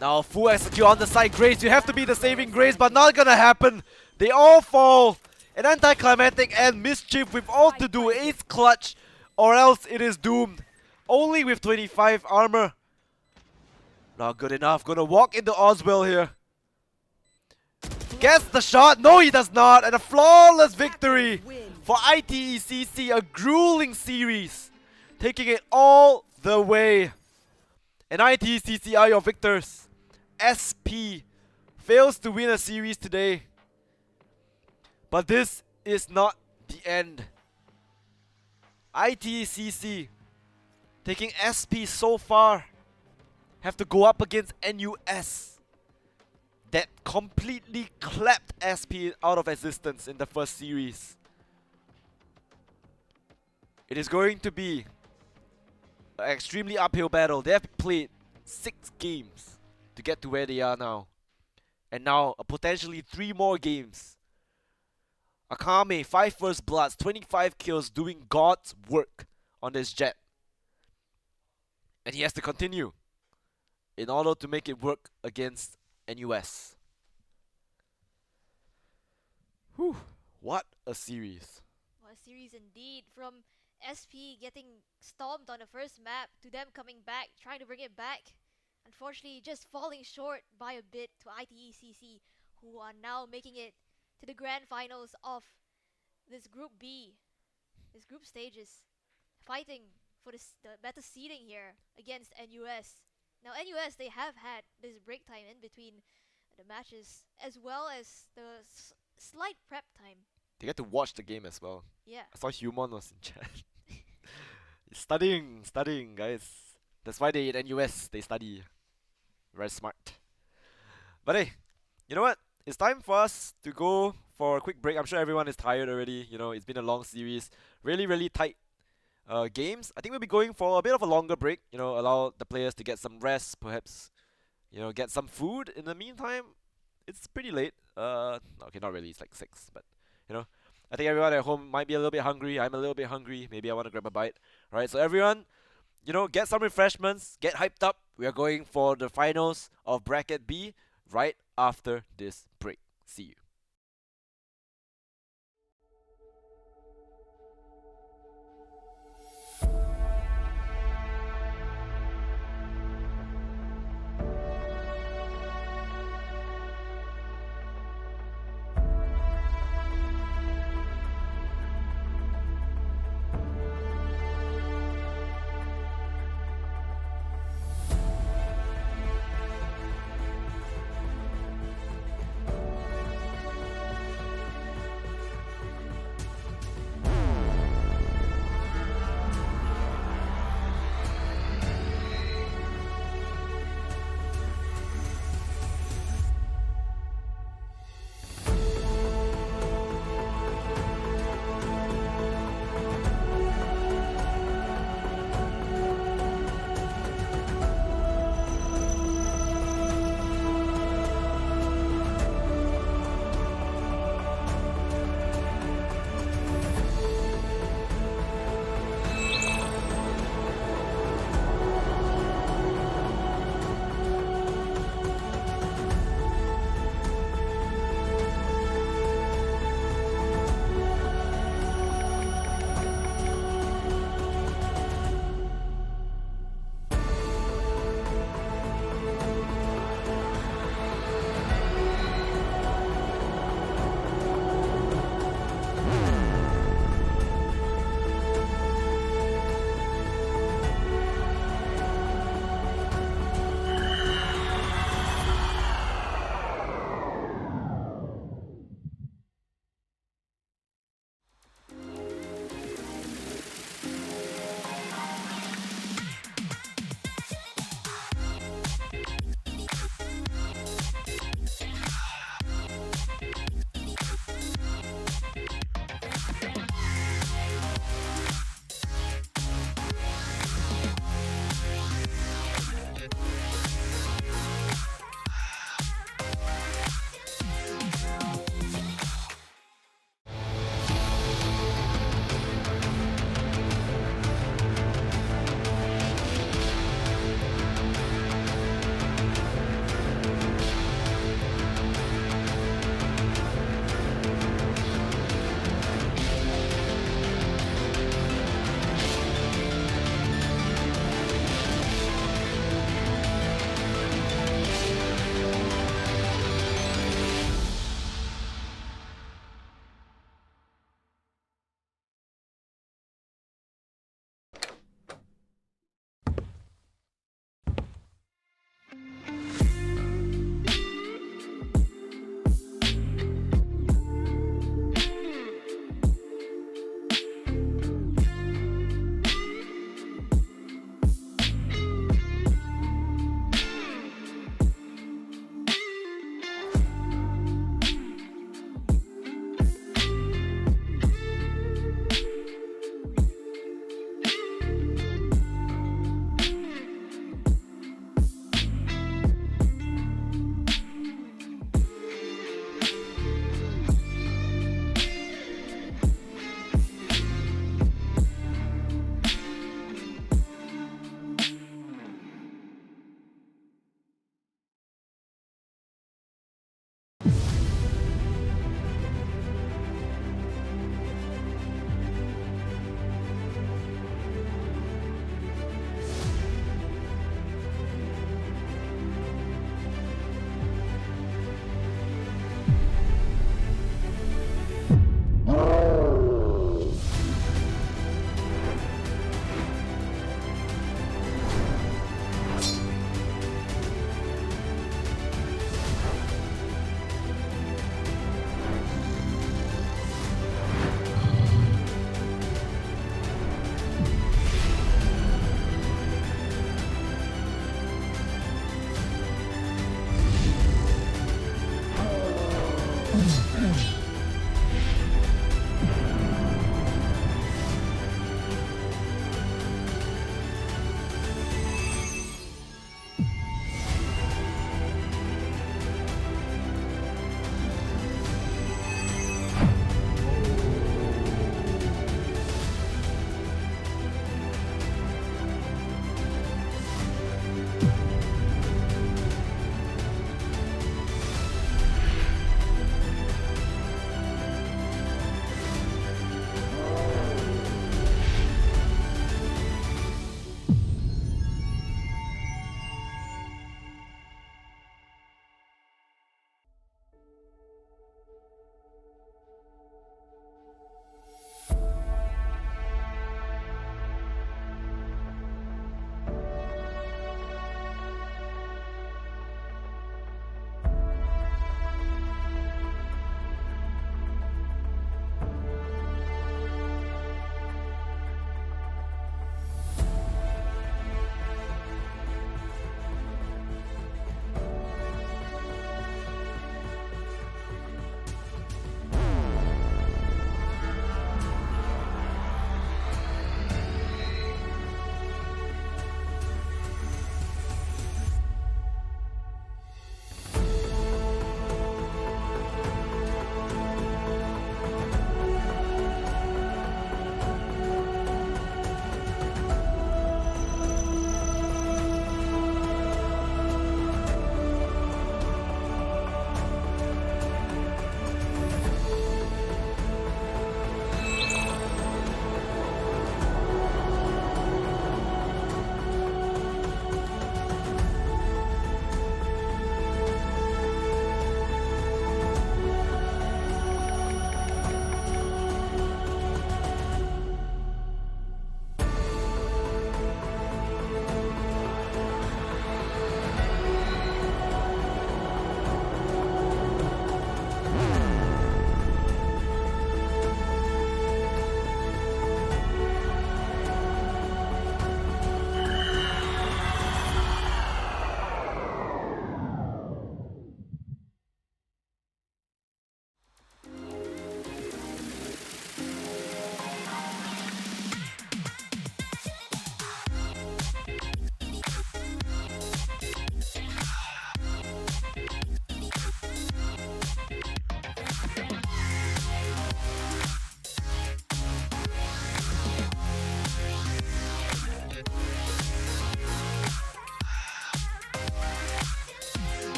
Now full execute on the side. Grace, you have to be the saving grace, but not gonna happen. They all fall. An anticlimactic and mischief with all to do. Ace clutch, or else it is doomed. Only with 25 armor. Not good enough. Gonna walk into Oswell here. Gets the shot. No, he does not. And a flawless victory for ITECC. A grueling series. Taking it all the way. And ITECC are your victors. SP fails to win a series today. But this is not the end. ITECC taking SP so far have to go up against NUS that completely clapped SP out of existence in the first series. It is going to be an extremely uphill battle. They have played 6 games to get to where they are now. And now, potentially 3 more games. Akame, 5 first bloods, 25 kills, doing God's work on this Jet. And he has to continue in order to make it work against NUS. Whew, what a series. What a series indeed. From SP getting stomped on the first map to them coming back, trying to bring it back. Unfortunately, just falling short by a bit to ITECC, who are now making it to the grand finals of this Group B, this group stages, fighting for the better seeding here against NUS. Now NUS, they have had this break time in between the matches, as well as the slight prep time. They get to watch the game as well. Yeah. I saw Human was in chat. Studying, guys. That's why they in NUS, they study. Very smart. But hey, you know what? It's time for us to go for a quick break. I'm sure everyone is tired already. You know, it's been a long series. Really tight games. I think we'll be going for a bit of a longer break. You know, allow the players to get some rest, perhaps, you know, get some food. In the meantime, it's pretty late. Okay, not really. It's like 6, but you know, I think everyone at home might be a little bit hungry. I'm a little bit hungry. Maybe I want to grab a bite. All right, so everyone, you know, get some refreshments, get hyped up. We are going for the finals of Bracket B right after this break. See you.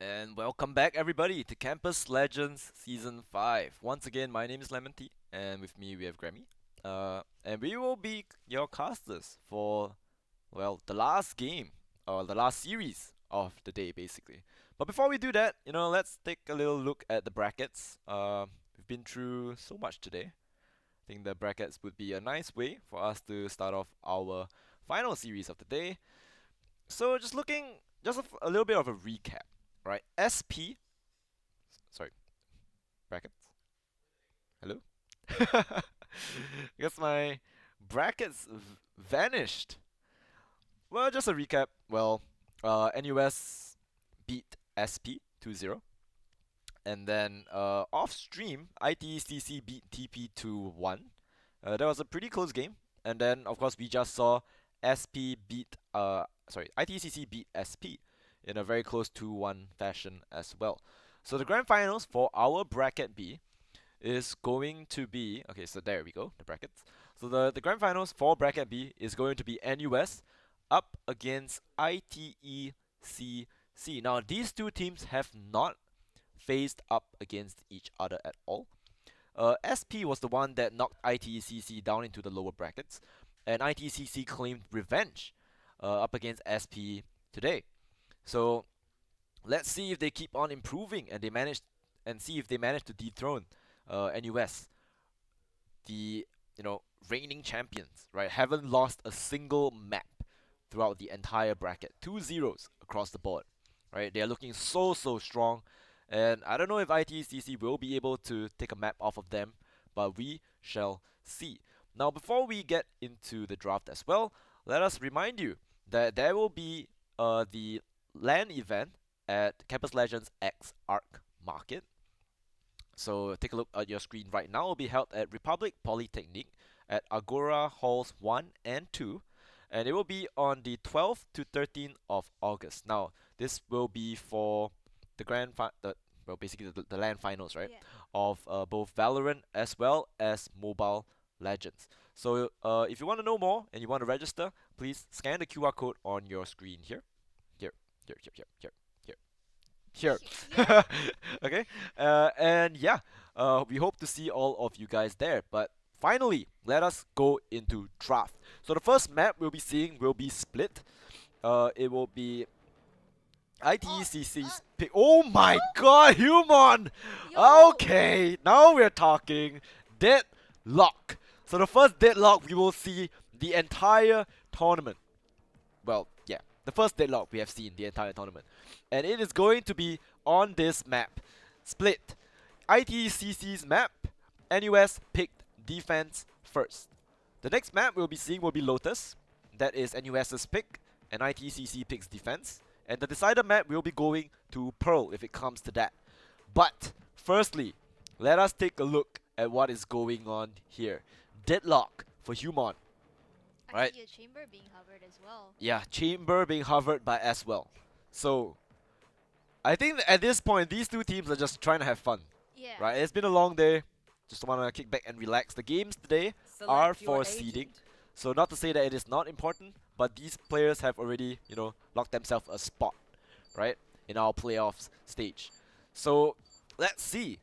And welcome back, everybody, to Campus Legends Season 5. Once again, my name is Lemon Tea, and with me we have Grammy. And we will be your casters for, well, the last game, or the last series of the day, basically. But before we do that, let's take a little look at the brackets. We've been through so much today. I think the brackets would be a nice way for us to start off our final series of the day. So just looking, just a little bit of a recap, right? SP, sorry, brackets. Hello. I guess my brackets vanished. Well, just a recap. Well, NUS beat SP 2-0. And then off stream, ITCC beat TP 2-1. That was a pretty close game. And then of course we just saw ITCC beat SP in a very close 2-1 fashion as well. So the grand finals for our bracket B is going to be, okay, so there we go, the brackets. So the grand finals for bracket B is going to be NUS up against ITECC. Now these two teams have not faced up against each other at all. SP was the one that knocked ITECC down into the lower brackets, and ITECC claimed revenge up against SP today. So let's see if they keep on improving and see if they manage to dethrone NUS, the reigning champions, right? Haven't lost a single map throughout the entire bracket. 2 zeros across the board, right? They are looking so strong, and I don't know if ITCC will be able to take a map off of them, but we shall see. Now, before we get into the draft as well, let us remind you that there will be the LAN event at Campus Legends X Arc Market. So take a look at your screen right now. It will be held at Republic Polytechnic at Agora Halls 1 and 2. And it will be on the 12th to 13th of August. Now, this will be for the basically the LAN finals, right? Yeah. Of both Valorant as well as Mobile Legends. So if you want to know more and you want to register, please scan the QR code on your screen here. Here, here, here, here, here. Here. Yeah. Okay. And yeah, we hope to see all of you guys there. But finally, let us go into draft. So the first map we'll be seeing will be split. It will be ITECC's pick. Oh my god, Human! Yo. Okay, now we're talking deadlock. So the first deadlock we will see the entire tournament. Well, yeah, the first deadlock we have seen the entire tournament. And it is going to be on this map. Split. ITCC's map, NUS picked defense first. The next map we'll be seeing will be Lotus. That is NUS's pick, and ITCC picks defense. And the decider map will be going to Pearl if it comes to that. But, firstly, let us take a look at what is going on here. Deadlock for Human. I Right. see a chamber being hovered as well. Yeah, chamber being hovered by as well. So, I think that at this point, these two teams are just trying to have fun. Yeah. Right? It's been a long day. Just want to kick back and relax. The games today are for seeding. So not to say that it is not important, but these players have already, locked themselves a spot, right, in our playoffs stage. So let's see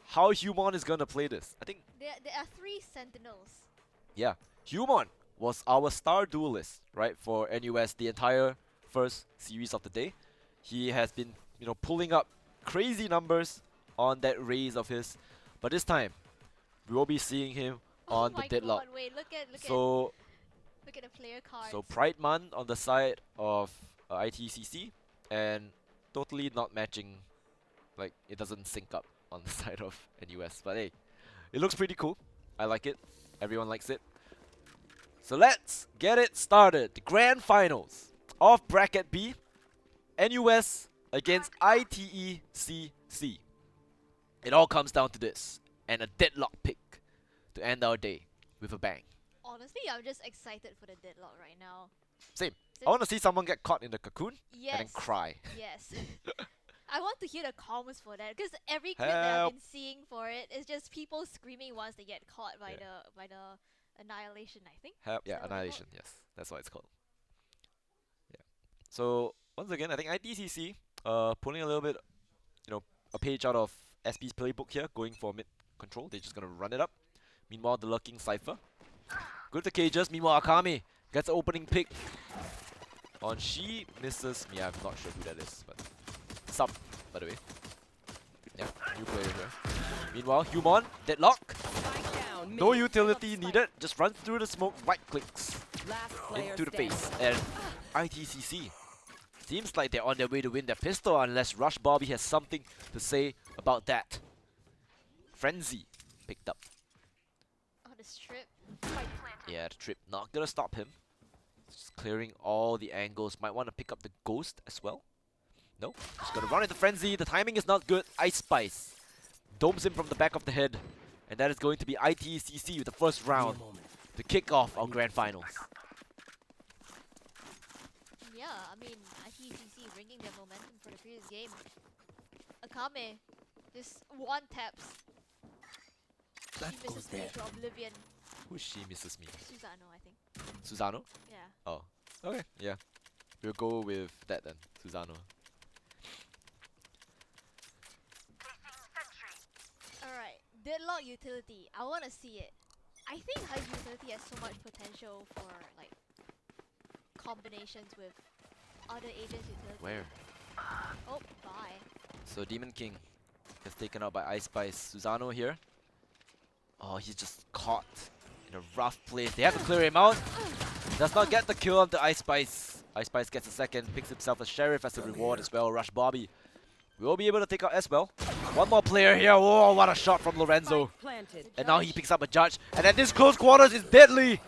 how Human is gonna play this. I think, There are 3 sentinels. yeah, Human was our star duelist, right, for NUS the entire first series of the day. He has been, pulling up crazy numbers on that raise of his, but this time we will be seeing him Oh on the my deadlock. god, wait, look at So the player cards. So Pride Month on the side of ITCC, and totally not matching, like it doesn't sync up on the side of NUS. But hey, it looks pretty cool. I like it. Everyone likes it. So let's get it started. The grand finals of Bracket B, NUS against ITECC. It all comes down to this, and a deadlock pick to end our day with a bang. Honestly, I'm just excited for the deadlock right now. Same. Since I want to see someone get caught in the cocoon yes. and then cry. Yes. I want to hear the comments for that because every clip that I've Help. been seeing for it is just people screaming once they get caught by Yeah. the annihilation. I think. Yeah, Is that what they're Annihilation, called? yes. That's what it's called. Yeah. So, once again, I think ITCC Pulling a little bit, a page out of SP's playbook here, going for mid control. They're just gonna run it up. Meanwhile, the lurking Cypher. Good to cages. Meanwhile, Akame gets an opening pick on She. Misses. Yeah, I'm not sure who that is, but sub, by the way. Yeah, new player here. Meanwhile, Human, deadlock. Spike down. No mid. utility needed. Just runs through the smoke, right clicks Last player into the standing. face. And ITCC seems like they're on their way to win their pistol unless Rush Bobby has something to say about that. Frenzy picked up. On the strip. Yeah, the trip not gonna stop him. Just clearing all the angles. Might want to pick up the ghost as well. No, just gonna run into Frenzy. The timing is not good. Ice Spice domes him from the back of the head. And that is going to be ITCC with the first round to kick off our grand finals. Yeah, I mean, ITCC bringing their momentum for the previous game. Akame just one taps. She misses me to oblivion. Who she misses me? Susano, I think. Susano? Yeah. Oh, okay, yeah. We'll go with that then, Susano. Alright, deadlock utility. I want to see it. I think high utility has so much potential for like combinations with other agents' utility. Where? Oh, bye. So Demon King is taken out by Ice Spice. Susano here. Oh, he's just caught in a rough place. They have to clear him out. Does not get the kill onto Ice Spice. Ice Spice gets a second, picks himself a Sheriff as a reward as well. Rush Bobby will be able to take out as well. One more player here. Oh, what a shot from Lorenzo. Spike planted. And now he picks up a Judge. And then this close quarters is deadly.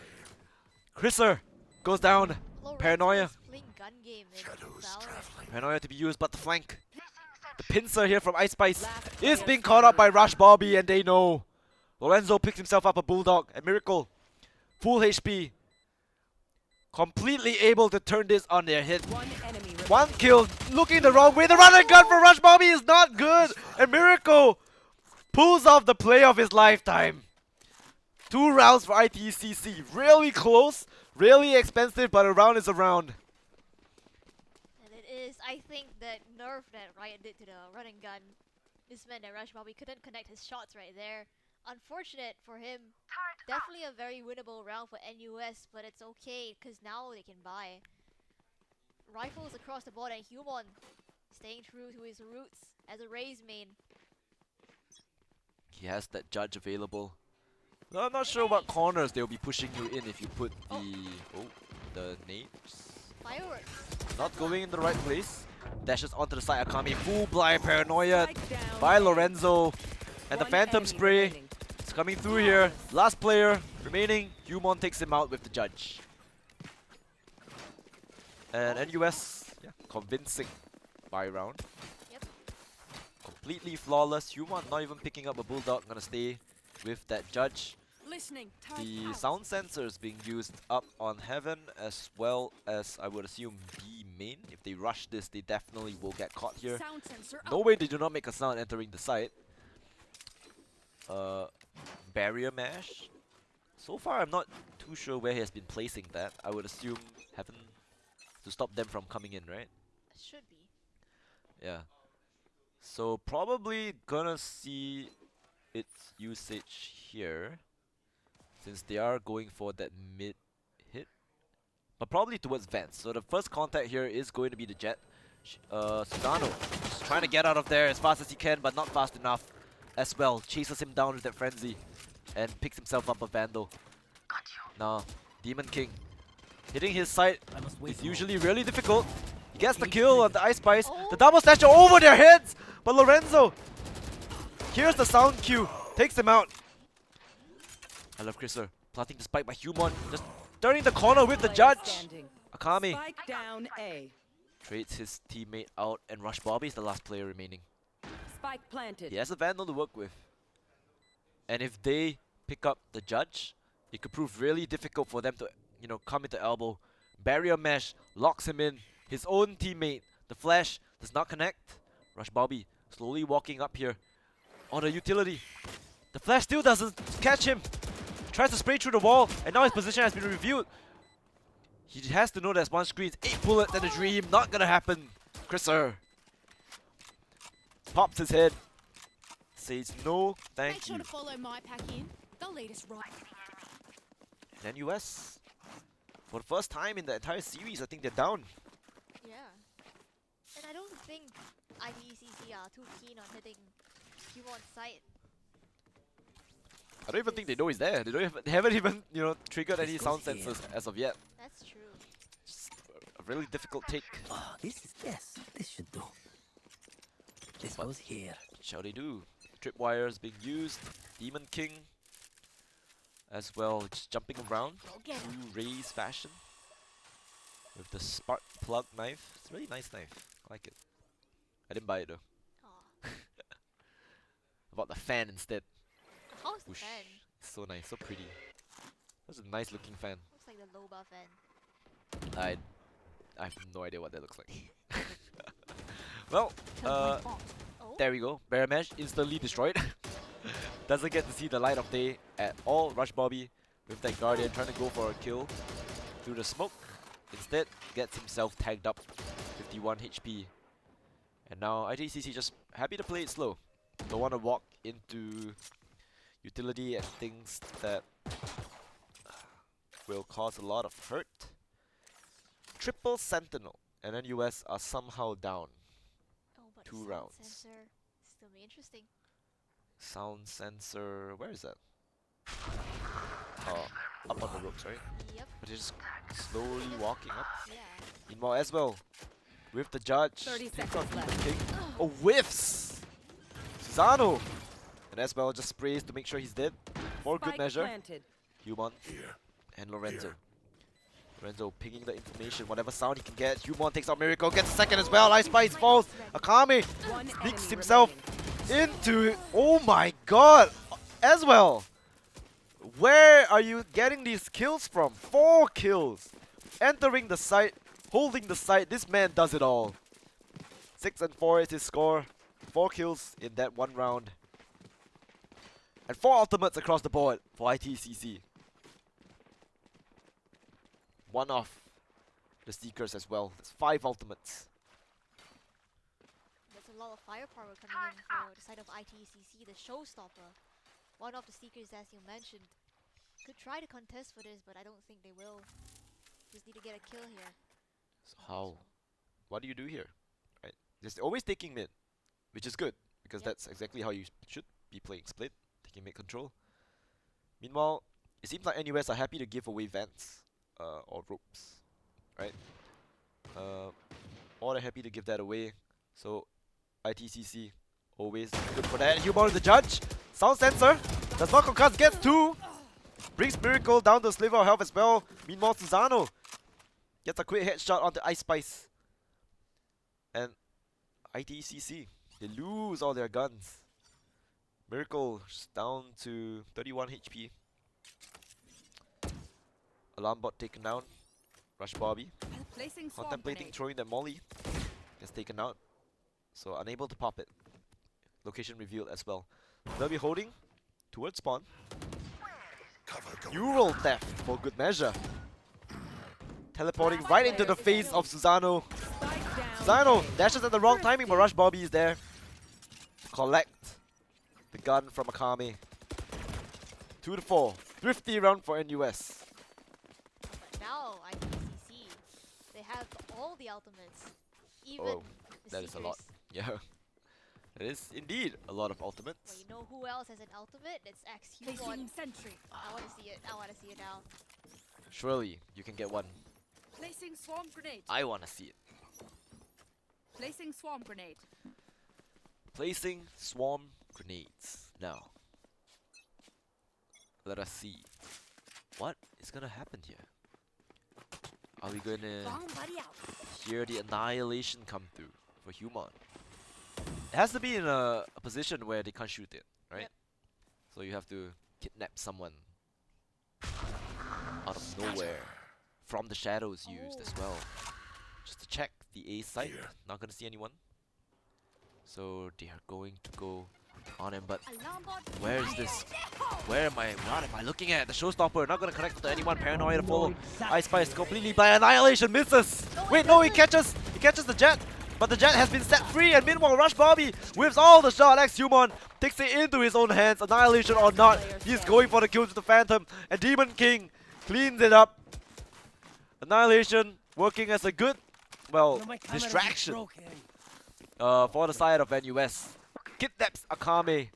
Chriser goes down. Lorenzo Paranoia. is playing gun game in Shadows Valorant. traveling. Paranoia to be used, but the flank. The pincer here from Ice Spice Last is player being caught up by standing. Rush Bobby, and they know. Lorenzo picks himself up a Bulldog, a Miracle. Full HP. Completely able to turn this on their head. One enemy remaining. One kill, looking the wrong way. The run and gun for Rush Bobby is not good. And Miracle pulls off the play of his lifetime. 2 rounds for ITCC. Really close, really expensive, but a round is a round. And it is, I think, that nerf that Riot did to the run and gun. This meant that Rush Bobby couldn't connect his shots right there. Unfortunate for him. Definitely a very winnable round for NUS, but it's okay because now they can buy. Rifles across the board and Human staying true to his roots as a Raze main. He has that Judge available. No, I'm not sure what corners they'll be pushing you in if you put the nades. Fireworks. Not going in the right place. Dashes onto the side. Akami full blind paranoia Spike down. by Lorenzo. And the One Phantom enemy Spray remaining. is coming through here. Last player remaining. Human takes him out with the Judge. And NUS, yeah, convincing buy round. Yep. Completely flawless. Human not even picking up a Bulldog. Gonna stay with that Judge. Listening. The sound sensors being used up on Heaven as well as I would assume B main. If they rush this, they definitely will get caught here. Sound sensor No way they do not make a sound entering the site. Barrier mash. So far, I'm not too sure where he has been placing that. I would assume Heaven to stop them from coming in, right? Should be. Yeah. So probably gonna see its usage here, since they are going for that mid hit, but probably towards Vance. So the first contact here is going to be the Jet. Susano just trying to get out of there as fast as he can, but not fast enough as well. Chases him down with that Frenzy and picks himself up a Vandal. Now, Demon King hitting his side is usually really difficult. He gets the kill on the Ice Spice. The double snatcher over their heads, but Lorenzo here's the sound cue, takes him out. I love Chriser plotting the spike by Human, just turning the corner with the Player Judge. standing. Akami Spike down A. trades his teammate out, and Rush Bobby is the last player remaining. Spike planted. He has a Vandal to work with. And if they pick up the Judge, it could prove really difficult for them to, come into elbow. Barrier mesh locks him in. His own teammate, the Flash, does not connect. Rush Bobby slowly walking up here on the utility. The Flash still doesn't catch him. Tries to spray through the wall, and now his position has been reviewed. He has to know there's one screen. 8 bullets and a dream. Not gonna happen. Chriser pops his head, says no, Make thank sure you. to follow my pack in. They'll lead us right. And then US, for the first time in the entire series, I think they're down. Yeah. And I don't think IDCC are too keen on hitting Q on site. I don't even think they know he's there. They haven't even, triggered any This sound goes here. sensors as of yet. That's true. Just a really difficult take. Oh, this should do. This goes here. Shall they do? Tripwires being used. Demon King as well, just jumping around. Go get him. True Raze fashion. With the spark plug knife. It's a really nice knife. I like it. I didn't buy it though. Aw. I bought the fan instead. How's the Whoosh. fan? It's so nice, so pretty. That's a nice looking fan. Looks like the Loba fan. I have no idea what that looks like. Well, Oh. there we go. Bear Mesh instantly destroyed. Doesn't get to see the light of day at all. Rush Bobby with that Guardian trying to go for a kill through the smoke. Instead, gets himself tagged up. 51 HP. And now ITCC just happy to play it slow. Don't want to walk into utility and things that will cause a lot of hurt. Triple Sentinel. And then US are somehow down. Oh, but 2 sound rounds. sensor still be interesting. Sound sensor, where is that? Oh, up on the ropes, right? Yep. But they're just slowly walking up. Yeah. Meanwhile, as well, with the judge, 30 takes out seconds Demon left. King. Oh, whiffs! Susano! And as well, just sprays to make sure he's dead. For good Spike measure. planted. Humon Here. and Lorenzo. Here. Lorenzo pinging the information, whatever sound he can get. Humon takes out Miracle, gets a second as well. Ice Spice falls. Akame One sneaks enemy himself remaining. into it. Oh my god! As well! Where are you getting these kills from? 4 kills! Entering the site, holding the site. This man does it all. 6 and 4 is his score. 4 kills in that one round. And 4 ultimates across the board for ITCC. One off the Seekers as well. That's 5 ultimates. There's a lot of firepower coming in for the side of ITCC, the showstopper. One of the Seekers, as you mentioned, could try to contest for this, but I don't think they will. Just need to get a kill here. So how? What do you do here? Right? Just always taking mid, which is good because Yep. that's exactly how you should be playing split, taking mid control. Meanwhile, it seems like NUS are happy to give away vents or ropes, right? Or they're happy to give that away. So ITCC always good for that. Humor the judge. Sound sensor does not concuss. Gets 2. Brings Miracle down to a sliver of health as well. Meanwhile, Susano gets a quick headshot onto Ice Spice. And ITCC, they lose all their guns. Miracle down to 31 HP. Alarm bot taken down. Rush Bobby. Placing swarm Contemplating grenade. throwing that molly. Gets taken out. So unable to pop it. Location revealed as well. They'll be holding towards spawn. Cover going Neural theft for good measure. Teleporting right into the face of Susano. Spike down. Susano dashes at the wrong timing, but Rush Bobby is there to collect the gun from Akame. 2 to 4. Thrifty round for NUS. But now ITCC, they have all the ultimates. Even Oh, the that is a lot. Seekers. Yeah. It is indeed a lot of But ultimates. you know who else has an ultimate? It's XQ1. Placing sentry. I want to see it. I want to see it now. Surely you can get one. Placing swarm grenade. I wanna see it. Placing swarm grenade. Placing swarm grenades. Now, let us see what is gonna happen here. Are we gonna Bomb buddy out. hear the annihilation come through for Human? It has to be in a position where they can't shoot it, right? Yep. So you have to kidnap someone out of nowhere from the shadows used as well. Just to check the A site. Here. Not gonna see anyone. So they are going to go on him, but Alarm bot. where is this? Where am I? What am I looking at? The showstopper, not gonna connect to anyone. Paranoia to follow. Ice Spice completely by annihilation misses. No, Wait, it no, he doesn't. catches the jet, But the jet has been set free, and meanwhile, Rush Bobby whips all the shot. X-Human takes it into his own hands. Annihilation or not, he's going for the kills with the Phantom. And Demon King cleans it up. Annihilation working as a good, well, No, my camera is distraction broken. for the side of NUS. Kidnaps Akame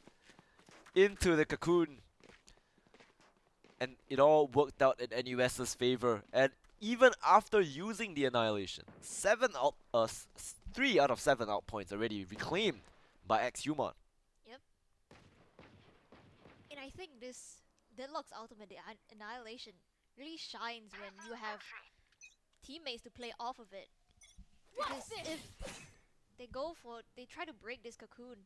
into the cocoon. And it all worked out in NUS's favor. And even after using the Annihilation, 3 out of 7 out points already reclaimed by X-Human. Yep. And I think this Deadlock's ultimate, the Annihilation, really shines when you have teammates to play off of it. Because if they try to break this cocoon,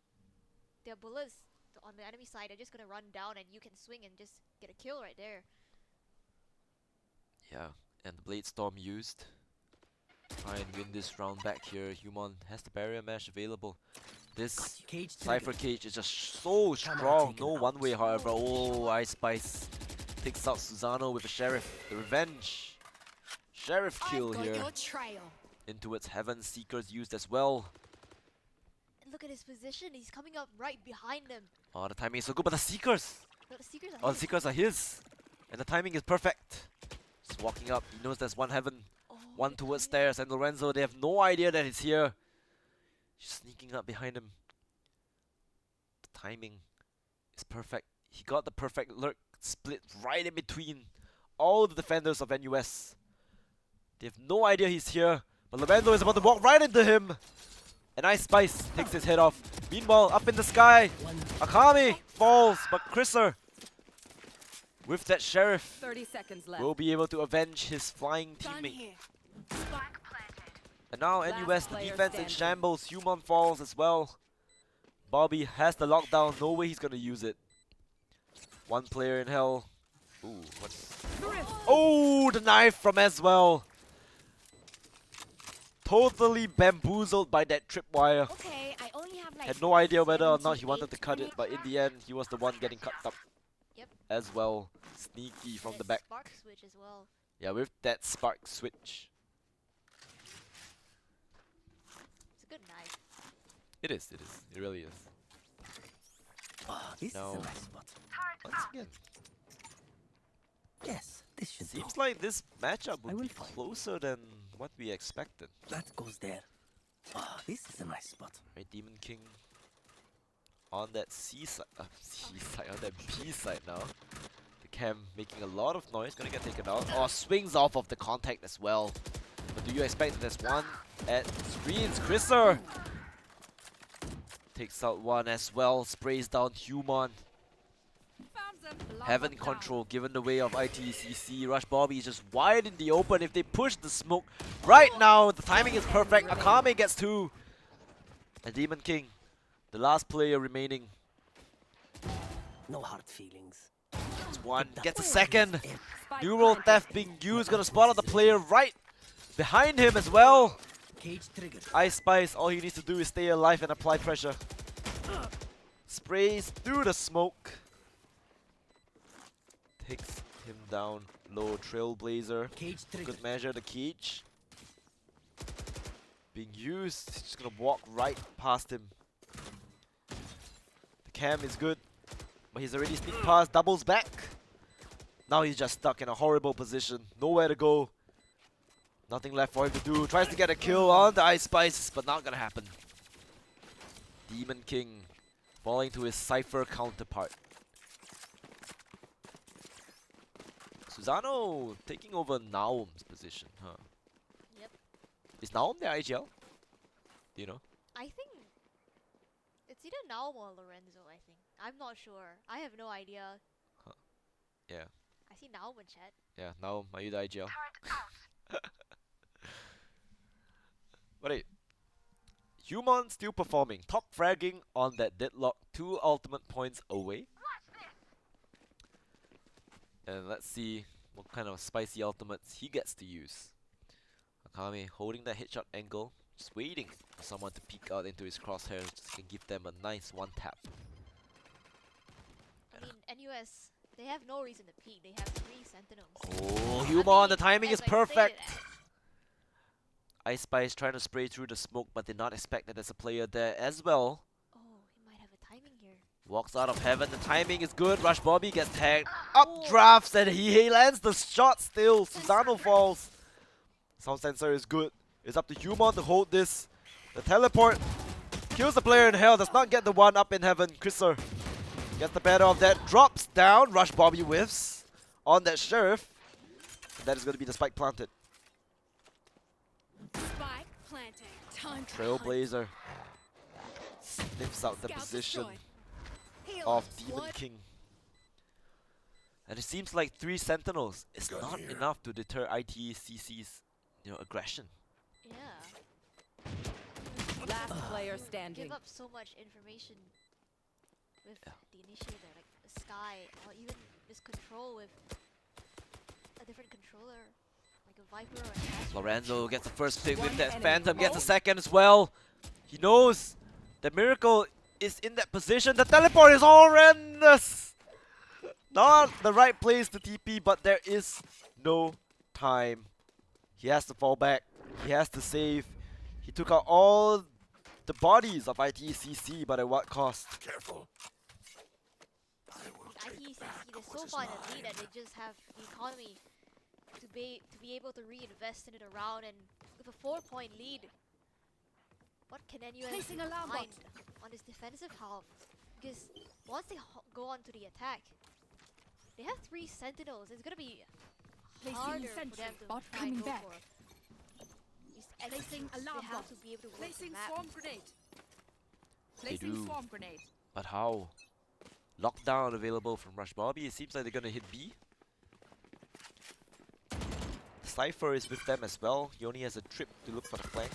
their bullets on the enemy side are just gonna run down and you can swing and just get a kill right there. Yeah, and the Blade Storm used. Try and win this round back here. Human has the barrier mesh available. This Cage Cypher triggered. Cage is just so strong. No one way, however. Oh, Ice Spice takes out Susano with a Sheriff. The revenge. Sheriff kill here. trail. Into its Heaven Seekers used as well. And look at his position, he's coming up right behind them. Oh, the timing is so good, but the Seekers! No, the Seekers are Oh, the his. Seekers are his! And the timing is perfect. Just walking up, he knows there's one Heaven, Oh, one the towards timing. stairs, and Lorenzo, they have no idea that he's here. Just sneaking up behind him. The timing is perfect. He got the perfect lurk split right in between all the defenders of NUS. They have no idea he's here, but Lorenzo is about to walk right into him. And Ice Spice takes his head off. Meanwhile, up in the sky, Akame falls, but Chriser, with that Sheriff, 30 seconds left. will be able to avenge his flying Done teammate. here. And now Last NUS, the player defense in standing. shambles. Human falls as well. Bobby has the lockdown. No way he's gonna use it. One player in hell. Ooh, what's... Oh, the knife from as well. Totally bamboozled by that tripwire. Okay, I only have like. Had no idea whether or not he wanted to 78 cut it, but in the end, he was the one getting cut up. Yep. As well. Sneaky from And the it's back. Spark switch as well. Yeah, with that spark switch. It's a good knife. It is, it is. It really is. Oh, this No. is a nice spot. Once again, Yes, this should do. seems like this matchup I would will be find. closer than what we expected. That goes there. Oh, this is a nice spot. Right, Demon King on that C side, on that B side now. The cam making a lot of noise, gonna get taken out. Oh, swings off of the contact as well. But do you expect that there's one at screens? Chriser takes out one as well, sprays down Human. Found them. Lock Heaven them down. control given the way of ITCC. Rush Bobby is just wide in the open. If they push the smoke right now, the timing is perfect. Akame gets 2. And Demon King, the last player remaining, No hard feelings. gets 1, That gets a was second. it. Spike Neural planted. theft being used, gonna spot out the player right behind him as well. Cage triggered. Ice Spice, all he needs to do is stay alive and apply pressure. Sprays through the smoke. Takes him down low. Trailblazer. Cage triggered. Good measure, the cage. Being used. He's just gonna walk right past him. The cam is good. But he's already sneaked past, doubles back. Now he's just stuck in a horrible position. Nowhere to go. Nothing left for him to do. Tries to get a kill on the Ice Spice, but not gonna happen. Demon King falling to his Cypher counterpart. Susano taking over Naum's position, huh? Yep. Is Naum the IGL? Do you know? I think it's either Naum or Lorenzo, I think. I'm not sure. I have no idea. Yeah. I see Naum in chat. Yeah, Naum, are you the IGL? But hey, Human still performing. Top fragging on that deadlock. 2 ultimate points away. And let's see what kind of spicy ultimates he gets to use. Akame holding that headshot angle. Just waiting for someone to peek out into his crosshairs. Just can give them a nice 1 tap. I mean, NUS, they have no reason to peek. They have 3 Sentinels. Oh, I Human, the mean, timing as is I stated, perfect. Ice Spice trying to spray through the smoke, but did not expect that there's a player there as well. Oh, he might have a timing here. Walks out of heaven, the timing is good. Rush Bobby gets tagged, Oh. updrafts, and he lands the shot still. Susano falls. Sound sensor is good. It's up to Human to hold this. The teleport kills the player in hell, does not get the one up in heaven. Chriser gets the better of that, drops down. Rush Bobby whiffs on that Sheriff. And that is going to be the spike planted. Spike planting. Time to hunt. Trailblazer sniffs out the Scout position destroyed. Heal of up, Demon squad. King. And it seems like 3 Sentinels is Gun not here. enough to deter ITCC's, aggression. Yeah. Last player You standing. give up so much information with Yeah. the initiator, like the Sky, or even this control with a different controller, like a Viper or an Astra. Lorenzo gets the first pick with One that enemy Phantom, gets the remaining. second as well. He knows that Miracle is in that position. The teleport is horrendous. Not the right place to TP, but there is no time. He has to fall back. He has to save. He took out all the bodies of ITCC, but at what cost? Careful. I will take ITCC, back they're what so is far in the lead mine. that they just have the economy to be able to reinvest in it around, and with a 4-point lead, what can NUS Placing alarm bot. find on this defensive half? Because once they go on to the attack, they have 3 Sentinels. It's gonna be Placing harder for sentry. them to Bot try and coming go back. for these Placing executes. alarm They have bot. to be able to work the Placing map. swarm grenade. They Placing do. swarm grenade. But how? Lockdown available from Rush Bobby. It seems like they're gonna hit B. Cypher is with them as well. He only has a trip to look for the flank.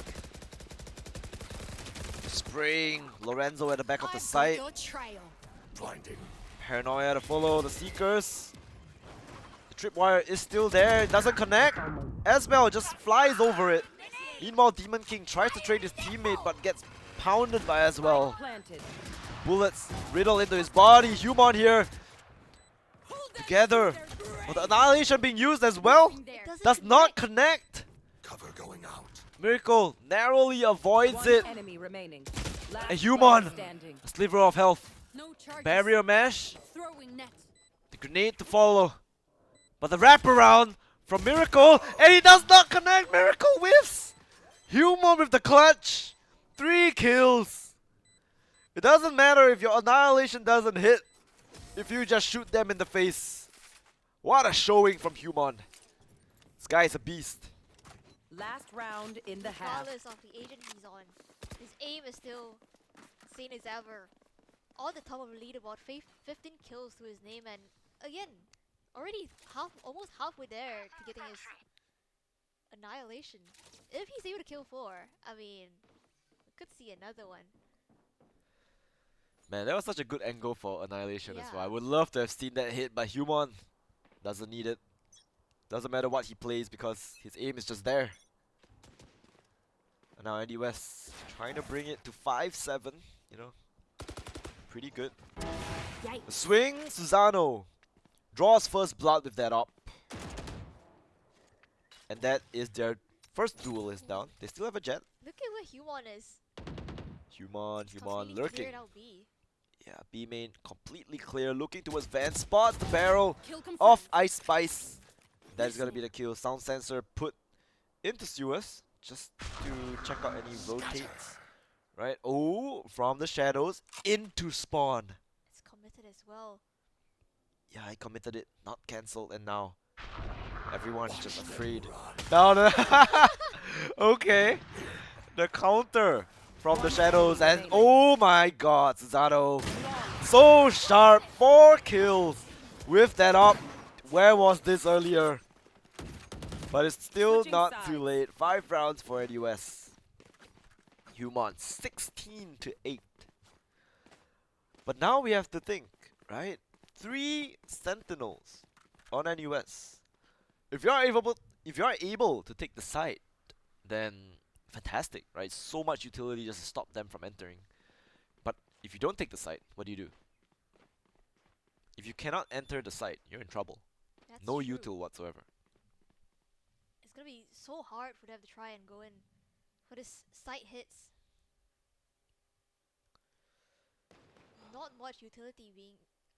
Spraying Lorenzo at the back of the I've got site. your trail. Blinding. Paranoia to follow the Seekers. The tripwire is still there. It doesn't connect. Esbel just flies over it. Meanwhile, Demon King tries to trade his teammate but gets pounded by Esbel. Planted. Bullets riddle into his body. Human here together. But the Annihilation being used as well. It doesn't Does not connect. connect. Cover going out. Miracle narrowly avoids One it. enemy remaining. Last A human. player standing. A sliver of health. No charges. Barrier mesh. Throwing net. The grenade to follow. But the wraparound from Miracle. And he does not connect. Miracle whiffs. Human with the clutch. 3 kills. It doesn't matter if your Annihilation doesn't hit. If you just shoot them in the face. What a showing from Human. This guy is a beast. Last round in the half. Regardless of the agent he's on, his aim is still same as ever. On the top of the leaderboard, 15 kills to his name, and again, already almost halfway there to getting his Annihilation. If he's able to kill 4, I mean, we could see another one. Man, that was such a good angle for Annihilation as well. I Yeah. would love to have seen that hit, but Human doesn't need it. Doesn't matter what he plays because his aim is just there. And now Andy West trying to bring it to 5-7, pretty good. The swing, Susano draws first blood with that op. And that is their first duelist down. They still have a jet. Look at where Human is. Human Completely lurking. cleared out B. Yeah, B main completely clear, looking towards Van, spots the barrel Kill confirmed. of Ice Spice. That is gonna be the kill. Sound sensor put into Sewers just to check out any rotates. Right? Oh, from the shadows into spawn. It's committed as well. Yeah, I committed it, not cancelled, and now everyone's just afraid. No, no. Okay. The counter from the shadows, and oh my god, Susano. So sharp, 4 kills with that up. Where was this earlier? But it's still Switching not sides. too late. 5 rounds for NUS. Human 16-8. But now we have to think, right? 3 Sentinels on NUS. If you are able to take the site, then fantastic, right? So much utility just to stop them from entering. But if you don't take the site, what do? If you cannot enter the site, you're in trouble. That's No true. util whatsoever. It's gonna be so hard for them to try and go in for this site hits. Not much utility being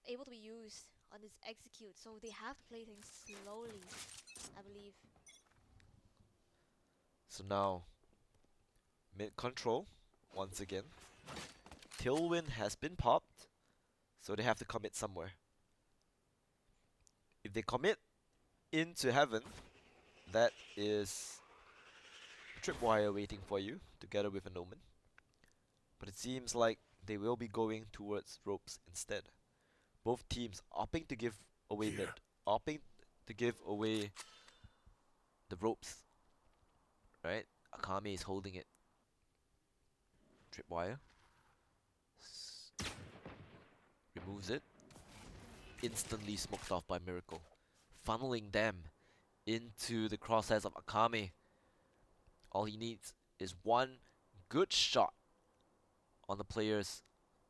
able to be used on this execute, so they have to play things slowly, I believe. So now, mid control once again. Tailwind has been popped, so they have to commit somewhere. If they commit into heaven, that is a tripwire waiting for you, together with an omen. But it seems like they will be going towards ropes instead. Both teams opting to give away mid, opting to give away the ropes. Right? Akame is holding it. Tripwire. Removes it. Instantly smoked off by Miracle. Funneling them into the crosshairs of Akame. All he needs is one good shot on the players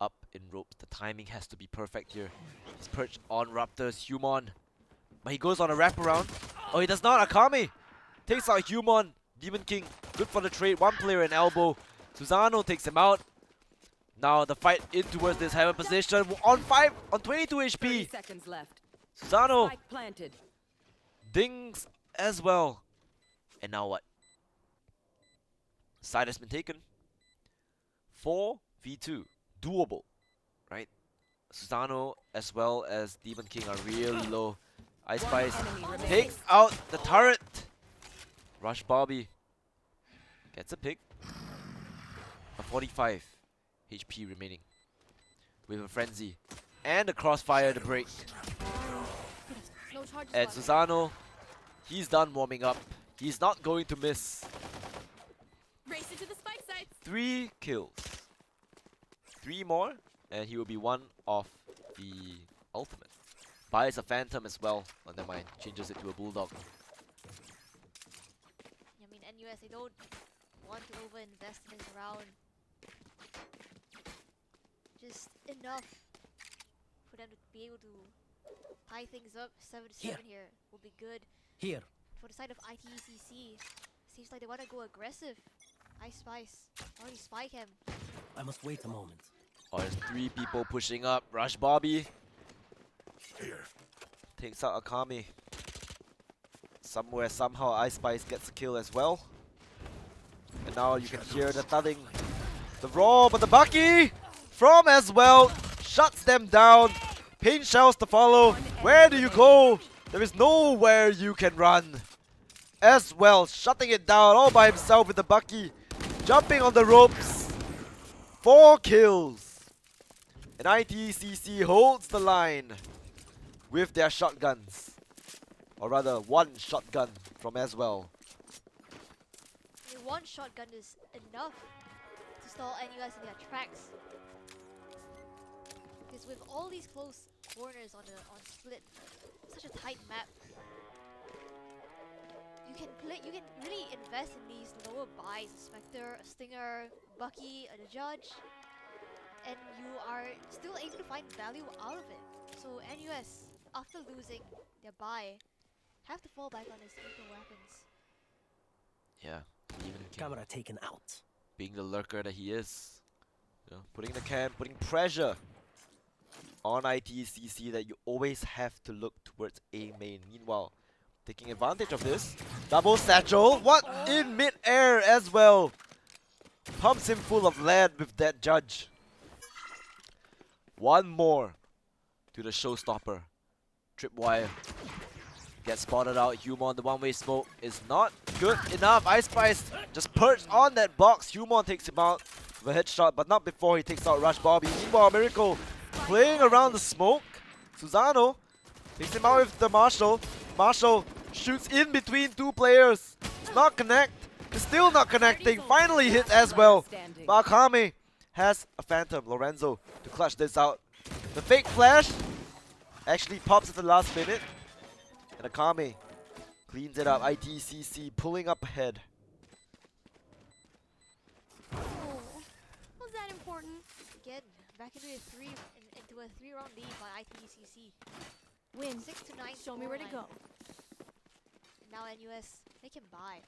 up in ropes. The timing has to be perfect here. He's perched on Raptor's Human. But he goes on a wraparound. Oh, he does not. Akame takes out Human. Demon King, good for the trade. One player in elbow. Susano takes him out. Now the fight in towards this heaven position. On 22 30 HP. seconds left. Susano Spike planted. dings as well. And now what? Side has been taken. 4v2. Doable. Right? Susano as well as Demon King are really low. Ice Spice Enemy remaining. takes out the turret. Rush Bobby gets a pick. A 45 HP remaining. With a frenzy. And a crossfire to break. No charges And left. Susano, he's done warming up. He's not going to miss. Race into the spike sites. 3 kills. 3 more, and he will be one of the ultimate. Buys a phantom as well. Oh, never mind. Changes it to a bulldog. I mean, NUS, they don't want to over-invest in this round. Just enough for them to be able to tie things up. 7-7 here will be good. Here. For the side of ITECC, seems like they want to go aggressive. Ice Spice, already spike him. I must wait a moment. Oh, there's 3 people pushing up. Rush Bobby Here. takes out Akame. Somewhere, somehow, Ice Spice gets a kill as well. And now you can hear the thudding. The roar, but the Bucky from as well shuts them down. Pain shells to follow. Where do you go? There is nowhere you can run. As well, shutting it down all by himself with the Bucky. Jumping on the ropes. 4 kills. And ITCC holds the line with their shotguns. Or rather, one shotgun from as well. I mean, one shotgun is enough to stall NUS in their tracks. Because with all these close corners on split, such a tight map, you can really invest in these lower buys, a Spectre, a Stinger, Bucky, and a Judge, and you are still able to find value out of it. So NUS, after losing their buy, have to fall back on his eco weapons. Yeah, even Camera taken out. being the lurker that he is. You know, putting the camp, putting pressure on ITCC that you always have to look towards A main. Meanwhile, taking advantage of this. Double satchel. What? In mid-air as well. Pumps him full of lead with that Judge. One more to the showstopper. Tripwire. Gets spotted out. Human, the one-way smoke is not good enough. Ice Spice just perched on that box. Human takes him out with a headshot, but not before he takes out Rush Bobby. Meanwhile, Miracle playing around the smoke. Susano takes him out with the Marshall. Marshall shoots in between 2 players. It's not connect. It's still not connecting. Finally hit as well. But Akame has a phantom. Lorenzo to clutch this out. The fake flash actually pops at the last minute. And Akame cleans it up. ITCC pulling up ahead. Oh, was that important? Again, back into a 3-round lead by ITECC. Win. 6-9. Show me where to scoreline. go. Now NUS, they can buy.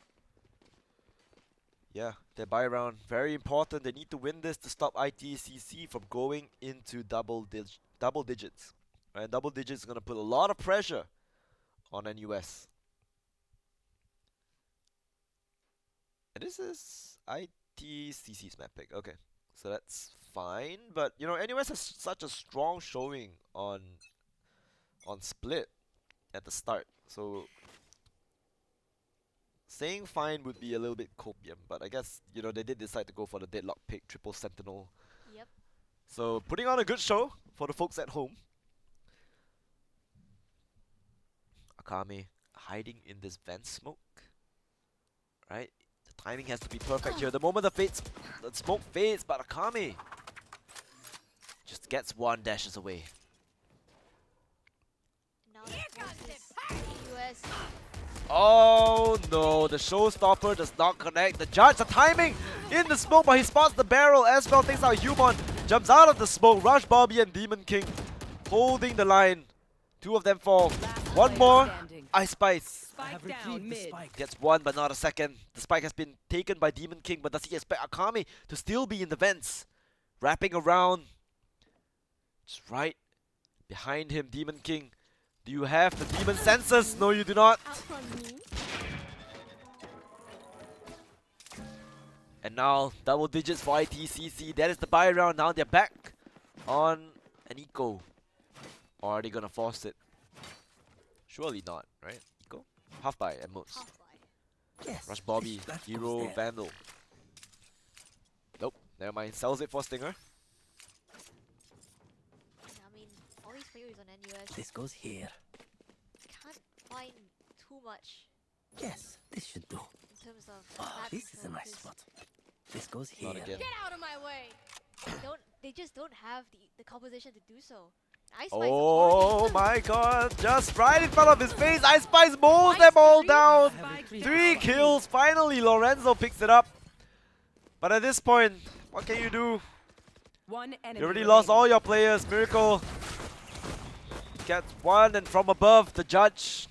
Yeah, their buy round, very important. They need to win this to stop ITCC from going into double digits. And double digits is gonna put a lot of pressure on NUS. And this is ITCC's map pick. Okay, so that's fine. But you know, NUS has such a strong showing on split at the start. So saying fine would be a little bit copium, but I guess, you know, they did decide to go for the deadlock pick, triple sentinel. Yep. So putting on a good show for the folks at home. Akame hiding in this vent smoke. Right? The timing has to be perfect here. The moment the smoke fades, but Akame just gets one, dashes away. Now the US. Oh no, the showstopper does not connect. The judge, the timing in the smoke, but he spots the barrel as well. Takes out Human, jumps out of the smoke. Rush Bobby and Demon King holding the line. Two of them fall. One more. Ice Spice Spike down mid. gets one, but not a second. The spike has been taken by Demon King, but does he expect Akame to still be in the vents? Wrapping around. Just right behind him, Demon King. Do you have the demon senses? No, you do not. And now, double digits for ITCC. That is the buy round. Now they're back on an eco. Or are they gonna force it? Surely not, right? Eco? Half buy at most. Half buy. Yes. Rush Bobby, that goes Hero, there. Vandal. Nope, never mind. Sells it for Stinger. I mean, all these players on NUS This goes here. can't find too much Yes, this should do. in terms of Ah, map this is a control, nice 'cause spot. This goes here. Not again. Get out of my way! they just don't have the composition to do so. Ice Spice Oh already- my god, just right in front of his face. Ice Spice mows them all down. Three kills. Finally, Lorenzo picks it up. But at this point, what can you do? One enemy You already lost all your players. Miracle gets one, and from above, the judge.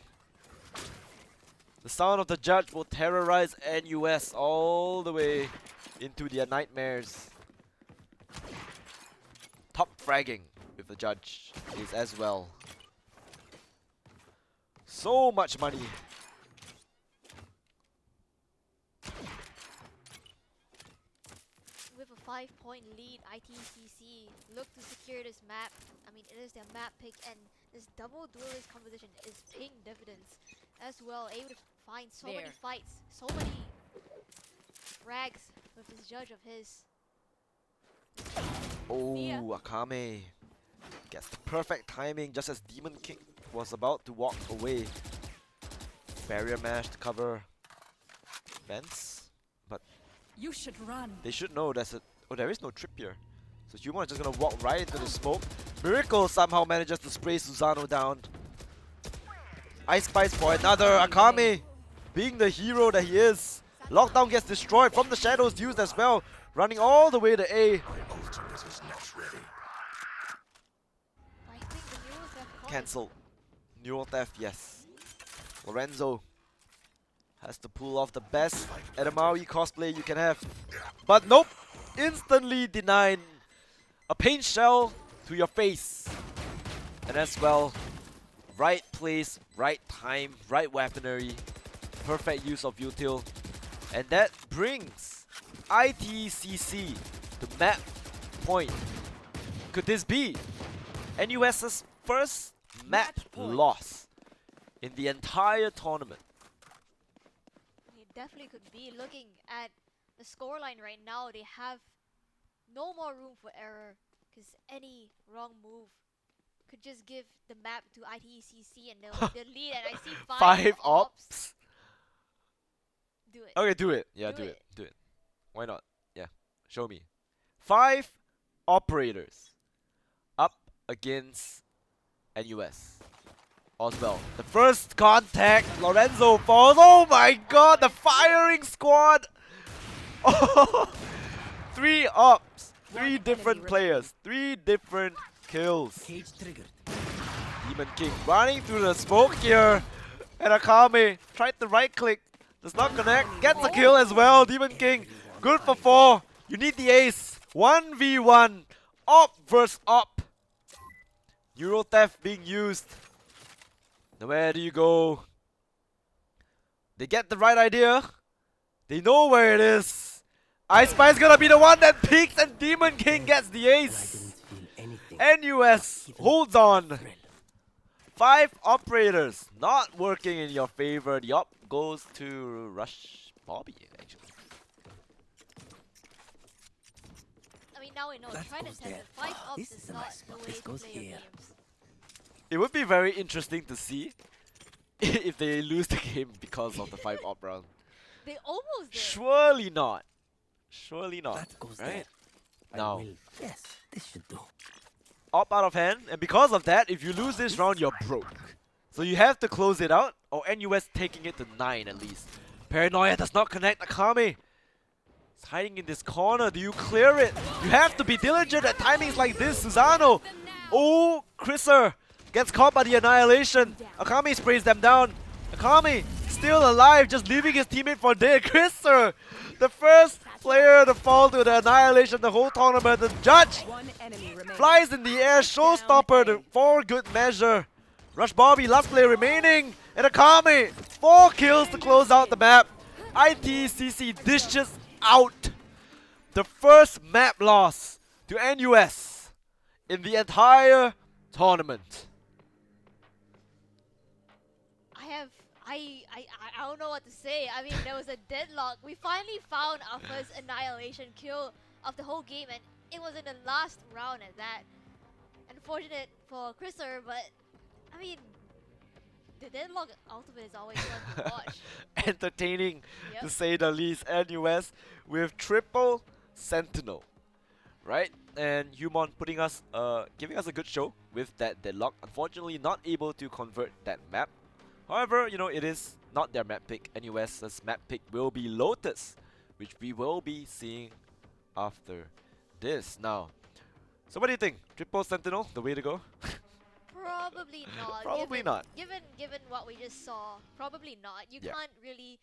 The sound of the judge will terrorize NUS all the way into their nightmares. Top fragging with the judge is as well. So much money. With a 5-point lead, ITCC look to secure this map. I mean, it is their map pick, and this double duelist composition is paying dividends as well. Able to find so many There. fights, so many frags with this judge of his. Oh, Akame gets the perfect timing just as Demon King was about to walk away. Barrier mash to cover vents, but You should run. they should know there's a. Oh, there is no trip here. So Human is just gonna walk right into the smoke. Miracle somehow manages to spray Susano down. Ice Spice for another. Akame, being the hero that he is. Lockdown gets destroyed from the shadows used as well. Running all the way to A. My ultimate is not ready. I think the Euros have called it. Cancelled. Neural theft, yes. Lorenzo has to pull off the best Edamawi cosplay you can have. But nope! Instantly denied. A paint shell to your face. And as well, right place, right time, right weaponry. Perfect use of util. And that brings ITCC to map point. Could this be NUS's first map Match point. loss in the entire tournament? It definitely could be. Looking at the scoreline right now, they have no more room for error because any wrong move could just give the map to ITCC and they'll lead. And I see five ops? Do it. Okay, do it. Yeah, Do do it. it. Do it. Why not? Yeah, show me. 5 operators up against NUS. Oswell. The first contact, Lorenzo falls. Oh my god, the firing squad! Oh, 3 ops, 3 different players, 3 different kills. Cage triggered. Demon King running through the smoke here. And Akame tried to right click Does not connect. Gets a kill as well. Demon King. Good for 4. You need the ace. 1v1. Op versus op. Euro theft being used. Now where do you go? They get the right idea. They know where it is. Ice Spy's gonna be the one that peeks and Demon King gets the And I didn't ace. feel anything. NUS Even holds on. thrill. 5 operators not working in your favor. The op goes to Rush Bobby actually. I mean, now we know. That Trying to goes test there. it. 5 Wow, ops this is is a not nice the spot. way This to goes play your here. games. It would be very interesting to see if they lose the game because of the 5 op round. They almost did. Surely not. Surely not. That goes Right? there. I No. will. Yes, this should do. Op out of hand, and because of that, if you lose this round, you're broke. So you have to close it out, or NUS taking it to 9 at least. Paranoia does not connect Akame. It's hiding in this corner. Do you clear it? You have to be diligent at timings like this, Susano. Oh, Chriser gets caught by the annihilation. Akame sprays them down. Akame still alive, just leaving his teammate for dead. Chriser, the first player to fall to the annihilation the whole tournament. The judge One enemy remaining. flies in the air, showstopper for good measure. Rush Bobby, last player remaining, and Akame, 4 kills to close out the map. ITCC dishes out the first map loss to NUS in the entire tournament. I don't know what to say. I mean, there was a deadlock. We finally found our first annihilation kill of the whole game, and it was in the last round at that. Unfortunate for Chriser, but I mean, the deadlock ultimate is always fun to watch. Entertaining to Yep. say the least. NUS with triple Sentinel, right? And Humon putting us, giving us a good show with that deadlock. Unfortunately, not able to convert that map. However, you know, it is not their map pick. NUS's map pick will be Lotus, which we will be seeing after this. Now, so what do you think? Triple Sentinel, the way to go? Probably not. Probably given, not. Given what we just saw, probably not. You Yeah. can't really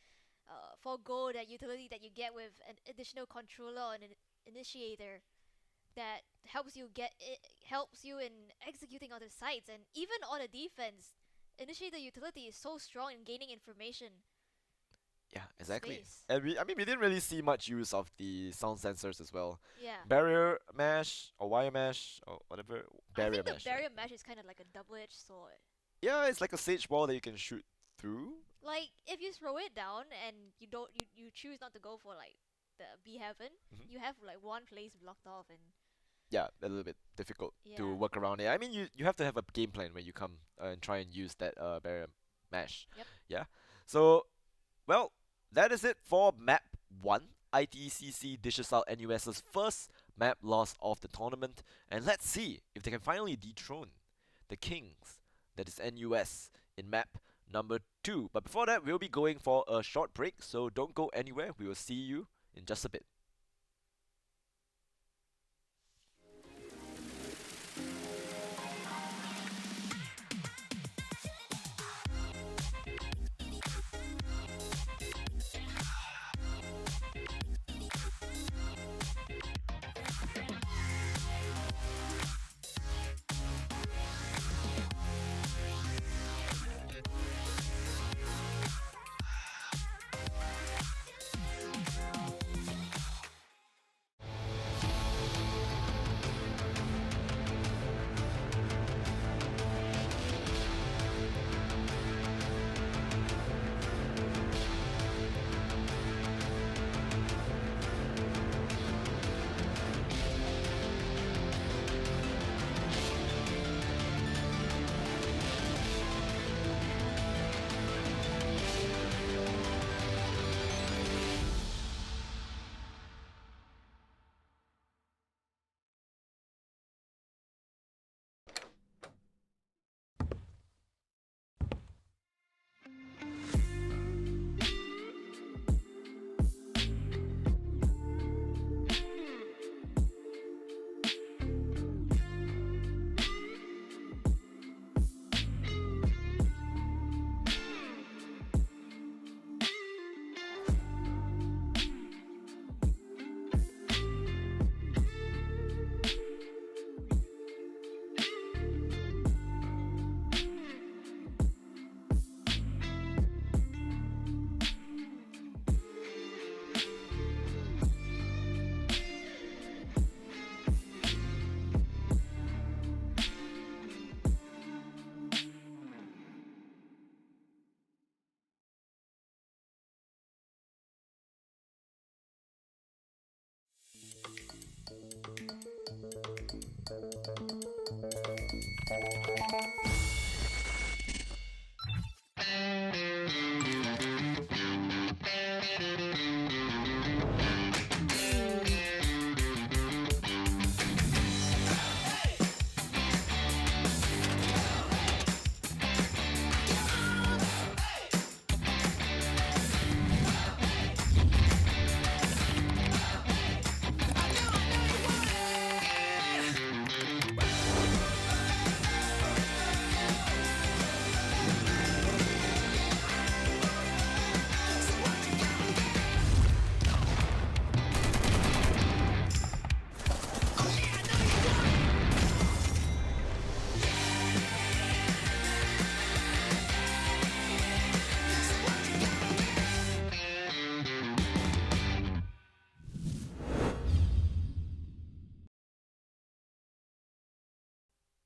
forego that utility that you get with an additional controller and an initiator that helps you helps you in executing other sites, and even on a defense, initiator utility is so strong in gaining information. Yeah, exactly. Space. And we didn't really see much use of the sound sensors as well. Yeah. Barrier mesh or wire mesh or whatever. Barrier I think mesh. the right? barrier mesh is kind of like a double-edged sword. Yeah, it's like a sage wall that you can shoot through. Like if you throw it down and you choose not to go for like the B heaven, Mhm. you have like one place blocked off, and Yeah, a little bit difficult to Yeah. work around it. I mean, you have to have a game plan when you come and try and use that barrier mesh. Yep. Yeah. So, well, that is it for map 1. ITCC dishes out NUS's first map loss of the tournament, and let's see if they can finally dethrone the Kings, that is NUS, in map number 2. But before that, we'll be going for a short break, so don't go anywhere. We will see you in just a bit.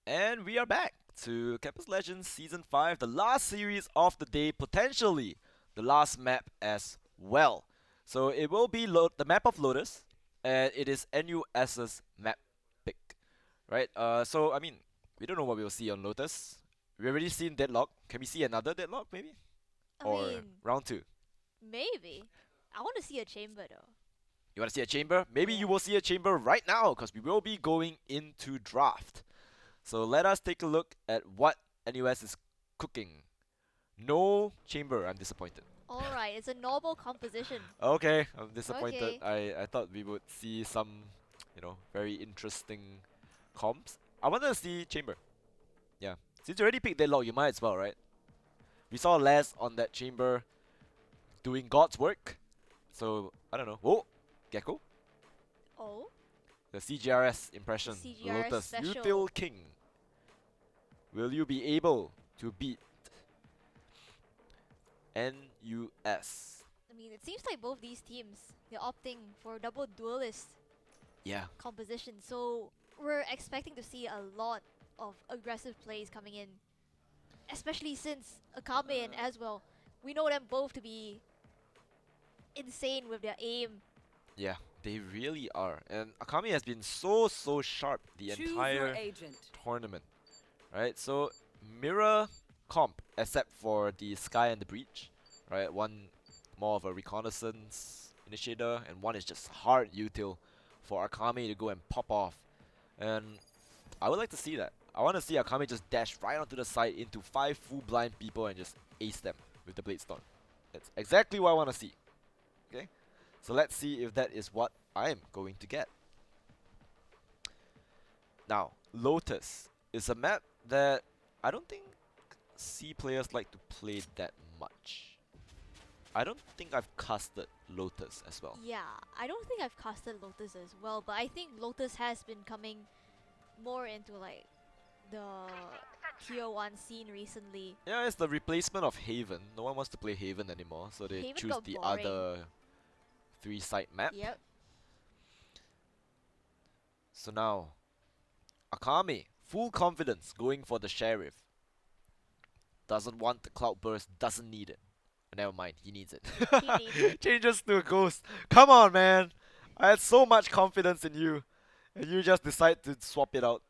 And we are back to Campus Legends Season 5, the last series of the day, potentially the last map as well. So it will be the map of Lotus, and it is NUS's map pick, right? So I mean, we don't know what we'll see on Lotus. We already seen Deadlock. Can we see another Deadlock maybe? I Or mean, round 2? maybe. I want to see a chamber though. You want to see a chamber? Maybe Yeah. you will see a chamber right now, because we will be going into draft. So let us take a look at what NUS is cooking. No chamber, I'm disappointed. Alright, it's a normal composition. Okay, I'm disappointed. Okay. I thought we would see some, very interesting comps. I wanted to see chamber. Yeah. Since you already picked Deadlock, you might as well, right? We saw Les on that chamber doing God's work. So, I don't know. Oh! Gecko? Oh, The CGRS impression. CGRS Lotus. special. Util King. Will you be able to beat NUS? I mean, it seems like both these teams, they're opting for double duelist Yeah. composition. So we're expecting to see a lot of aggressive plays coming in. Especially since Akame and Aswell, we know them both to be insane with their aim. Yeah, they really are. And Akami has been so sharp the Choose your entire agent. tournament. Right? So mirror comp except for the Sky and the Breach. Right? One more of a reconnaissance initiator and one is just hard util for Akami to go and pop off. And I would like to see that. I want to see Akami just dash right onto the side into 5 full blind people and just ace them with the Blade Storm. That's exactly what I want to see. Okay? So let's see if that is what I'm going to get. Now, Lotus is a map that I don't think C players like to play that much. I don't think I've casted Lotus as well. Yeah, I don't think I've casted Lotus as well, but I think Lotus has been coming more into like the tier 1 scene recently. Yeah, it's the replacement of Haven. No one wants to play Haven anymore, so they Haven choose got the boring. other 3-side map. Yep. So now, Akame, full confidence, going for the Sheriff. Doesn't want the Cloudburst, doesn't need it. Never mind, he needs it. He needs it. Changes to a Ghost. Come on, man! I had so much confidence in you, and you just decide to swap it out.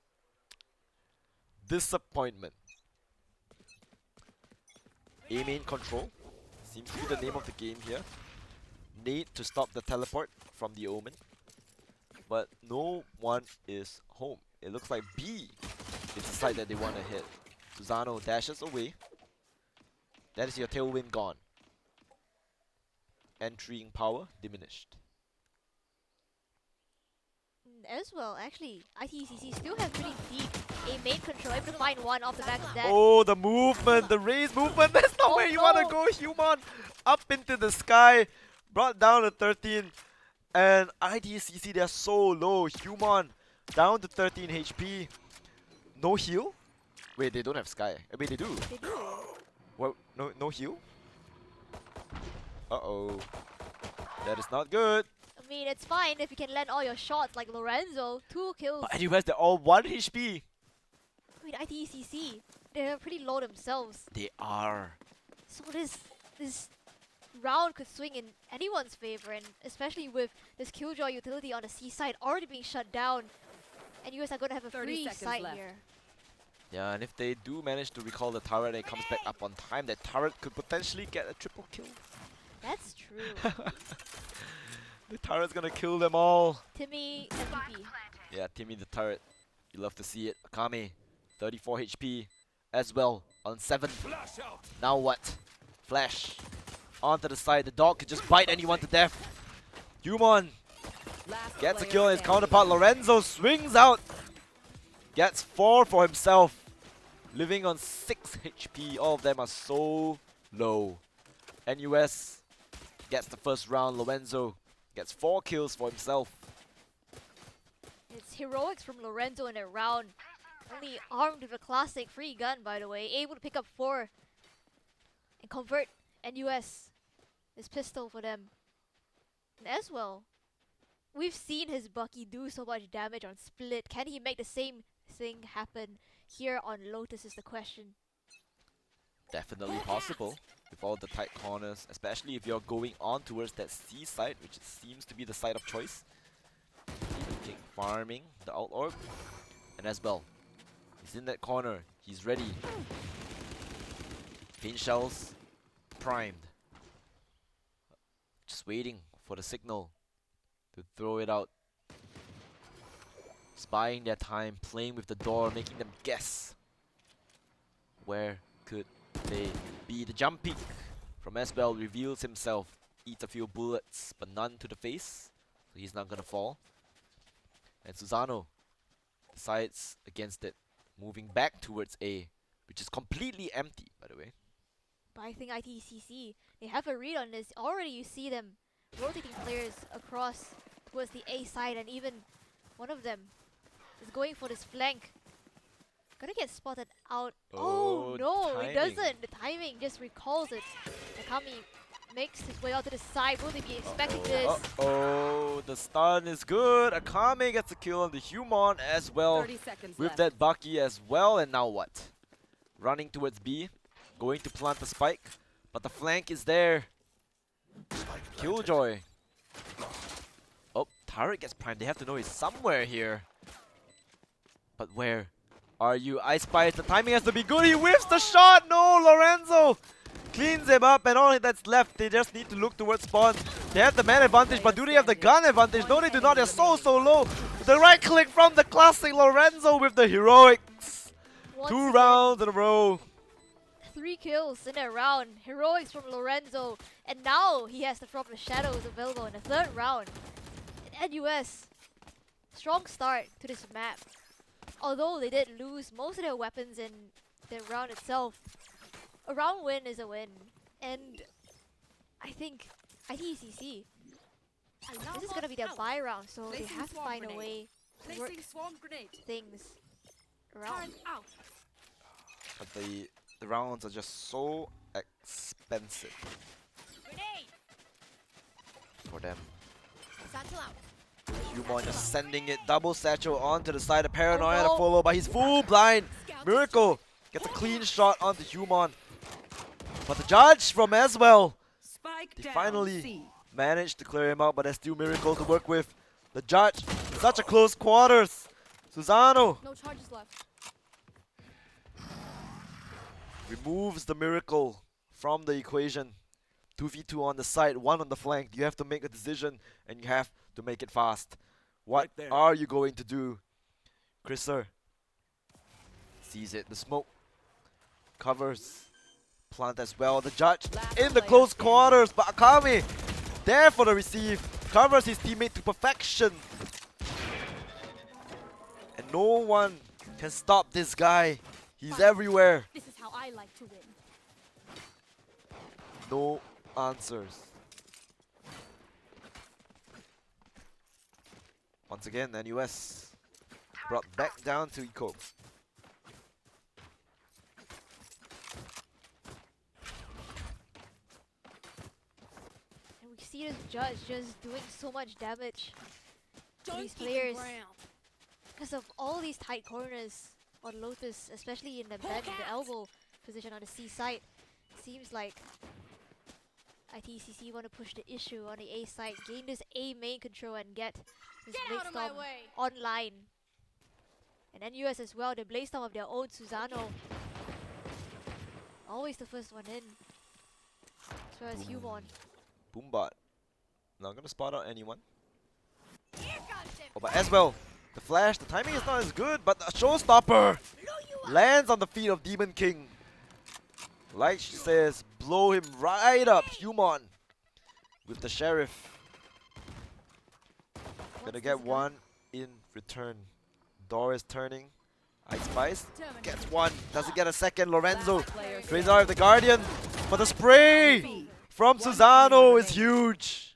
Disappointment. A main control seems to be the name of the game here. Need to stop the teleport from the Omen, but no one is home. It looks like B is the side that they want to hit. Susano dashes away. That is your tailwind gone. Entering power diminished. As well, actually, ITCC still have pretty deep a main control, able to find one off the back of that. Oh, the movement, the raise movement. That's not Oh where you want to no. go, Human. Up into the sky, brought down to 13. And ITCC, they're so low. Human down to 13 HP. No heal? Wait, they don't have sky. Wait, they do. They do. What? No heal? Uh-oh. That is not good. I mean, it's fine if you can land all your shots like Lorenzo. 2 kills. But anyways, they're all 1 HP. I mean, ITCC, they're pretty low themselves. They are. So this round could swing in anyone's favor, and especially with this Killjoy utility on the C side already being shut down, and you guys are going to have a 30 free seconds side left. here. Yeah, and if they do manage to recall the turret and it comes back up on time, that turret could potentially get a triple kill. That's true. The turret's gonna kill them all. Timmy MVP. Yeah, Timmy the turret. You love to see it. Akame, 34 HP as well on 7. Now what? Flash. Onto the side. The dog could just bite anyone to death. Human Last gets a player kill on his standing. counterpart. Lorenzo swings out. Gets 4 for himself. Living on 6 HP. All of them are so low. NUS gets the first round. Lorenzo gets 4 kills for himself. It's heroics from Lorenzo in a round. Only armed with a classic free gun, by the way. Able to pick up 4 and convert NUS. This pistol for them. And as well, we've seen his Bucky do so much damage on Split. Can he make the same thing happen here on Lotus is the question. Definitely possible with all the tight corners, especially if you're going on towards that C side, which it seems to be the side of choice. Demon King farming the out orb, and as well, he's in that corner. He's ready. Paint shells primed. Just waiting for the signal to throw it out. Spying their time, playing with the door, making them guess. Where could they be? The jump peek from Esbel reveals himself. Eats a few bullets, but none to the face. So he's not gonna fall. And Susano decides against it, moving back towards A, which is completely empty, by the way. But I think ITCC, they have a read on this. Already you see them rotating players across towards the A side, and even one of them is going for this flank. Gonna get spotted out. Oh, Oh, no, it timing. doesn't. The timing just recalls it. Nakami makes his way out to the side. Will they be expecting this? Oh, the stun is good. Akame gets a kill on the Human as well. 30 seconds With left. that Bucky as well, and now what? Running towards B, going to plant the spike, but the flank is there. Spike planted. Killjoy. Oh, turret gets primed. They have to know he's somewhere here. But where are you? I Spice, the timing has to be good. He whiffs the shot. No, Lorenzo cleans him up, and all that's left, they just need to look towards spawn. They have the man advantage, but do they have the gun advantage? No, they do not. They're so low. The right click from the classic Lorenzo with the heroics. Once 2 again, rounds in a row. 3 kills in a round. Heroics from Lorenzo. And now he has the From the Shadows available in the 3rd round. NUS, strong start to this map. Although they did lose most of their weapons in the round itself, a round win is a win. And I think ITCC, this is going to be their bye round, so they Placing have to swarm find a grenade. way to work Placing swarm grenade. things around. Turn out. But the rounds are just so expensive Grenade! for them. Satchel out. Human just sending it double satchel onto the side of Paranoia Oh, to no. follow, but he's full blind. Scout Miracle gets a clean shot onto Human. But the judge from Eswell Spike They down. finally C. managed to clear him out, but there's still Miracle to work with. The judge, such a close quarters. Susano No charges left. removes the Miracle from the equation. 2v2 on the side, 1 on the flank. You have to make a decision, and you have to make it fast. What Right there. are you going to do? Chriser sees it. The smoke covers plant as well. The judge Last in the player close standing. quarters, but Akami there for the receive. Covers his teammate to perfection. And no one can stop this guy. He's everywhere. This is how I like to win. No answers. Once again, NUS brought back down to Eco. And we see this judge just doing so much damage Don't these keep players. them ground. because of all these tight corners on Lotus, especially in the bend, the elbow position on the C side. Seems like ITCC want to push the issue on the A side, gain this A main control and get this Get out of my Bladestorm way. online. And then US as well, the Bladestorm of their own Susano. Always the first one in. As well as Humon. Boombot. Not gonna spot out anyone. Here comes him. Oh, but as well, the flash, the timing is not as good, but the showstopper lands on the feet of Demon King. Like she says, blow him right up, Human, with the sheriff. Gonna What's get this one in return. Door is turning. Ice Spice Terminate. gets one. Doesn't get a second. Lorenzo Last player trades out of the Guardian. But the spray B. from One Susano enemy is huge.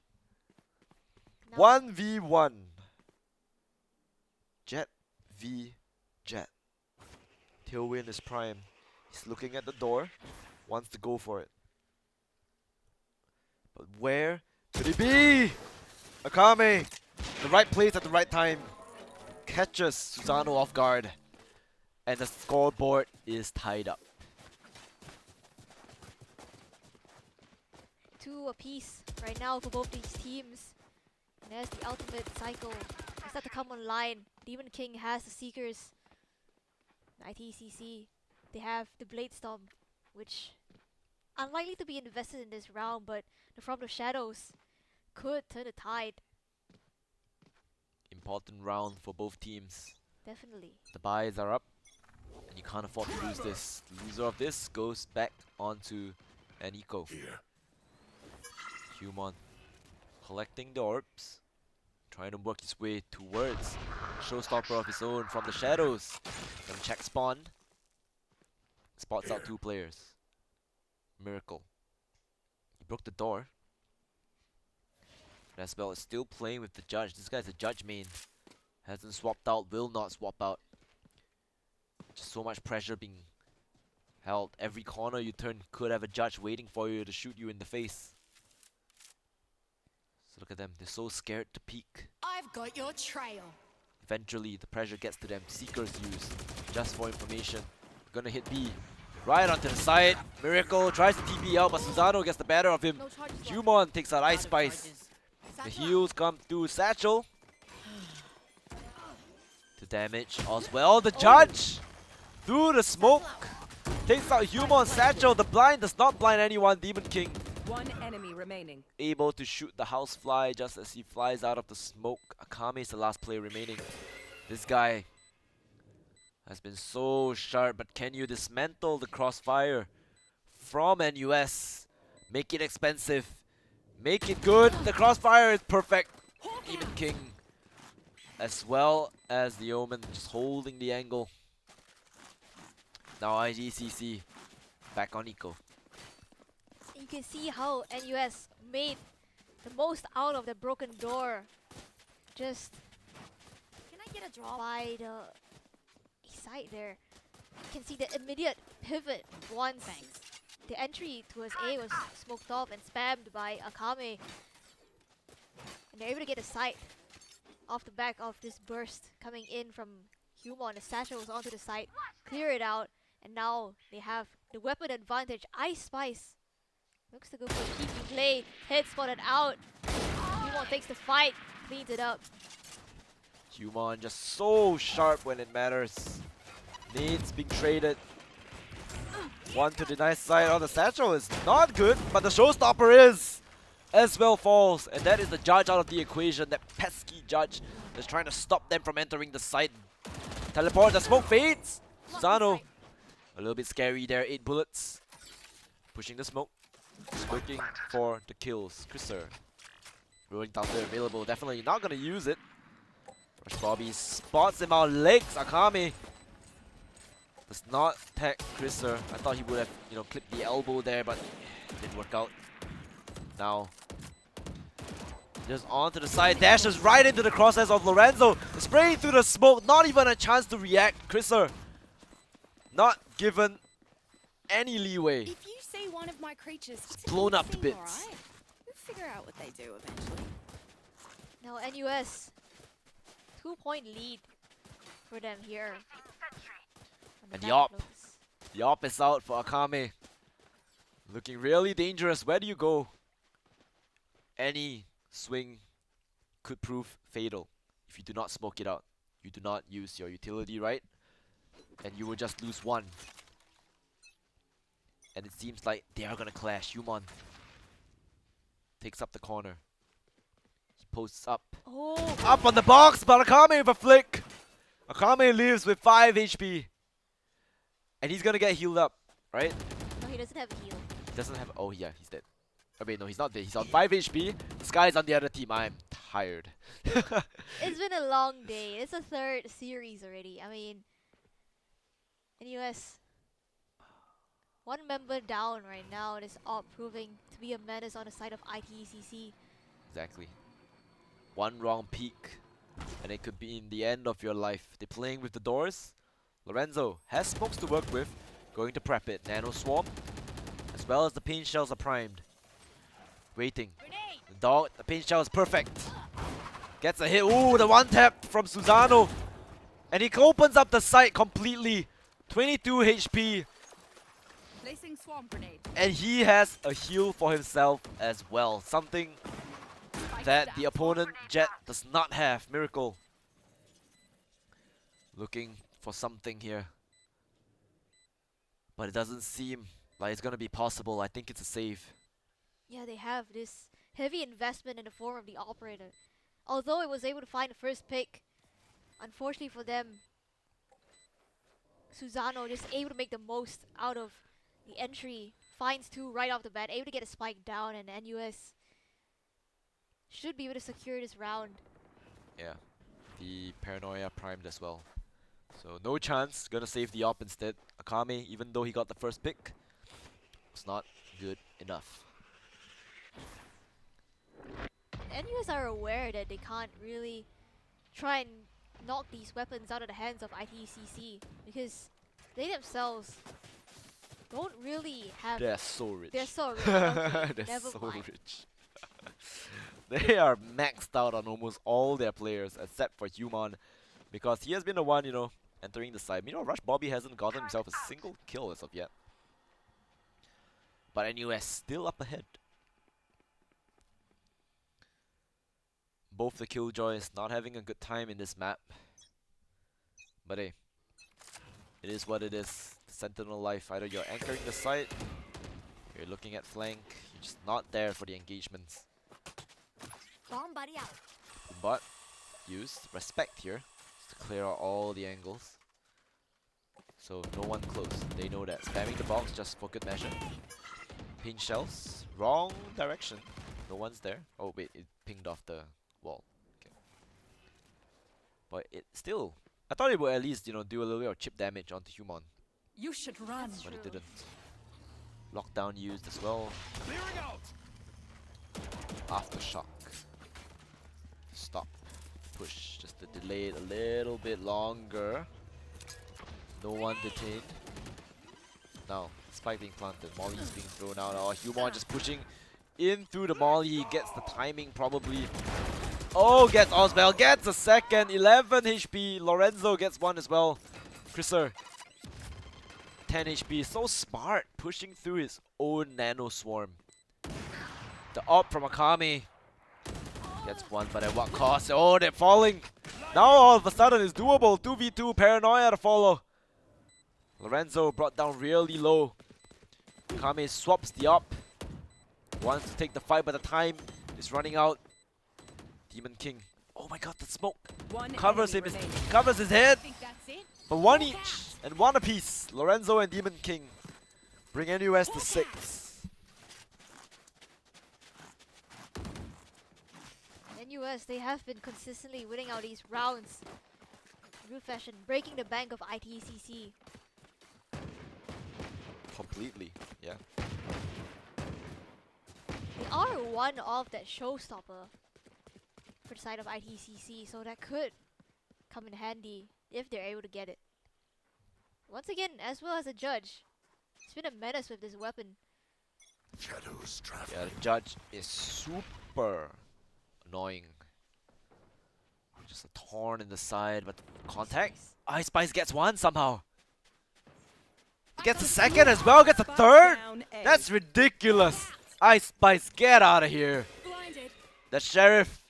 Now 1v1. Jet v Jet. Tailwind is prime. He's looking at the door. Wants to go for it. But where could he be? Akame. The right place at the right time. Catches Susano off guard. And the scoreboard is tied up. 2 apiece right now for both these teams. And there's the ultimate cycle. It's set to come online. Demon King has the Seekers. ITCC, they have the Blade Storm, which unlikely to be invested in this round, but the From the Shadows could turn the tide. Important round for both teams. Definitely. The buys are up, and you can't afford to lose this. The loser of this goes back onto an eco. Here. Human collecting the orbs, trying to work his way towards showstopper of his own from the shadows. Gonna check spawn. Spots out 2 players. Miracle. He broke the door. Nasbel is still playing with the judge. This guy's a judge main. Hasn't swapped out, will not swap out. Just so much pressure being held. Every corner you turn could have a judge waiting for you to shoot you in the face. So look at them, they're so scared to peek. I've got your trail. Eventually, the pressure gets to them. Seekers use just for information. Gonna hit B. Right onto the side. Miracle tries to TP out, but Susano gets the better of him. No charges left. Humon takes out Ice Spice. The heals come through Satchel. To damage as well. The judge through the smoke takes out Humon. Satchel. The blind does not blind anyone. Demon King One enemy remaining. able to shoot the housefly just as he flies out of the smoke. Akame is the last player remaining. This guy has been so sharp, but can you dismantle the crossfire from NUS? Make it expensive. Make it good. The crossfire is perfect. Demon King as well as the Omen just holding the angle. Now IGCC back on eco. You can see how NUS made the most out of the broken door. Just Can I get a drop? by the side there. You can see the immediate pivot once the entry towards A was smoked off and spammed by Akame. And they're able to get a sight off the back of this burst coming in from Humon. The Satchel was onto the site, clear it out, and now they have the weapon advantage. Ice Spice looks to go for a keeping play. Head spotted out. Humon takes the fight, cleans it up. Humon just so sharp when it matters. Needs being traded. One to the nice side. Oh, the Satchel is not good, but the showstopper is. As well falls, and that is the judge out of the equation. That pesky judge that's trying to stop them from entering the site. Teleport, the smoke fades. Susano, a little bit scary there. 8 bullets. Pushing the smoke. Looking for the kills. Chriser. Rolling down there available. Definitely not gonna use it. Rush Bobby spots him out. Legs. Akame does not tag Chriser. I thought he would have, clipped the elbow there, but it didn't work out. Now, just onto the side, dashes right into the crosshairs of Lorenzo, spraying through the smoke, not even a chance to react. Chriser, not given any leeway. If you see one of my creatures, It's blown up to bits. Alright. We'll figure out what they do eventually. Now NUS, 2-point lead for them here. on And map the op. close. The op is out for Akame. Looking really dangerous. Where do you go? Any swing could prove fatal if you do not smoke it out. You do not use your utility, right? And you will just lose one. And it seems like they are gonna clash. Humon takes up the corner. He posts up. Oh, Up on the box, but Akame with a flick. Akame lives with 5 HP. And he's gonna get healed up, right? no, he doesn't have a heal. He doesn't have. Oh, yeah, he's dead. Oh, wait, no, he's not dead. He's on 5 HP. This guy's on the other team. I'm tired. It's been a long day. It's the 3rd series already. I mean, NUS, one member down right now. This op proving to be a menace on the side of ITCC. Exactly. One wrong peek, and it could be in the end of your life. They're playing with the doors. Lorenzo has smokes to work with. Going to prep it. Nano Swarm, as well as the pain shells are primed. Waiting. The dog, the pain shell is perfect. Gets a hit. Ooh, the one tap from Susano. And he opens up the site completely. 22 HP, Placing swarm grenade. and he has a heal for himself as well. Something that the opponent Jet does not have. Miracle. Looking for something here. But it doesn't seem like it's gonna be possible. I think it's a save. Yeah, they have this heavy investment in the form of the operator. Although it was able to find the first pick, unfortunately for them, Susano just able to make the most out of the entry. Finds two right off the bat, able to get a spike down, and NUS should be able to secure this round. Yeah. The Paranoia primed as well. So no chance. Gonna save the op instead. Akame, even though he got the first pick, was not good enough. NUS are aware that they can't really try and knock these weapons out of the hands of ITCC because they themselves don't really have. They're so rich. They're so rich. Okay, They're never so mind. rich. They are maxed out on almost all their players except for Human, because he has been the one, entering the side. Meanwhile, Rush Bobby hasn't gotten himself a single kill as of yet. But NUS still up ahead. Both the Killjoys not having a good time in this map. But hey, it is what it is. Sentinel life. Either you're anchoring the site, you're looking at flank, you're just not there for the engagements. Bomb buddy out. But used respect here just to clear out all the angles. So no one close. They know that. Spamming the box just for good measure. Pin shells. Wrong direction. No one's there. Oh wait, it pinged off the wall. Okay. But it still, I thought it would at least, do a little bit of chip damage onto Human. You should run. But it didn't. Lockdown used as well. Clearing out. Aftershock. Stop. Push. Just to delay it a little bit longer. No one detained. Now, spike being planted. Molly's being thrown out. Oh, Human just pushing in through the Molly. He gets the timing probably. Oh, gets Osbel. Gets a second. 11 HP. Lorenzo gets one as well. Chriser. 10 HP. So smart. Pushing through his own Nano Swarm. The op from Akame. Gets one, but at what cost? Oh, they're falling. Now all of a sudden it's doable. 2v2. Paranoia to follow. Lorenzo brought down really low. Akame swaps the op. Wants to take the fight, but the time is running out. Demon King. Oh my god, the smoke One covers him. enemy remaining. Covers his head. I think that's it. But one each and one apiece. Lorenzo and Demon King bring NUS to 6. NUS, they have been consistently winning out these rounds. In good fashion, breaking the bank of ITCC. Completely, yeah. They are one of that showstopper for the side of ITCC, so that could come in handy if they're able to get it. Once again, as well as a judge, it's been a menace with this weapon. Shadows Yeah, traveling. the judge is super annoying. Just a thorn in the side, but contact. Ice Spice gets one somehow. He gets a second as well, gets a Spike third. down A. That's ridiculous. Ice Spice, get out of here. Blinded. The sheriff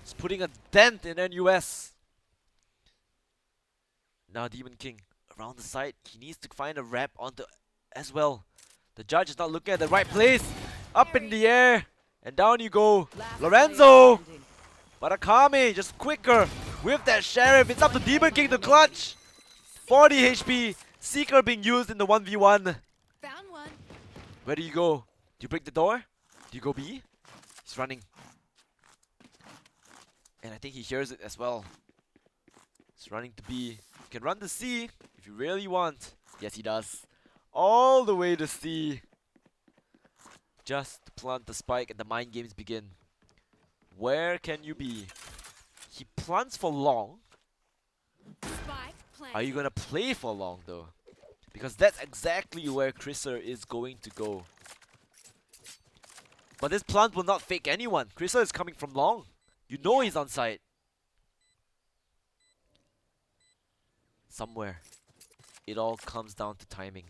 is putting a dent in NUS. Now Demon King around the side. He needs to find a wrap onto as well. The judge is not looking at the right place. Up in the air. And down you go. Last Lorenzo. player standing. But Akame just quicker with that sheriff. It's up to Demon King to clutch. 40 HP. Seeker being used in the 1v1. Found one. Where do you go? Do you break the door? Do you go B? He's running. And I think he hears it as well. He's running to B. You can run to C if you really want. Yes, he does. All the way to C. Just to plant the spike and the mind games begin. Where can you be? He plants for long. Spike planted. Are you gonna play for long though? Because that's exactly where Chriser is going to go. But this plant will not fake anyone. Chriser is coming from long. You know he's on site. Somewhere it all comes down to timing.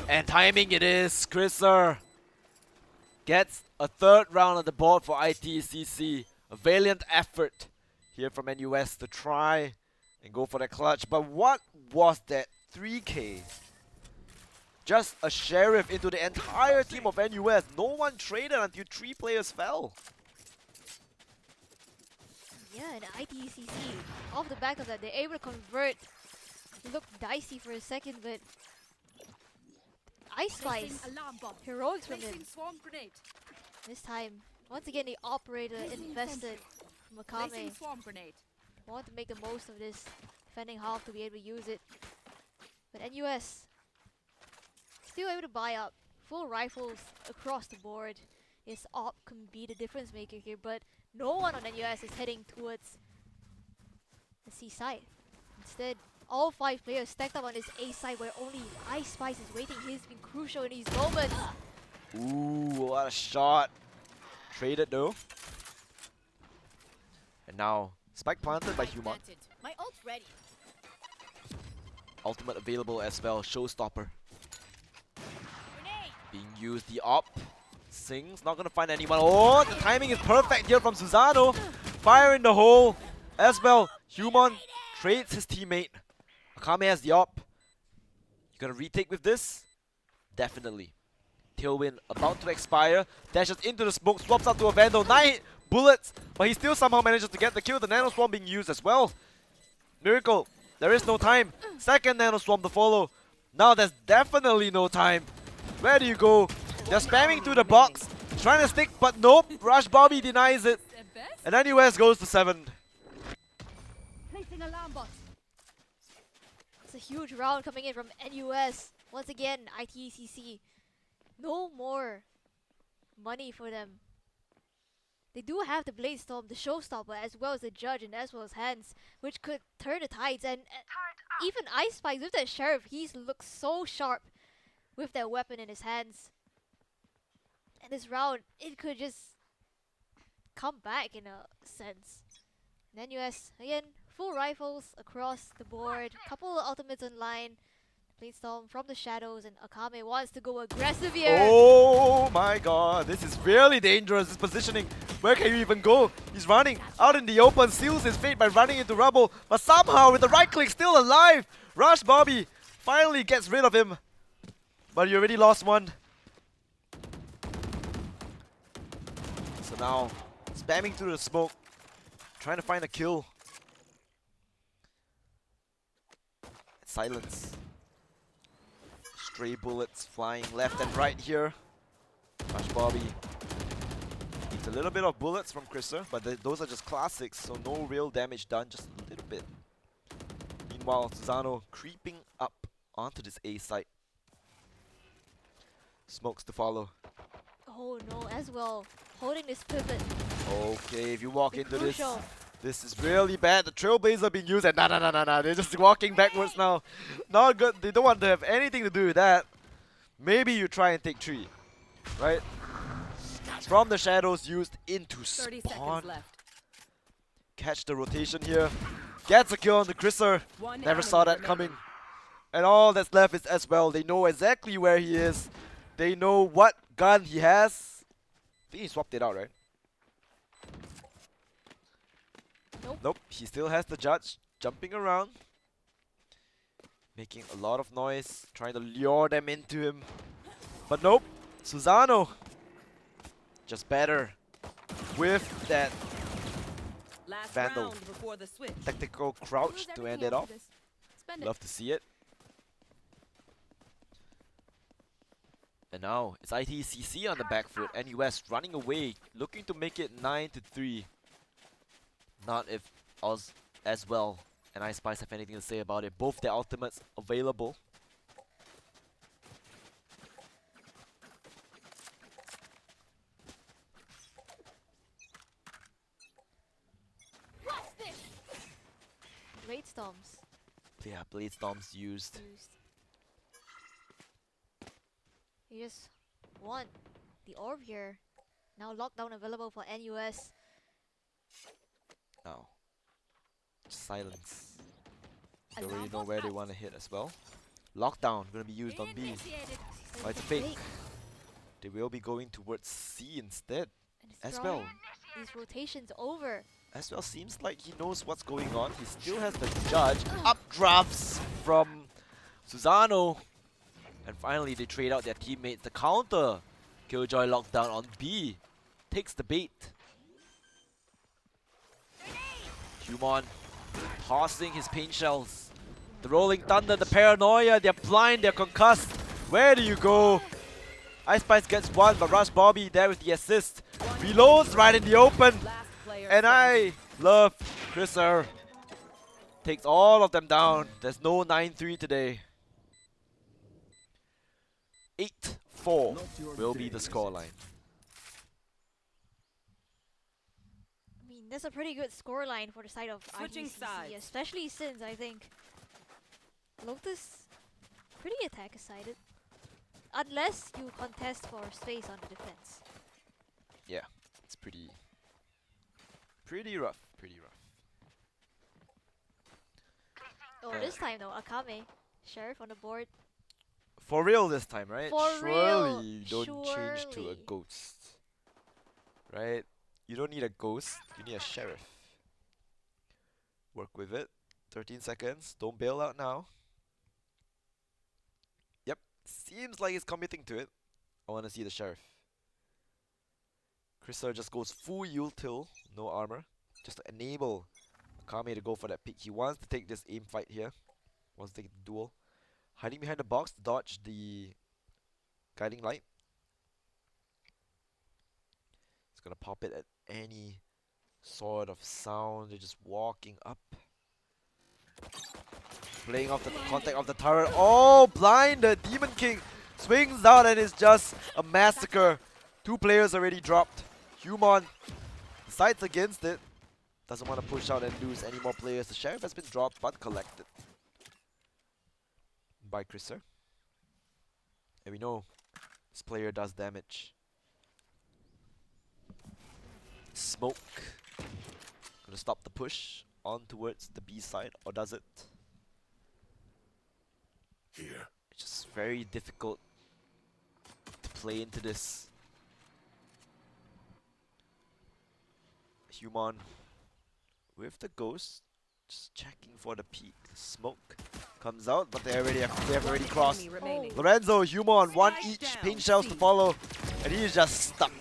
And timing it is. Chriser gets a third round on the board for ITCC. A valiant effort here from NUS to try and go for the clutch. But what was that 3K? Just a sheriff into the entire team of NUS. No one traded until 3 players fell. Yeah, and ITCC, off the back of that, they're able to convert. It looked dicey for a second, but Ice Placing Spice, alarm bomb. heroics from Placing him. swarm grenade. This time, once again, the operator invested from Placing Akame. swarm grenade. Want to make the most of this defending half to be able to use it. But NUS still able to buy up full rifles across the board. His op can be the difference maker here, but no one on NUS is heading towards the C side. Instead, all 5 players stacked up on this A side where only Ice Spice is waiting. He's been crucial in these moments. Ooh, what a shot. Traded though. And now, spike planted by Human. My ult's ready. Ultimate available as well, Showstopper. Grenade. Being used, the op. Sing's not gonna find anyone. Oh, the timing is perfect here from Susano. Fire in the hole as well. Human trades his teammate. Akame has the op. You gonna retake with this? Definitely. Tailwind about to expire. Dashes into the smoke, swaps out to a Vandal. 9 bullets, but he still somehow manages to get the kill. The Nano Swarm being used as well. Miracle, there is no time. Second Nano Swarm to follow. Now there's definitely no time. Where do you go? They're spamming through the box, trying to stick, but nope. Rush Bobby denies it. The best. And NUS goes to 7. Placing alarm bot. It's a huge round coming in from NUS. Once again, ITCC. No more money for them. They do have the Blade Storm, the Showstopper, as well as the Judge and as well as Hands, which could turn the tides. And even Ice Spikes with that Sheriff, he looks so sharp with that weapon in his hands. And this round, it could just come back in a sense. And NUS, again, full rifles across the board, couple of ultimates online. Blade Storm from the shadows, and Akame wants to go aggressive here. Oh my god, this is really dangerous, this positioning. Where can you even go? He's running out in the open, seals his fate by running into rubble, but somehow with the right click still alive. Rush Bobby finally gets rid of him, but you already lost one. So now, spamming through the smoke, trying to find a kill. Silence. Stray bullets flying left and right here. Rush Bobby needs a little bit of bullets from Chriser, but those are just classics, so no real damage done, just a little bit. Meanwhile, Susano creeping up onto this A site. Smokes to follow. Oh no, as well. Holding this pivot. Okay, if you walk into Crucial. this is really bad. The Trailblazer being used and nah. They're just walking backwards now. Not good. They don't want to have anything to do with that. Maybe you try and take 3, right? From the shadows used into 30 spawn. seconds left. Catch the rotation here. Gets a kill on the Chriser. One Never saw that enemy coming. And all that's left is as well. They know exactly where he is. They know what gun he has. I think he swapped it out, right? Nope, he still has the Judge jumping around. Making a lot of noise, trying to lure them into him. But nope, Susano just better with that Last Vandal. round before the switch. tactical crouch to end it off. Spend Love to see it. And now it's ITCC on the back foot. NUS running away, looking to make it 9-3. Not if Oz as well and Ice Spice have anything to say about it. Both their ultimates available. Blade Storms Yeah, Blade Storms used. used. You just want the orb here. Now lockdown available for NUS. Now, silence. They already Alarm know bot where they out. want to hit as well. Lockdown gonna be used on B. Initiated. Oh, it's a fake. They will be going towards C instead. And it's As drawing well. these rotations over. As well, seems like he knows what's going on. He still has the judge. Updrafts from Susano. And finally, they trade out their teammates. The counter. Killjoy lockdown on B. Takes the bait. Human tossing his paint shells. The Rolling Thunder, the Paranoia. They're blind, they're concussed. Where do you go? Ice Spice gets one, but Rush Bobby there with the assist. Reloads right in the open. Last player And standing. I love Chriser. Takes all of them down. There's no 9-3 today. 8-4 Not your will be day, the is it? scoreline. I mean, that's a pretty good scoreline for the side of Switching ITCC, sides. especially since I think Lotus pretty attack-sided. Unless you contest for space on the defense. Yeah, it's pretty rough. Pretty rough. Oh, this time though, Akame, Sheriff on the board. For real this time, right? For Surely real, you don't change to a surely. ghost. Right? You don't need a ghost, you need a sheriff. Work with it. 13 seconds. Don't bail out now. Yep. Seems like he's committing to it. I want to see the sheriff. Chriser just goes full util, no armor. Just to enable Akame to go for that pick. He wants to take this aim fight here. Wants to take the duel. Hiding behind the box to dodge the guiding light. He's gonna pop it at any sort of sound. They're just walking up. Playing off the contact of the turret. Oh, blind! The Demon King swings out and it's just a massacre. 2 players already dropped. Human decides against it. Doesn't want to push out and lose any more players. The Sheriff has been dropped but collected by Chriser. And we know this player does damage. Smoke. Gonna stop the push on towards the B side, or does it? Here. It's just very difficult to play into this. Human with the ghost, just checking for the peak. Smoke comes out, but they have already crossed. Enemy remaining. Lorenzo, Human, one Spike each, down, paint shells to C. follow, and he is just stuck.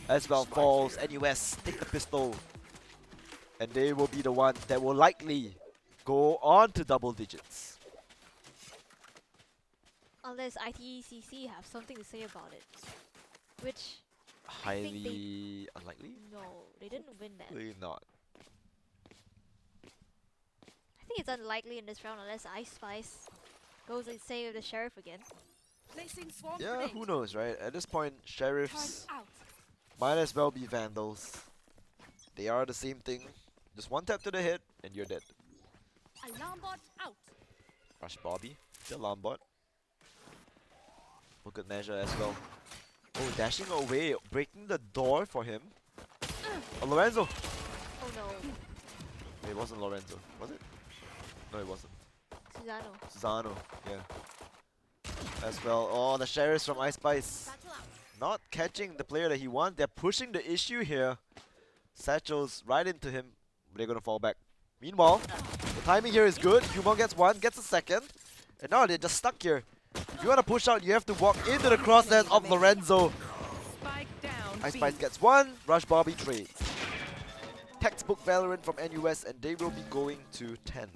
As well falls, NUS take the pistol, and they will be the one that will likely go on to double digits. Unless ITCC have something to say about it. Which, Highly unlikely? no, they didn't win that. Probably not. I think it's unlikely in this round unless Ice Spice goes insane with the Sheriff again. Placing swarm Yeah, grenade. who knows, right? At this point, sheriffs Turn out. might as well be vandals. They are the same thing. Just one tap to the head, and you're dead. Alarm bot out. Rush Bobby, the alarm bot. For good measure as well. Oh, dashing away, breaking the door for him. Oh, Lorenzo! Oh no, Wait, it wasn't Lorenzo, was it? No, it wasn't. Susano. Susano, yeah. As well. Oh, the sheriffs from Ice Spice. Satchel out. Not catching the player that he wants. They're pushing the issue here. Satchels right into him. They're gonna fall back. Meanwhile, the timing here is good. Human gets one, gets a second. And now they're just stuck here. If you want to push out, you have to walk into the crosshairs of Lorenzo. Spike down. Ice B. Spice gets one, Rush Bobby trades. Textbook Valorant from NUS, and they will be going to 10.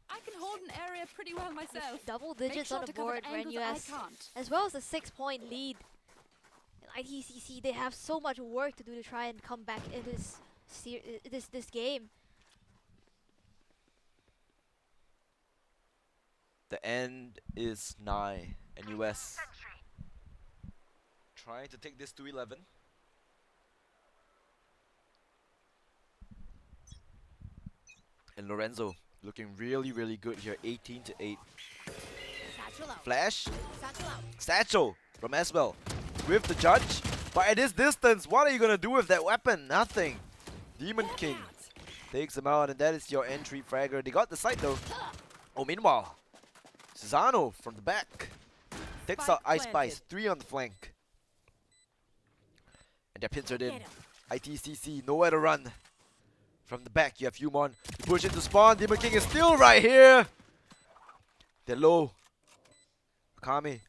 I can hold an area pretty well myself. Double Make digits sure on to the cover board for angles NUS. I can't. As well as a 6-point lead. In ITCC, they have so much work to do to try and come back in this game. The end is nigh. NUS trying to take this to 11. And Lorenzo looking really, really good here. 18 to 8. Satchel out. Flash, Satchel out. Satchel from Eswell with the judge. But at this distance, what are you gonna do with that weapon? Nothing. Demon King takes him out, and that is your entry fragger. They got the site though. Oh, meanwhile, Susano from the back takes out Spike Ice Spice, planted. 3 on the flank. And they're pincered in. Get 'em. ITCC, nowhere to run. From the back, you have Humon. You push into spawn. Demon King is still right here. They're low. Akame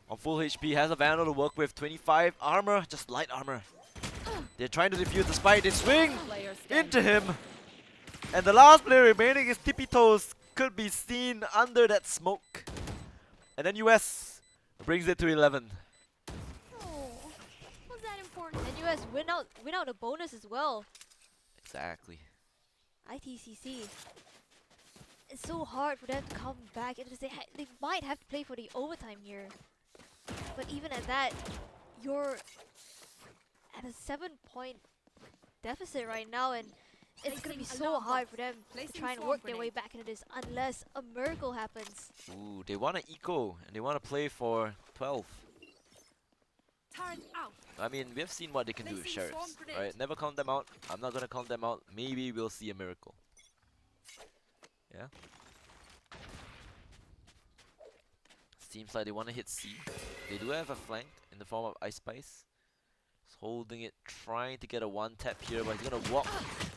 on full HP has a Vandal to work with. 25 armor, just light armor. They're trying to defuse the spike. They swing Player standing. into him. And the last player remaining is Tippy Toes. Could be seen under that smoke. And then US brings it to 11. Oh, was that important? And US win out a bonus as well. Exactly. ITCC. It's so hard for them to come back. They might have to play for the overtime here. But even at that, you're at a 7-point deficit right now, and it's gonna be Placing so alarm hard box. for them to Placing try and swarm work their way grenade. back into this unless a miracle happens. Ooh, they want to eco and they want to play for 12. Turret out. I mean, we've seen what they can do with Placing swarm sheriffs, grenade. right? Never count them out. I'm not gonna count them out. Maybe we'll see a miracle. Yeah. Seems like they want to hit C. They do have a flank in the form of Ice Spice. He's holding it, trying to get a one tap here, but he's gonna walk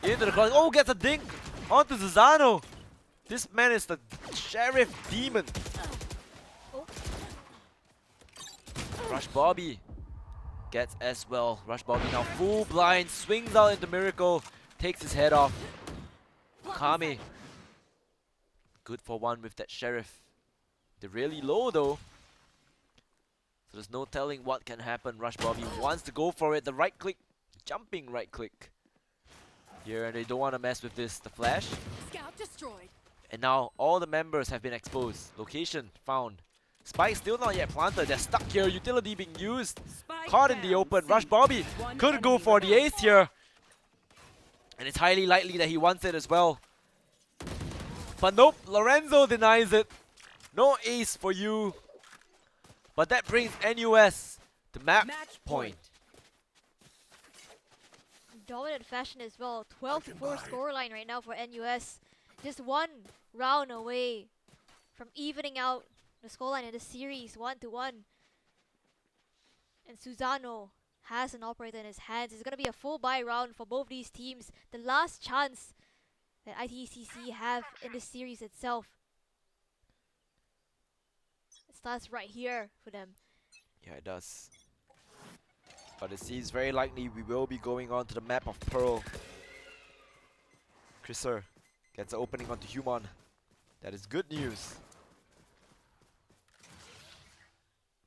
into the cross. Oh, gets a dink onto Susano. This man is the sheriff demon. Oh. Rush Bobby gets as well. Rush Bobby now full blind, swings out into Miracle, takes his head off. Kami, good for one with that sheriff. They're really low though, so there's no telling what can happen. Rush Bobby wants to go for it. The right click, jumping right click here, and they don't want to mess with this. The flash, Scout destroyed. and now all the members have been exposed. Location found. Spike still not yet planted. They're stuck here. Utility being used. Spike Caught in the down, open. C. Rush Bobby One could go enemy for the remaining. ace here. And it's highly likely that he wants it as well. But nope, Lorenzo denies it. No ace for you. But that brings NUS to map Match point. Dominant fashion as well. 12-4 can buy. scoreline right now for NUS. Just one round away from evening out the scoreline in the series 1-1. And Susano has an operator in his hands. It's gonna be a full buy round for both these teams. The last chance that ITCC have in the series itself. It starts right here for them. Yeah, it does. But it seems very likely we will be going on to the map of Pearl. Chriser gets an opening onto Human. That is good news.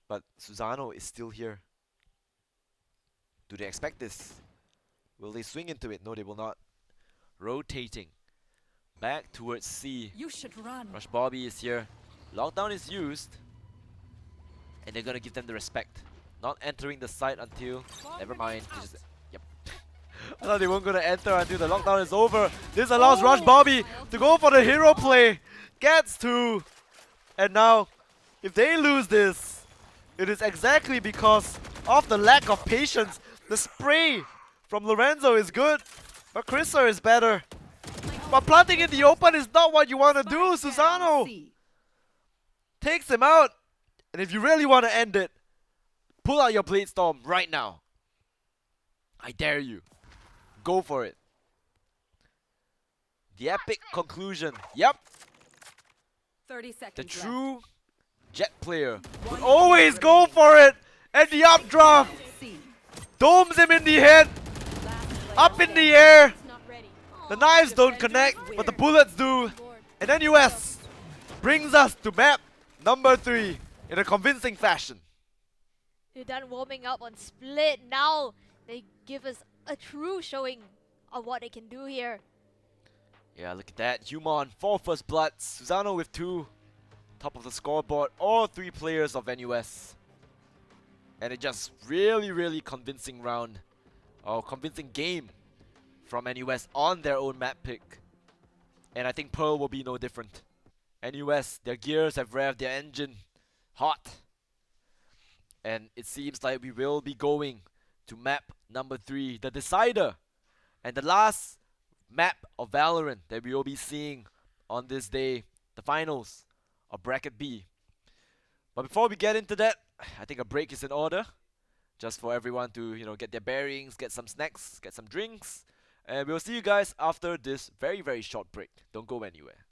But Susano is still here. Do they expect this? Will they swing into it? No, they will not. Rotating back towards C. You should run. Rush Bobby is here. Lockdown is used. And they're gonna give them the respect. Not entering the site until... Never mind. They just, yep. I thought they weren't gonna enter until the lockdown is over. This allows Rush Bobby to go for the hero play. Gets two. And now, if they lose this, it is exactly because of the lack of patience. The spray from Lorenzo is good, but Chriser is better. But planting in the open is not what you want to do, Spike down, Susano. C. Takes him out. And if you really want to end it, pull out your Blade Storm right now. I dare you. Go for it. The epic conclusion. Yep, 30 seconds the left. true Jet player would One always enemy go remaining. for it. And the updraft C. domes him in the head. Last player Up in standing. the air. It's not ready. The knives don't defenders connect, but the win. bullets do. Board. And then US brings us to map number 3 in a convincing fashion. They're done warming up on Split. Now they give us a true showing of what they can do here. Yeah, look at that. Human, 4 first bloods. Susano with 2. Top of the scoreboard. All 3 players of NUS. And it just really convincing round. Or convincing game from NUS on their own map pick. And I think Pearl will be no different. NUS, their gears have revved their engine hot. And it seems like we will be going to map number 3, the decider. And the last map of Valorant that we will be seeing on this day the finals of Bracket B. But before we get into that, I think a break is in order, just for everyone to get their bearings, get some snacks, get some drinks, and we'll see you guys after this very very short break. Don't go anywhere.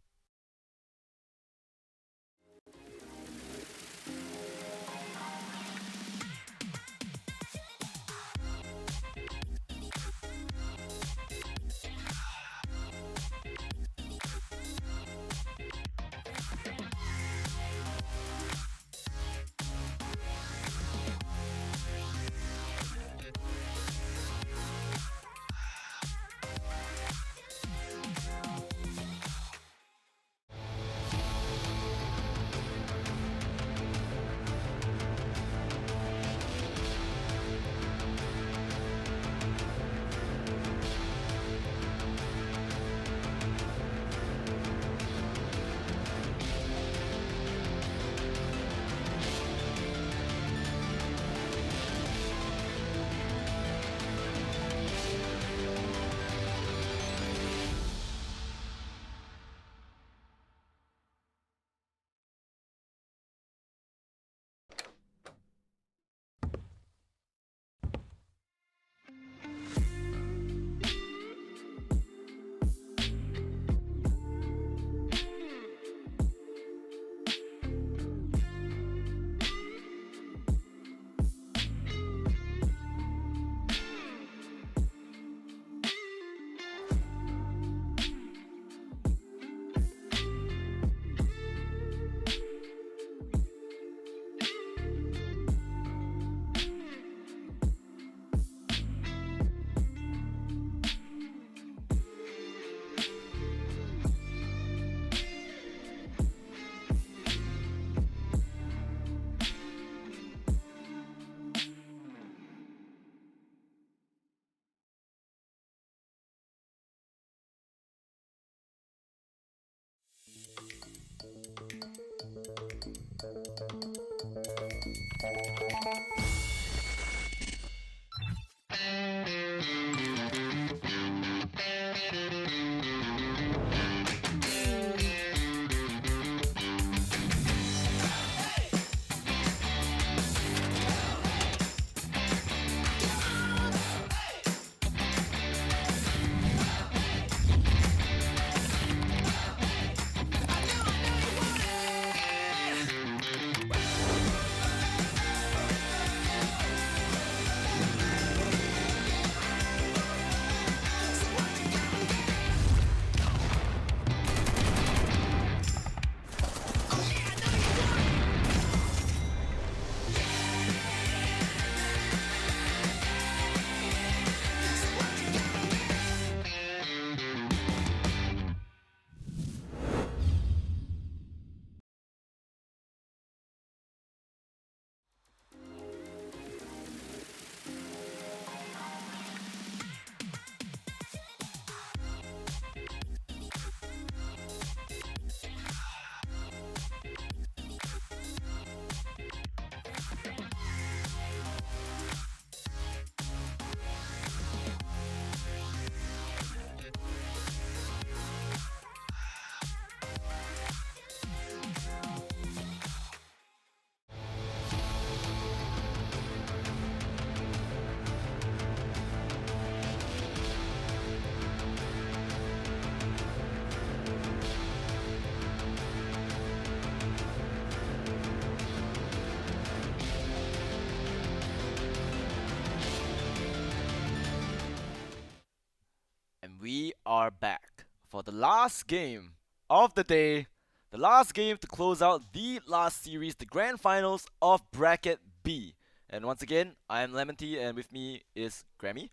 We are back for the last game of the day, the last game to close out the last series, the grand finals of Bracket B. And once again, I am Lemon Tea, and with me is Grammy,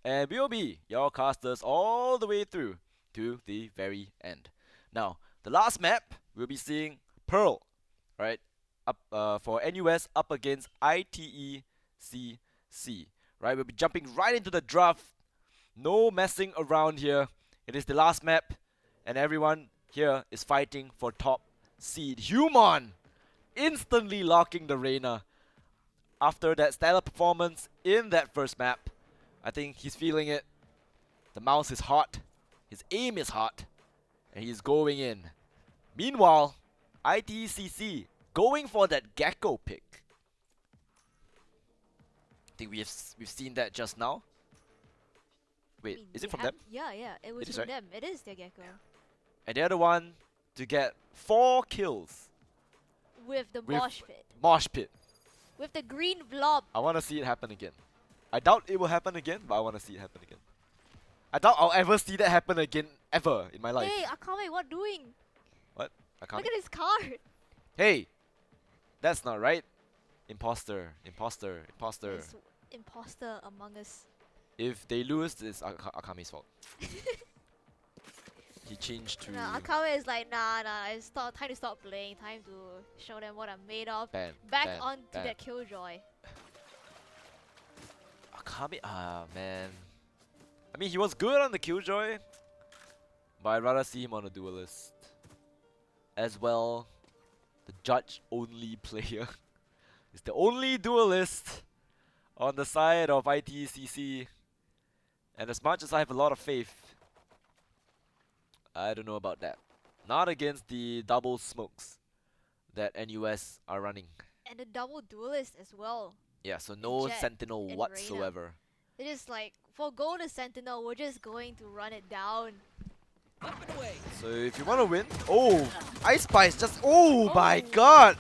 and we will be your casters all the way through to the very end. Now, the last map we'll be seeing Pearl, right? Up for NUS up against ITECC, right? We'll be jumping right into the draft. No messing around here. It is the last map, and everyone here is fighting for top seed. Human instantly locking the Reyna after that stellar performance in that first map. I think he's feeling it. The mouse is hot, his aim is hot, and he's going in. Meanwhile, ITCC going for that Gecko pick. I think we've seen that just now. I Wait, mean, is they it from have- them? Yeah, yeah, it was It is, from right? them. It is their Gecko. And the other one to get 4 kills With the with mosh pit. Mosh Pit. With the green blob. I want to see it happen again. I doubt it will happen again, but I want to see it happen again. I doubt I'll ever see that happen again ever in my life. Hey, Akame, what doing? What? I can't. Look at his card. Hey, that's not right. Imposter, imposter, imposter. This imposter among us. If they lose, it's Akame's fault. He changed to Nah, Akame is like, nah, it's time to stop playing. Time to show them what I'm made of. ban. Back ban, onto ban. that Killjoy. Akame, man. I mean, he was good on the Killjoy, but I'd rather see him on a duelist. As well, the judge-only player is the only duelist on the side of ITCC. And as much as I have a lot of faith, I don't know about that. Not against the double smokes that NUS are running. And the double duelist as well. Yeah, so no Jet Sentinel and Reyna. whatsoever. They're just like, forgo the Sentinel, we're just going to run it down. Up and away. So if you want to win, oh, Ice Spice just, oh my Oh. god,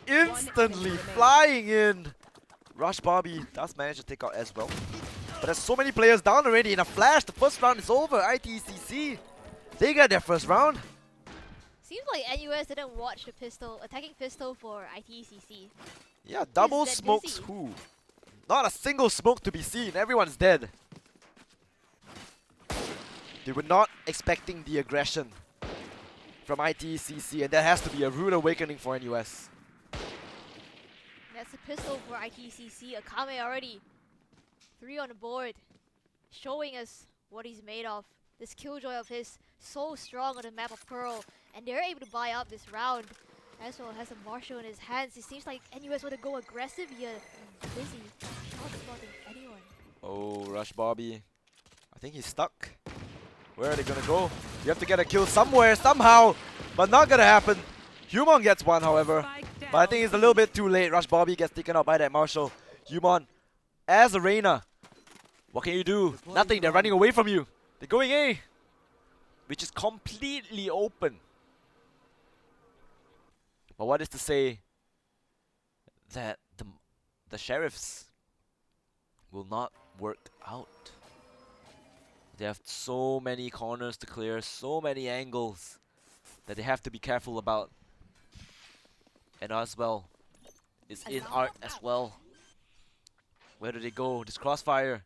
instantly remaining. flying in. Rush Bobby does manage to take out as well. But there's so many players down already. In a flash, the first round is over. ITCC, they got their first round. Seems like NUS didn't watch the pistol, attacking pistol for ITCC. Yeah, double that smokes dizzy? who? Not a single smoke to be seen. Everyone's dead. They were not expecting the aggression from ITCC, and that has to be a rude awakening for NUS. That's a pistol for ITCC. Akame already 3 on the board, showing us what he's made of. This Killjoy of his, so strong on the map of Pearl, and they're able to buy up this round. As well has a Marshall in his hands. It seems like NUS want to go aggressive here. Busy, not spotting anyone. Oh, Rush Bobby. I think he's stuck. Where are they gonna go? You have to get a kill somewhere, somehow, but not gonna happen. Humon gets one, however, Spike but I think it's a little bit too late. Rush Bobby gets taken out by that Marshall. Humon, as a Reyna, what can you do? Nothing, they're running away from you. They're going A, which is completely open. But what is to say that the Sheriffs will not work out? They have so many corners to clear, so many angles that they have to be careful about. And as well, is in art as well. Where do they go? This crossfire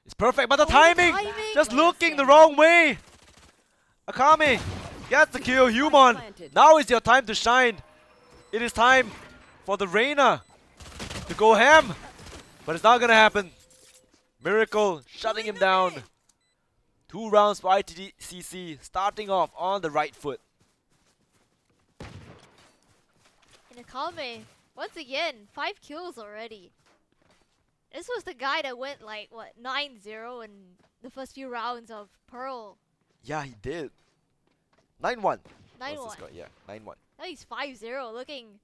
is perfect, but the timing! Just looking the wrong way! Akame gets the kill. Humon, planted. now is your time to shine. It is time for the Reyna to go ham, but it's not gonna happen. Miracle shutting him down. 2 rounds for ITCC, starting off on the right foot. And Akame, once again, 5 kills already. This was the guy that went like, what, 9-0 in the first few rounds of Pearl. Yeah, he did. 9-1. 9-1. Yeah, 9-1. Now he's 5-0, looking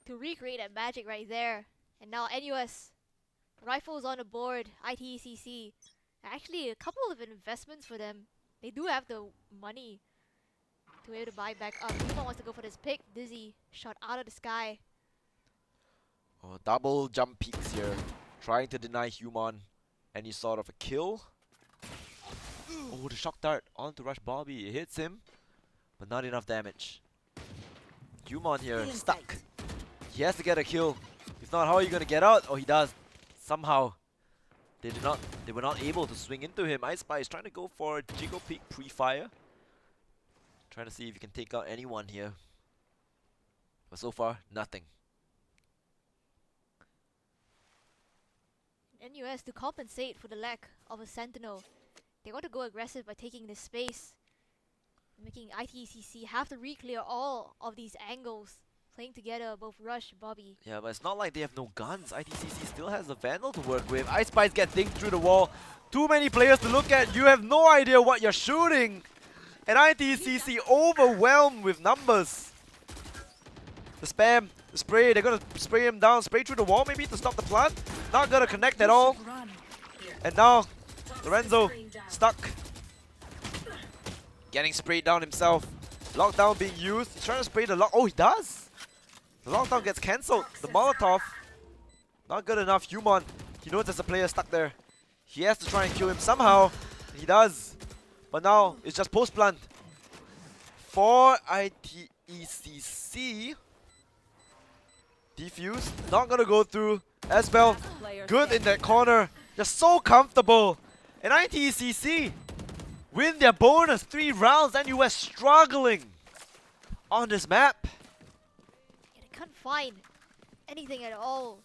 to recreate that magic right there. And now NUS, rifles on the board, ITCC. Actually, a couple of investments for them. They do have the money to be able to buy back up. Humon wants to go for this pick. Dizzy, shot out of the sky. Oh, double jump peaks here, trying to deny Humon any sort of a kill. Oh, the shock dart onto Rush Bobby. It hits him, but not enough damage. Humon here, stuck. He has to get a kill. If not, how are you gonna get out? Oh, he does. Somehow. They were not able to swing into him. Ice Spy is trying to go for Jiggle Peak pre-fire. Trying to see if he can take out anyone here. But so far, nothing. NUS, to compensate for the lack of a Sentinel, they want to go aggressive by taking this space, making ITCC have to re-clear all of these angles, playing together, both Rush, Bobby. Yeah, but it's not like they have no guns. ITCC still has the Vandal to work with. Ice Spice get dinged through the wall. Too many players to look at. You have no idea what you're shooting. And ITCC overwhelmed with numbers. The spam, the spray, they're gonna spray him down, spray through the wall maybe to stop the plant. Not gonna connect at all. And now, Lorenzo stuck. Getting sprayed down himself. Lockdown being used. He's trying to spray the lock. Oh, he does! The lockdown gets cancelled. The Molotov. Not good enough. Human. He knows there's a player stuck there. He has to try and kill him somehow. He does. But now, it's just post-plant. For ITECC. Defuse. Not gonna go through. As well. Good in that corner. Just so comfortable. And ITECC win their bonus 3 rounds. NUS struggling on this map. Yeah, they can't find anything at all.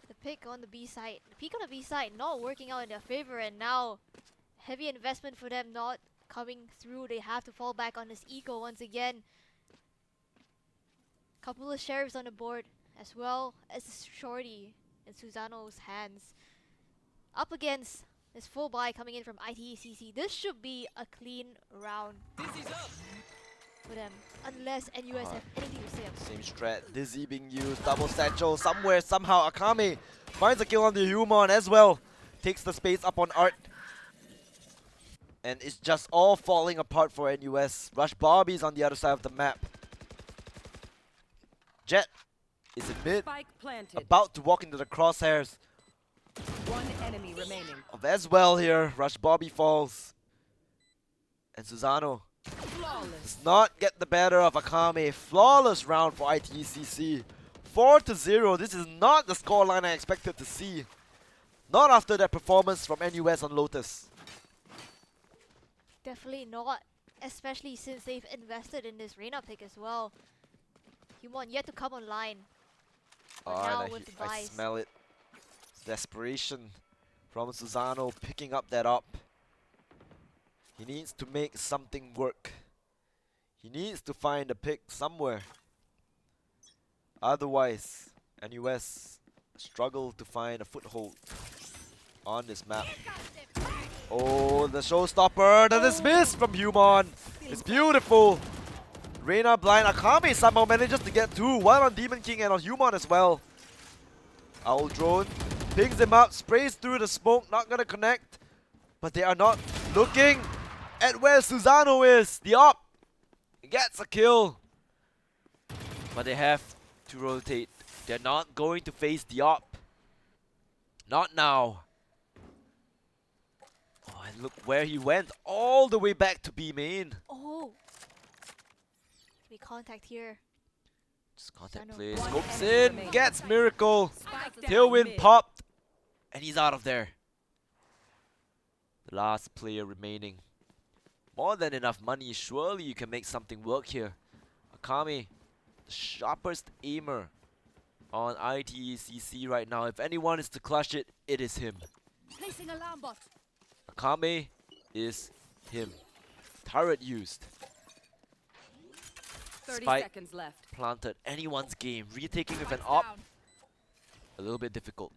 The pick on the B side. The peak on the B side not working out in their favor, and now heavy investment for them not coming through. They have to fall back on this eco once again. Couple of sheriffs on the board, as well as the shorty in Susano's hands. Up against this full buy coming in from ITECC. This should be a clean round for them, unless NUS have anything to say about it. Same strat. Dizzy being used. Double satchel. Somewhere, somehow, Akame finds a kill on the human as well. Takes the space up on Art. And it's just all falling apart for NUS. Rush Bobby's on the other side of the map. Jet is in mid. Spike planted. About to walk into the crosshairs One enemy remaining. of as well here. Rush Bobby falls. And Susano Flawless. does not get the better of Akame. Flawless round for ITECC. 4-0. This is not the scoreline I expected to see. Not after that performance from NUS on Lotus. Definitely not, especially since they've invested in this Reyna pick as well. Humon yet to come online. But now And with the I buys. smell it. Desperation from Susano picking up that up. He needs to make something work. He needs to find a pick somewhere. Otherwise, NUS struggle to find a foothold on this map. Oh, the showstopper that is missed from Human. It's beautiful. Reyna blind. Akame somehow manages to get 2. One on Demon King and on Human as well. Owl drone pings him up, sprays through the smoke, not gonna connect. But they are not looking at where Susano is. The op gets a kill. But they have to rotate. They're not going to face the op. Not now. Oh, and look where he went. All the way back to B main. Oh! We contact here. Just contact Susano. plays. One Scopes enemy in. remaining. Gets Miracle. Spike down Tailwind mid. popped. And he's out of there. The last player remaining. More than enough money. Surely you can make something work here. Akame, the sharpest aimer on ITECC right now. If anyone is to clutch it, it is him. Placing alarm bot. Akame is him. Turret used. 30 Spike seconds left. planted. Anyone's game. Retaking with an op. A little bit difficult.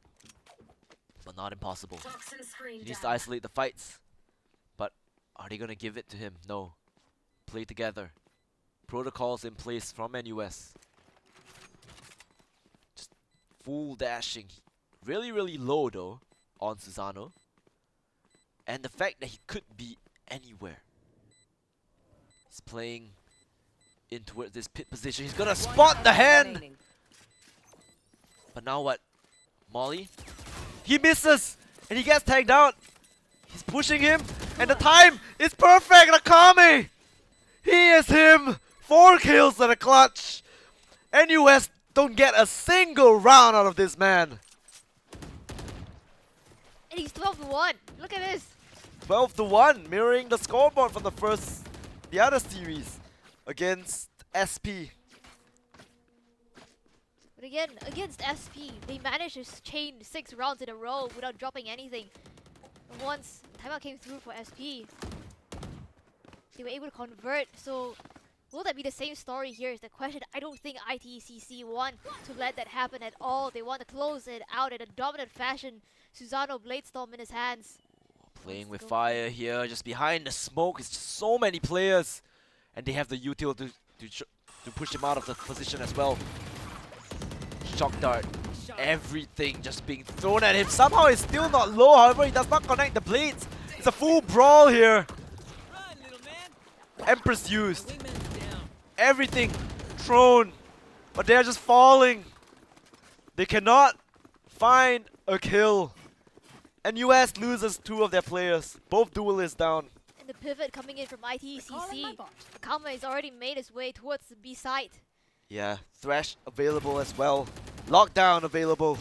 But not impossible. Toxin screen He needs to down. isolate the fights. But are they gonna give it to him? No. Play together. Protocols in place from NUS. Just full dashing. Really, really low though on Susano. And the fact that he could be anywhere. He's playing in towards this pit position. He's gonna spot the hand! Remaining. But now what? Molly? He misses! And he gets tagged out! He's pushing him! And the time is perfect! Akame! He is him! 4 kills and a clutch! NUS don't get a single round out of this man! And he's 12-1. Look at this. 12-1, mirroring the scoreboard from the other series against SP. But again, against SP, they managed to chain 6 rounds in a row without dropping anything. And once timeout came through for SP, they were able to convert. So will that be the same story here is the question. I don't think ITCC want to let that happen at all. They want to close it out in a dominant fashion. Susano Bladestorm in his hands. Playing Wants with to go fire here, just behind the smoke. It's just so many players, and they have the util to push him out of the position as well. Shock dart, everything just being thrown at him. Somehow it's still not low. However, he does not connect the blades. It's a full brawl here. Run, little man. Empress The used. wingman's down. Everything thrown, but they are just falling. They cannot find a kill. And US loses 2 of their players. Both duelists down. And the pivot coming in from Calling my ITCC. bot. Akama has already made his way towards the B side. Yeah, Thresh available as well. Lockdown available.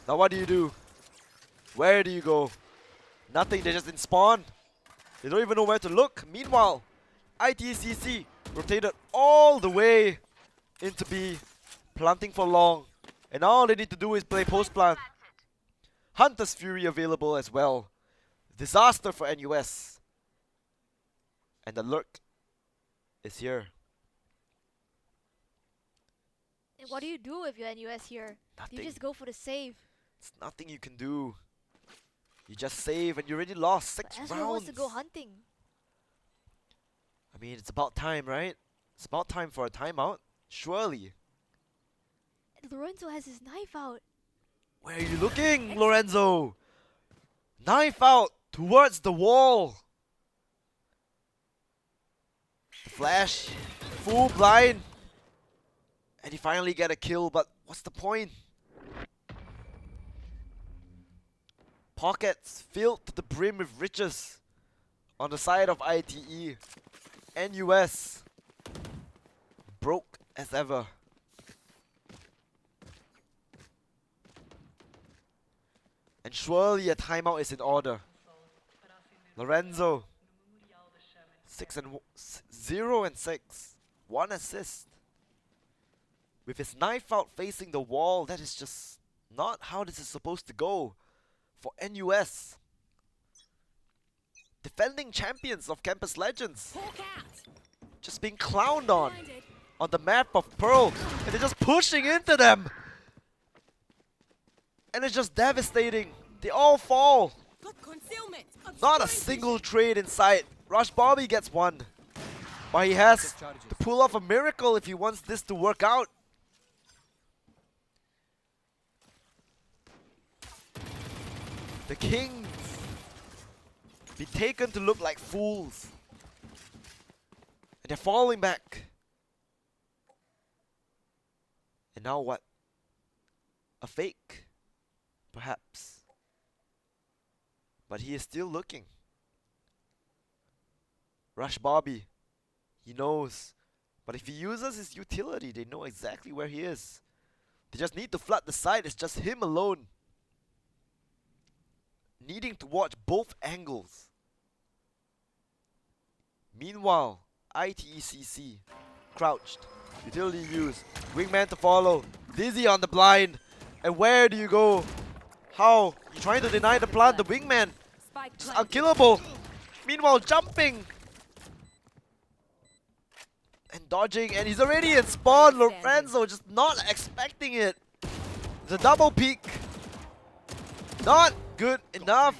Now what do? Where do you go? Nothing, they just in spawn. They don't even know where to look. Meanwhile, ITCC rotated all the way into B, planting for long. And all they need to do is play post-plant. Hunter's Fury available as well. Disaster for NUS. And the lurk is here. And what do you do if you're NUS here? Nothing. You just go for the save. It's nothing you can do. You just save and you already lost 6 But Ezra rounds. wants to go hunting. I mean, it's about time, right? It's about time for a timeout. Surely. And Lorenzo has his knife out. Where are you looking, Lorenzo? Knife out towards the wall. Flash, full blind. And he finally get a kill, but what's the point? Pockets filled to the brim with riches on the side of ITE. NUS broke as ever. And surely a timeout is in order. Lorenzo, 0 and 6, 1 assist. With his knife out facing the wall, that is just not how this is supposed to go for NUS. Defending champions of Campus Legends, Hawk out. just being clowned on Blinded. the map of Pearl, and they're just pushing into them. And it's just devastating. They all fall. Got concealment. Not a Obscuring single trade in sight. Rush Bobby gets one. But he has to pull off a miracle if he wants this to work out. The Kings be taken to look like fools. And they're falling back. And now what? A fake? Perhaps. But he is still looking. Rush Bobby. He knows. But if he uses his utility, they know exactly where he is. They just need to flood the side. It's just him alone. Needing to watch both angles. Meanwhile, ITECC. Crouched. Utility used. Wingman to follow. Dizzy on the blind. And where do you go? How? You trying to deny the plant? The wingman. Spike Just planted. unkillable. Meanwhile, jumping. And dodging. And he's already in spawn. Lorenzo just not expecting it. The double peek. Not good enough.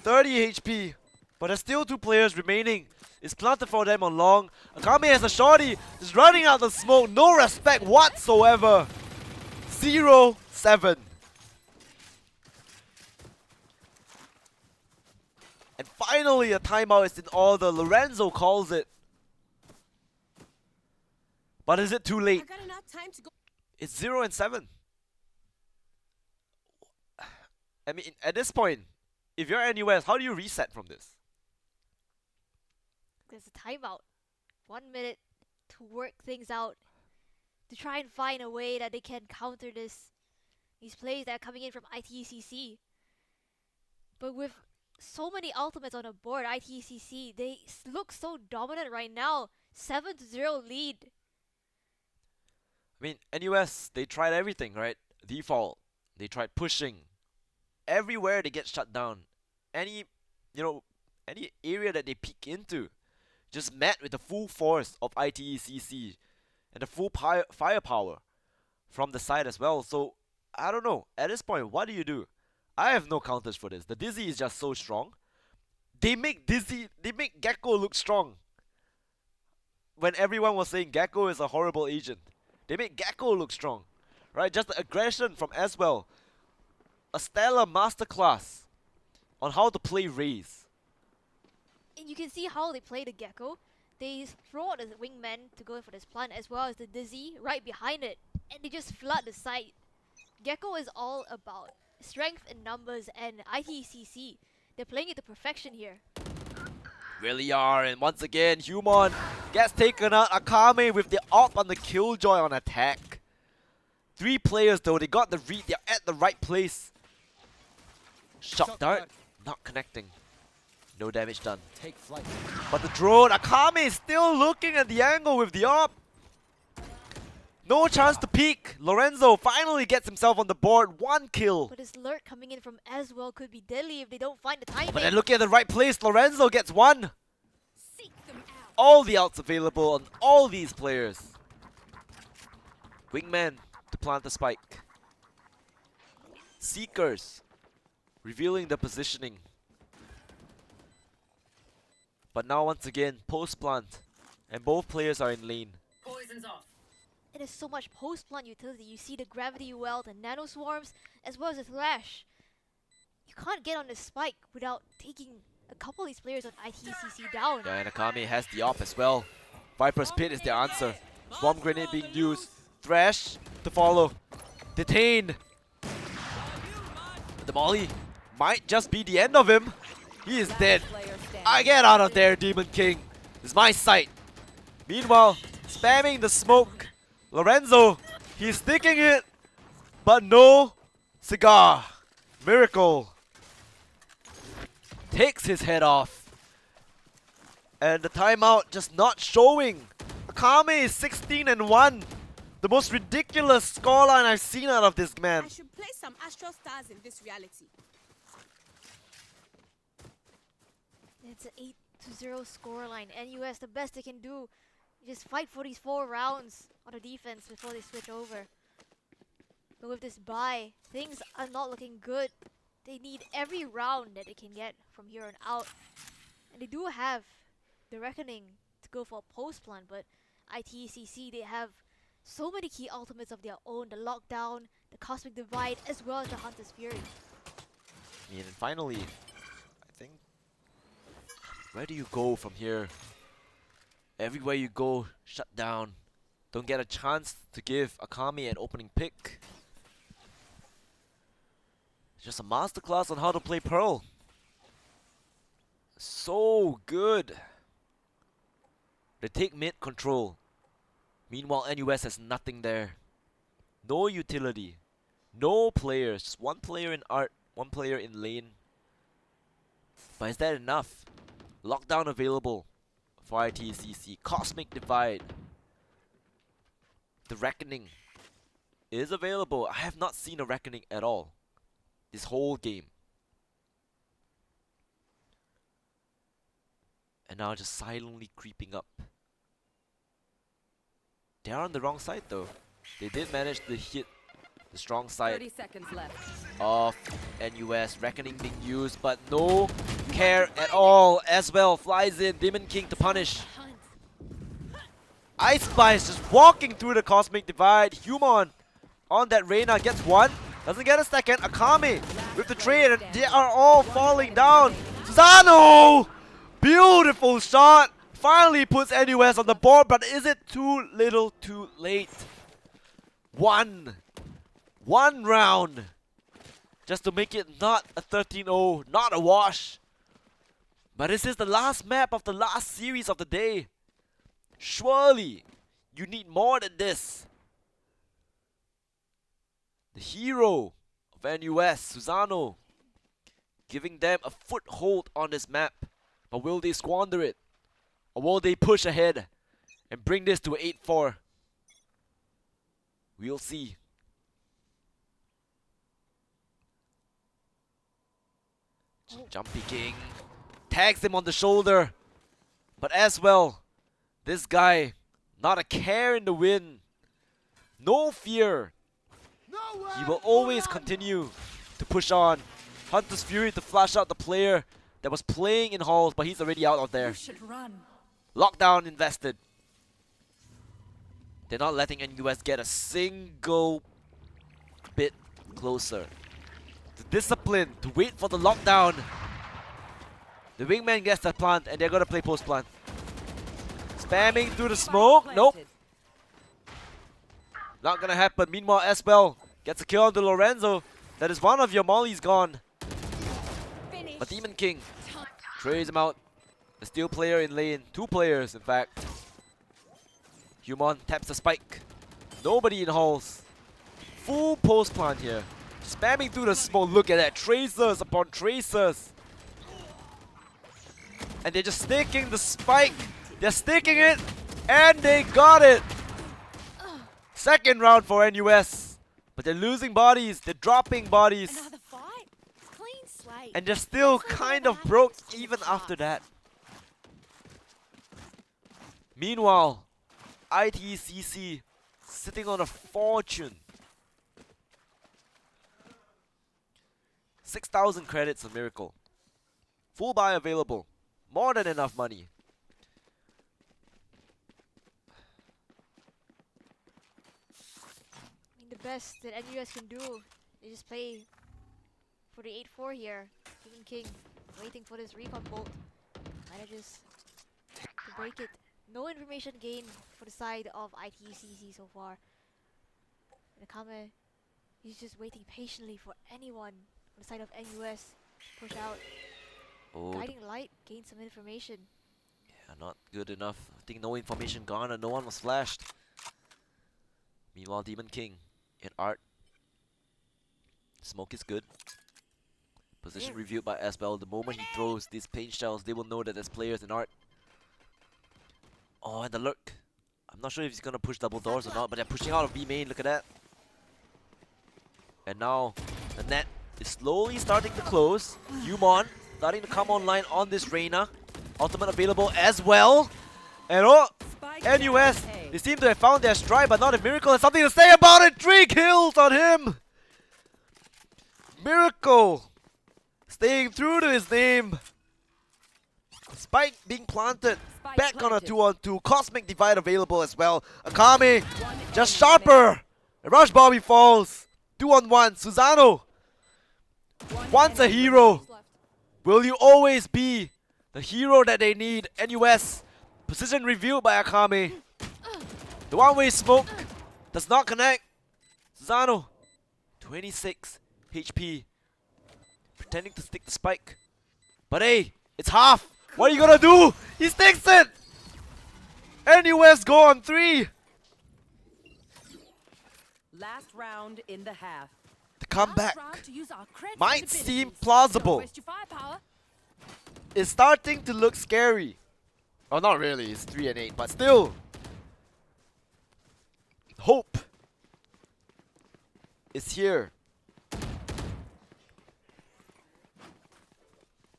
30 HP. But there's still 2 players remaining. It's planted for them on long. Akame has a shorty. Just running out the smoke. No respect whatsoever. 0-7. And finally a timeout is in order. Lorenzo calls it. But is it too I late? got enough time to go. It's 0-7. I mean, at this point, if you're NUS, how do you reset from this? There's a timeout. 1 minute to work things out. To try and find a way that they can counter these plays that are coming in from ITCC. But with so many ultimates on the board, ITCC, they look so dominant right now. 7-0 lead. I mean, NUS, they tried everything, right? Default. They tried pushing. Everywhere they get shut down. Any area that they peek into, just met with the full force of ITECC and the full firepower from the side as well. So, I don't know. At this point, what do you do? I have no counters for this. The Dizzy is just so strong. They make Gecko look strong. When everyone was saying Gecko is a horrible agent, they make Gecko look strong. Right? Just the aggression from Aswell. A stellar masterclass on how to play Raze. And you can see how they play the Gecko. They throw out the wingman to go for this plant as well as the Dizzy right behind it. And they just flood the site. Gecko is all about strength in numbers and ITCC. They're playing it to perfection here. Really are, and once again, Human gets taken out. Akame with the op on the Killjoy on attack. 3 players though, they got the read, they're at the right place. Shock dart, not connecting. No damage done. Take flight. But the drone, Akame is still looking at the angle with the op. No chance to peek. Lorenzo finally gets himself on the board. 1 kill. But this lurk coming in from Aswell could be deadly if they don't find the timing. But then looking at the right place, Lorenzo gets 1. Seek them out. All the outs available on all these players. Wingman to plant the spike. Seekers revealing the positioning. But now once again, post plant. And both players are in lane. Poison's off. And there's so much post-plant utility. You see the Gravity Well, the Nano Swarms, as well as the Thrash. You can't get on the spike without taking a couple of these players on ITCC down. Yeah, and Akame has the op as well. Viper's Pit is their answer. Swarm Grenade being used. Thrash to follow. Detain. The Molly might just be the end of him. He is dead. I get out of there, Demon King. This is my site. Meanwhile, spamming the smoke. Lorenzo, he's sticking it, but no cigar. Miracle takes his head off. And the timeout just not showing. Akame is 16-1. The most ridiculous scoreline I've seen out of this man. I should play some Astral Stars in this reality. It's an 8-0 scoreline. NUS, the best they can do, just fight for these 4 rounds on the defense before they switch over. But with this bye, things are not looking good. They need every round that they can get from here on out. And they do have the Reckoning to go for a post plan, but ITCC, they have so many key ultimates of their own. The Lockdown, the Cosmic Divide, as well as the Hunter's Fury. I mean, and finally, I think, where do you go from here? Everywhere you go, shut down. Don't get a chance to give Akame an opening pick. It's just a masterclass on how to play Pearl. So good. They take mid control. Meanwhile, NUS has nothing there. No utility. No players. Just 1 player in art, 1 player in lane. But is that enough? Lockdown available for ITCC. Cosmic Divide. The Reckoning is available. I have not seen a Reckoning at all this whole game. And now just silently creeping up. They are on the wrong side though. They did manage to hit the strong side 30 seconds left. of NUS. Reckoning being used, but no care at all. As well flies in. Demon King to punish. Ice Spice just walking through the Cosmic Divide. Human on that Reyna gets 1. Doesn't get a second. Akame with the trade, and they are all falling down. Susano! Beautiful shot. Finally puts NUS on the board, but is it too little too late? One round. Just to make it not a 13-0, not a wash. But this is the last map of the last series of the day. Surely, you need more than this. The hero of NUS, Susano, giving them a foothold on this map. But will they squander it? Or will they push ahead and bring this to 8-4? We'll see. Jumpy King tags him on the shoulder. But as well, this guy, not a care in the wind. No fear. He will always continue to push on. Hunter's Fury to flash out the player that was playing in halls, but he's already out of there. You should run. Lockdown invested. They're not letting NUS get a single bit closer. The discipline to wait for the lockdown. The wingman gets that plant and they're gonna play post plant. Spamming through the smoke. Nope. Not gonna happen. Meanwhile, Esbel gets a kill onto Lorenzo. That is one of your mollies gone. But Demon King trays him out. The steel player in lane. 2 players, in fact. Human taps the spike. Nobody in halls. Full post plant here. Spamming through the smoke. Look at that. Tracers upon tracers. And they're just staking the spike. They're staking it. And they got it. Second round for NUS. But they're losing bodies. They're dropping bodies. Another fight. Clean slate. And they're still Let's hope kind whatever of broke happens to even the after Sharks. that. Meanwhile, ITCC sitting on a fortune. 6,000 credits a miracle. Full buy available. More than enough money. I mean, the best that NUS can do is just play for the 8-4 here. Demon King waiting for this recon bolt. Manages to break it. No information gained for the side of ITCC so far. Nakame, he's just waiting patiently for anyone on the side of NUS push out. Oh, Guiding Light gained some information. yeah, not good enough. I think no information gone and no one was flashed. Meanwhile, Demon King in art. Smoke is good. Position reviewed by Asbel. The moment he throws these paint shells, they will know that there's players in art. Oh, and the lurk. I'm not sure if he's gonna push double doors or not, but they're pushing out of B main. Look at that. And now the net is slowly starting to close. Humon starting to come online on this Reyna. Ultimate available as well. And oh, Spike NUS, down A. they seem to have found their stride, but not if Miracle has something to say about it. 3 kills on him. Miracle staying true to his name. Spike being planted. Spike Back on a planted. 2-on-2. Cosmic Divide available as well. Akame One just enemy sharper. The Rush Bobby falls. 2-on-1. Susano remaining. One once a enemy hero. remaining. Will you always be the hero that they need? NUS. Position reviewed by Akame. The one-way smoke does not connect. Susano 26 HP. Pretending to stick the spike. But hey, it's half. What are you gonna do? He sticks it! NUS go on 3. Last round in the half. The comeback Last round to use our credits might and seem abilities. plausible. Don't waste your firepower. It's starting to look scary. Oh, not really. It's 3 and 8, but still. Hope is here.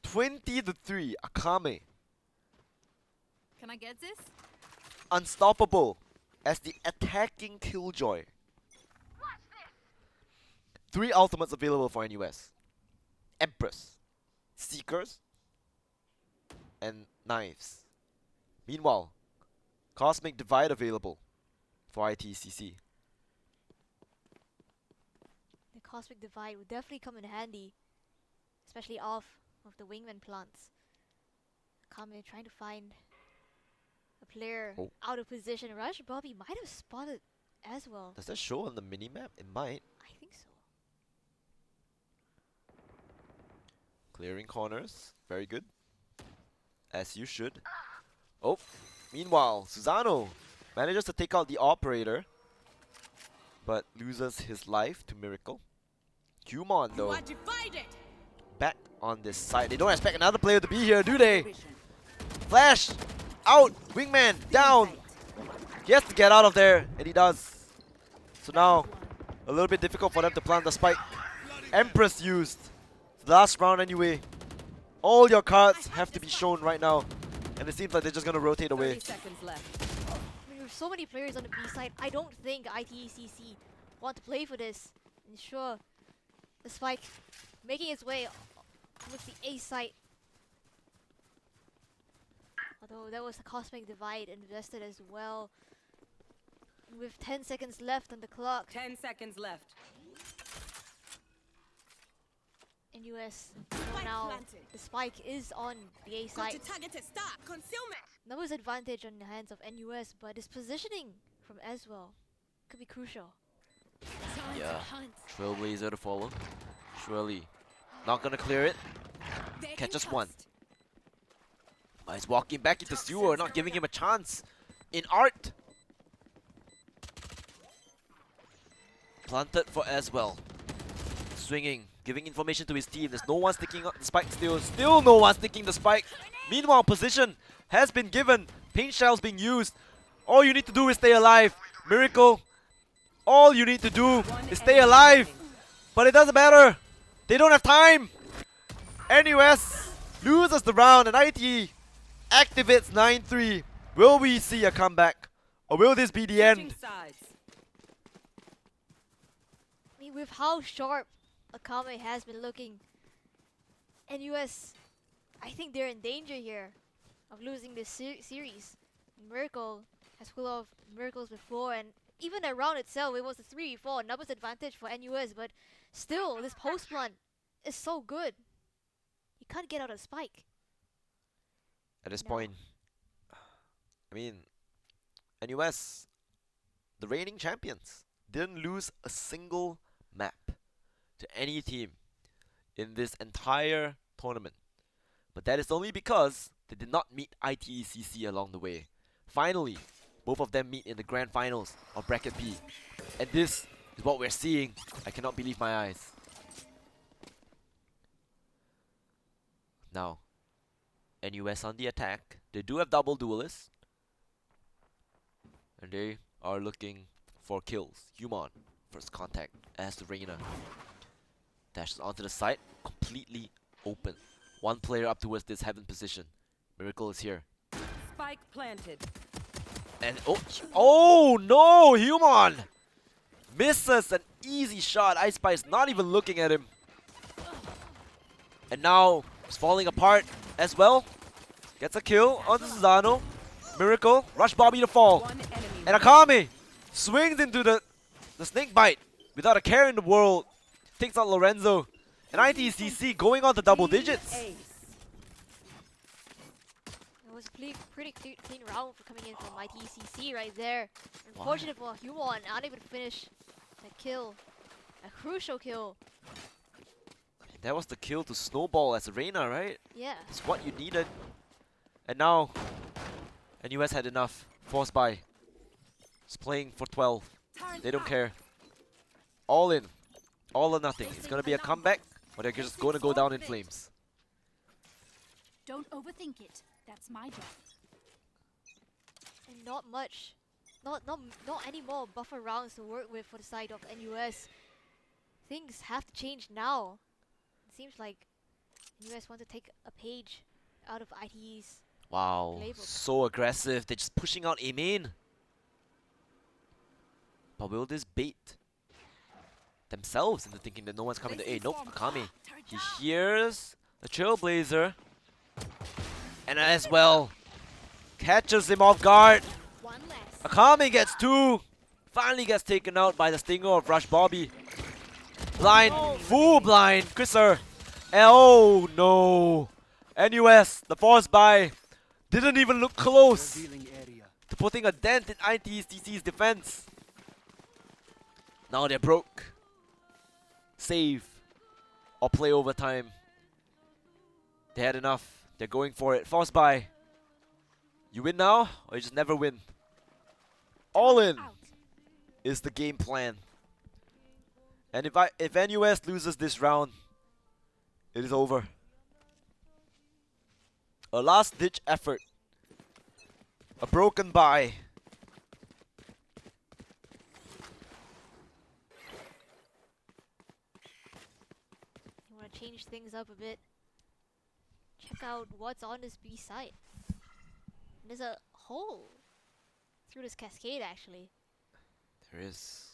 20-3. Akame. Can I get this? Unstoppable as the attacking Killjoy. 3 ultimates available for NUS. Empress, Seekers, and Knives. Meanwhile, Cosmic Divide available for ITCC. The Cosmic Divide will definitely come in handy, especially off of the wingman plants. Kame trying to find a player Oh. out of position. Rush Bobby might have spotted as well. Does that show on the minimap? It might. I think so. Clearing corners. Very good. As you should. Oh, meanwhile, Susano manages to take out the operator, but loses his life to Miracle. Humon, You though, are divided. back on this side. They don't expect another player to be here, do they? Flash! Out! Wingman! Down! He has to get out of there, and he does. So now, a little bit difficult for them to plant the spike. Empress used. Last round anyway. All your cards have to be shown right now. And it seems like they're just gonna rotate 30 away. seconds left. I mean, with so many players on the B side, I don't think ITECC want to play for this. And sure, the spike making its way towards the A site. Although there was a cosmic divide invested as well. With 10 seconds left on the clock. 10 seconds left. In US, Spike now planted. the spike is on the A Got site. to target a start. Concealment. Numbers advantage on the hands of NUS, but his positioning from Aswell could be crucial. Yeah. Trailblazer to follow. Surely. Not gonna clear it. They're Catches concussed. one. Oh, he's walking back into sewer, not giving him a chance. In art. Planted for Aswell. Swinging, giving information to his team. There's no one sticking up the spike still. Still no one sticking the spike. Meanwhile, position has been given. Paint shells being used. All you need to do is stay alive. Miracle. All you need to do is stay alive. But it doesn't matter. They don't have time. NUS loses the round and IT activates 9-3. Will we see a comeback? Or will this be the end? Sides. I mean, with how sharp Akame has been looking, NUS, I think they're in danger here of losing this series. Miracle has pulled off miracles before, and even that round itself, it was a 3v4 numbers advantage for NUS, but still, this post plant is so good. You can't get out of spike. At this No. point, I mean, NUS, the reigning champions, didn't lose a single map to any team in this entire tournament. But that is only because they did not meet ITECC along the way. Finally, both of them meet in the grand finals of Bracket B. And this is what we're seeing. I cannot believe my eyes. Now, NUS on the attack. They do have double duelists. And they are looking for kills. Human, first contact as the Reina. Dashes onto the side, completely open. One player up towards this heaven position. Miracle is here. Spike planted. And oh no, Human! Misses an easy shot. Ice Spice not even looking at him. And now it's falling apart as well. Gets a kill on Susano. Miracle, rush Bobby to fall. One enemy. And Akame swings into the snake bite without a care in the world. Takes out Lorenzo. And ITCC going on to double digits. Ace. It was a pretty clean round for coming in from ITCC right there. Unfortunate for Human, unable to finish that kill. A crucial kill. That was the kill to snowball as a Reina, right? Yeah. It's what you needed. And now, NUS had enough. Forced by. It's playing for 12. They don't care. All in. All or nothing. It's gonna be a comeback, or they're just gonna go down in flames. Don't overthink it. That's my job. And not much. Not any more buffer rounds to work with for the side of NUS. Things have to change now. It seems like NUS want to take a page out of ITE's Wow, playbook. so aggressive. They're just pushing out A main. But will this bait themselves into thinking that no one's coming to A? Nope, Akame. He hears the Trailblazer. And as well, catches him off guard. One less. Akame gets two. Finally gets taken out by the stinger of Rush Bobby. Blind, full blind, Chriser. Oh no. NUS, the force buy, didn't even look close to putting a dent in ITCC's defense. Now they're broke. Save or play overtime. They had enough. They're going for it. Force buy. You win now, or you just never win. All in is the game plan. And if NUS loses this round, it is over. A last ditch effort. A broken bye. You want to change things up a bit? Check out what's on this B side. There's a hole through this cascade actually. There is.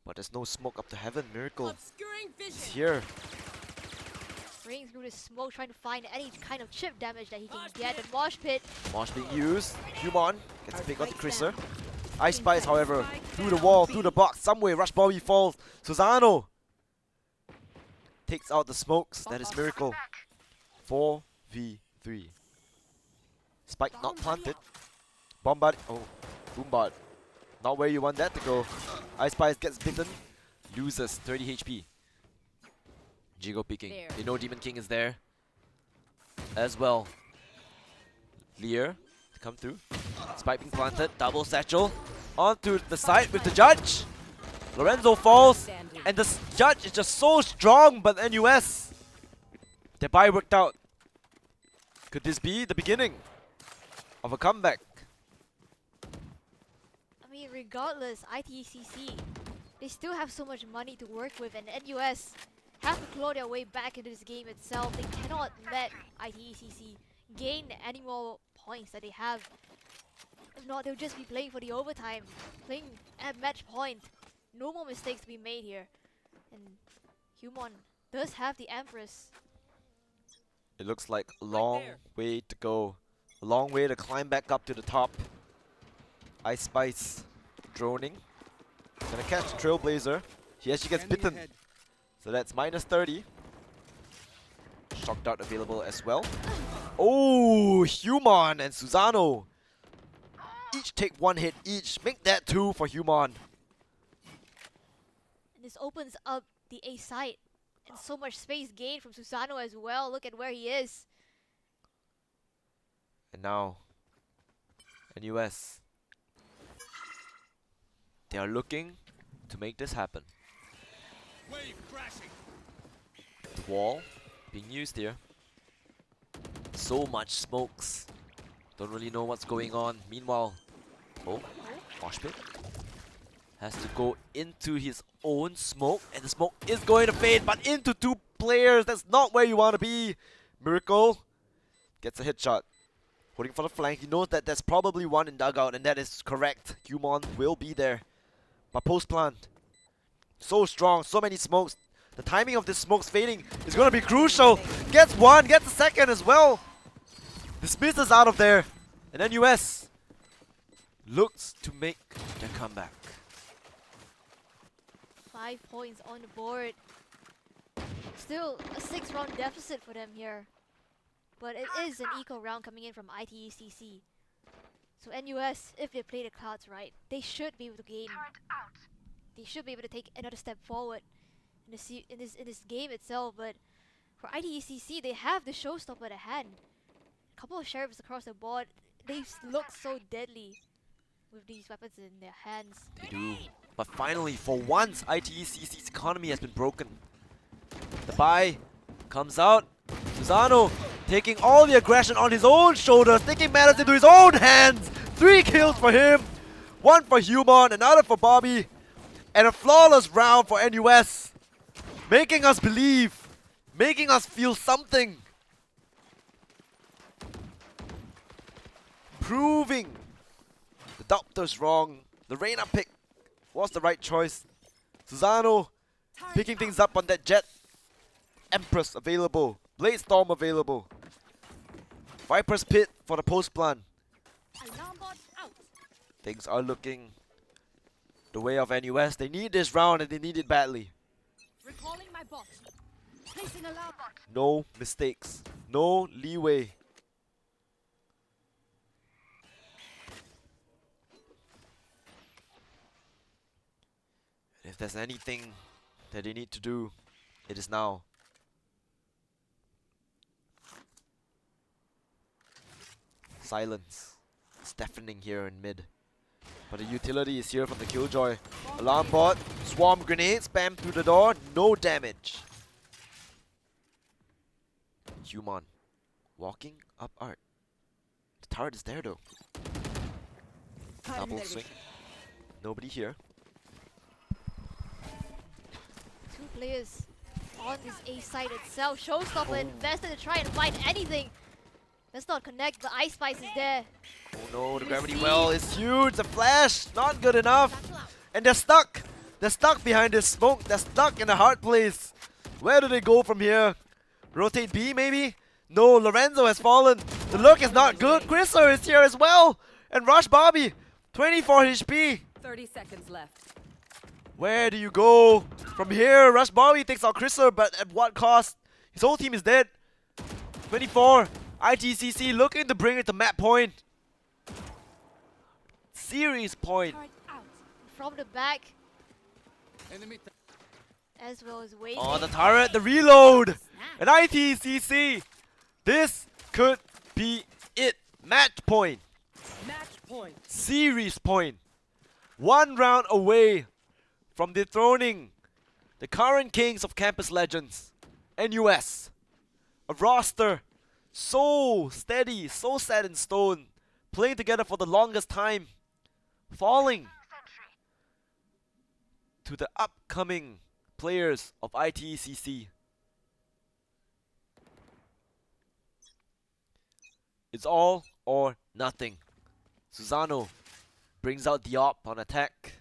But there's no smoke up to heaven. Miracle Obscuring is vision. here. spraying through the smoke, trying to find any kind of chip damage that he can get. The mosh pit. Mosh being used. Human gets a pick on the Crisser. Ice Spice, however, through the wall, through the box, some way. Rush Bobby falls. Susano takes out the smokes. That is Miracle. 4v3. Spike not planted. Bombard. Oh, Boombard. Not where you want that to go. Ice Spice gets bitten. Loses 30 HP. Jigo peeking. They know Demon King is there as well. Lear to come through. Spike being planted. Double satchel. Onto the side with the judge. Lorenzo falls. And the judge is just so strong, but NUS. Their buy worked out. Could this be the beginning of a comeback? I mean, regardless, ITCC, they still have so much money to work with, and NUS have to claw their way back into this game itself. They cannot let ITCC gain any more points that they have. If not, they'll just be playing for the overtime, playing at match point. No more mistakes to be made here. And Human does have the Empress. It looks like a long way to go. A long way to climb back up to the top. Ice Spice droning. Gonna catch the Trailblazer. He actually gets bitten. So that's minus 30. Shock Dart available as well. Oh, Human and Susano. Each take one hit each. Make that 2 for Human. And this opens up the A site. And so much space gained from Susano as well. Look at where he is. And now, NUS. They are looking to make this happen. Wave crashing. The wall being used here. So much smokes. Don't really know what's going on. Meanwhile, mosh pit has to go into his own smoke, and the smoke is going to fade, but into 2 players. That's not where you want to be. Miracle gets a headshot. Holding for the flank. He knows that there's probably one in dugout, and that is correct. Human will be there. But post plant. So strong, so many smokes. The timing of this smokes fading is going to be crucial. Gets one, gets a second as well. Dismisses out of there. And NUS looks to make their comeback. 5 points on the board. Still a 6-round deficit for them here. But it is an eco round coming in from ITECC. So NUS, if they play the cards right, they should be able to gain. They should be able to take another step forward in this game itself. But for ITECC, they have the showstopper at hand. A couple of sheriffs across the board. They look so deadly with these weapons in their hands. They do. But finally, for once, ITECC's economy has been broken. The buy comes out. Susano taking all the aggression on his own shoulders, taking matters into his own hands. 3 kills for him. 1 for Human, another for Bobby. And a flawless round for NUS. Making us believe. Making us feel something. Proving the doctor's wrong. The Reyna pick was the right choice. Susano picking things up on that jet. Empress available. Blade Storm available. Viper's Pit for the post plan. Alarm bot out. Things are looking the way of NUS. They need this round and they need it badly. Recalling my bot. Placing alarm bot. No mistakes. No leeway. If there's anything that they need to do, it is now. Silence. It's deafening here in mid. But the utility is here from the Killjoy. Alarm bot, swarm grenade, spam through the door, no damage. Human walking up art. The turret is there though. Double swing. Nobody here. 2 players on this A side itself. Showstopper invested to try and find anything. Let's not connect. The Ice Spice is there. Oh no, the gravity well is huge. The flash, not good enough. And they're stuck. They're stuck behind this smoke. They're stuck in a hard place. Where do they go from here? Rotate B maybe? No, Lorenzo has fallen. The look is not good. Chrysler is here as well. And Rush Bobby. 24 HP. 30 seconds left. Where do you go from here? Rush Bobby takes out Chrysler, but at what cost? His whole team is dead. 24. ITCC looking to bring it to map point. Series point. Turret out. From the back, Enemy as well as waiting. On the turret, the reload. And ITCC. This could be it. Match point. Match point. Series point. 1 round away from dethroning the current kings of Campus Legends, NUS. A roster so steady, so set in stone, playing together for the longest time, falling to the upcoming players of ITCC. It's all or nothing. Susano brings out the op on attack,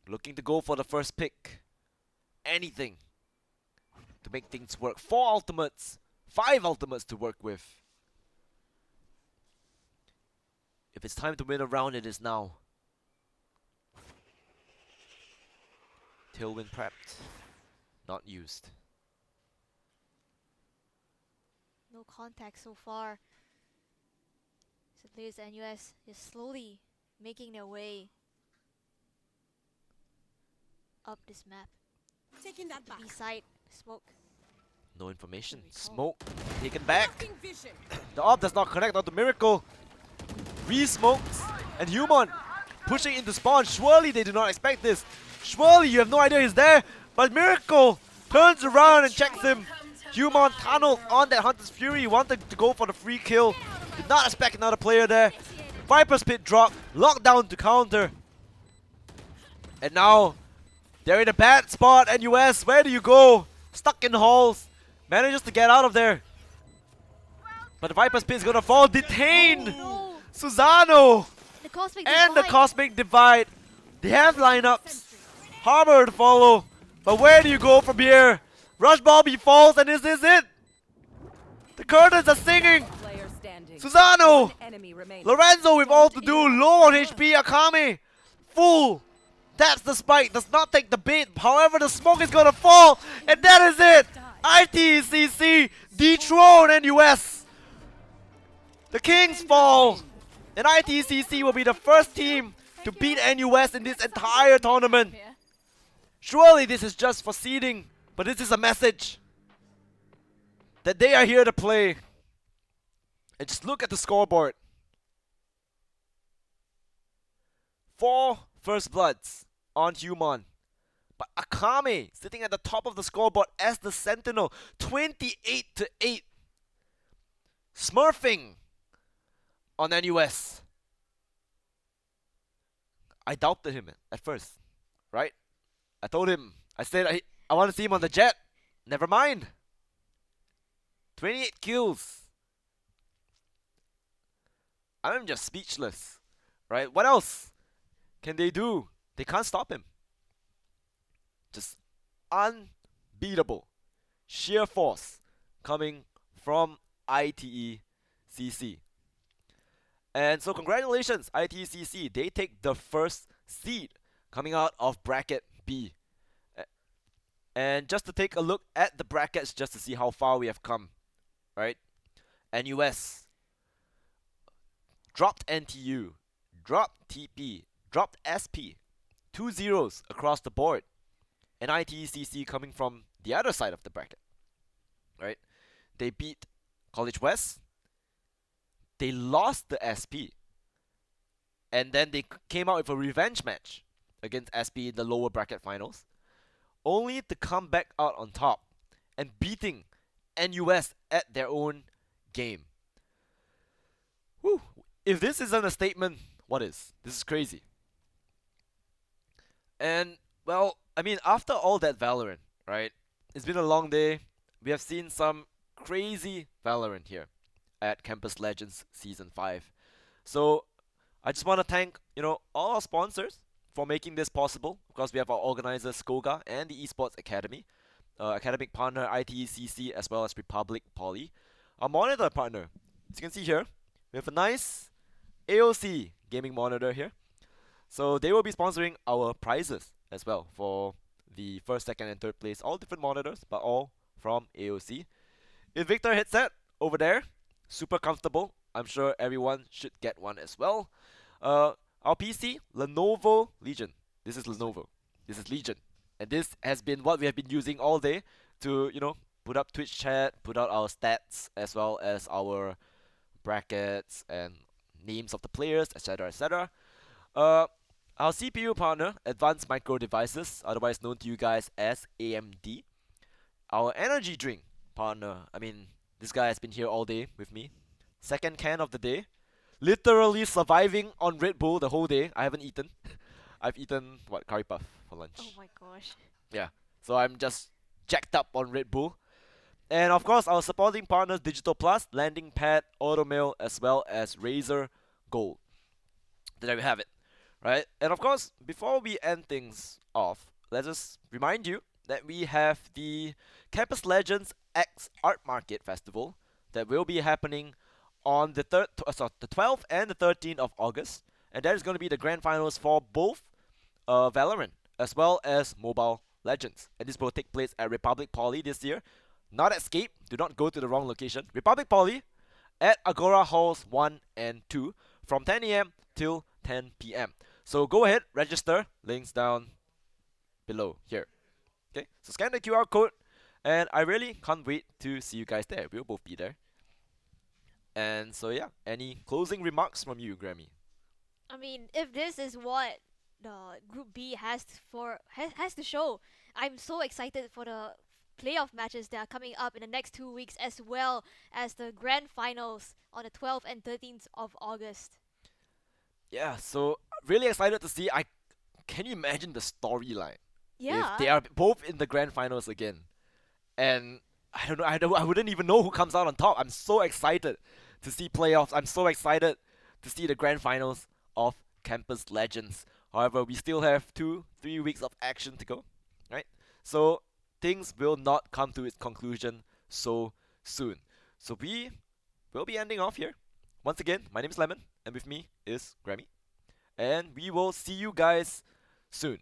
looking to go for the first pick. Anything to make things work. 4 ultimates, 5 ultimates to work with. If it's time to win a round, it is now. Tailwind prepped, not used. No contact so far. So players at NUS is slowly making their way up this map. Taking that back. B side, smoke. No information. Recall. Smoke taken back. Blocking vision. The op does not connect onto Miracle. Re-smokes and Human pushing into spawn. Surely they do not expect this. Surely you have no idea he's there. But Miracle turns around and checks him. Human tunneled on that Hunter's Fury. Wanted to go for the free kill. Did not expect another player there. Viper's Pit drop. Lockdown to counter. And now they're in a bad spot. NUS, where do you go? Stuck in halls. Manages to get out of there. But the Viper's Pit is gonna fall. Detained! No! Susano! The Cosmic And the Divide. Cosmic Divide. They have lineups. Harbor to follow. But where do you go from here? Rush Bobby falls, and is this it? The curtains are singing. Player standing. Susano! One enemy remaining. Lorenzo with all to do. Low on HP. Akame. Full. That's the spike. Does not take the bait. However, the smoke is gonna fall. And that is it. ITCC dethrone NUS. The Kings fall. And ITCC will be the first team to beat NUS in this entire tournament. Surely this is just for seeding, but this is a message that they are here to play. And just look at the scoreboard. 4 first bloods on Human. But Akame sitting at the top of the scoreboard as the Sentinel. 28-8. Smurfing on NUS. I doubted him at first, right? I told him, I said I want to see him on the jet. Never mind. 28 kills. I'm just speechless, right? What else can they do? They can't stop him. Just unbeatable. Sheer force coming from ITECC. And so congratulations, ITCC. They take the first seed coming out of bracket B. And just to take a look at the brackets, just to see how far we have come, right? NUS dropped NTU, dropped TP, dropped SP. 2 zeros across the board. And ITCC coming from the other side of the bracket, right? They beat College West. They lost the SP. And then they came out with a revenge match against SP in the lower bracket finals, only to come back out on top and beating NUS at their own game. Whew. If this isn't a statement, what is? This is crazy. And, well, I mean, after all that Valorant, right? It's been a long day. We have seen some crazy Valorant here at Campus Legends Season 5. So, I just want to thank, all our sponsors for making this possible. Of course, we have our organizer, Skoga, and the Esports Academy. academic partner ITECC as well as Republic Poly. Our monitor partner, as you can see here, we have a nice AOC gaming monitor here. So they will be sponsoring our prizes as well for the first, second, and third place. All different monitors, but all from AOC. Invictor headset over there, super comfortable. I'm sure everyone should get one as well. Our PC, Lenovo Legion. This is Lenovo. This is Legion, and this has been what we have been using all day to put up Twitch chat, put out our stats as well as our brackets and names of the players, etc., etc. Uh, our CPU partner, Advanced Micro Devices, otherwise known to you guys as AMD. Our energy drink partner, I mean, this guy has been here all day with me. Second can of the day. Literally surviving on Red Bull the whole day. I haven't eaten. I've eaten, what, curry puff for lunch. Oh my gosh. Yeah, so I'm just jacked up on Red Bull. And of course, our supporting partners, Digital Plus, Landing Pad, Automail, as well as Razer Gold. There we have it, right? And of course, before we end things off, let's just remind you that we have the Campus Legends X Art Market Festival that will be happening on the the 12th and the 13th of August, and that is going to be the grand finals for both Valorant as well as Mobile Legends, and this will take place at Republic Poly this year. Not Escape. Do not go to the wrong location. Republic Poly at Agora Halls 1 and 2 from 10 a.m. till 10 p.m. So go ahead, register. Links down below here. Okay, so scan the QR code, and I really can't wait to see you guys there. We'll both be there. And so yeah, any closing remarks from you, Grammy? I mean, if this is what the Group B has to show, I'm so excited for the playoff matches that are coming up in the next 2 weeks, as well as the grand finals on the 12th and 13th of August. Yeah, so really excited to see. I can you imagine the storyline if Yeah. they are both in the grand finals again? And I wouldn't even know who comes out on top. I'm so excited to see playoffs. I'm so excited to see the grand finals of Campus Legends. However, we still have 3 weeks of action to go, right? So things will not come to its conclusion so soon. So we will be ending off here. Once again, my name is Lemon, and with me is Grammy, and we will see you guys soon.